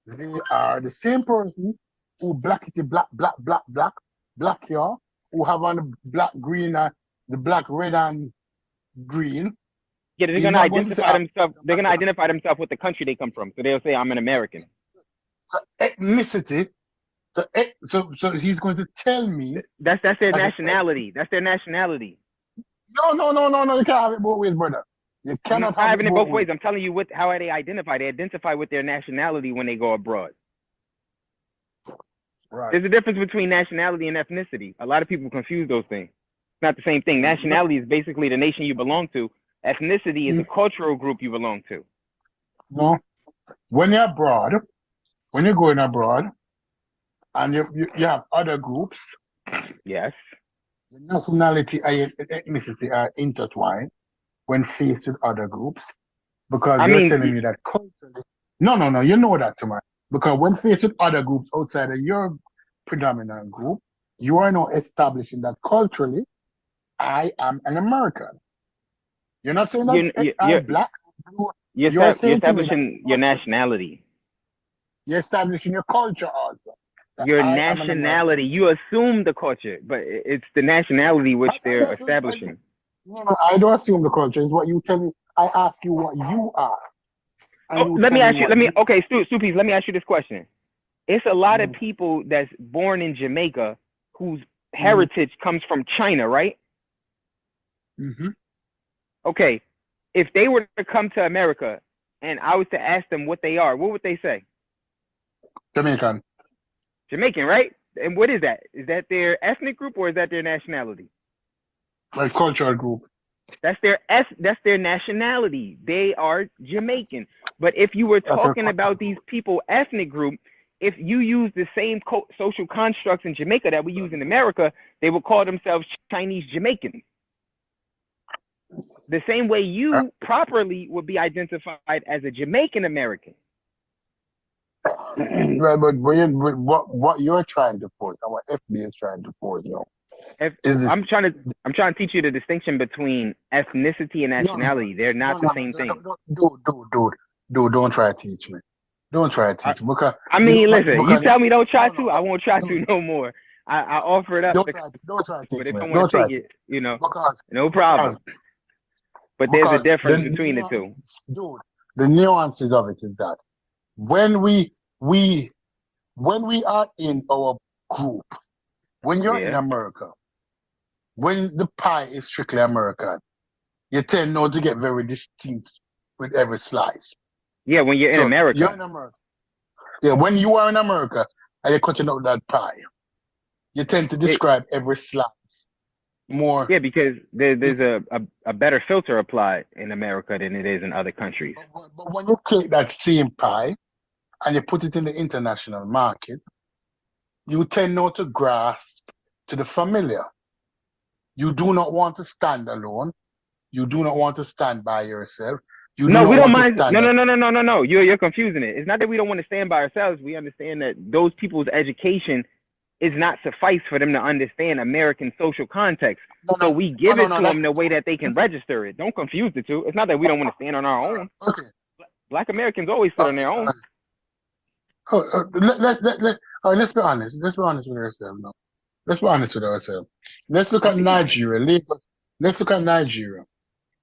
they are the same person who black here, who have on the black, green, the black, red, and green. Yeah, they're going to identify themselves. They're going to identify themselves with the country they come from. So they'll say, "I'm an American." So ethnicity. So he's going to tell me that's their nationality. That's their nationality. No. You can't have it both ways, brother. You cannot have having it both ways. I'm telling you how they identify. They identify with their nationality when they go abroad. Right. There's a difference between nationality and ethnicity. A lot of people confuse those things. It's not the same thing. Nationality is basically the nation you belong to. Ethnicity is a cultural group you belong to. No. When you're abroad, when you're going abroad, and you have other groups. Yes. The nationality and ethnicity are intertwined when faced with other groups. Because you're telling me that culturally. No. You know that, Tamar. Because when faced with other groups outside of your predominant group, you are now establishing that culturally, I am an American. You're not saying that I'm black. You're establishing your nationality. You're establishing your culture also. Your nationality. You assume the culture, but it's the nationality which they're establishing. No, I don't assume the culture. It's what you tell me. I ask you what you are. Let me ask you. Okay, Stupies. Let me ask you this question. It's a lot of people that's born in Jamaica whose heritage comes from China, right? Mm-hmm. Okay, if they were to come to America and I was to ask them what they are, what would they say? Jamaican, right? And what is that? Is that their ethnic group or is that their nationality? Like cultural group. That's their nationality. They are Jamaican. But if you were talking about these people ethnic group, if you use the same social constructs in Jamaica that we use in America, they would call themselves Chinese Jamaican. The same way you properly would be identified as a Jamaican American. Right, but what you're trying to force, and what FBA is trying to force, I'm trying to teach you the distinction between ethnicity and nationality. They're not the same thing. Dude, don't try to teach me. Don't try to teach me. Because listen, you tell me don't try to, I won't try to no more. I offer it up. Don't try to teach me. But if I want to take it, no problem. But there's a difference between the two. Dude, the nuances of it is that when we are in our group, when you're in America, when the pie is strictly American, you tend not to get very distinct with every slice. Yeah, when you're in America. You're in America. Yeah, when you are in America and you're cutting out that pie, you tend to describe every slice more. Yeah, because there's a better filter applied in America than it is in other countries. But when you take that same pie and you put it in the international market, you tend not to grasp to the familiar. You do not want to stand alone. You do not want to stand by yourself. We don't mind. No. You're confusing it. It's not that we don't want to stand by ourselves. We understand that those people's education is not suffice for them to understand American social context. So we give it to them the way that they can register it. Don't confuse the two. It's not that we don't want to stand on our own. Okay. Black Americans always stood on their own. Let's be honest. Let's be honest with ourselves now. Let's be honest with ourselves. Let's look at Nigeria. Let's look at Nigeria.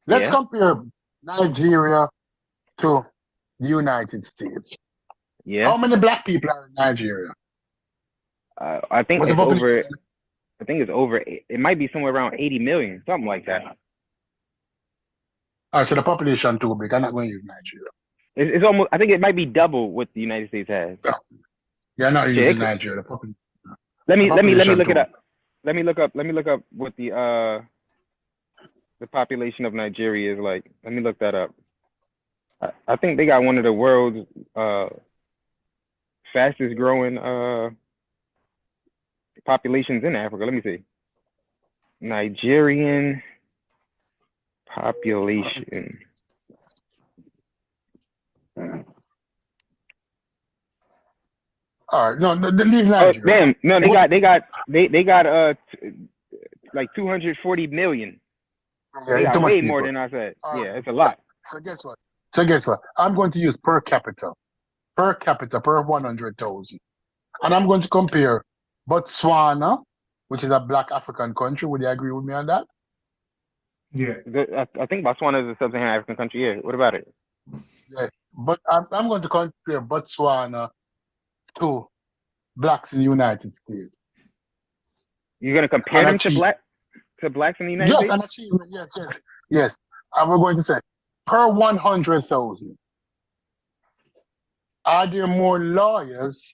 Let's compare Nigeria to the United States. Yeah. How many black people are in Nigeria? I think it's over. I think it's over. It might be somewhere around 80 million, something like that. All right, so the population too big. I'm not going to use Nigeria. It's almost. I think it might be double what the United States has. Yeah, not Shit, using Nigeria. The population. Let me look too. it up. Let me look up what the population of Nigeria is like. Let me look that up. I think they got one of the world's fastest growing populations in Africa. Let me see. Nigerian population. All right, no, leave Nigeria. Oh, damn, no, they got like 240 million. Yeah, They got too much way people. more than I said. All Yeah, right. it's a lot. So guess what? I'm going to use per capita per 100,000, and I'm going to compare Botswana, which is a black African country. Would you agree with me on that? Yeah. I think Botswana is a sub-Saharan African country. Yeah, what about it? Yeah, but I'm going to compare Botswana to blacks in the United States. You're gonna compare them to blacks in the United States? Yes, an achievement. Yes. And we're going to say per 100,000. Are there more lawyers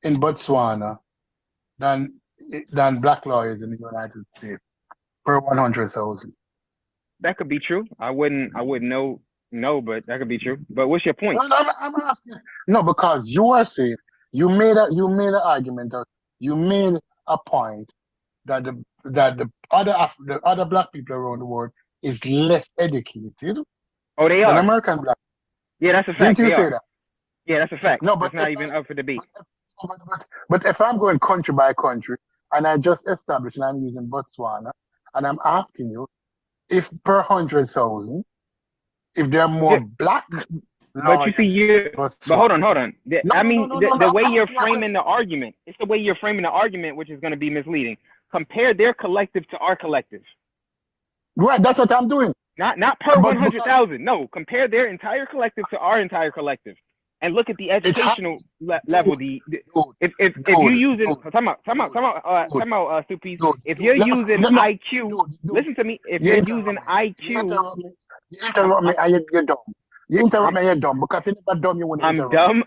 in Botswana than black lawyers in the United States per 100,000? That could be true. I wouldn't know, but that could be true. But what's your point? No, I'm asking. No, because you are saying you made an argument, or you made a point that the other black people around the world is less educated. Oh, they than are. American black. Yeah, that's a fact. Didn't you say are. that? Yeah, that's a fact. No, but it's not even up for debate. But if I'm going country by country, and I just established, and I'm using Botswana, and I'm asking you, if per 100,000, if there are more black, but you see, but hold on. The way you're framing the argument, it's the way you're framing the argument, which is going to be misleading. Compare their collective to our collective. Right, that's what I'm doing. Not per 100,000. No, compare their entire collective to our entire collective, and look at the educational level. If you're using time out, Stupies. If you're using IQ, listen to me. If you're using IQ, you interrupt me, and you're dumb. You interrupt me, you're dumb. Because if you're not dumb, you wouldn't interrupt. I'm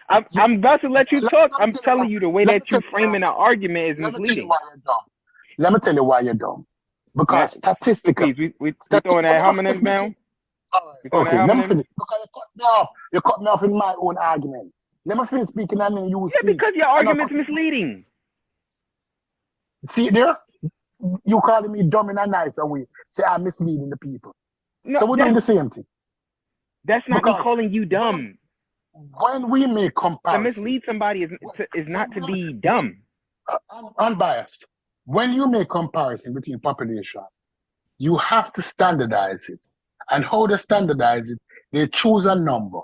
dumb. I'm about to let you talk. I'm telling you the way that you're framing the argument is misleading. Let me tell you why you're dumb. Because statistically, we throwing that homonyms down. Okay, let me finish. Because you cut me off. You cut me off in my own argument. Let me finish speaking, and then you speak. Yeah, because your argument's misleading. See there? You calling me dumb in a nicer way. Say I'm misleading the people. No, so we're doing the same thing. That's not me calling you dumb. When we make comparisons, to mislead somebody is not to be dumb. Unbiased. When you make comparison between population, you have to standardize it. And how they standardize it, they choose a number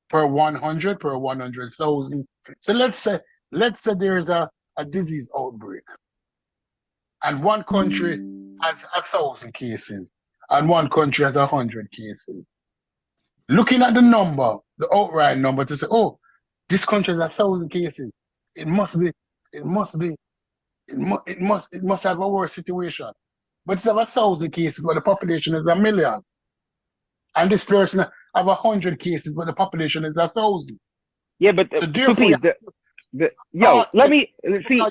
per 100, per 100,000. So let's say there's a disease outbreak, and one country has 1,000 cases, and one country has 100 cases. Looking at the number, the outright number, to say, oh, this country has 1,000 cases, it must have a worse situation. But it's have 1,000 cases, but the population is 1 million. And this person have 100 cases, but the population is 1,000. Yeah, but let me see.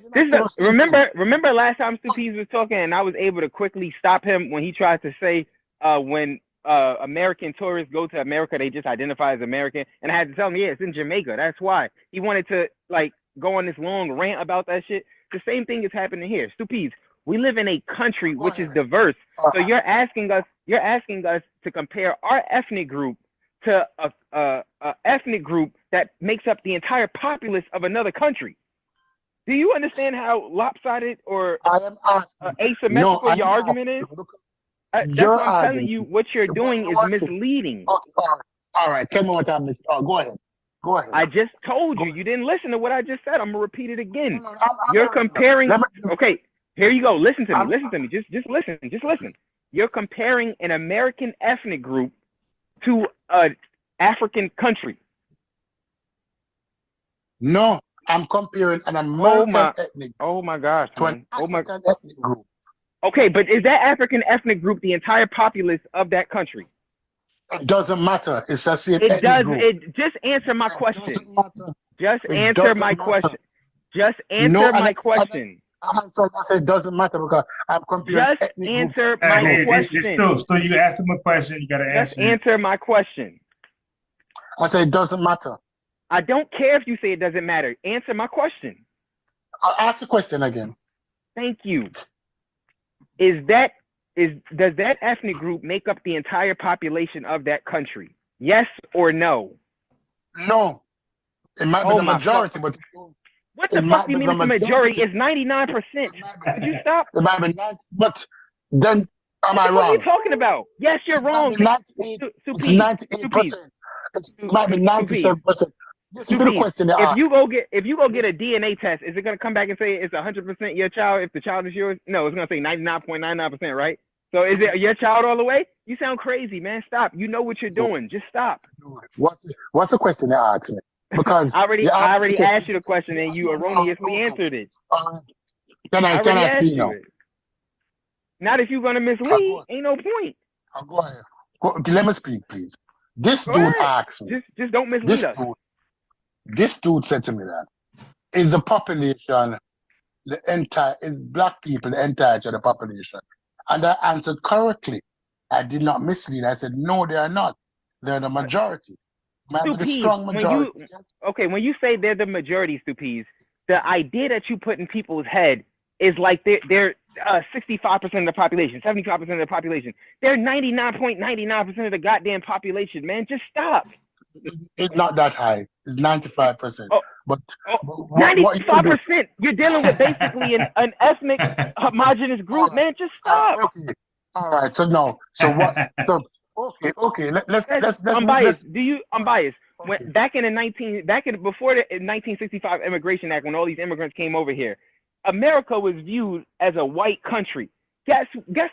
Remember last time Stupies was talking, and I was able to quickly stop him when he tried to say when American tourists go to America, they just identify as American, and I had to tell him, yeah, it's in Jamaica. That's why he wanted to go on this long rant about that shit. The same thing is happening here. Stupies, we live in a country which is diverse. So you're asking us to compare our ethnic group to a ethnic group that makes up the entire populace of another country. Do you understand how lopsided or asymmetrical your argument is? That's what I'm telling you. What you're doing is misleading. Okay, all right. Tell me what I missed. Go ahead. I just told you. You didn't listen to what I just said. I'm gonna repeat it again. You're comparing. Okay, here you go. Listen to me. Just listen. You're comparing an American ethnic group to an African country. No, I'm comparing an Oh American my, ethnic oh my gosh, to an man. Oh my. African ethnic group. Okay, but is that African ethnic group the entire populace of that country? It doesn't matter. It's the same It ethnic does. group. It just answer my It question. doesn't matter. Just It answer doesn't my matter. question. Just No, answer my question. I said it doesn't matter because I'm comparing Just ethnic groups. answer my Hey, it's question. still you ask him a question, you gotta Just answer it. answer my question. I said it doesn't matter. I don't care if you say it doesn't matter. Answer my question. I'll ask the question again. Thank you. Does that ethnic group make up the entire population of that country? Yes or no? No. It might be the majority, but what the fuck do you mean it's the majority? It's 99%. Could you stop? It might be 90, but then am I What are wrong? you talking about? Yes, you're wrong. It's 98%. It might be 97%. Listen to the question they asked. If you go get a DNA test, is it gonna come back and say it's 100% your child if the child is yours? No, it's gonna say 99.99%, right? So is it your child all the way? You sound crazy, man. Stop. You know what you're doing. Just stop. What's the question they asked me? Because I already asked you the question and you erroneously answered it. Can I speak now? Not if you're gonna mislead. Ain't no point. Go ahead. Let me speak, please. This dude asked me. Just don't mislead us. This dude said to me that is the population is black people the entirety of the population, and I answered correctly. I did not mislead. I said no, they are not. They're the majority. The strong majority. When you say they're the majority, Stupides, the idea that you put in people's head is like they're 65% of the population, 75% of the population. They're 99.99% of the goddamn population, man. Just stop. It's not that high. It's 95%. But 95%. You're dealing with basically an ethnic homogenous group, man. Just stop. Okay. All right. So no. So what? So okay. Let's. I'm biased. I'm biased. Before the 1965 Immigration Act, when all these immigrants came over here, America was viewed as a white country. Guess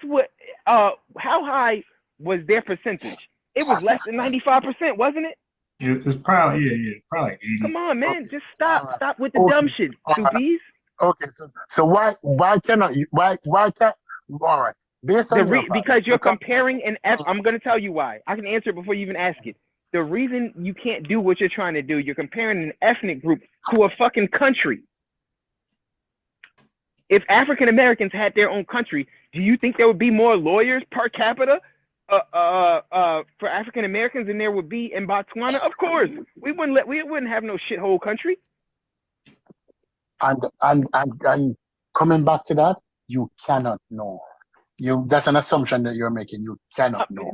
what? How high was their percentage? It was less than 95%, wasn't it? It's probably probably 80. Come on, man, just stop. Stop with the dumb shit, Stupies. Okay, so why cannot you? Why can't? All right, because you're comparing I'm gonna tell you why. I can answer it before you even ask it. The reason you can't do what you're trying to do, you're comparing an ethnic group to a fucking country. If African Americans had their own country, do you think there would be more lawyers per capita for African Americans than there would be in Botswana? Of course, we wouldn't have no shithole country. And coming back to that, you cannot know. That's an assumption that you're making. You cannot know.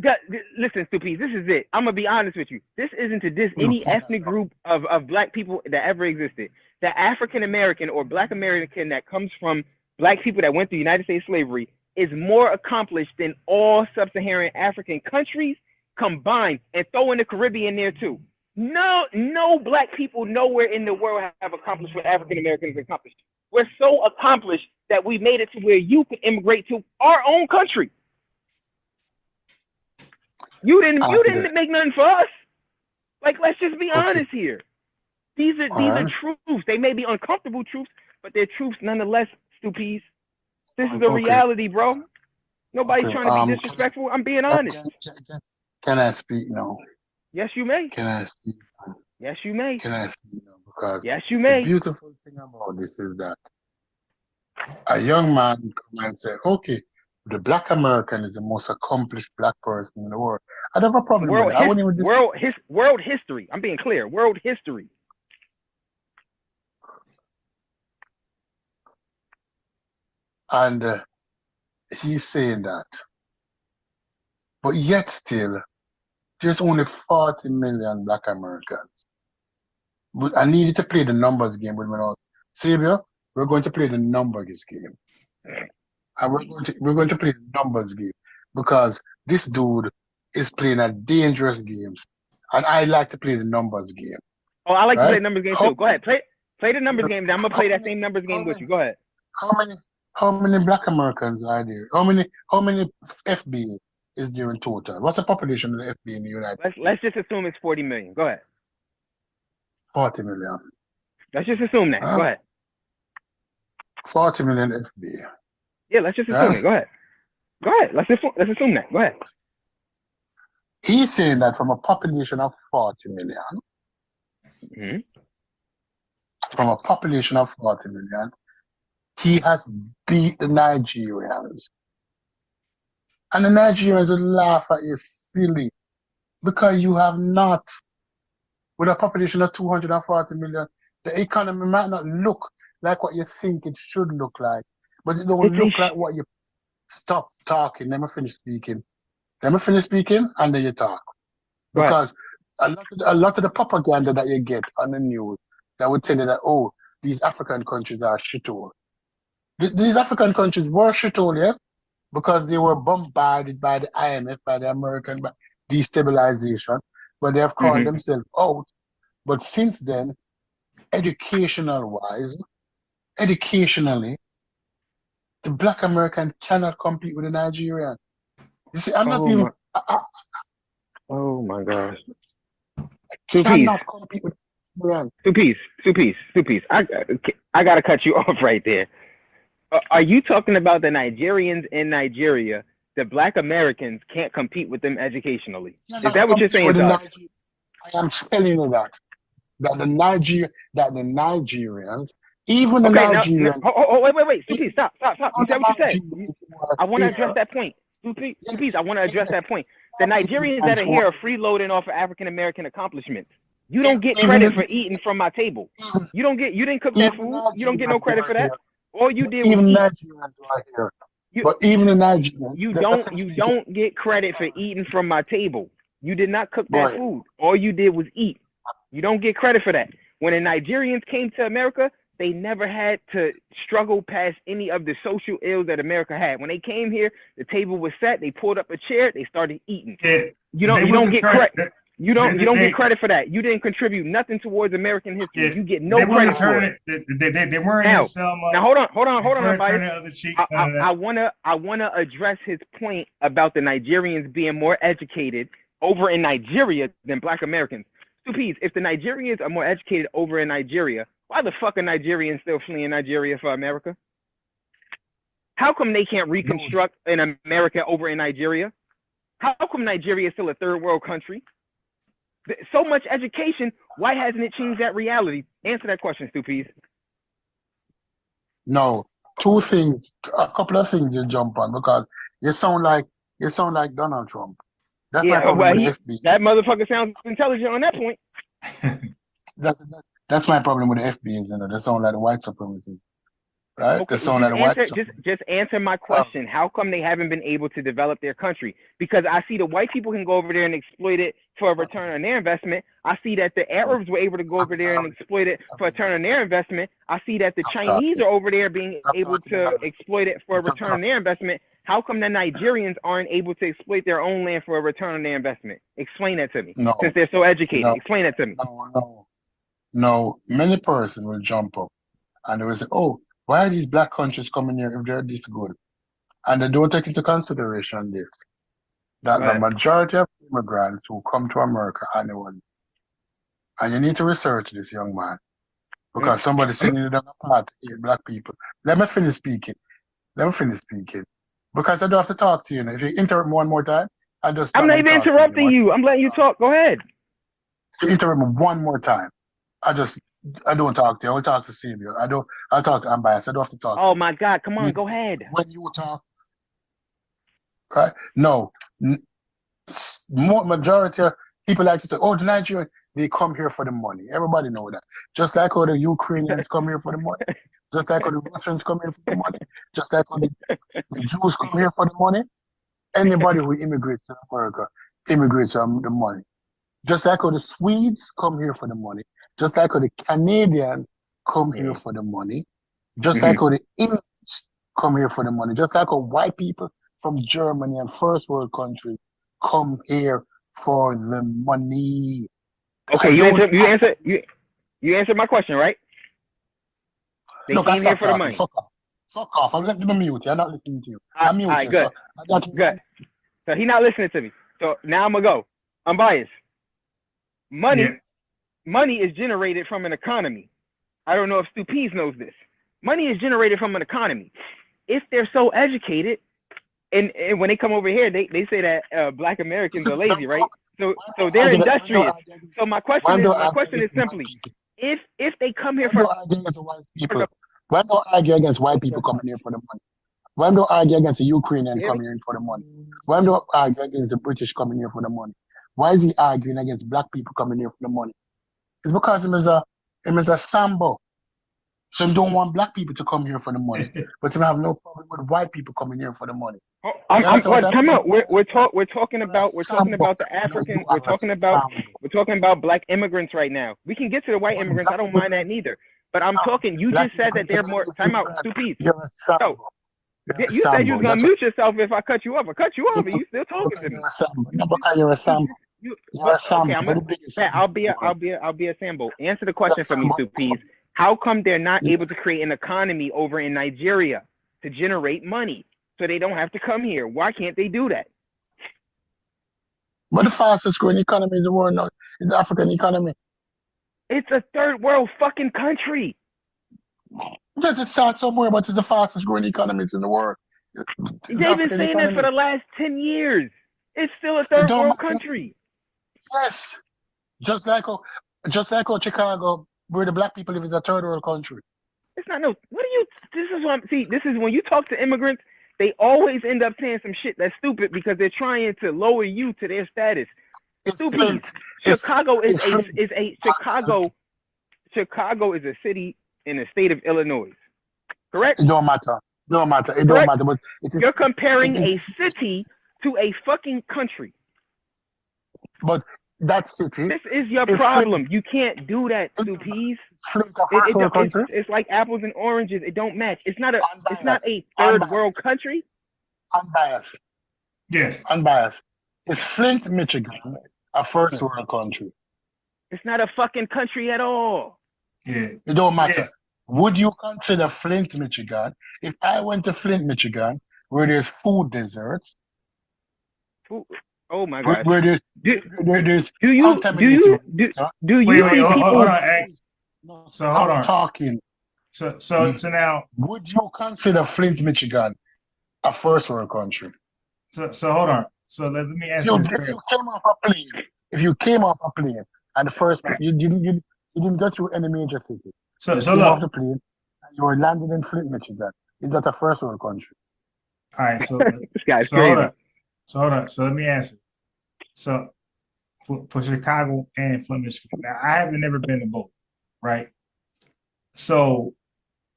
Listen, Stupides, this is it. I'm gonna be honest with you. This isn't to diss any ethnic group of black people that ever existed. The African American or Black American that comes from black people that went through United States slavery is more accomplished than all sub-Saharan African countries combined, and throw in the Caribbean there too. No black people nowhere in the world have accomplished what African Americans accomplished. We're so accomplished that we made it to where you could immigrate to our own country. You didn't make nothing for us. Like, let's just be honest here. These are truths. They may be uncomfortable truths, but they're truths nonetheless, Stupies. This is a reality, bro. Nobody's trying to be disrespectful. I'm being honest. Can I speak now? Yes, you may. Can I speak now? Yes, you may. Can I speak now? Because yes, you may. The beautiful thing about this is that a young man come and say, okay, the Black American is the most accomplished black person in the world. I don't have a problem with it. I wouldn't even world history. I'm being clear. World history. And he's saying that. But yet still, there's only 40 million black Americans. But I needed to play the numbers game with me now. Savior, we're going to play the numbers game. And we're going to play the numbers game because this dude is playing a dangerous game. And I like to play the numbers game. Oh, I like to play the numbers game too. Go ahead. Play the numbers game. Then I'm gonna play that same numbers game with you. Go ahead. How many black Americans are there? How many FBA is there in total? What's the population of the FBA in the United States? Let's just assume it's 40 million. Go ahead. 40 million. Let's just assume that. Go ahead. 40 million FBA. Yeah, let's just assume it. Go ahead. Go ahead. Let's assume that. Go ahead. He's saying that from a population of 40 million, from a population of 40 million, he has beat the Nigerians. And the Nigerians will laugh at you silly because you have not, with a population of 240 million, the economy might not look like what you think it should look like, but it don't look like what you stop talking. Let me finish speaking. Let me finish speaking and then you talk. Because a lot of the propaganda that you get on the news that would tell you that, oh, these African countries are shithole. These African countries were shithole, yes, because they were bombarded by the IMF, by the American destabilization, but they have called themselves out. But since then, educationally, the Black American cannot compete with the Nigerian. You see, I'm not even. Oh my gosh. Cannot compete with the Two piece. I gotta cut you off right there. Are you talking about the Nigerians in Nigeria? The Black Americans can't compete with them educationally. Is that what you're saying to us? I am telling you that the Nigerians, even the Nigerians. Wait. Stupid, stop. You said what you said. I want to address that point. Stupid, I want to address that point. The Nigerians that are here are freeloading off of African American accomplishments. You don't get credit for eating from my table. You didn't cook that food. You don't get no credit for that. All you did was even eat. Nigerians are here. But even the Nigerians, you don't get credit for eating from my table. You did not cook that food. All you did was eat. You don't get credit for that. When the Nigerians came to America, they never had to struggle past any of the social ills that America had. When they came here, the table was set. They pulled up a chair. They started eating. You don't get credit. You don't get credit for that. You didn't contribute nothing towards American history. You get no credit for it. They weren't in Selma. Now hold on, I wanna address his point about the Nigerians being more educated over in Nigeria than Black Americans. If the Nigerians are more educated over in Nigeria, why the fuck are Nigerians still fleeing Nigeria for America? How come they can't reconstruct in America over in Nigeria? How come Nigeria is still a third world country? So much education, why hasn't it changed that reality? Answer that question, Stupies. No, two things, a couple of things you jump on because you sound like Donald Trump. That's my problem with the FBA. That motherfucker sounds intelligent on that point. That's my problem with the FBA. They sound like the white supremacists. Right? Okay, just answer my question. How come they haven't been able to develop their country? Because I see the white people can go over there and exploit it for a return on their investment. I see that the Arabs were able to go over there and exploit it for a return on their investment. I see that the Chinese are over there being able to exploit it for a return on their investment. How come the Nigerians aren't able to exploit their own land for a return on their investment? Explain that to me. Since they're so educated. Explain that to me. No. Many persons will jump up and they will say, oh, why are these black countries coming here if they're this good? And they don't take into consideration this, that the majority of immigrants who come to America annually, and you need to research this, young man, because somebody sitting in the part here, black people. Let me finish speaking. Because I don't have to talk to you. If you interrupt me one more time, I'm not even interrupting you. I'm letting you talk. Go ahead. If you interrupt me one more time, I don't talk to you. I will talk to Samuel. I'll talk to Unbiased. I don't have to talk. Oh my God. Come on, go ahead. When you talk. Right? No. Majority of people like to say, oh, the Nigerians, they come here for the money. Everybody know that. Just like how the Ukrainians come here for the money. Just like how the Russians come here for the money. Just like how the Jews come here for the money. Anybody who immigrates to America immigrates for the money. Just like how the Swedes come here for the money. Just like how the Canadians come here for the money. Just like how the English come here for the money. Just like how white people from Germany and first world countries come here for the money. Okay, you answered my question, right? They came here for the money. Fuck off. I'm letting them mute you. I'm not listening to you. I'm mute you. Good. Good. So he's not listening to me. So now I'm gonna go. I'm biased. Money is generated from an economy. I don't know if Stu Pease knows this. Money is generated from an economy. If they're so educated, and when they come over here, they say that Black Americans are lazy, right? So they're industrious. So my question is simply, if they come here for people, why don't argue against white people coming here for the money? Why don't argue against the Ukrainian coming here for the money? Why don't argue against the British coming here for the money? Why is he arguing against black people coming here for the money? It's because him is a Sambo. So he don't want black people to come here for the money, but he have no problem with white people coming here for the money. Come out. We're talking about the African. We're talking about black immigrants right now. We can get to the white immigrants. I don't mind that neither. But I'm talking. You just said that they're more. Time out. Stupid. You said you was gonna mute yourself if I cut you off. I cut you off, and you still talking to me. No, because you're a Sambo. You're a Sambo. Okay, I'll be a Sambo. Answer the question for me, Stupid. How come they're not able to create an economy over in Nigeria to generate money so they don't have to come here? Why can't they do that? But the fastest growing economy in the world now is the African economy. It's a third world fucking country. Does it start somewhere, but it's the fastest growing economies in the world. They've been saying that for the last 10 years. It's still a third world country. Yes. Just like how Chicago, where the black people live, is a third world country. It's not this is when you talk to immigrants, they always end up saying some shit that's stupid because they're trying to lower you to their status. Stupid. Chicago is a city in the state of Illinois. Correct? It don't matter. But you're comparing a city to a fucking country. But that city. This is your problem. You can't do that, Stupies. It's like apples and oranges. It don't match. It's not a third world country. Unbiased. Yes. Unbiased. It's Flint, Michigan, a first world country. It's not a fucking country at all. Yeah. It don't matter. Yes. Would you consider Flint, Michigan? If I went to Flint, Michigan, where there's food deserts. Oh my God! Where there's do you wait, hold on, X. So hold on. Talking. So now, would you consider Flint, Michigan, a first world country? So hold on. So let me ask you. If you came off a plane and the first you didn't go through any major city. So you look, off the plane and you were landed in Flint, Michigan. Is that a first world country? All right. So this guy's crazy. Hold on. So let me ask you. So for Chicago and Flint, Michigan. Now I haven't never been to both, right? So,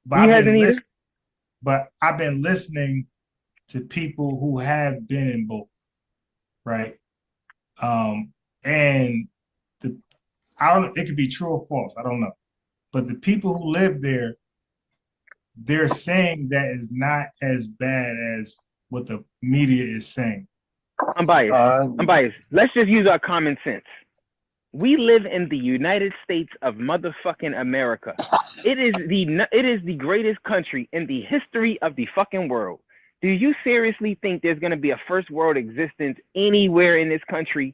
but I've been listening to people who have been in both, right? And I don't know, it could be true or false, I don't know. But the people who live there, they're saying that is not as bad as what the media is saying. I'm biased. Let's just use our common sense. We live in the United States of motherfucking America. It is the greatest country in the history of the fucking world. Do you seriously think there's going to be a first world existence anywhere in this country?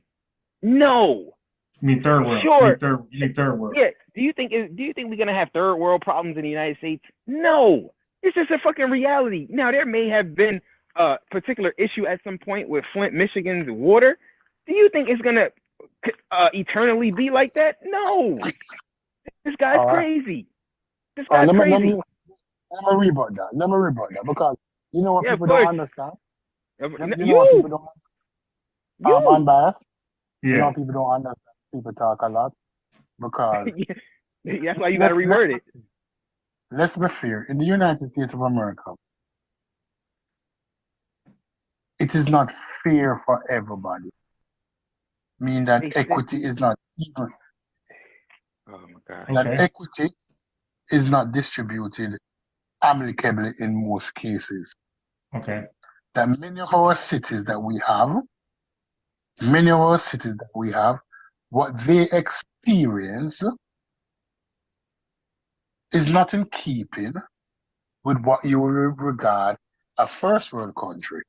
No. You mean third world? Sure. You mean third world? Yeah. Do you think we're going to have third world problems in the United States? No. It's just a fucking reality. Now, there may have been a particular issue at some point with Flint, Michigan's water. Do you think it's going to eternally be like that? No. This guy's crazy. This guy's crazy. Let me rebut that because you know what people don't understand? You know what people don't understand? Unbiased. Yeah. You know people don't understand. People talk a lot because that's why you got to reword it. Let's be fair. In the United States of America, it is not fair for everybody. Meaning that equity is not even. Oh my God. That equity is not distributed amicably in most cases. Okay. That many of our cities that we have, what they experience is not in keeping with what you would regard a first world country.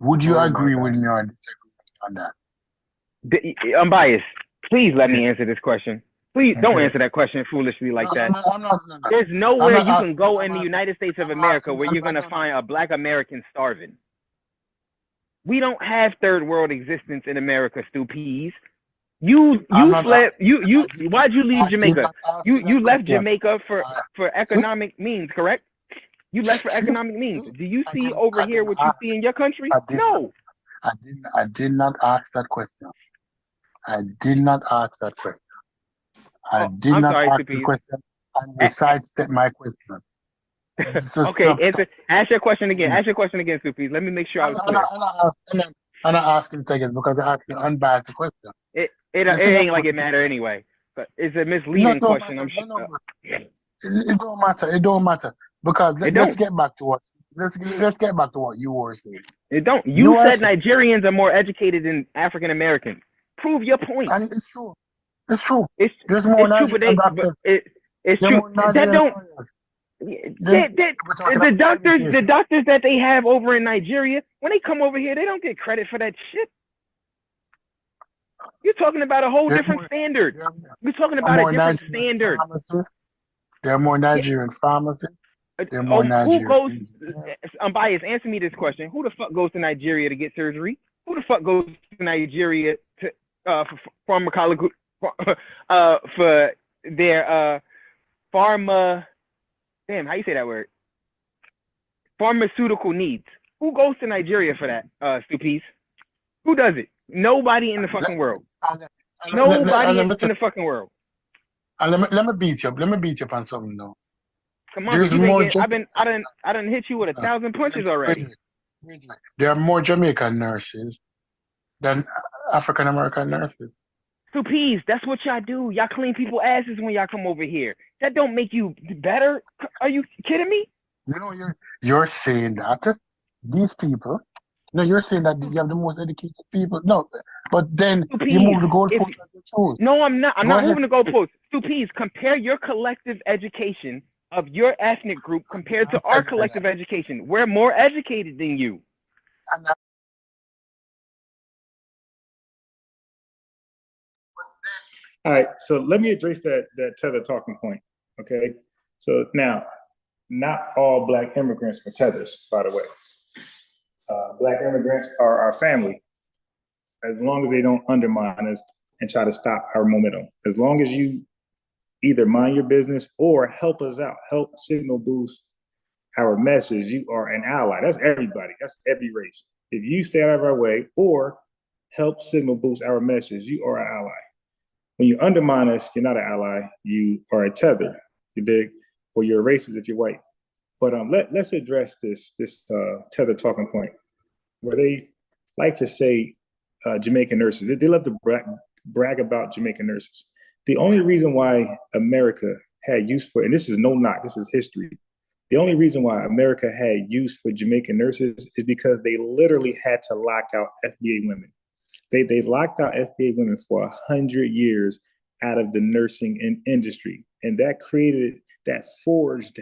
Would you agree with me or disagree on that? I'm biased. Please let me answer this question. Please don't Okay. answer that question foolishly like that. I'm not. No. There's I'm nowhere not you can asking. go I'm in the asking. United States of I'm America asking. where you're gonna find a Black American starving. We don't have third world existence in America, Stu Peas. You I'm not fled. asking. You. Why'd you leave I did Jamaica? not ask you that You left question. Jamaica for See, economic means, correct? You left for see, economic means. see. Do you see over I here didn't what you ask. see in your country? I did not. No. I did not ask that question. I did not ask that question. I did I'm not sorry, ask Stu the Peas. question, and you sidestepped my question. Just Okay, stop. ask your question again. Ask your question again, Stu Peas. Let me make sure I was clear. I'm not asking seconds because I asked an unbiased question. It Listen up, ain't like it matter anyway. But it's a no, misleading it don't question. matter. I'm sure. No. It don't matter. It don't matter because let's get back to what you were saying. It don't. You You are said saying, Nigerians are more educated than African Americans. Prove your point. and it's true. It's true. It's There's more true, but Nigerian doctors. it's There are true. more That Nigerian don't. lawyers. The doctors that they have over in Nigeria, when they come over here, they don't get credit for that shit. You're talking about a whole different standard. We're talking about a different standard. There are more Nigerian pharmacists. There are more Who Nigerian goes? engineers. I'm biased. Answer me this question: who the fuck goes to Nigeria to get surgery? Who the fuck goes to Nigeria to for pharmacology for their pharma? Damn, how you say that word? Pharmaceutical needs. Who goes to Nigeria for that, Stu Peas? Who does it? Nobody in the fucking world. Nobody in the fucking world. Let me beat you up. Let me beat you up on something now. Come on, I done hit you with 1,000 punches already. There are more Jamaican nurses than African American nurses. Stu Peas, that's what y'all do. Y'all clean people's asses when y'all come over here. That don't make you better. Are you kidding me? No, you're saying that these people. No, you're saying that you have the most educated people. No, but then you move the goalpost as you choose. No, I'm not. I'm Go not ahead. moving the goalpost. Stu Peas, compare your collective education of your ethnic group compared to our collective education. We're more educated than you. All right, so let me address that tether talking point. Okay, so now, not all Black immigrants are tethers, by the way. Black immigrants are our family, as long as they don't undermine us and try to stop our momentum. As long as you either mind your business or help us out, help signal boost our message, you are an ally. That's everybody. That's every race. If you stay out of our way or help signal boost our message, you are an ally. When you undermine us, you're not an ally. You are a tether. You dig? Or you're a racist if you're white. But let's address this tether talking point, where they like to say Jamaican nurses. They love to brag about Jamaican nurses. The only reason why America had use for, and this is no knock, this is history. The only reason why America had use for Jamaican nurses is because they literally had to lock out FBA women. They locked out FBA women for 100 years out of the nursing industry, and that forged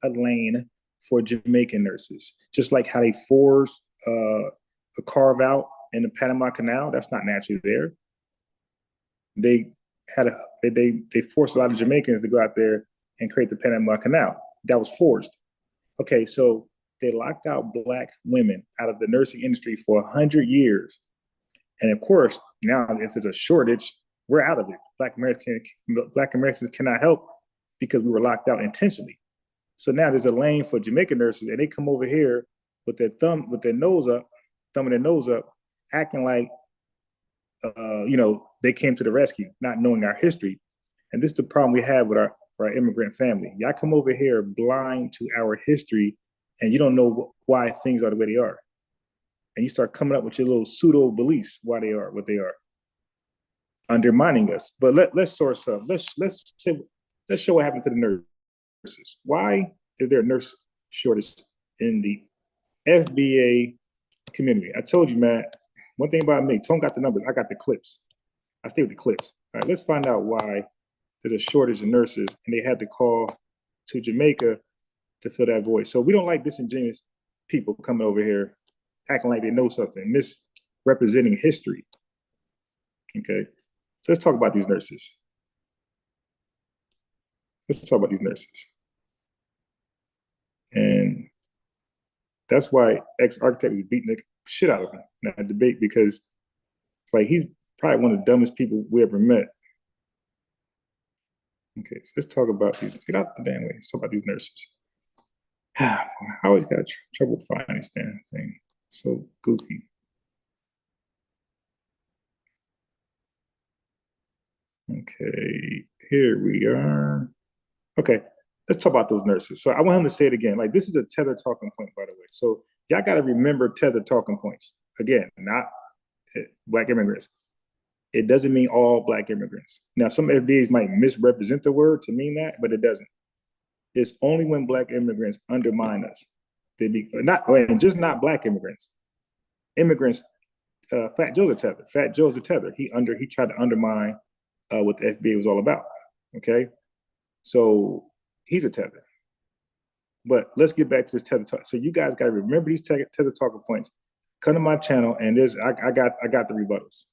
a lane for Jamaican nurses. Just like how they forced a carve out in the Panama Canal, that's not naturally there. They forced a lot of Jamaicans to go out there and create the Panama Canal. That was forced. Okay, so they locked out Black women out of the nursing industry for 100 years. And of course, now if there's a shortage, we're out of it. Black Americans cannot help because we were locked out intentionally. So now there's a lane for Jamaican nurses, and they come over here with their thumb in their nose up, acting like they came to the rescue, not knowing our history. And this is the problem we have with our immigrant family. Y'all come over here blind to our history, and you don't know why things are the way they are. And you start coming up with your little pseudo beliefs why they are what they are, undermining us. But let's source up. Let's show what happened to the nurses. Why is there a nurse shortage in the FBA community? I told you, man. One thing about me, Tone got the numbers. I got the clips. I stay with the clips. All right, let's find out why there's a shortage of nurses, and they had to call to Jamaica to fill that void. So we don't like disingenuous people coming over here acting like they know something, misrepresenting history. Okay, so let's talk about these nurses. Let's talk about these nurses. And that's why ex-architect was beating the shit out of him in that debate, because like he's probably one of the dumbest people we ever met. Okay, so let's talk about these. Get out the damn way. Let's talk about these nurses. I always got trouble finding this damn thing. So goofy. Okay, here we are. Okay, let's talk about those nurses. So I want him to say it again. Like, this is a tether talking point, by the way. So y'all got to remember tether talking points. Again, not Black immigrants. It doesn't mean all Black immigrants. Now, some FBAs might misrepresent the word to mean that, but it doesn't. It's only when Black immigrants undermine us. They be and just not Black immigrants. Immigrants, Fat Joe's a tether. Fat Joe's a tether. He tried to undermine what the FBA was all about. Okay, so he's a tether. But let's get back to this tether talk. So you guys got to remember these tether talking points. Come to my channel, and I got the rebuttals.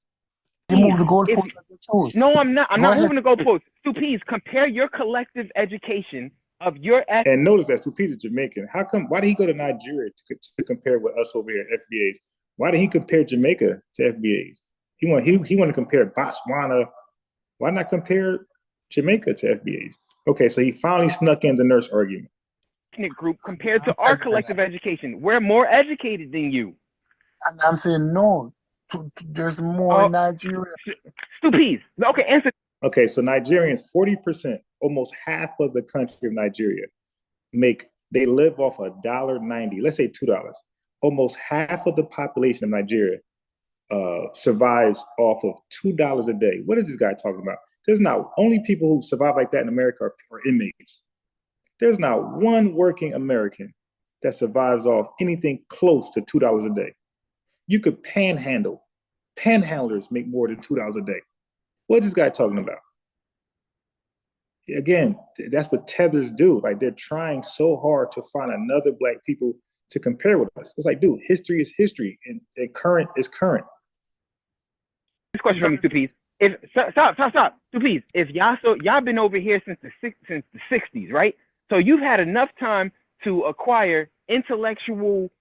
You move the goalpost. No, I'm not. I'm not moving the goalpost. Stupid, compare your collective education of your and notice that Stupid is Jamaican. How come? Why did he go to Nigeria to compare with us over here at FBAs? Why did he compare Jamaica to FBAs? He want to compare Botswana. Why not compare Jamaica to FBAs? Okay, so he finally snuck in the nurse argument. Group compared to our collective education, we're more educated than you. And I'm saying no. There's more in Nigeria. Stupid. Okay, answer. Okay, so Nigerians, 40%, almost half of the country of Nigeria, they live off $1.90. Let's say $2. Almost half of the population of Nigeria survives off of $2 a day. What is this guy talking about? There's not only people who survive like that in America are inmates. There's not one working American that survives off anything close to $2 a day. You could panhandle. Panhandlers make more than $2 a day. What is this guy talking about? Again, that's what tethers do. Like, they're trying so hard to find another Black people to compare with us. It's like, dude, history is history, and current is current. This question from me, Stupid. Stop, Stupid. If y'all been over here since the 60s, right? So you've had enough time to acquire intellectual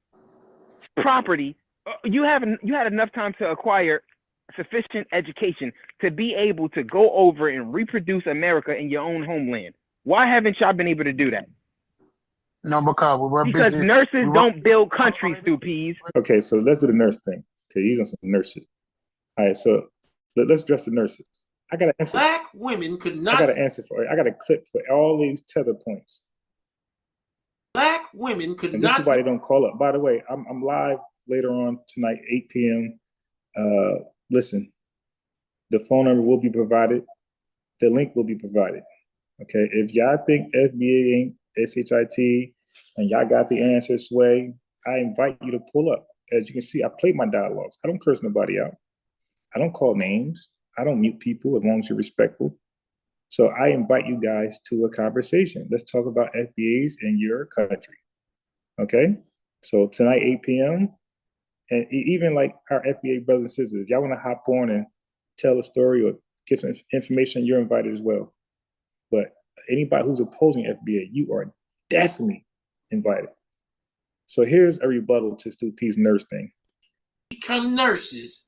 property. You had enough time to acquire sufficient education to be able to go over and reproduce America in your own homeland. Why haven't y'all been able to do that? No, because nurses don't build countries, Stupid. Okay, so let's do the nurse thing. Okay, he's on some nurses. All right, so let's address the nurses. I got to answer. Black women could not. I got to answer for it. I got a clip for all these tether points. Black women could and not. This is why they don't call up. By the way, I'm live later on tonight, 8 p.m. Listen, the phone number will be provided. The link will be provided. Okay, if y'all think FBA ain't SHIT and y'all got the answer, Sway, I invite you to pull up. As you can see, I play my dialogues. I don't curse nobody out. I don't call names. I don't mute people as long as you're respectful. So I invite you guys to a conversation. Let's talk about FBAs in your country. Okay? So tonight, 8 p.m., and even like our FBA brothers and sisters, if y'all want to hop on and tell a story or give some information, you're invited as well. But anybody who's opposing FBA, you are definitely invited. So here's a rebuttal to Stu P's nurse thing. Become nurses.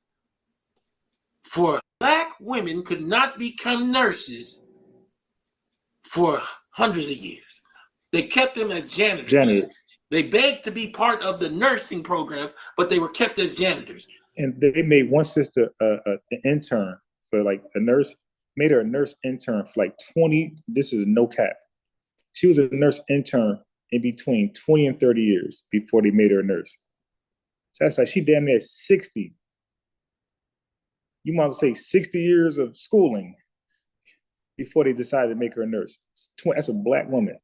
For Black women could not become nurses for hundreds of years. They kept them as janitors. They begged to be part of the nursing programs, but they were kept as janitors. And they made one sister an intern for like a nurse, made her a nurse intern for like 20, this is no cap. She was a nurse intern in between 20 and 30 years before they made her a nurse. So that's like, she damn near 60. You might as well say 60 years of schooling before they decided to make her a nurse. That's a Black woman.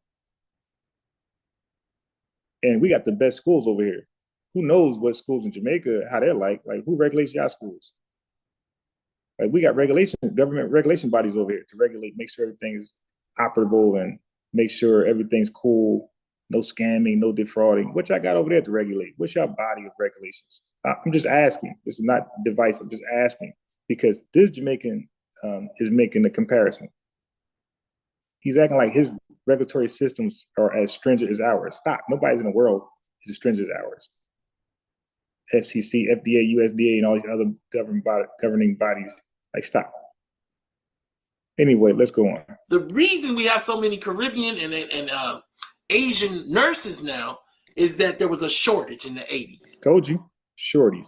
And we got the best schools over here. Who knows what schools in Jamaica, how they're like who regulates y'all schools? Like, we got government regulation bodies over here to regulate, make sure everything is operable and make sure everything's cool, no scamming, no defrauding. What y'all got over there to regulate? What's y'all body of regulations? I'm just asking. This is not divisive, I'm just asking. Because this Jamaican is making the comparison. He's acting like his regulatory systems are as stringent as ours. Stop. Nobody's in the world is as stringent as ours. FCC, FDA, USDA, and all these other governing bodies. Like, stop. Anyway, let's go on. The reason we have so many Caribbean and Asian nurses now is that there was a shortage in the 80s. Told you, shortage.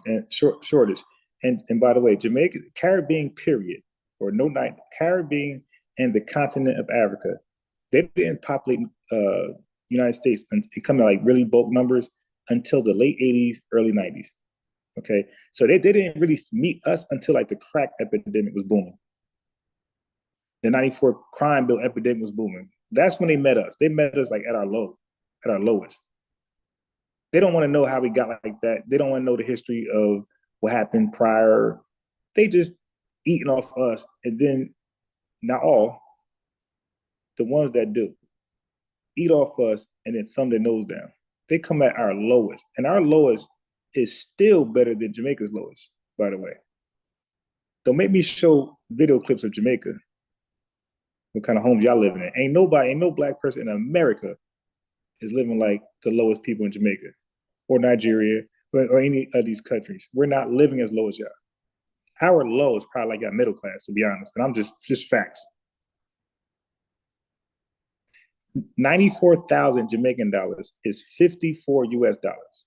And by the way, Jamaica, Caribbean period, or no night, Caribbean and the continent of Africa, they didn't populate United States and come to like really bulk numbers until the late 80s, early 90s. Okay, so they didn't really meet us until like the crack epidemic was booming. The 94 crime bill epidemic was booming. That's when they met us. They met us like at our lowest. They don't want to know how we got like that. They don't want to know the history of what happened prior. They just eating off us. And then, not all, the ones that do, eat off us and then thumb their nose down. They come at our lowest. And our lowest is still better than Jamaica's lowest, by the way. Don't make me show video clips of Jamaica. What kind of homes y'all living in? Ain't no black person in America is living like the lowest people in Jamaica or Nigeria or any of these countries. We're not living as low as y'all. Our low is probably like y'all middle class, to be honest. And I'm just facts. 94,000 Jamaican dollars is 54 US dollars.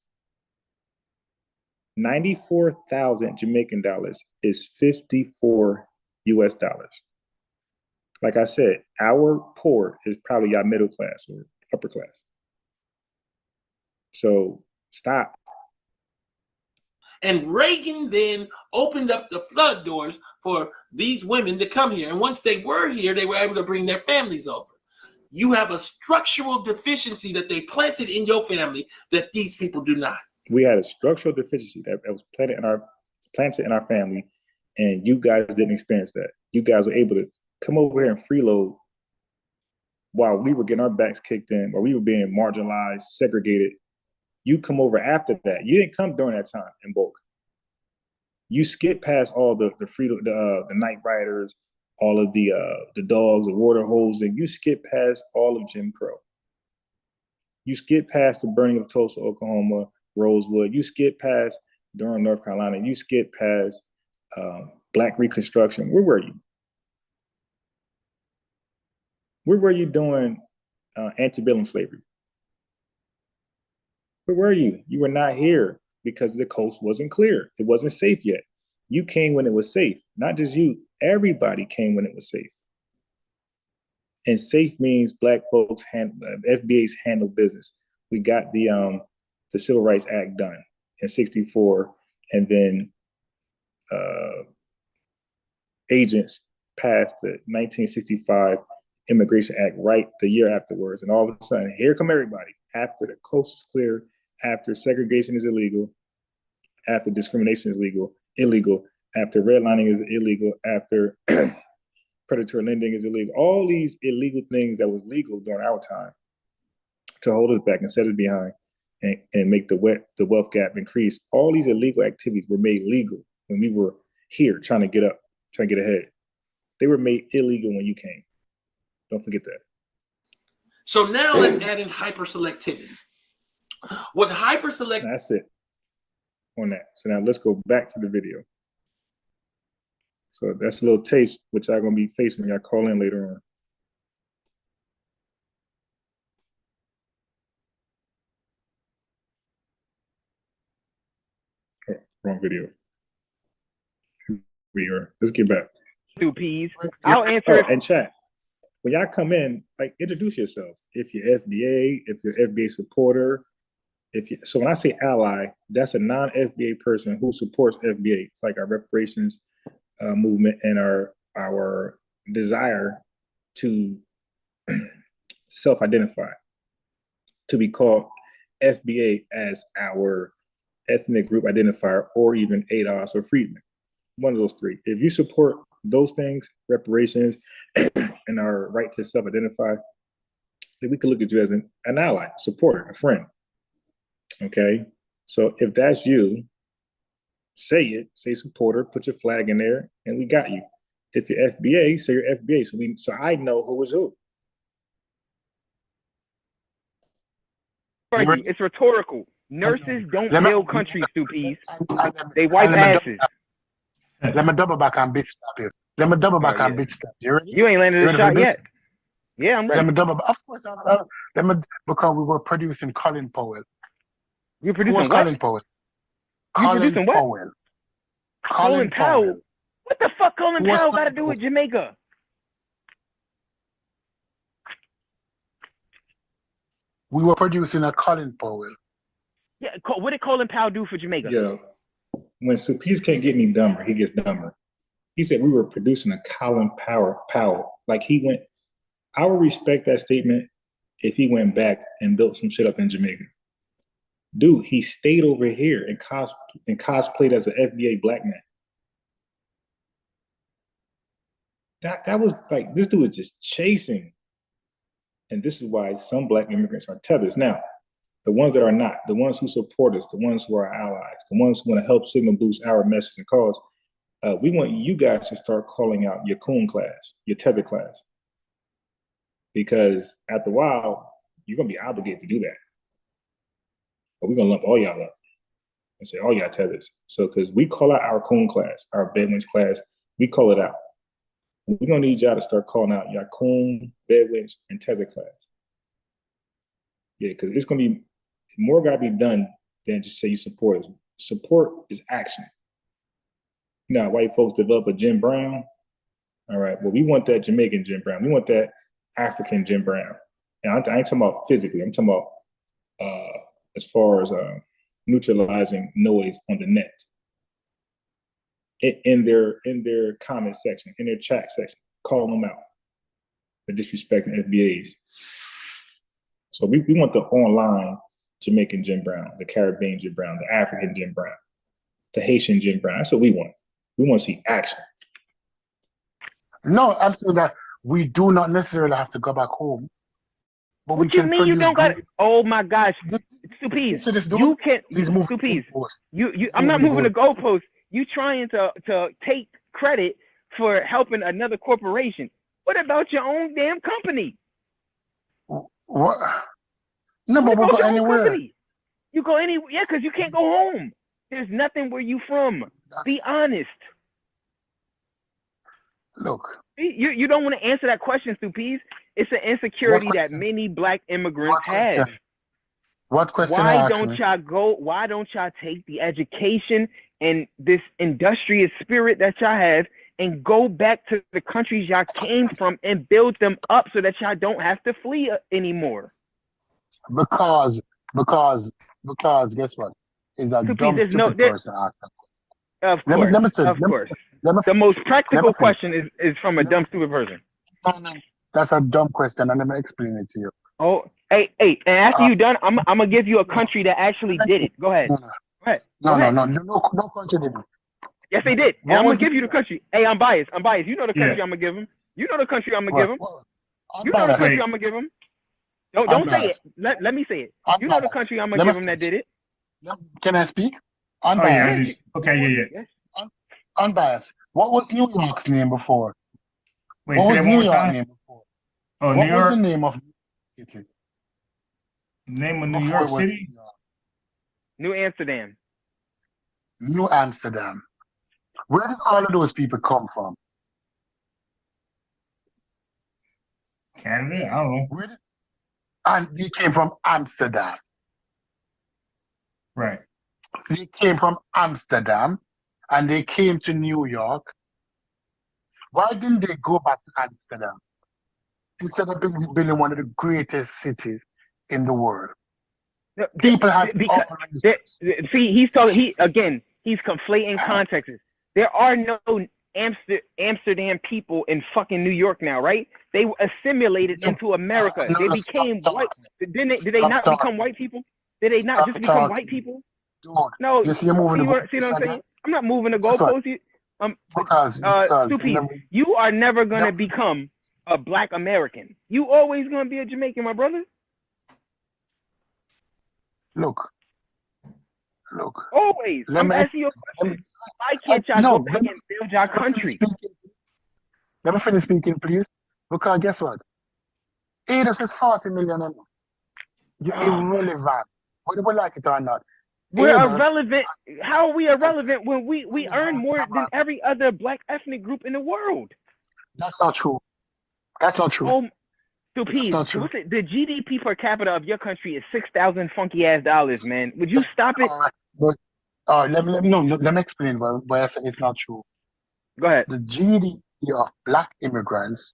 94,000 Jamaican dollars is 54 US dollars. Like I said, our poor is probably y'all middle class or upper class. So stop. And Reagan then opened up the flood doors for these women to come here. And once they were here, they were able to bring their families over. You have a structural deficiency that they planted in your family that these people do not. We had a structural deficiency that was planted in our family, and you guys didn't experience that. You guys were able to come over here and freeload while we were getting our backs kicked in, while we were being marginalized, segregated. You come over after that. You didn't come during that time in bulk. You skipped past all the freedom, the night riders, all of the dogs, the water holes, and you skipped past all of Jim Crow. You skipped past the burning of Tulsa, Oklahoma, Rosewood. You skipped past Durham, North Carolina. You skipped past Black Reconstruction. Where were you? Where were you doing antebellum slavery? Where were you? You were not here because the coast wasn't clear. It wasn't safe yet. You came when it was safe. Not just you. Everybody came when it was safe. And safe means Black folks, FBA's handle business. We got the Civil Rights Act done in '64, and then agents passed the 1965 Immigration Act right the year afterwards. And all of a sudden, here come everybody. After the coast is clear, after segregation is illegal, after discrimination is illegal, after redlining is illegal, after predatory lending is illegal, all these illegal things that was legal during our time to hold us back and set us behind and make the wealth gap increase. All these illegal activities were made legal when we were here trying to get up, trying to get ahead. They were made illegal when you came. Don't forget that. So now let's add in hyperselectivity. What hyperselectivity? That's it on that. So now let's go back to the video. So that's a little taste, which I'm going to be facing when y'all call in later on. Oh, wrong video. Here we are. Let's get back. Two P's. I'll answer. And chat. When y'all come in, like, introduce yourselves. If you're FBA, if you're FBA supporter, so when I say ally, that's a non-FBA person who supports FBA, like our reparations movement and our desire to self-identify, to be called FBA as our ethnic group identifier, or even ADOS or Freedmen. One of those three. If you support those things, reparations, and our right to self-identify, then we could look at you as an ally, a supporter, a friend. Okay? So if that's you, say it, say supporter, put your flag in there, and we got you. If you're FBA, say you're FBA. So I know who is who. It's rhetorical. Nurses don't Let me- build countries, Stupies. and They wipe asses. Let me double back and bitch slap you. Let me double back Oh, and yeah. bitch slap you. Ready? You ain't landed You a ready for shot this? yet. Yeah, I'm ready. Let me double back. Of course, because we were producing Colin Powell. You're Who was producing what? Colin Powell? You producing what? Powell. Colin Powell. What the fuck Colin Who was Powell got to Colin do with Jamaica? We were producing a Colin Powell. Yeah, what did Colin Powell do for Jamaica? Yeah. When Suppies can't get any dumber, he gets dumber. He said we were producing a Colin Powell. Like he went, I would respect that statement if he went back and built some shit up in Jamaica. Dude, he stayed over here and cosplayed as an FBA black man. That was like, this dude is just chasing. And this is why some black immigrants are tethers. Now, the ones that are not, the ones who support us, the ones who are allies, the ones who want to help signal boost our message and cause, we want you guys to start calling out your coon class, your tether class. Because after a while, you're going to be obligated to do that. But we're going to lump all y'all up and say, all y'all tethers. So, because we call out our coon class, our bedwinch class, we call it out. We're going to need y'all to start calling out your coon, bedwinch, and tether class. Yeah, because it's going to be, more got to be done than just say you support us. Support is action. You know how white folks develop a Jim Brown? All right, well, we want that Jamaican Jim Brown. We want that African Jim Brown. And I ain't talking about physically. I'm talking about as far as neutralizing noise on the net. In their comment section, in their chat section, calling them out for disrespecting FBAs. So we want the online Jamaican Jim Brown, the Caribbean Jim Brown, the African Jim Brown, the Haitian Jim Brown. That's what we want. We want to see action. No, I'm saying that we do not necessarily have to go back home. But What you mean you don't got it? Oh my gosh, Stupies, you can, Stupies, you. I'm not moving the goalposts. You trying to take credit for helping another corporation. What about your own damn company? What? No, but we'll go anywhere. You go anywhere, yeah, because you can't go home. There's nothing where you from. Be honest. Look. You don't want to answer that question, Stupies. It's an insecurity that many black immigrants have. What question? Why don't y'all take the education and this industrious spirit that y'all have and go back to the countries y'all came from and build them up so that y'all don't have to flee anymore? Because guess what? Is a dumb stupid person asked that question. Of course. The most practical question is from a dumb stupid person. That's a dumb question, and let me explain it to you. Oh, hey, and after you're done, I'm gonna give you a country that actually did it. Go ahead. No country did it. Yes, they did. And I'm gonna give you the country. Hey, I'm biased. You know the country I'm gonna give him. You know the country I'm gonna give him. You know the country I'm gonna give him. Don't say it. Let me say it. You know the country I'm gonna give him that did it. Can I speak? Unbiased. Yeah. Unbiased. What was New York's name before? Wait, say that one more time. Oh, New York. What was the name of city? Name of New York City? New Amsterdam. New Amsterdam. Where did all of those people come from? Canada? I don't know. And they came from Amsterdam. Right. They came from Amsterdam and they came to New York. Why didn't they go back to Amsterdam instead of building one of the greatest cities in the world? People have see, he's conflating contexts. There are no Amsterdam people in fucking New York now, right? They were assimilated into America. They became white. Did they not become white people? Did they not just become white people? No. You see, you're see what I'm saying? I'm not moving the goalposts. Stupid. You are never gonna become a black American. You always gonna be a Jamaican, my brother. Look. Always. I'm asking you a question. Why can't y'all go back and build your country? Let me finish speaking, please. Because guess what? ADOS is 40 million. You're irrelevant, whether we like it or not. We're Amos, irrelevant. How are we irrelevant when we earn more than every other black ethnic group in the world? that's not true. That's not true. Oh, so That's please, not true. what's it? The GDP per capita of your country is $6,000 funky ass dollars, man. Would you stop it? Let me explain why I say it's not true. Go ahead. The GDP of black immigrants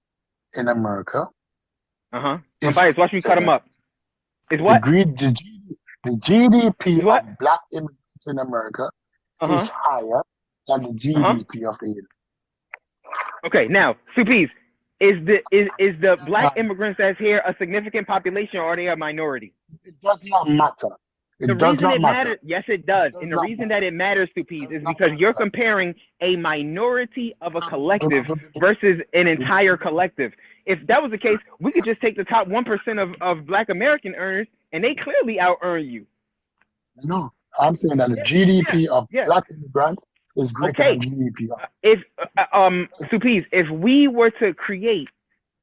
in America is Bias, watch me cut them up. Is what? The GDP of black immigrants in America is higher than the GDP of the Okay, now, Suppies, is the black immigrants that's here a significant population or are they a minority? It does not matter. The reason it matters, yes, it does. And the reason that it matters, Suppies, is because you're comparing a minority of a collective versus an entire collective. If that was the case, we could just take the top 1% of black American earners and they clearly out earn you. No, I'm saying that the GDP of black immigrants is greater than GDP of. If Suppies, if we were to create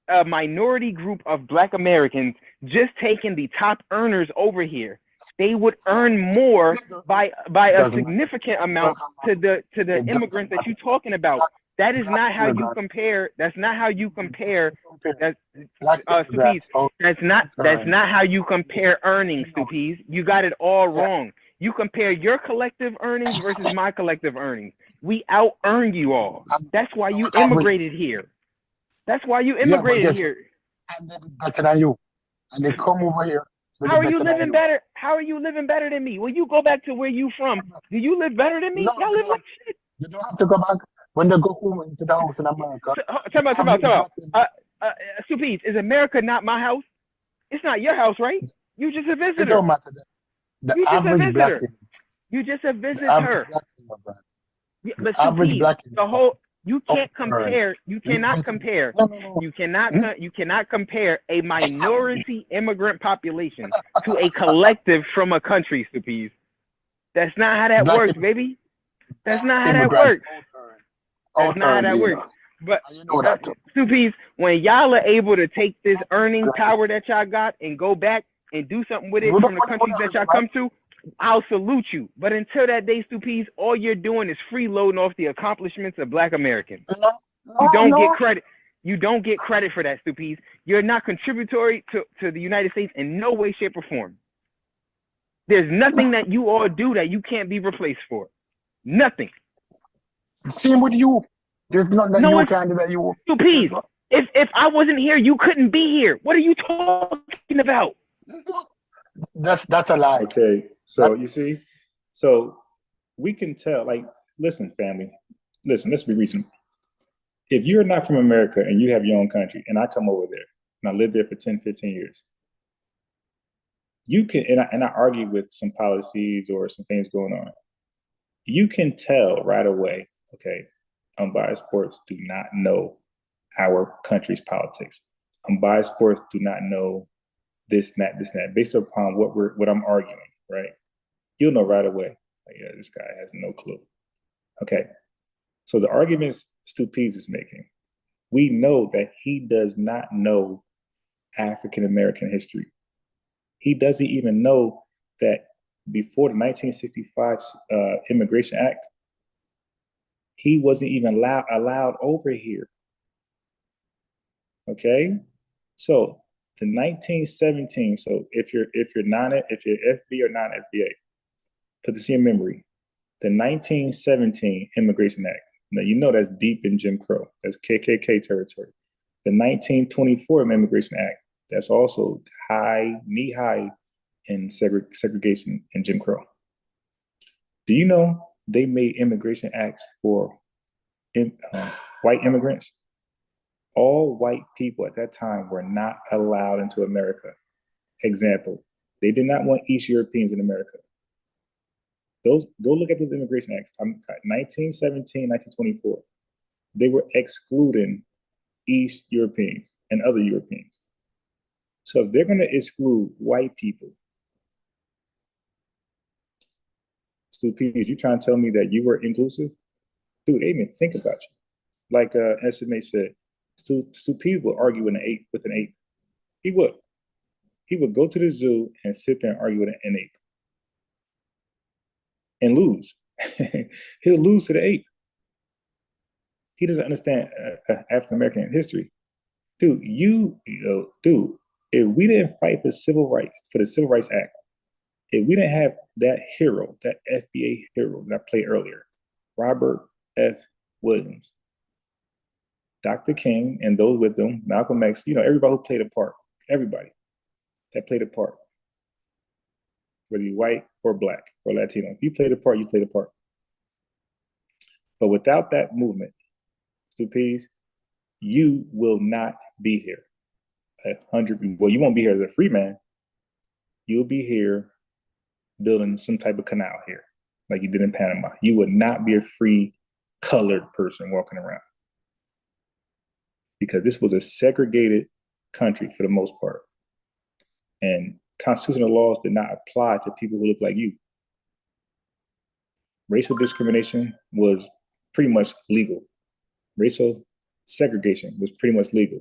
a minority group of black Americans just taking the top earners over here, they would earn more by a significant amount to the immigrants that you're talking about. That is not how you compare. That's not how you compare. Suppies, that's not how you compare earnings, Suppies. You got it all wrong. You compare your collective earnings versus my collective earnings. We out earn you all. That's why you immigrated here. That's why you immigrated here. And they be better than you, and they come over here. How are you living better? How are you living better than me? When you go back to where you from, do you live better than me? No, y'all live like shit. You don't have to go back when they go home into the house in America. Talk about. Suppies, is America not my house? It's not your house, right? You just a visitor. It don't matter. You just a visitor. You just a visitor. But Suppies, the whole. You can't compare. You cannot compare. You cannot compare a minority immigrant population to a collective from a country, Suppies. That's not how that works, baby. That's not how that works. That's not how that works. But Suppies, when y'all are able to take this earning power that y'all got and go back and do something with it from the countries that y'all come to, I'll salute you. But until that day, Suppies, all you're doing is freeloading off the accomplishments of black Americans. You don't get credit. You don't get credit for that, Suppies. You're not contributory to the United States in no way, shape, or form. There's nothing that you all do that you can't be replaced for. Nothing. Same with you. There's nothing that you can do that you. Suppies, if I wasn't here, you couldn't be here. What are you talking about? That's a lie. Okay, so you see, so we can tell, like, listen, family, listen, let's be reasonable. If you're not from America and you have your own country and I come over there and I live there for 10, 15 years, you can, and I argue with some policies or some things going on, you can tell right away, okay, unbiased sports do not know our country's politics. Unbiased sports do not know this and that, based upon what I'm arguing, right? You'll know right away, like, yeah, this guy has no clue. Okay, so the arguments Suppies is making, we know that he does not know African-American history. He doesn't even know that before the 1965 Immigration Act, he wasn't even allowed over here. Okay, so the 1917. So if you're FB or non-FBA, put this in your memory. The 1917 Immigration Act. Now you know that's deep in Jim Crow. That's KKK territory. The 1924 Immigration Act. That's also knee-high in segregation in Jim Crow. Do you know they made immigration acts for white immigrants? All white people at that time were not allowed into America. Example, they did not want East Europeans in America. Go look at those immigration acts. 1917, 1924. They were excluding East Europeans and other Europeans. So if they're going to exclude white people, Suppies, you trying to tell me that you were inclusive? Dude, they didn't even think about you. Like SMA said, Suppies will argue with an eight. He would. He would go to the zoo and sit there and argue with an ape and lose. He'll lose to the ape. He doesn't understand African American history. Dude, dude, if we didn't fight for civil rights, for the Civil Rights Act, if we didn't have that hero, that FBA hero that I played earlier, Robert F. Williams, Dr. King, and those with them, Malcolm X, everybody who played a part, everybody that played a part, whether you're white or black or Latino, if you played a part, you played a part. But without that movement, Stupees, you will not be here. 100. Well, you won't be here as a free man. You'll be here building some type of canal here, like you did in Panama. You would not be a free colored person walking around, because this was a segregated country for the most part. And constitutional laws did not apply to people who look like you. Racial discrimination was pretty much legal. Racial segregation was pretty much legal.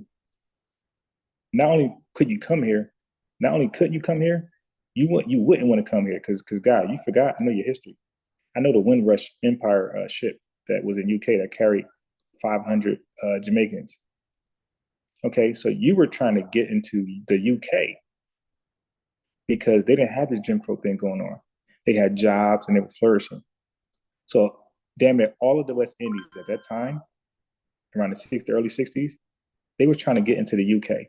Not only couldn't you come here, you wouldn't want to come here because God, you forgot. I know your history. I know the Windrush Empire ship that was in UK that carried 500 Jamaicans. Okay, so you were trying to get into the UK because they didn't have the Jim Crow thing going on. They had jobs and they were flourishing. So damn it, all of the West Indies at that time, around the early 60s, they were trying to get into the UK.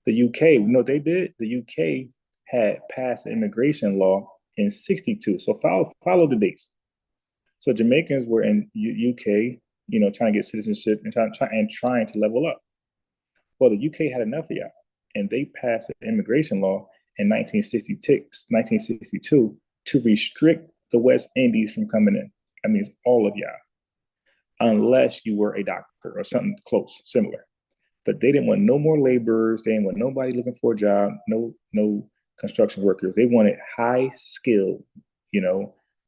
The UK, you know what they did? The UK had passed an immigration law in 62. So follow the dates. So Jamaicans were in UK, trying to get citizenship and trying to level up. Well, the UK had enough of y'all, and they passed an immigration law in 1962 to restrict the West Indies from coming in. That means all of y'all, unless you were a doctor or something close, similar. But they didn't want no more laborers. They didn't want nobody looking for a job, no construction workers. They wanted high skilled,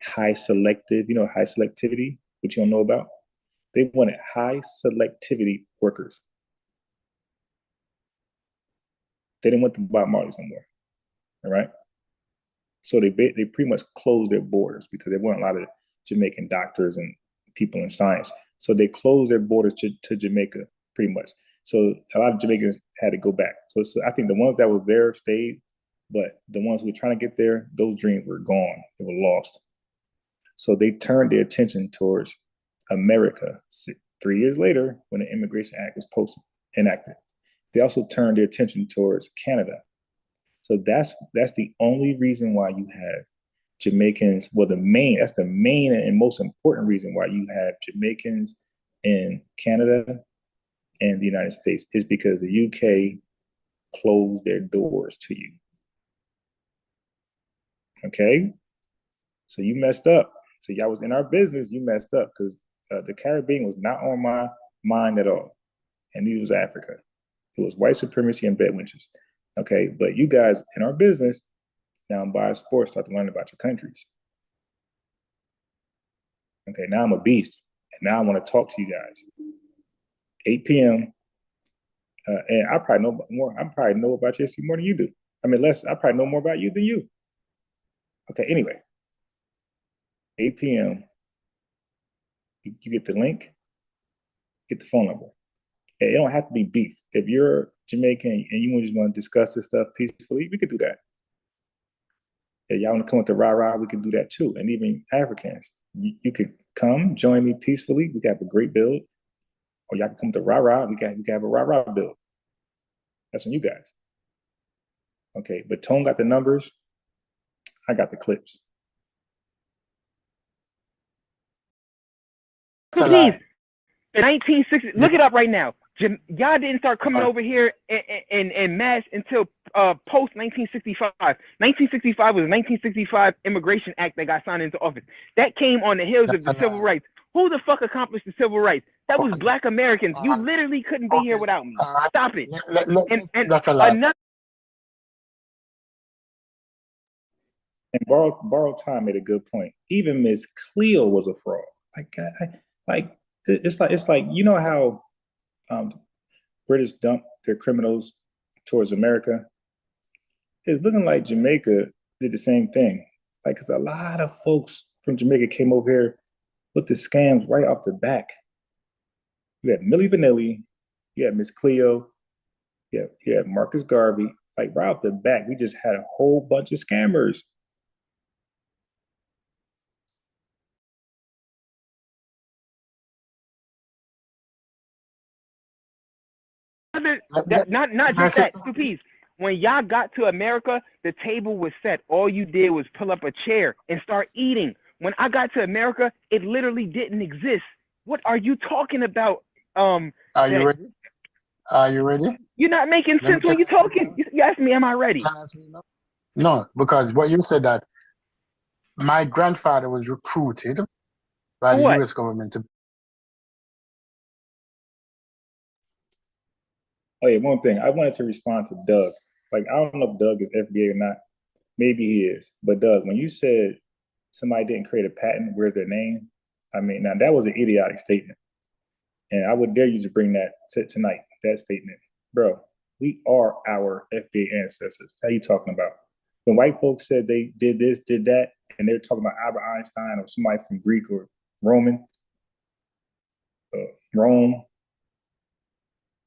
high selective, high selectivity, which you don't know about. They wanted high selectivity workers. They didn't want the Bob Marleys no more. All right. So they pretty much closed their borders because there weren't a lot of Jamaican doctors and people in science. So they closed their borders to Jamaica pretty much. So a lot of Jamaicans had to go back. So I think the ones that were there stayed, but the ones who were trying to get there, those dreams were gone. They were lost. So they turned their attention towards America 3 years later when the Immigration Act was enacted. They also turned their attention towards Canada. So that's the only reason why you have Jamaicans. Well, that's the main and most important reason why you have Jamaicans in Canada and the United States is because the UK closed their doors to you. Okay? So you messed up. So y'all was in our business, you messed up because the Caribbean was not on my mind at all. And neither was Africa. It was white supremacy and bedwinches. Okay, but you guys in our business, now in biosports, start to learn about your countries. Okay, now I'm a beast. And now I want to talk to you guys. 8 p.m. And I probably know more. I probably know about your history more than you do. I probably know more about you than you. Okay, anyway. 8 p.m. You get the link, get the phone number. It don't have to be beef. If you're Jamaican and you just want to discuss this stuff peacefully, we could do that. If y'all want to come with the rah-rah, we can do that too. And even Africans, you could come, join me peacefully. We can have a great build. Or y'all can come with the rah-rah, we can have a rah-rah build. That's on you guys. Okay, but Tone got the numbers. I got the clips. Please, in 1960, look it up right now. Y'all didn't start coming over here in mass until post 1965. 1965 was the 1965 Immigration Act that got signed into office. That came on the heels of the civil rights. Who the fuck accomplished the civil rights? That was Black Americans. You literally couldn't be here without me. Stop it. Another. And borrowed time made a good point. Even Miss Cleo was a fraud. It's like you know how British dumped their criminals towards America. it's looking like Jamaica did the same thing. Like, cause a lot of folks from Jamaica came over here with the scams right off the back. You had Millie Vanilli, you had Miss Cleo, you had Marcus Garvey. Like right off the back, we just had a whole bunch of scammers. Not just that, two piece. When y'all got to America, the table was set. All you did was pull up a chair and start eating. When I got to America, it literally didn't exist. What are you talking about? Are you ready? Are you ready? You're not making sense when you're talking. You asked me, am I ready? No, because what you said that my grandfather was recruited by the U.S. government to. Oh yeah, one thing. I wanted to respond to Doug. Like, I don't know if Doug is FBA or not. Maybe he is. But Doug, when you said somebody didn't create a patent, where's their name? I mean, now that was an idiotic statement. And I would dare you to bring that to tonight, that statement. Bro, we are our FBA ancestors. How you talking about? When white folks said they did this, did that, and they're talking about Albert Einstein or somebody from Greek or Rome,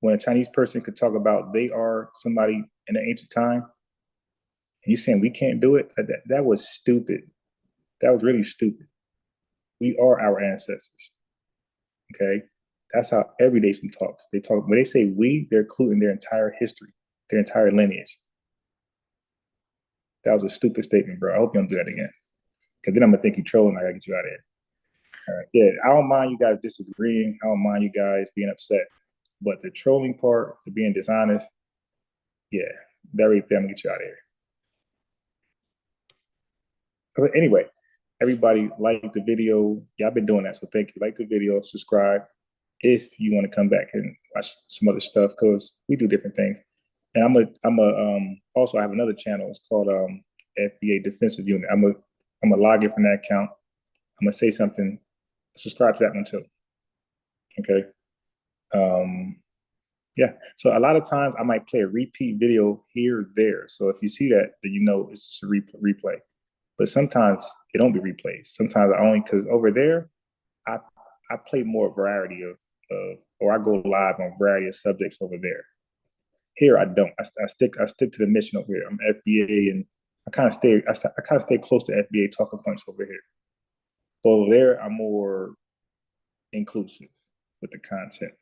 when a Chinese person could talk about they are somebody in an ancient time, and you saying we can't do it, that was stupid. That was really stupid. We are our ancestors. Okay? That's how every nation talks. They talk, when they say we, they're including their entire history, their entire lineage. That was a stupid statement, bro. I hope you don't do that again. Because then I'm going to think you're trolling. I got to get you out of here. All right. Yeah, I don't mind you guys disagreeing. I don't mind you guys being upset. But the trolling part, the being dishonest, yeah, that right there, I'm going to get you out of here. But anyway, everybody like the video. Y'all been doing that, so thank you. Like the video, subscribe if you want to come back and watch some other stuff, because we do different things. And I'm also I have another channel. It's called FBA Defensive Unit. I'm a log in from that account. I'm gonna say something. Subscribe to that one too. Okay. Yeah. So a lot of times I might play a repeat video here or there. So if you see that, then you know it's just a replay. But sometimes it don't be replays. Sometimes I only, because over there, I play more variety of or I go live on a variety of subjects over there. Here I don't. I stick to the mission over here. I'm FBA, and I kind of stay close to FBA talking points over here. But over there, I'm more inclusive with the content.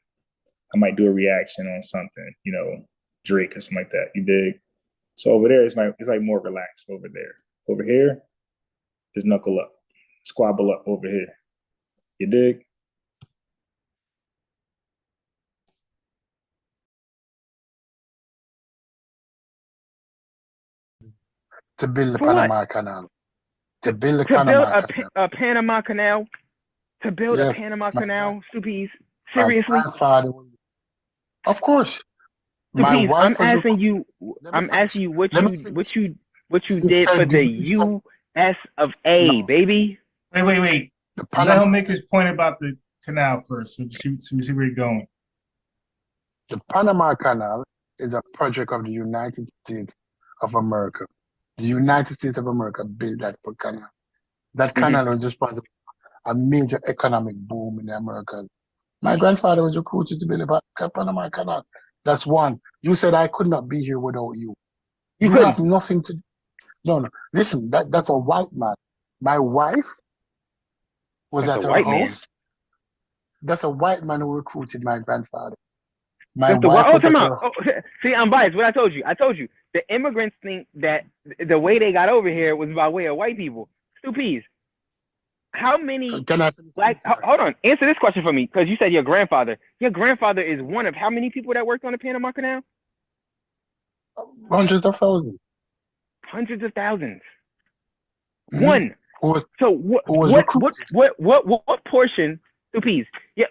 I might do a reaction on something, Drake or something like that. You dig? So over there, it's like more relaxed over there. Over here is knuckle up, squabble up over here. You dig? To build the Panama Canal. To build a Panama Canal. To build a Panama Canal, Stupies. Seriously? Of course. Stupies, I'm asking you what you did for the US of A, baby. Wait. Let him make his point about the canal first, so we see where you're going. The Panama Canal is a project of the United States of America. The United States of America built that canal. That canal was responsible for a major economic boom in the Americas. My grandfather was recruited to build a Panama Canal. That's one. You said I could not be here without you. You have nothing to do. No. Listen, that's a white man. My wife was at her house. That's a white man who recruited my grandfather. My wife see, I'm biased. What I told you. The immigrants think that the way they got over here was by way of white people. Stupies. How many hold on, answer this question for me, because you said your grandfather. Your grandfather is one of how many people that worked on the Panama Canal? Hundreds of thousands. Hundreds of thousands. One. So what portion, Stupies? Yeah,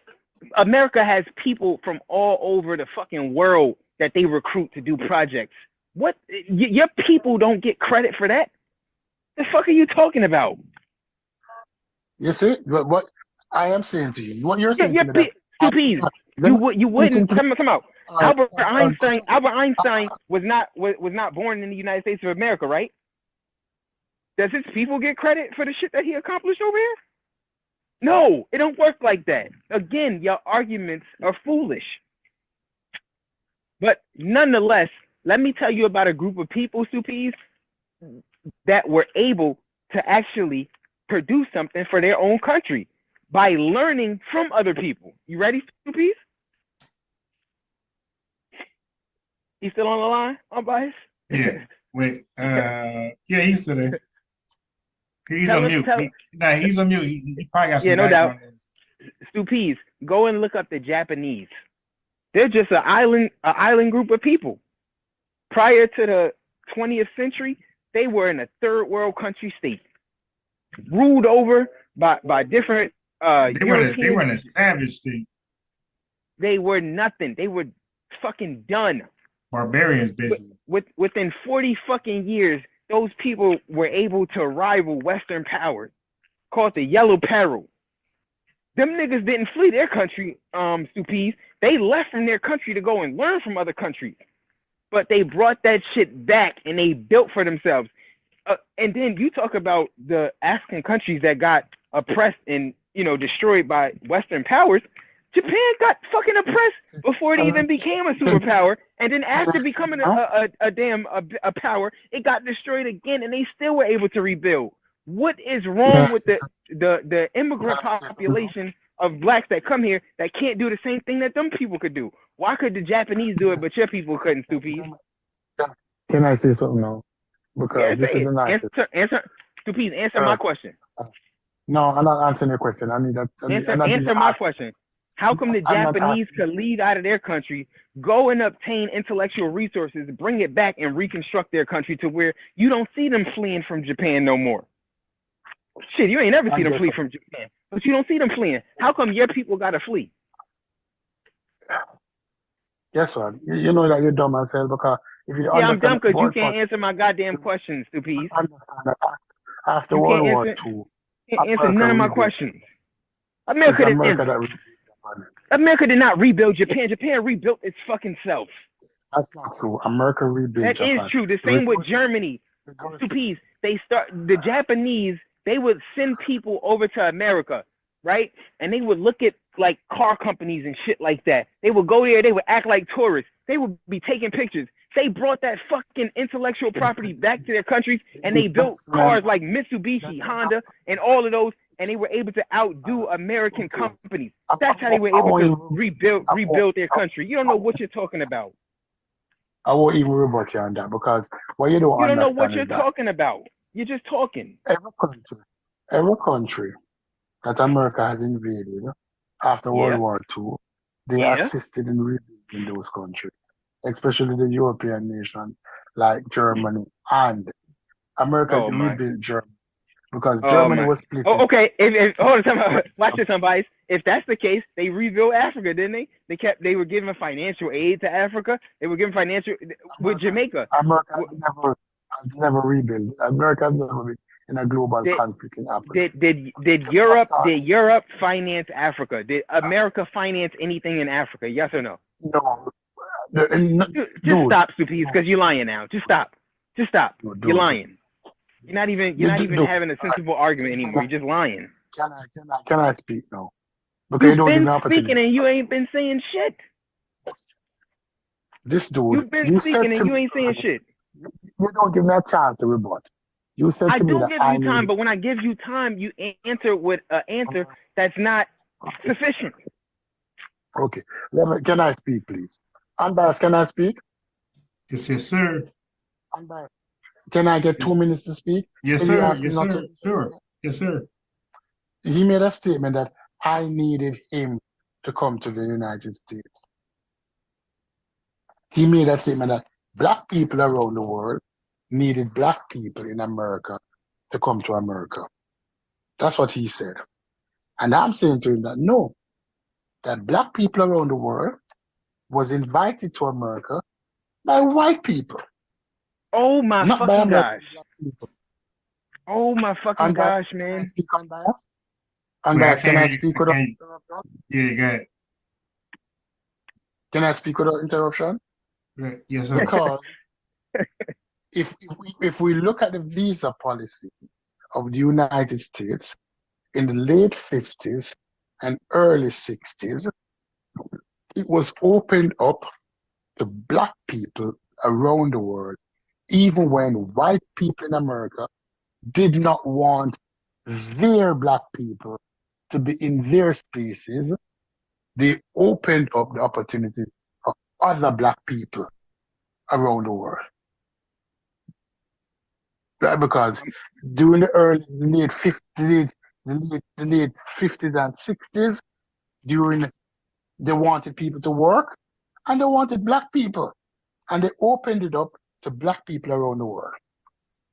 America has people from all over the fucking world that they recruit to do projects. What? Your people don't get credit for that? The fuck are you talking about? You see, what I am saying to you, what you're saying to me, Stupies. You wouldn't come out. Albert Einstein was not born in the United States of America, right? Does his people get credit for the shit that he accomplished over here? No, it don't work like that. Again, your arguments are foolish. But nonetheless, let me tell you about a group of people, Supis, that were able to actually produce something for their own country by learning from other people. You ready, Supis? You still on the line, Unbiased? Yeah. Wait. Yeah, he's still there. He's Tell on us- mute. tell- He's on mute. He probably got some Yeah, no doubt. background noise. Supis, go and look up the Japanese. They're just an island group of people. Prior to the 20th century, they were in a third world country state, ruled over by different They were in a European. savage state. They were nothing. They were fucking done. Barbarians, basically. Within 40 fucking years, those people were able to rival Western powers, called the Yellow Peril. Them niggas didn't flee their country, Supis. They left from their country to go and learn from other countries. But they brought that shit back and they built for themselves. And then you talk about the African countries that got oppressed and, destroyed by Western powers. Japan got fucking oppressed before it even became a superpower, and then after becoming a power, it got destroyed again, and they still were able to rebuild. What is wrong with the immigrant population of blacks that come here that can't do the same thing that them people could do? Why could the Japanese do it, but your people couldn't, Stupies? Can I say something now? Because this is the nicest. Stupies, answer my question. No, I'm not answering your question. I need that. Answer my question. How come the Japanese could leave out of their country, go and obtain intellectual resources, bring it back and reconstruct their country to where you don't see them fleeing from Japan no more? Shit, you ain't never see them flee from Japan, but you don't see them fleeing. How come your people gotta flee? Guess what? You know that you're dumb as hell because if you I'm dumb because you World can't War- answer my goddamn questions, Stupies. understand that after You World can't War answer- II, Can't answer America none of my rebuilt- questions. it's America America didn't. that rebuilt Japan. America did not rebuild Japan. Japan rebuilt its fucking self. That's not true. America rebuilt That Japan. is true. The same with Germany. Stupies. The Japanese, they would send people over to America, right? And they would look at like car companies and shit like that. They would go there, they would act like tourists. They would be taking pictures. They brought that fucking intellectual property back to their countries and they built cars like Mitsubishi, Honda, and all of those, and they were able to outdo American companies. That's how they were able to rebuild their country. You don't know what you're talking about. I won't even rebut you on that because what you don't You don't know understand what is you're that talking about. You're just talking. every country that America has invaded after World War II, they assisted in rebuilding those countries, especially the European nation like Germany, and America rebuilt Germany because Germany was split. Oh, okay. Hold on, watch this, somebody. If that's the case, they rebuilt Africa, didn't they? They were giving financial aid to Africa. They were giving financial with Jamaica. America has never rebuilt. America has never been in a global conflict in Africa. Did Europe finance Africa? Did America finance anything in Africa? Yes or no? No. Just stop, Stupies, because you're lying now. Just stop. You're lying. You're not even having a sensible argument anymore. You're just lying. Can I speak now? Because You've you don't give been me opportunity. speaking and you ain't been saying shit. This dude, You've been speaking and you ain't saying shit. You don't give me a chance to rebut. You said I to me do that give I you time, need. but when I give you time, you answer with an answer that's not sufficient. Okay, can I speak, please? Unbiased, can I speak? Yes, sir. Unbiased. Can I get 2 minutes to speak? Yes, Can you sir. ask me Yes, not sir. to- Sure. Yes, sir. He made a statement that I needed him to come to the United States. He made a statement that black people around the world needed black people in America to come to America. That's what he said. And I'm saying to him that no, that black people around the world was invited to America by white people. Oh my Not by fucking American gosh. black people. Oh my fucking Unbiased, gosh, man. Can I speak unbiased? Wait, Unbiased, can I hear you. speak I without can't- interruption? Yeah, go ahead. Can I speak without interruption? Yes, sir. Because if we look at the visa policy of the United States in the late 50s and early 60s, it was opened up to Black people around the world, even when white people in America did not want their Black people to be in their spaces. They opened up the opportunity for other Black people around the world. Because during the late 50s, the late 50s and 60s, they wanted people to work and they wanted Black people. And they opened it up to Black people around the world.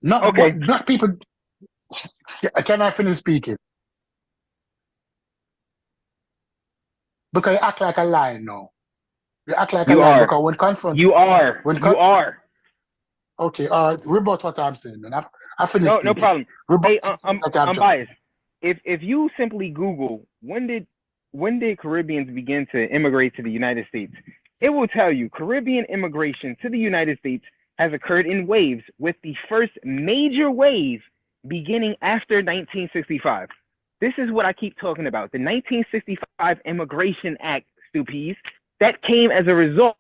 Not Okay. Black people. Can I finish speaking? Because you act like a lion now. You act like a lion because when confronted. You are. Okay, rebut what I'm saying, man. I finished speaking. No problem. Rebut Hey, I'm biased. If you simply Google when did Caribbeans begin to immigrate to the United States, it will tell you Caribbean immigration to the United States has occurred in waves, with the first major wave beginning after 1965. This is what I keep talking about. The 1965 Immigration Act, stupies, that came as a result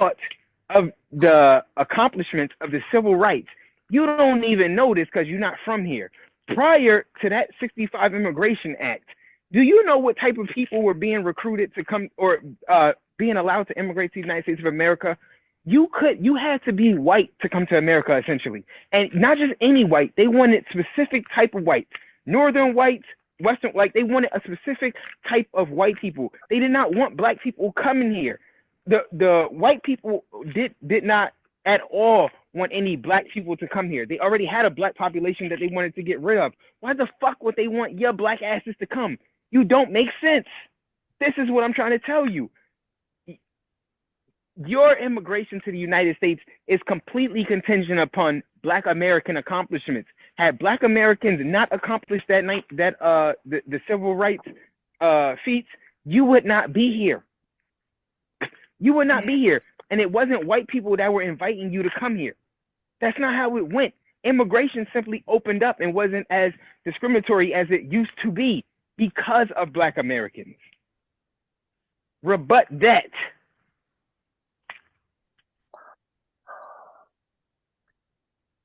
of the accomplishments of the civil rights. You don't even know this because you're not from here. Prior to that 65 Immigration Act, do you know what type of people were being recruited to come or being allowed to immigrate to the United States of America? You had to be white to come to America, essentially. And not just any white, they wanted specific type of whites. Northern whites, Western, like they wanted a specific type of white people. They did not want Black people coming here. The white people did not at all want any Black people to come here. They already had a Black population that they wanted to get rid of. Why the fuck would they want your Black asses to come? You don't make sense. This is what I'm trying to tell you. Your immigration to the United States is completely contingent upon Black American accomplishments. Had Black Americans not accomplished the civil rights feats, you would not be here. You would not be here. And it wasn't white people that were inviting you to come here. That's not how it went. Immigration simply opened up and wasn't as discriminatory as it used to be because of Black Americans. Rebut that.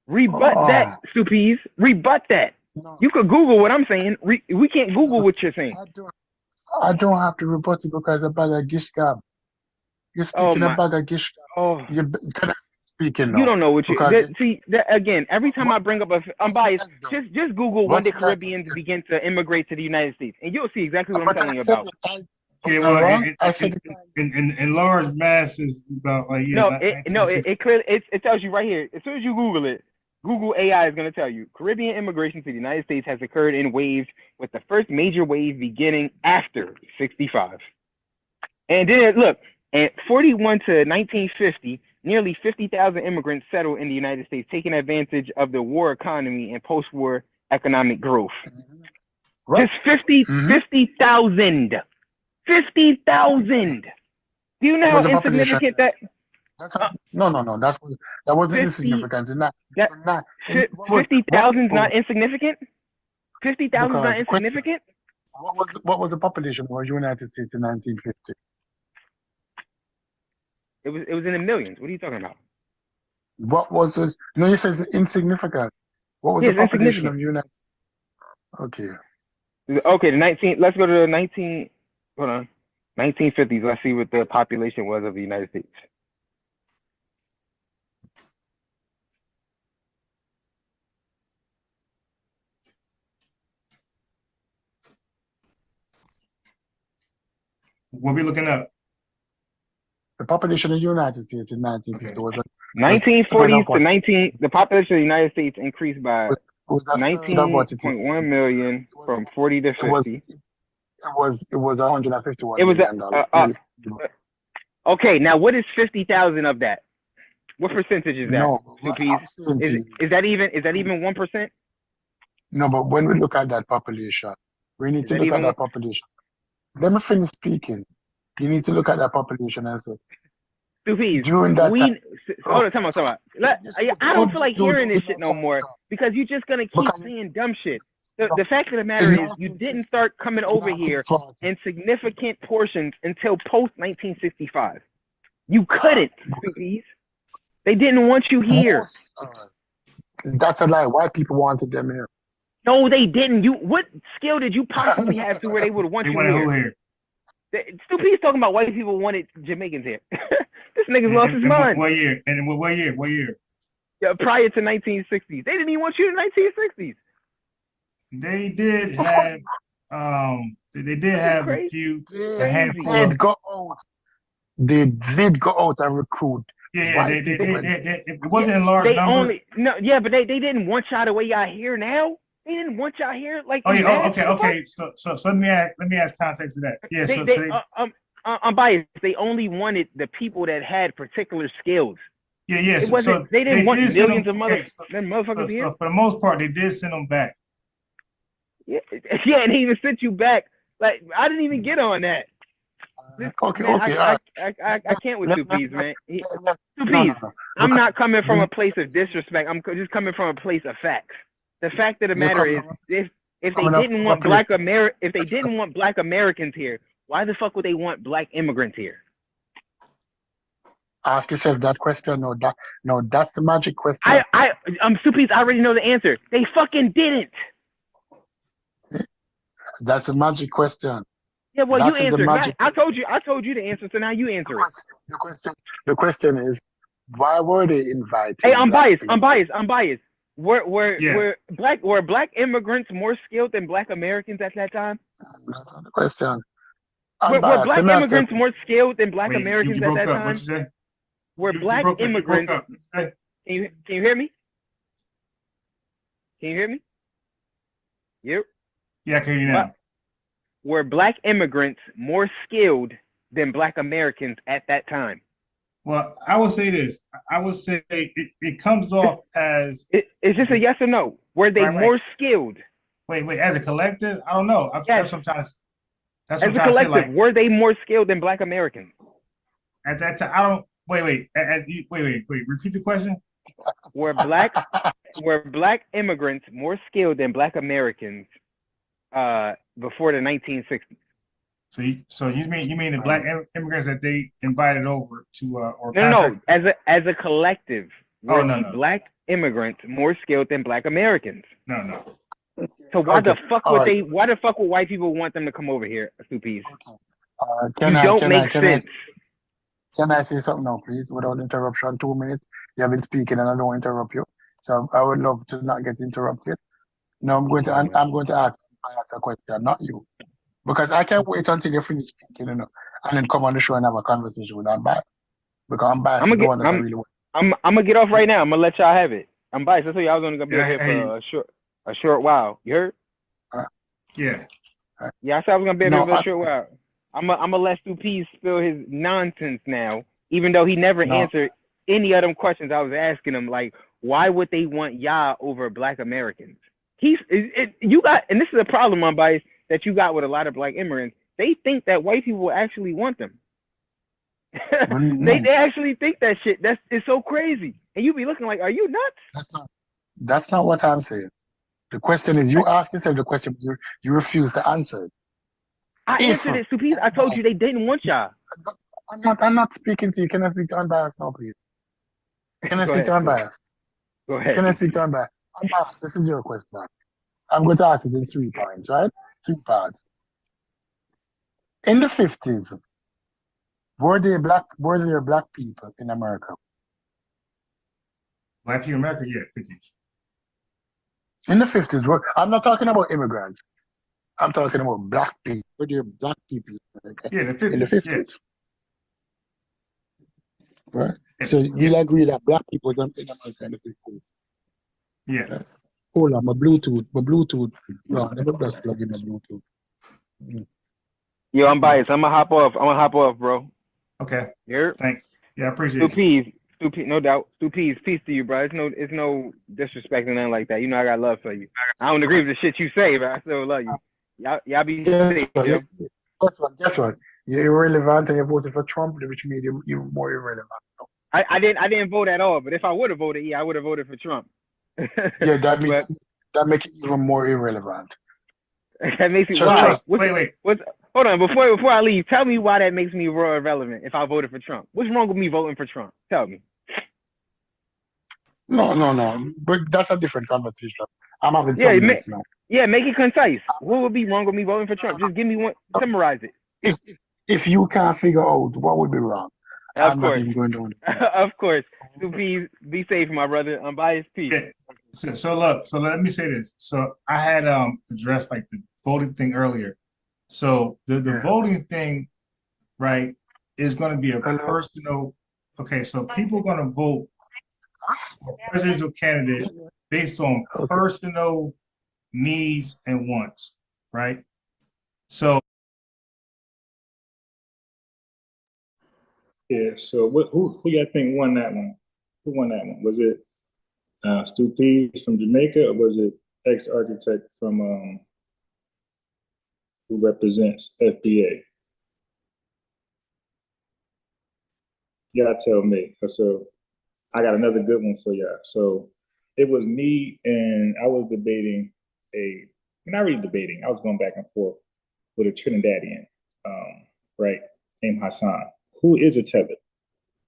Rebut that, stupies. Rebut that. No. You could Google what I'm saying. We can't Google what you're saying. I don't have to rebut it because about a gish gab. You're speaking about a gish gab. Oh. You're speaking now. You don't know what you see. Again, every time I bring up I'm biased. Just Google when did Caribbeans begin to immigrate to the United States, and you'll see exactly what I'm telling you about. Yeah, well, in large masses, about like it clearly it tells you right here. As soon as you Google it, Google AI is going to tell you Caribbean immigration to the United States has occurred in waves, with the first major wave beginning after 65. And then look, at 41 to 1950, nearly 50,000 immigrants settled in the United States, taking advantage of the war economy and post-war economic growth. Right. Just 50,000. 50,000. Do you know how insignificant that? No. That wasn't insignificant. 50,000 is not insignificant. 50,000 is not insignificant. What was the population of the United States in 1950? It was in the millions. What are you talking about? What was this? No, you said insignificant. What was the population of the United States? Okay, let's go to the 1950s. Let's see what the population was of the United States. What are we looking at? The population of the United States in 1950 was 1940s to the population of the United States increased by 19.1 million from 40 to 50. It was 151 million dollars. Okay, now what is 50,000 of that? What percentage is that? No, is that even 1%? No, but when we look at that population, we need to look at that population. Let me finish speaking. You need to look at that population and say, Stupies, during that time. hold on, come on. I don't feel like hearing this shit no more because you're just gonna keep saying dumb shit. The fact of the matter is, you didn't start coming over here in significant portions until post 1965. You couldn't, Stupies. They didn't want you here. That's a lie. White people wanted them here. No, they didn't. What skill did you possibly have to where they would want you here? Stupids talking about white people wanted Jamaicans here. This nigga's lost his mind. What year? And what year? What year? Yeah, prior to 1960s. They didn't even want you in 1960s. They did have they did have a few a handful of They did go out and recruit. Yeah, it wasn't in large numbers. But they didn't want y'all the way y'all here now. They didn't want y'all here like. Okay. So let me ask context to that. Yeah, I'm biased. They only wanted the people that had particular skills. Yeah. They didn't want millions of motherfuckers here. For the most part, they did send them back. Yeah, and they even sent you back. Like I didn't even get on that. I can't with Stupies, man. Stupies. I'm not coming from a place of disrespect. I'm just coming from a place of facts. The fact of the matter is, if they didn't want black Americans here, why the fuck would they want black immigrants here? Ask yourself that question. No, that's the magic question. Stupies. I already know the answer. They fucking didn't. That's a magic question. Yeah, well, you answered. I told you the answer, so now you answer it. The question is, why were they invited? Hey, I'm biased. Were black immigrants more skilled than black Americans at that time? That's not the question. Were black immigrants more skilled than black Americans at that time? What'd you say? Were black immigrants? Can you hear me? Can you hear me? Yep. Yeah, I can hear you now. Were black immigrants more skilled than black Americans at that time? Well, I would say this. I would say it comes off as... Is this a yes or no? Were they more skilled? Wait. As a collective? I don't know. That's what I'm trying to... That's what I'm trying to say. Like, were they more skilled than black Americans? At that time, I don't... Wait. Repeat the question. Were black immigrants more skilled than black Americans before the 1960s? So you mean the black immigrants that they invited over to or no, as a collective. No. Black immigrants more skilled than black Americans? No. So why the fuck would white people want them to come over here, Stupies? Don't make sense. Can I say something now, please, without interruption? 2 minutes. You have been speaking, and I don't interrupt you. So I would love to not get interrupted. No, I'm going to ask a question, not you. Because I can't wait until you finish speaking, and then come on the show and have a conversation with Unbiased. Because Unbiased is the one that I really want. I'm gonna get off right now. I'm gonna let y'all have it. Unbiased. I told you I was only gonna be here for a short while. You heard? Yeah. Yeah, I said I was gonna be here for a short while. I'm gonna let Stupies spill his nonsense now, even though he never answered any of them questions I was asking him. Like, why would they want y'all over black Americans? You got, and this is a problem, Unbiased, that you got with a lot of black immigrants. They think that white people actually want them. They actually think that shit. It's so crazy. And you be looking like, are you nuts? That's not what I'm saying. The question is, you ask yourself the question, you refuse to answer it. I answered it, Stupies. I told you they didn't want y'all. I'm not speaking to you. Can I speak to Unbiased now, please? Can I speak to Unbiased? Go ahead. Can I speak to Unbiased? Unbiased, this is your question. I'm going to ask it in 3 points, right? 3 parts. In the 50s, were there black people in America? Black people in America, yeah, 50s. In the 50s, I'm not talking about immigrants. I'm talking about black people. Were there black people in America? Yeah, in the 50s. Yes. Right? So you'll agree that black people in America in the 50s? Yeah. Hold on, my Bluetooth. No, I never just plug in my Bluetooth. Yo, I'm biased. I'm gonna hop off, bro. Okay. Here. Thanks. Yeah, I appreciate it. Stupies, no doubt. Stupies, peace to you, bro. It's no disrespect or nothing like that. You know I got love for you. I don't agree with the shit you say, but I still love you. Y'all be safe. Guess what? You're irrelevant and you voted for Trump, which made you even more irrelevant. I didn't vote at all, but if I would have voted, I would have voted for Trump. Yeah, that But makes it even more irrelevant. that makes me So why? wait. Hold on, before I leave, tell me why that makes me more irrelevant if I voted for Trump. What's wrong with me voting for Trump? Tell me. No. But that's a different conversation. I'm having Yeah, something else now. make it concise. What would be wrong with me voting for Trump? Just give me one. Summarize it. If you can't figure out what would be wrong, Of I'm not course. even going to. Of course. So please be safe, my brother. Unbiased peace. So look, so let me say this. So I had addressed like the voting thing earlier. So the voting thing, right, is going to be a personal. Okay, so people are going to vote for a presidential candidate based on personal needs and wants, right? So yeah. So who y'all think won that one? Who won that one? Was it Stu Pease from Jamaica, or was it ex-architect from who represents FBA? Y'all tell me. So I got another good one for y'all. So it was me, and I was debating not really debating. I was going back and forth with a Trinidadian, right, named Hassan, who is a tether.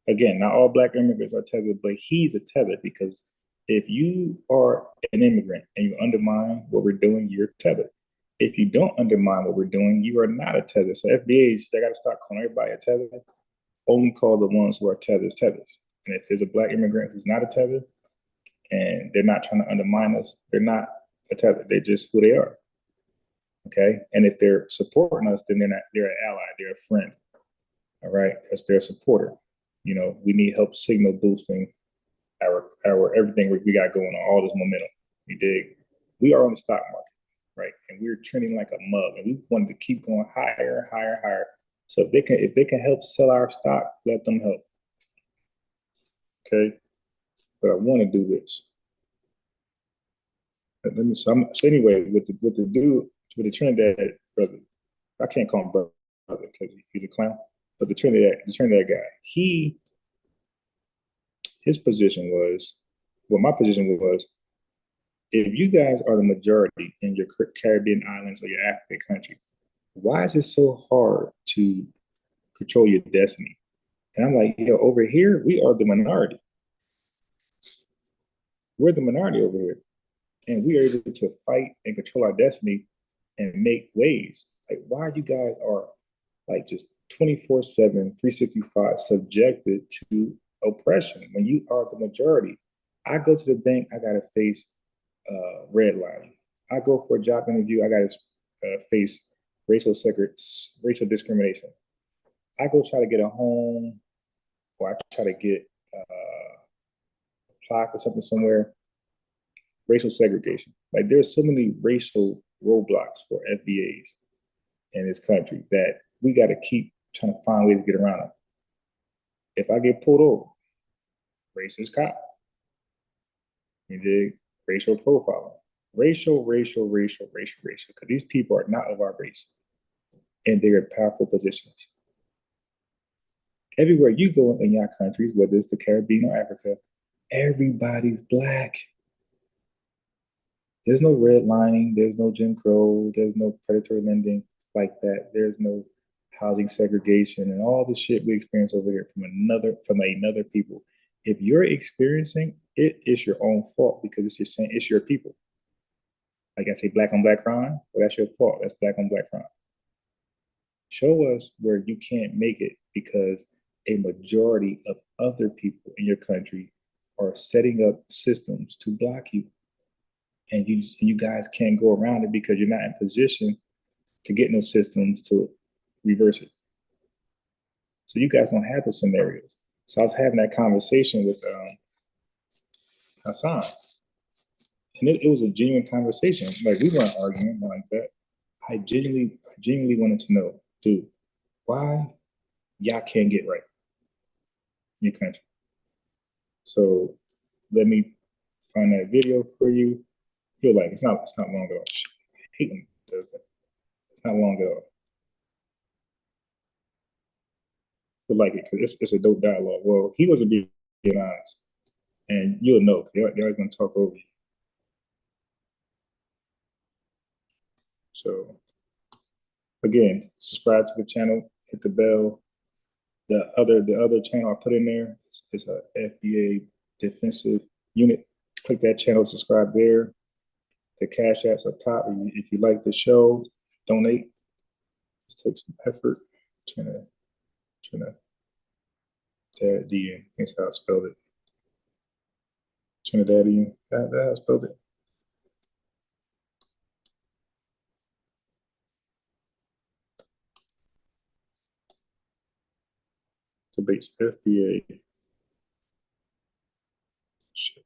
Again, not all Black immigrants are tethered, but he's a tether because if you are an immigrant and you undermine what we're doing, you're tethered. If you don't undermine what we're doing, you are not a tether. So FBAs, they got to start calling everybody a tether. Only call the ones who are tethers. And if there's a Black immigrant who's not a tether and they're not trying to undermine us, they're not a tether. They're just who they are. Okay. And if they're supporting us, then they're an ally, they're a friend. All right. Because they're a supporter. You know, we need help signal boosting our everything we got going on, all this momentum. You dig? We are on the stock market, right? And we're trending like a mug, and we wanted to keep going higher and higher and higher. So if they can help sell our stock, let them help. Okay, but I want to do this. So anyway, with the Trinidad brother, I can't call him brother because he's a clown. But the Trinidad guy, his position was, well, my position was, if you guys are the majority in your Caribbean islands or your African country, why is it so hard to control your destiny? And I'm like, over here, we are the minority. We're the minority over here. And we are able to fight and control our destiny and make waves. Like, why you guys are like just 24/7, 365 subjected to oppression when you are the majority? I go to the bank, I gotta face redlining. I go for a job interview, I gotta face racial discrimination. I go try to get a home, or I try to get apply for something somewhere. Racial segregation. Like, there's so many racial roadblocks for FBAs in this country that we got to keep trying to find ways to get around them. If I get pulled over, racist cop. You dig? Racial profiling. Racial. Because these people are not of our race. And they're in powerful positions. Everywhere you go in your countries, whether it's the Caribbean or Africa, everybody's Black. There's no redlining, there's no Jim Crow, there's no predatory lending like that. There's no housing segregation and all the shit we experience over here from another people. If you're experiencing it, it's your own fault because it's your people. Like I say, Black on Black crime, well, that's your fault. That's Black on Black crime. Show us where you can't make it because a majority of other people in your country are setting up systems to block you. And you guys can't go around it because you're not in position to get no systems to reverse it. So you guys don't have those scenarios. So I was having that conversation with Hassan, and it was a genuine conversation. Like, we weren't arguing like that. I genuinely wanted to know, dude, why y'all can't get right in your country? So let me find that video for you. You're like, it's not long at all. I hate when it does that. It's not long at all. You'll like it because it's a dope dialogue. Well, he wasn't being honest, and you'll know because they're going to talk over you. So again, subscribe to the channel, hit the bell. The other channel I put in there is a FBA defensive unit. Click that channel, subscribe there. The Cash App's up top. If you like the show, donate. It takes some effort. Trying to add D in. That's how I spelled it. Trinidadian. That's how I spelled it. Debates FBA. Shit.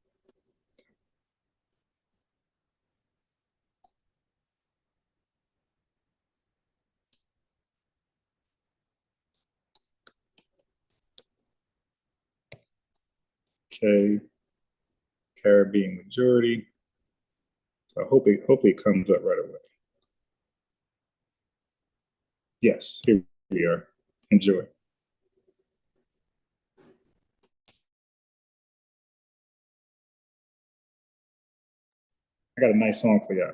Okay. Caribbean majority. So hopefully it comes up right away. Yes, here we are. Enjoy. I got a nice song for y'all.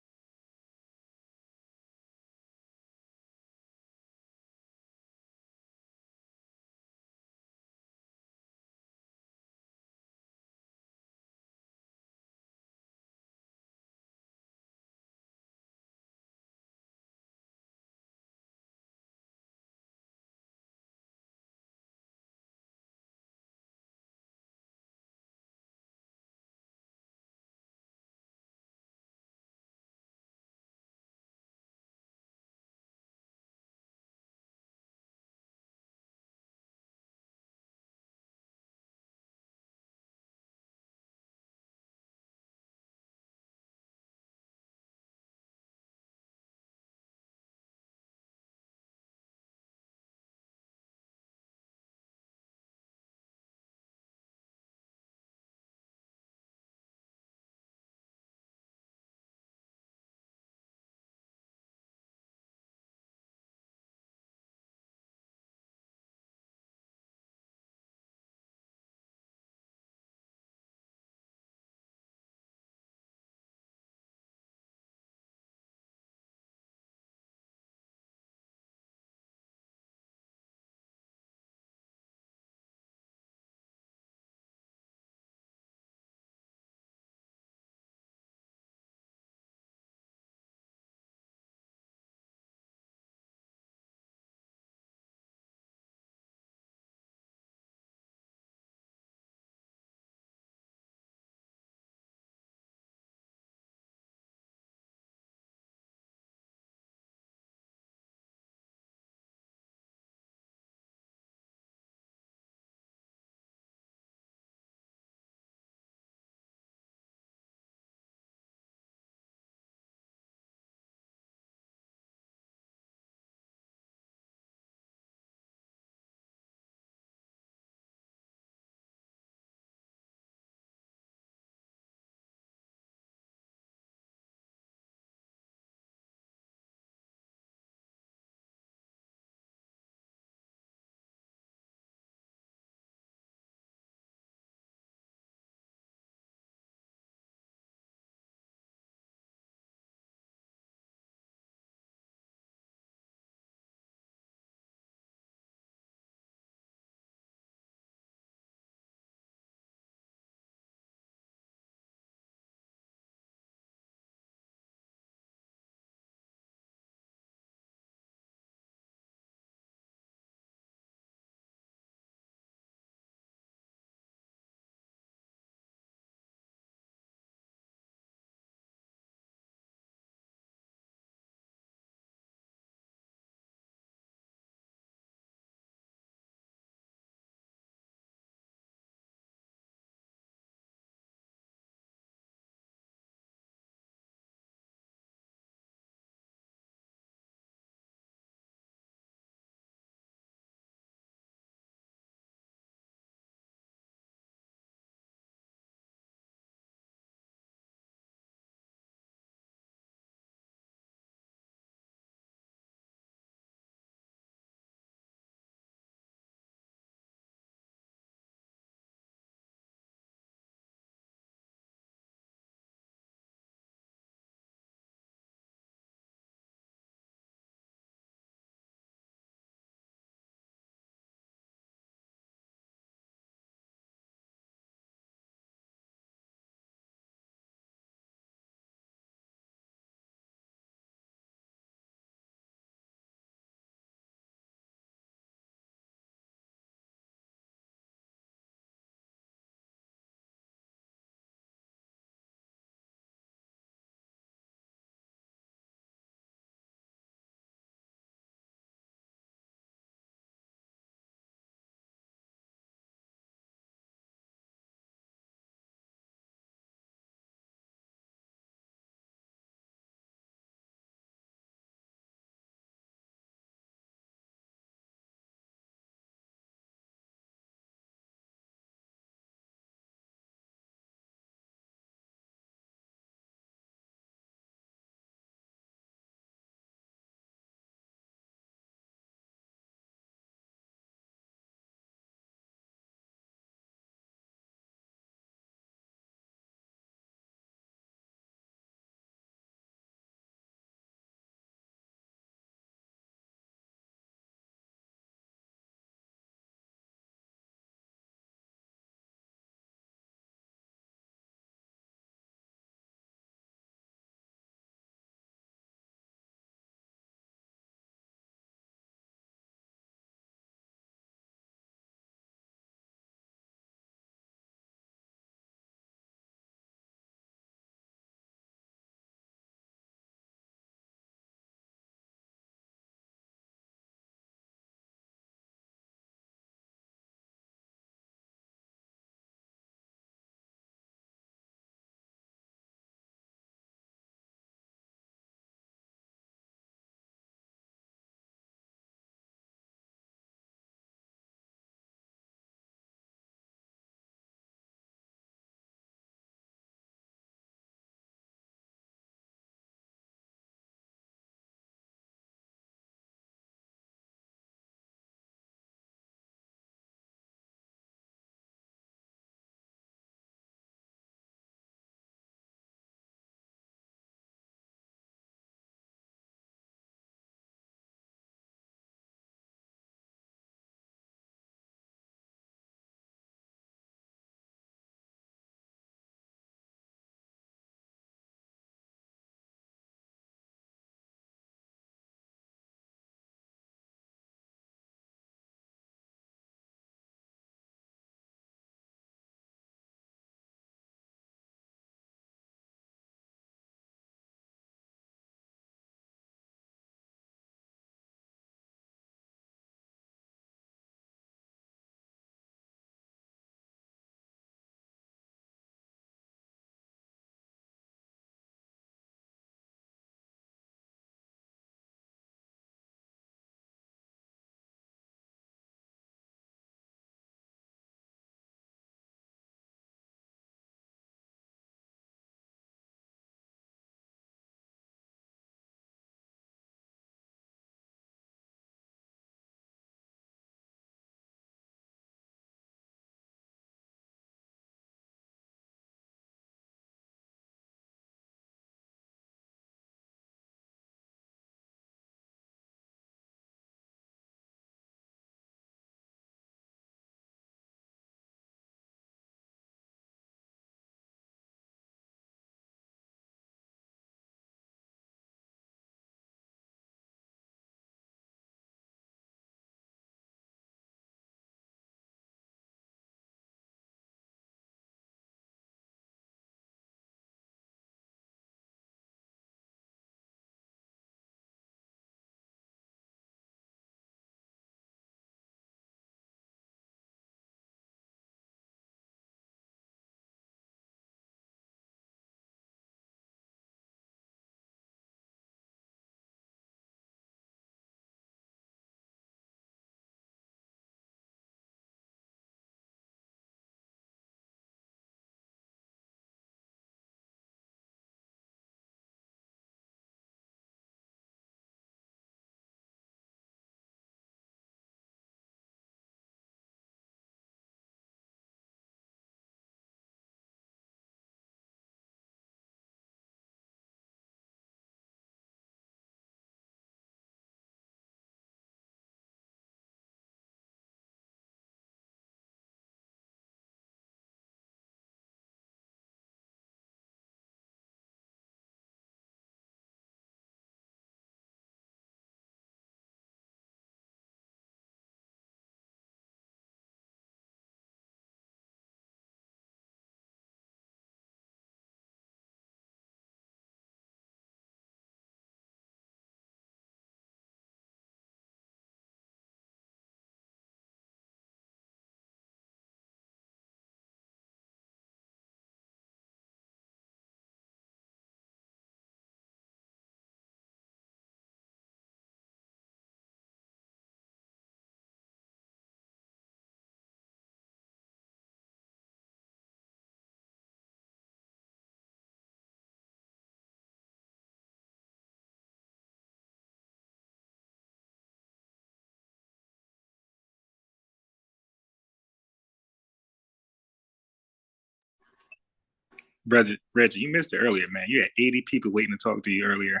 Reggie, you missed it earlier, man. You had 80 people waiting to talk to you earlier.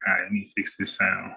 All right, let me fix this sound.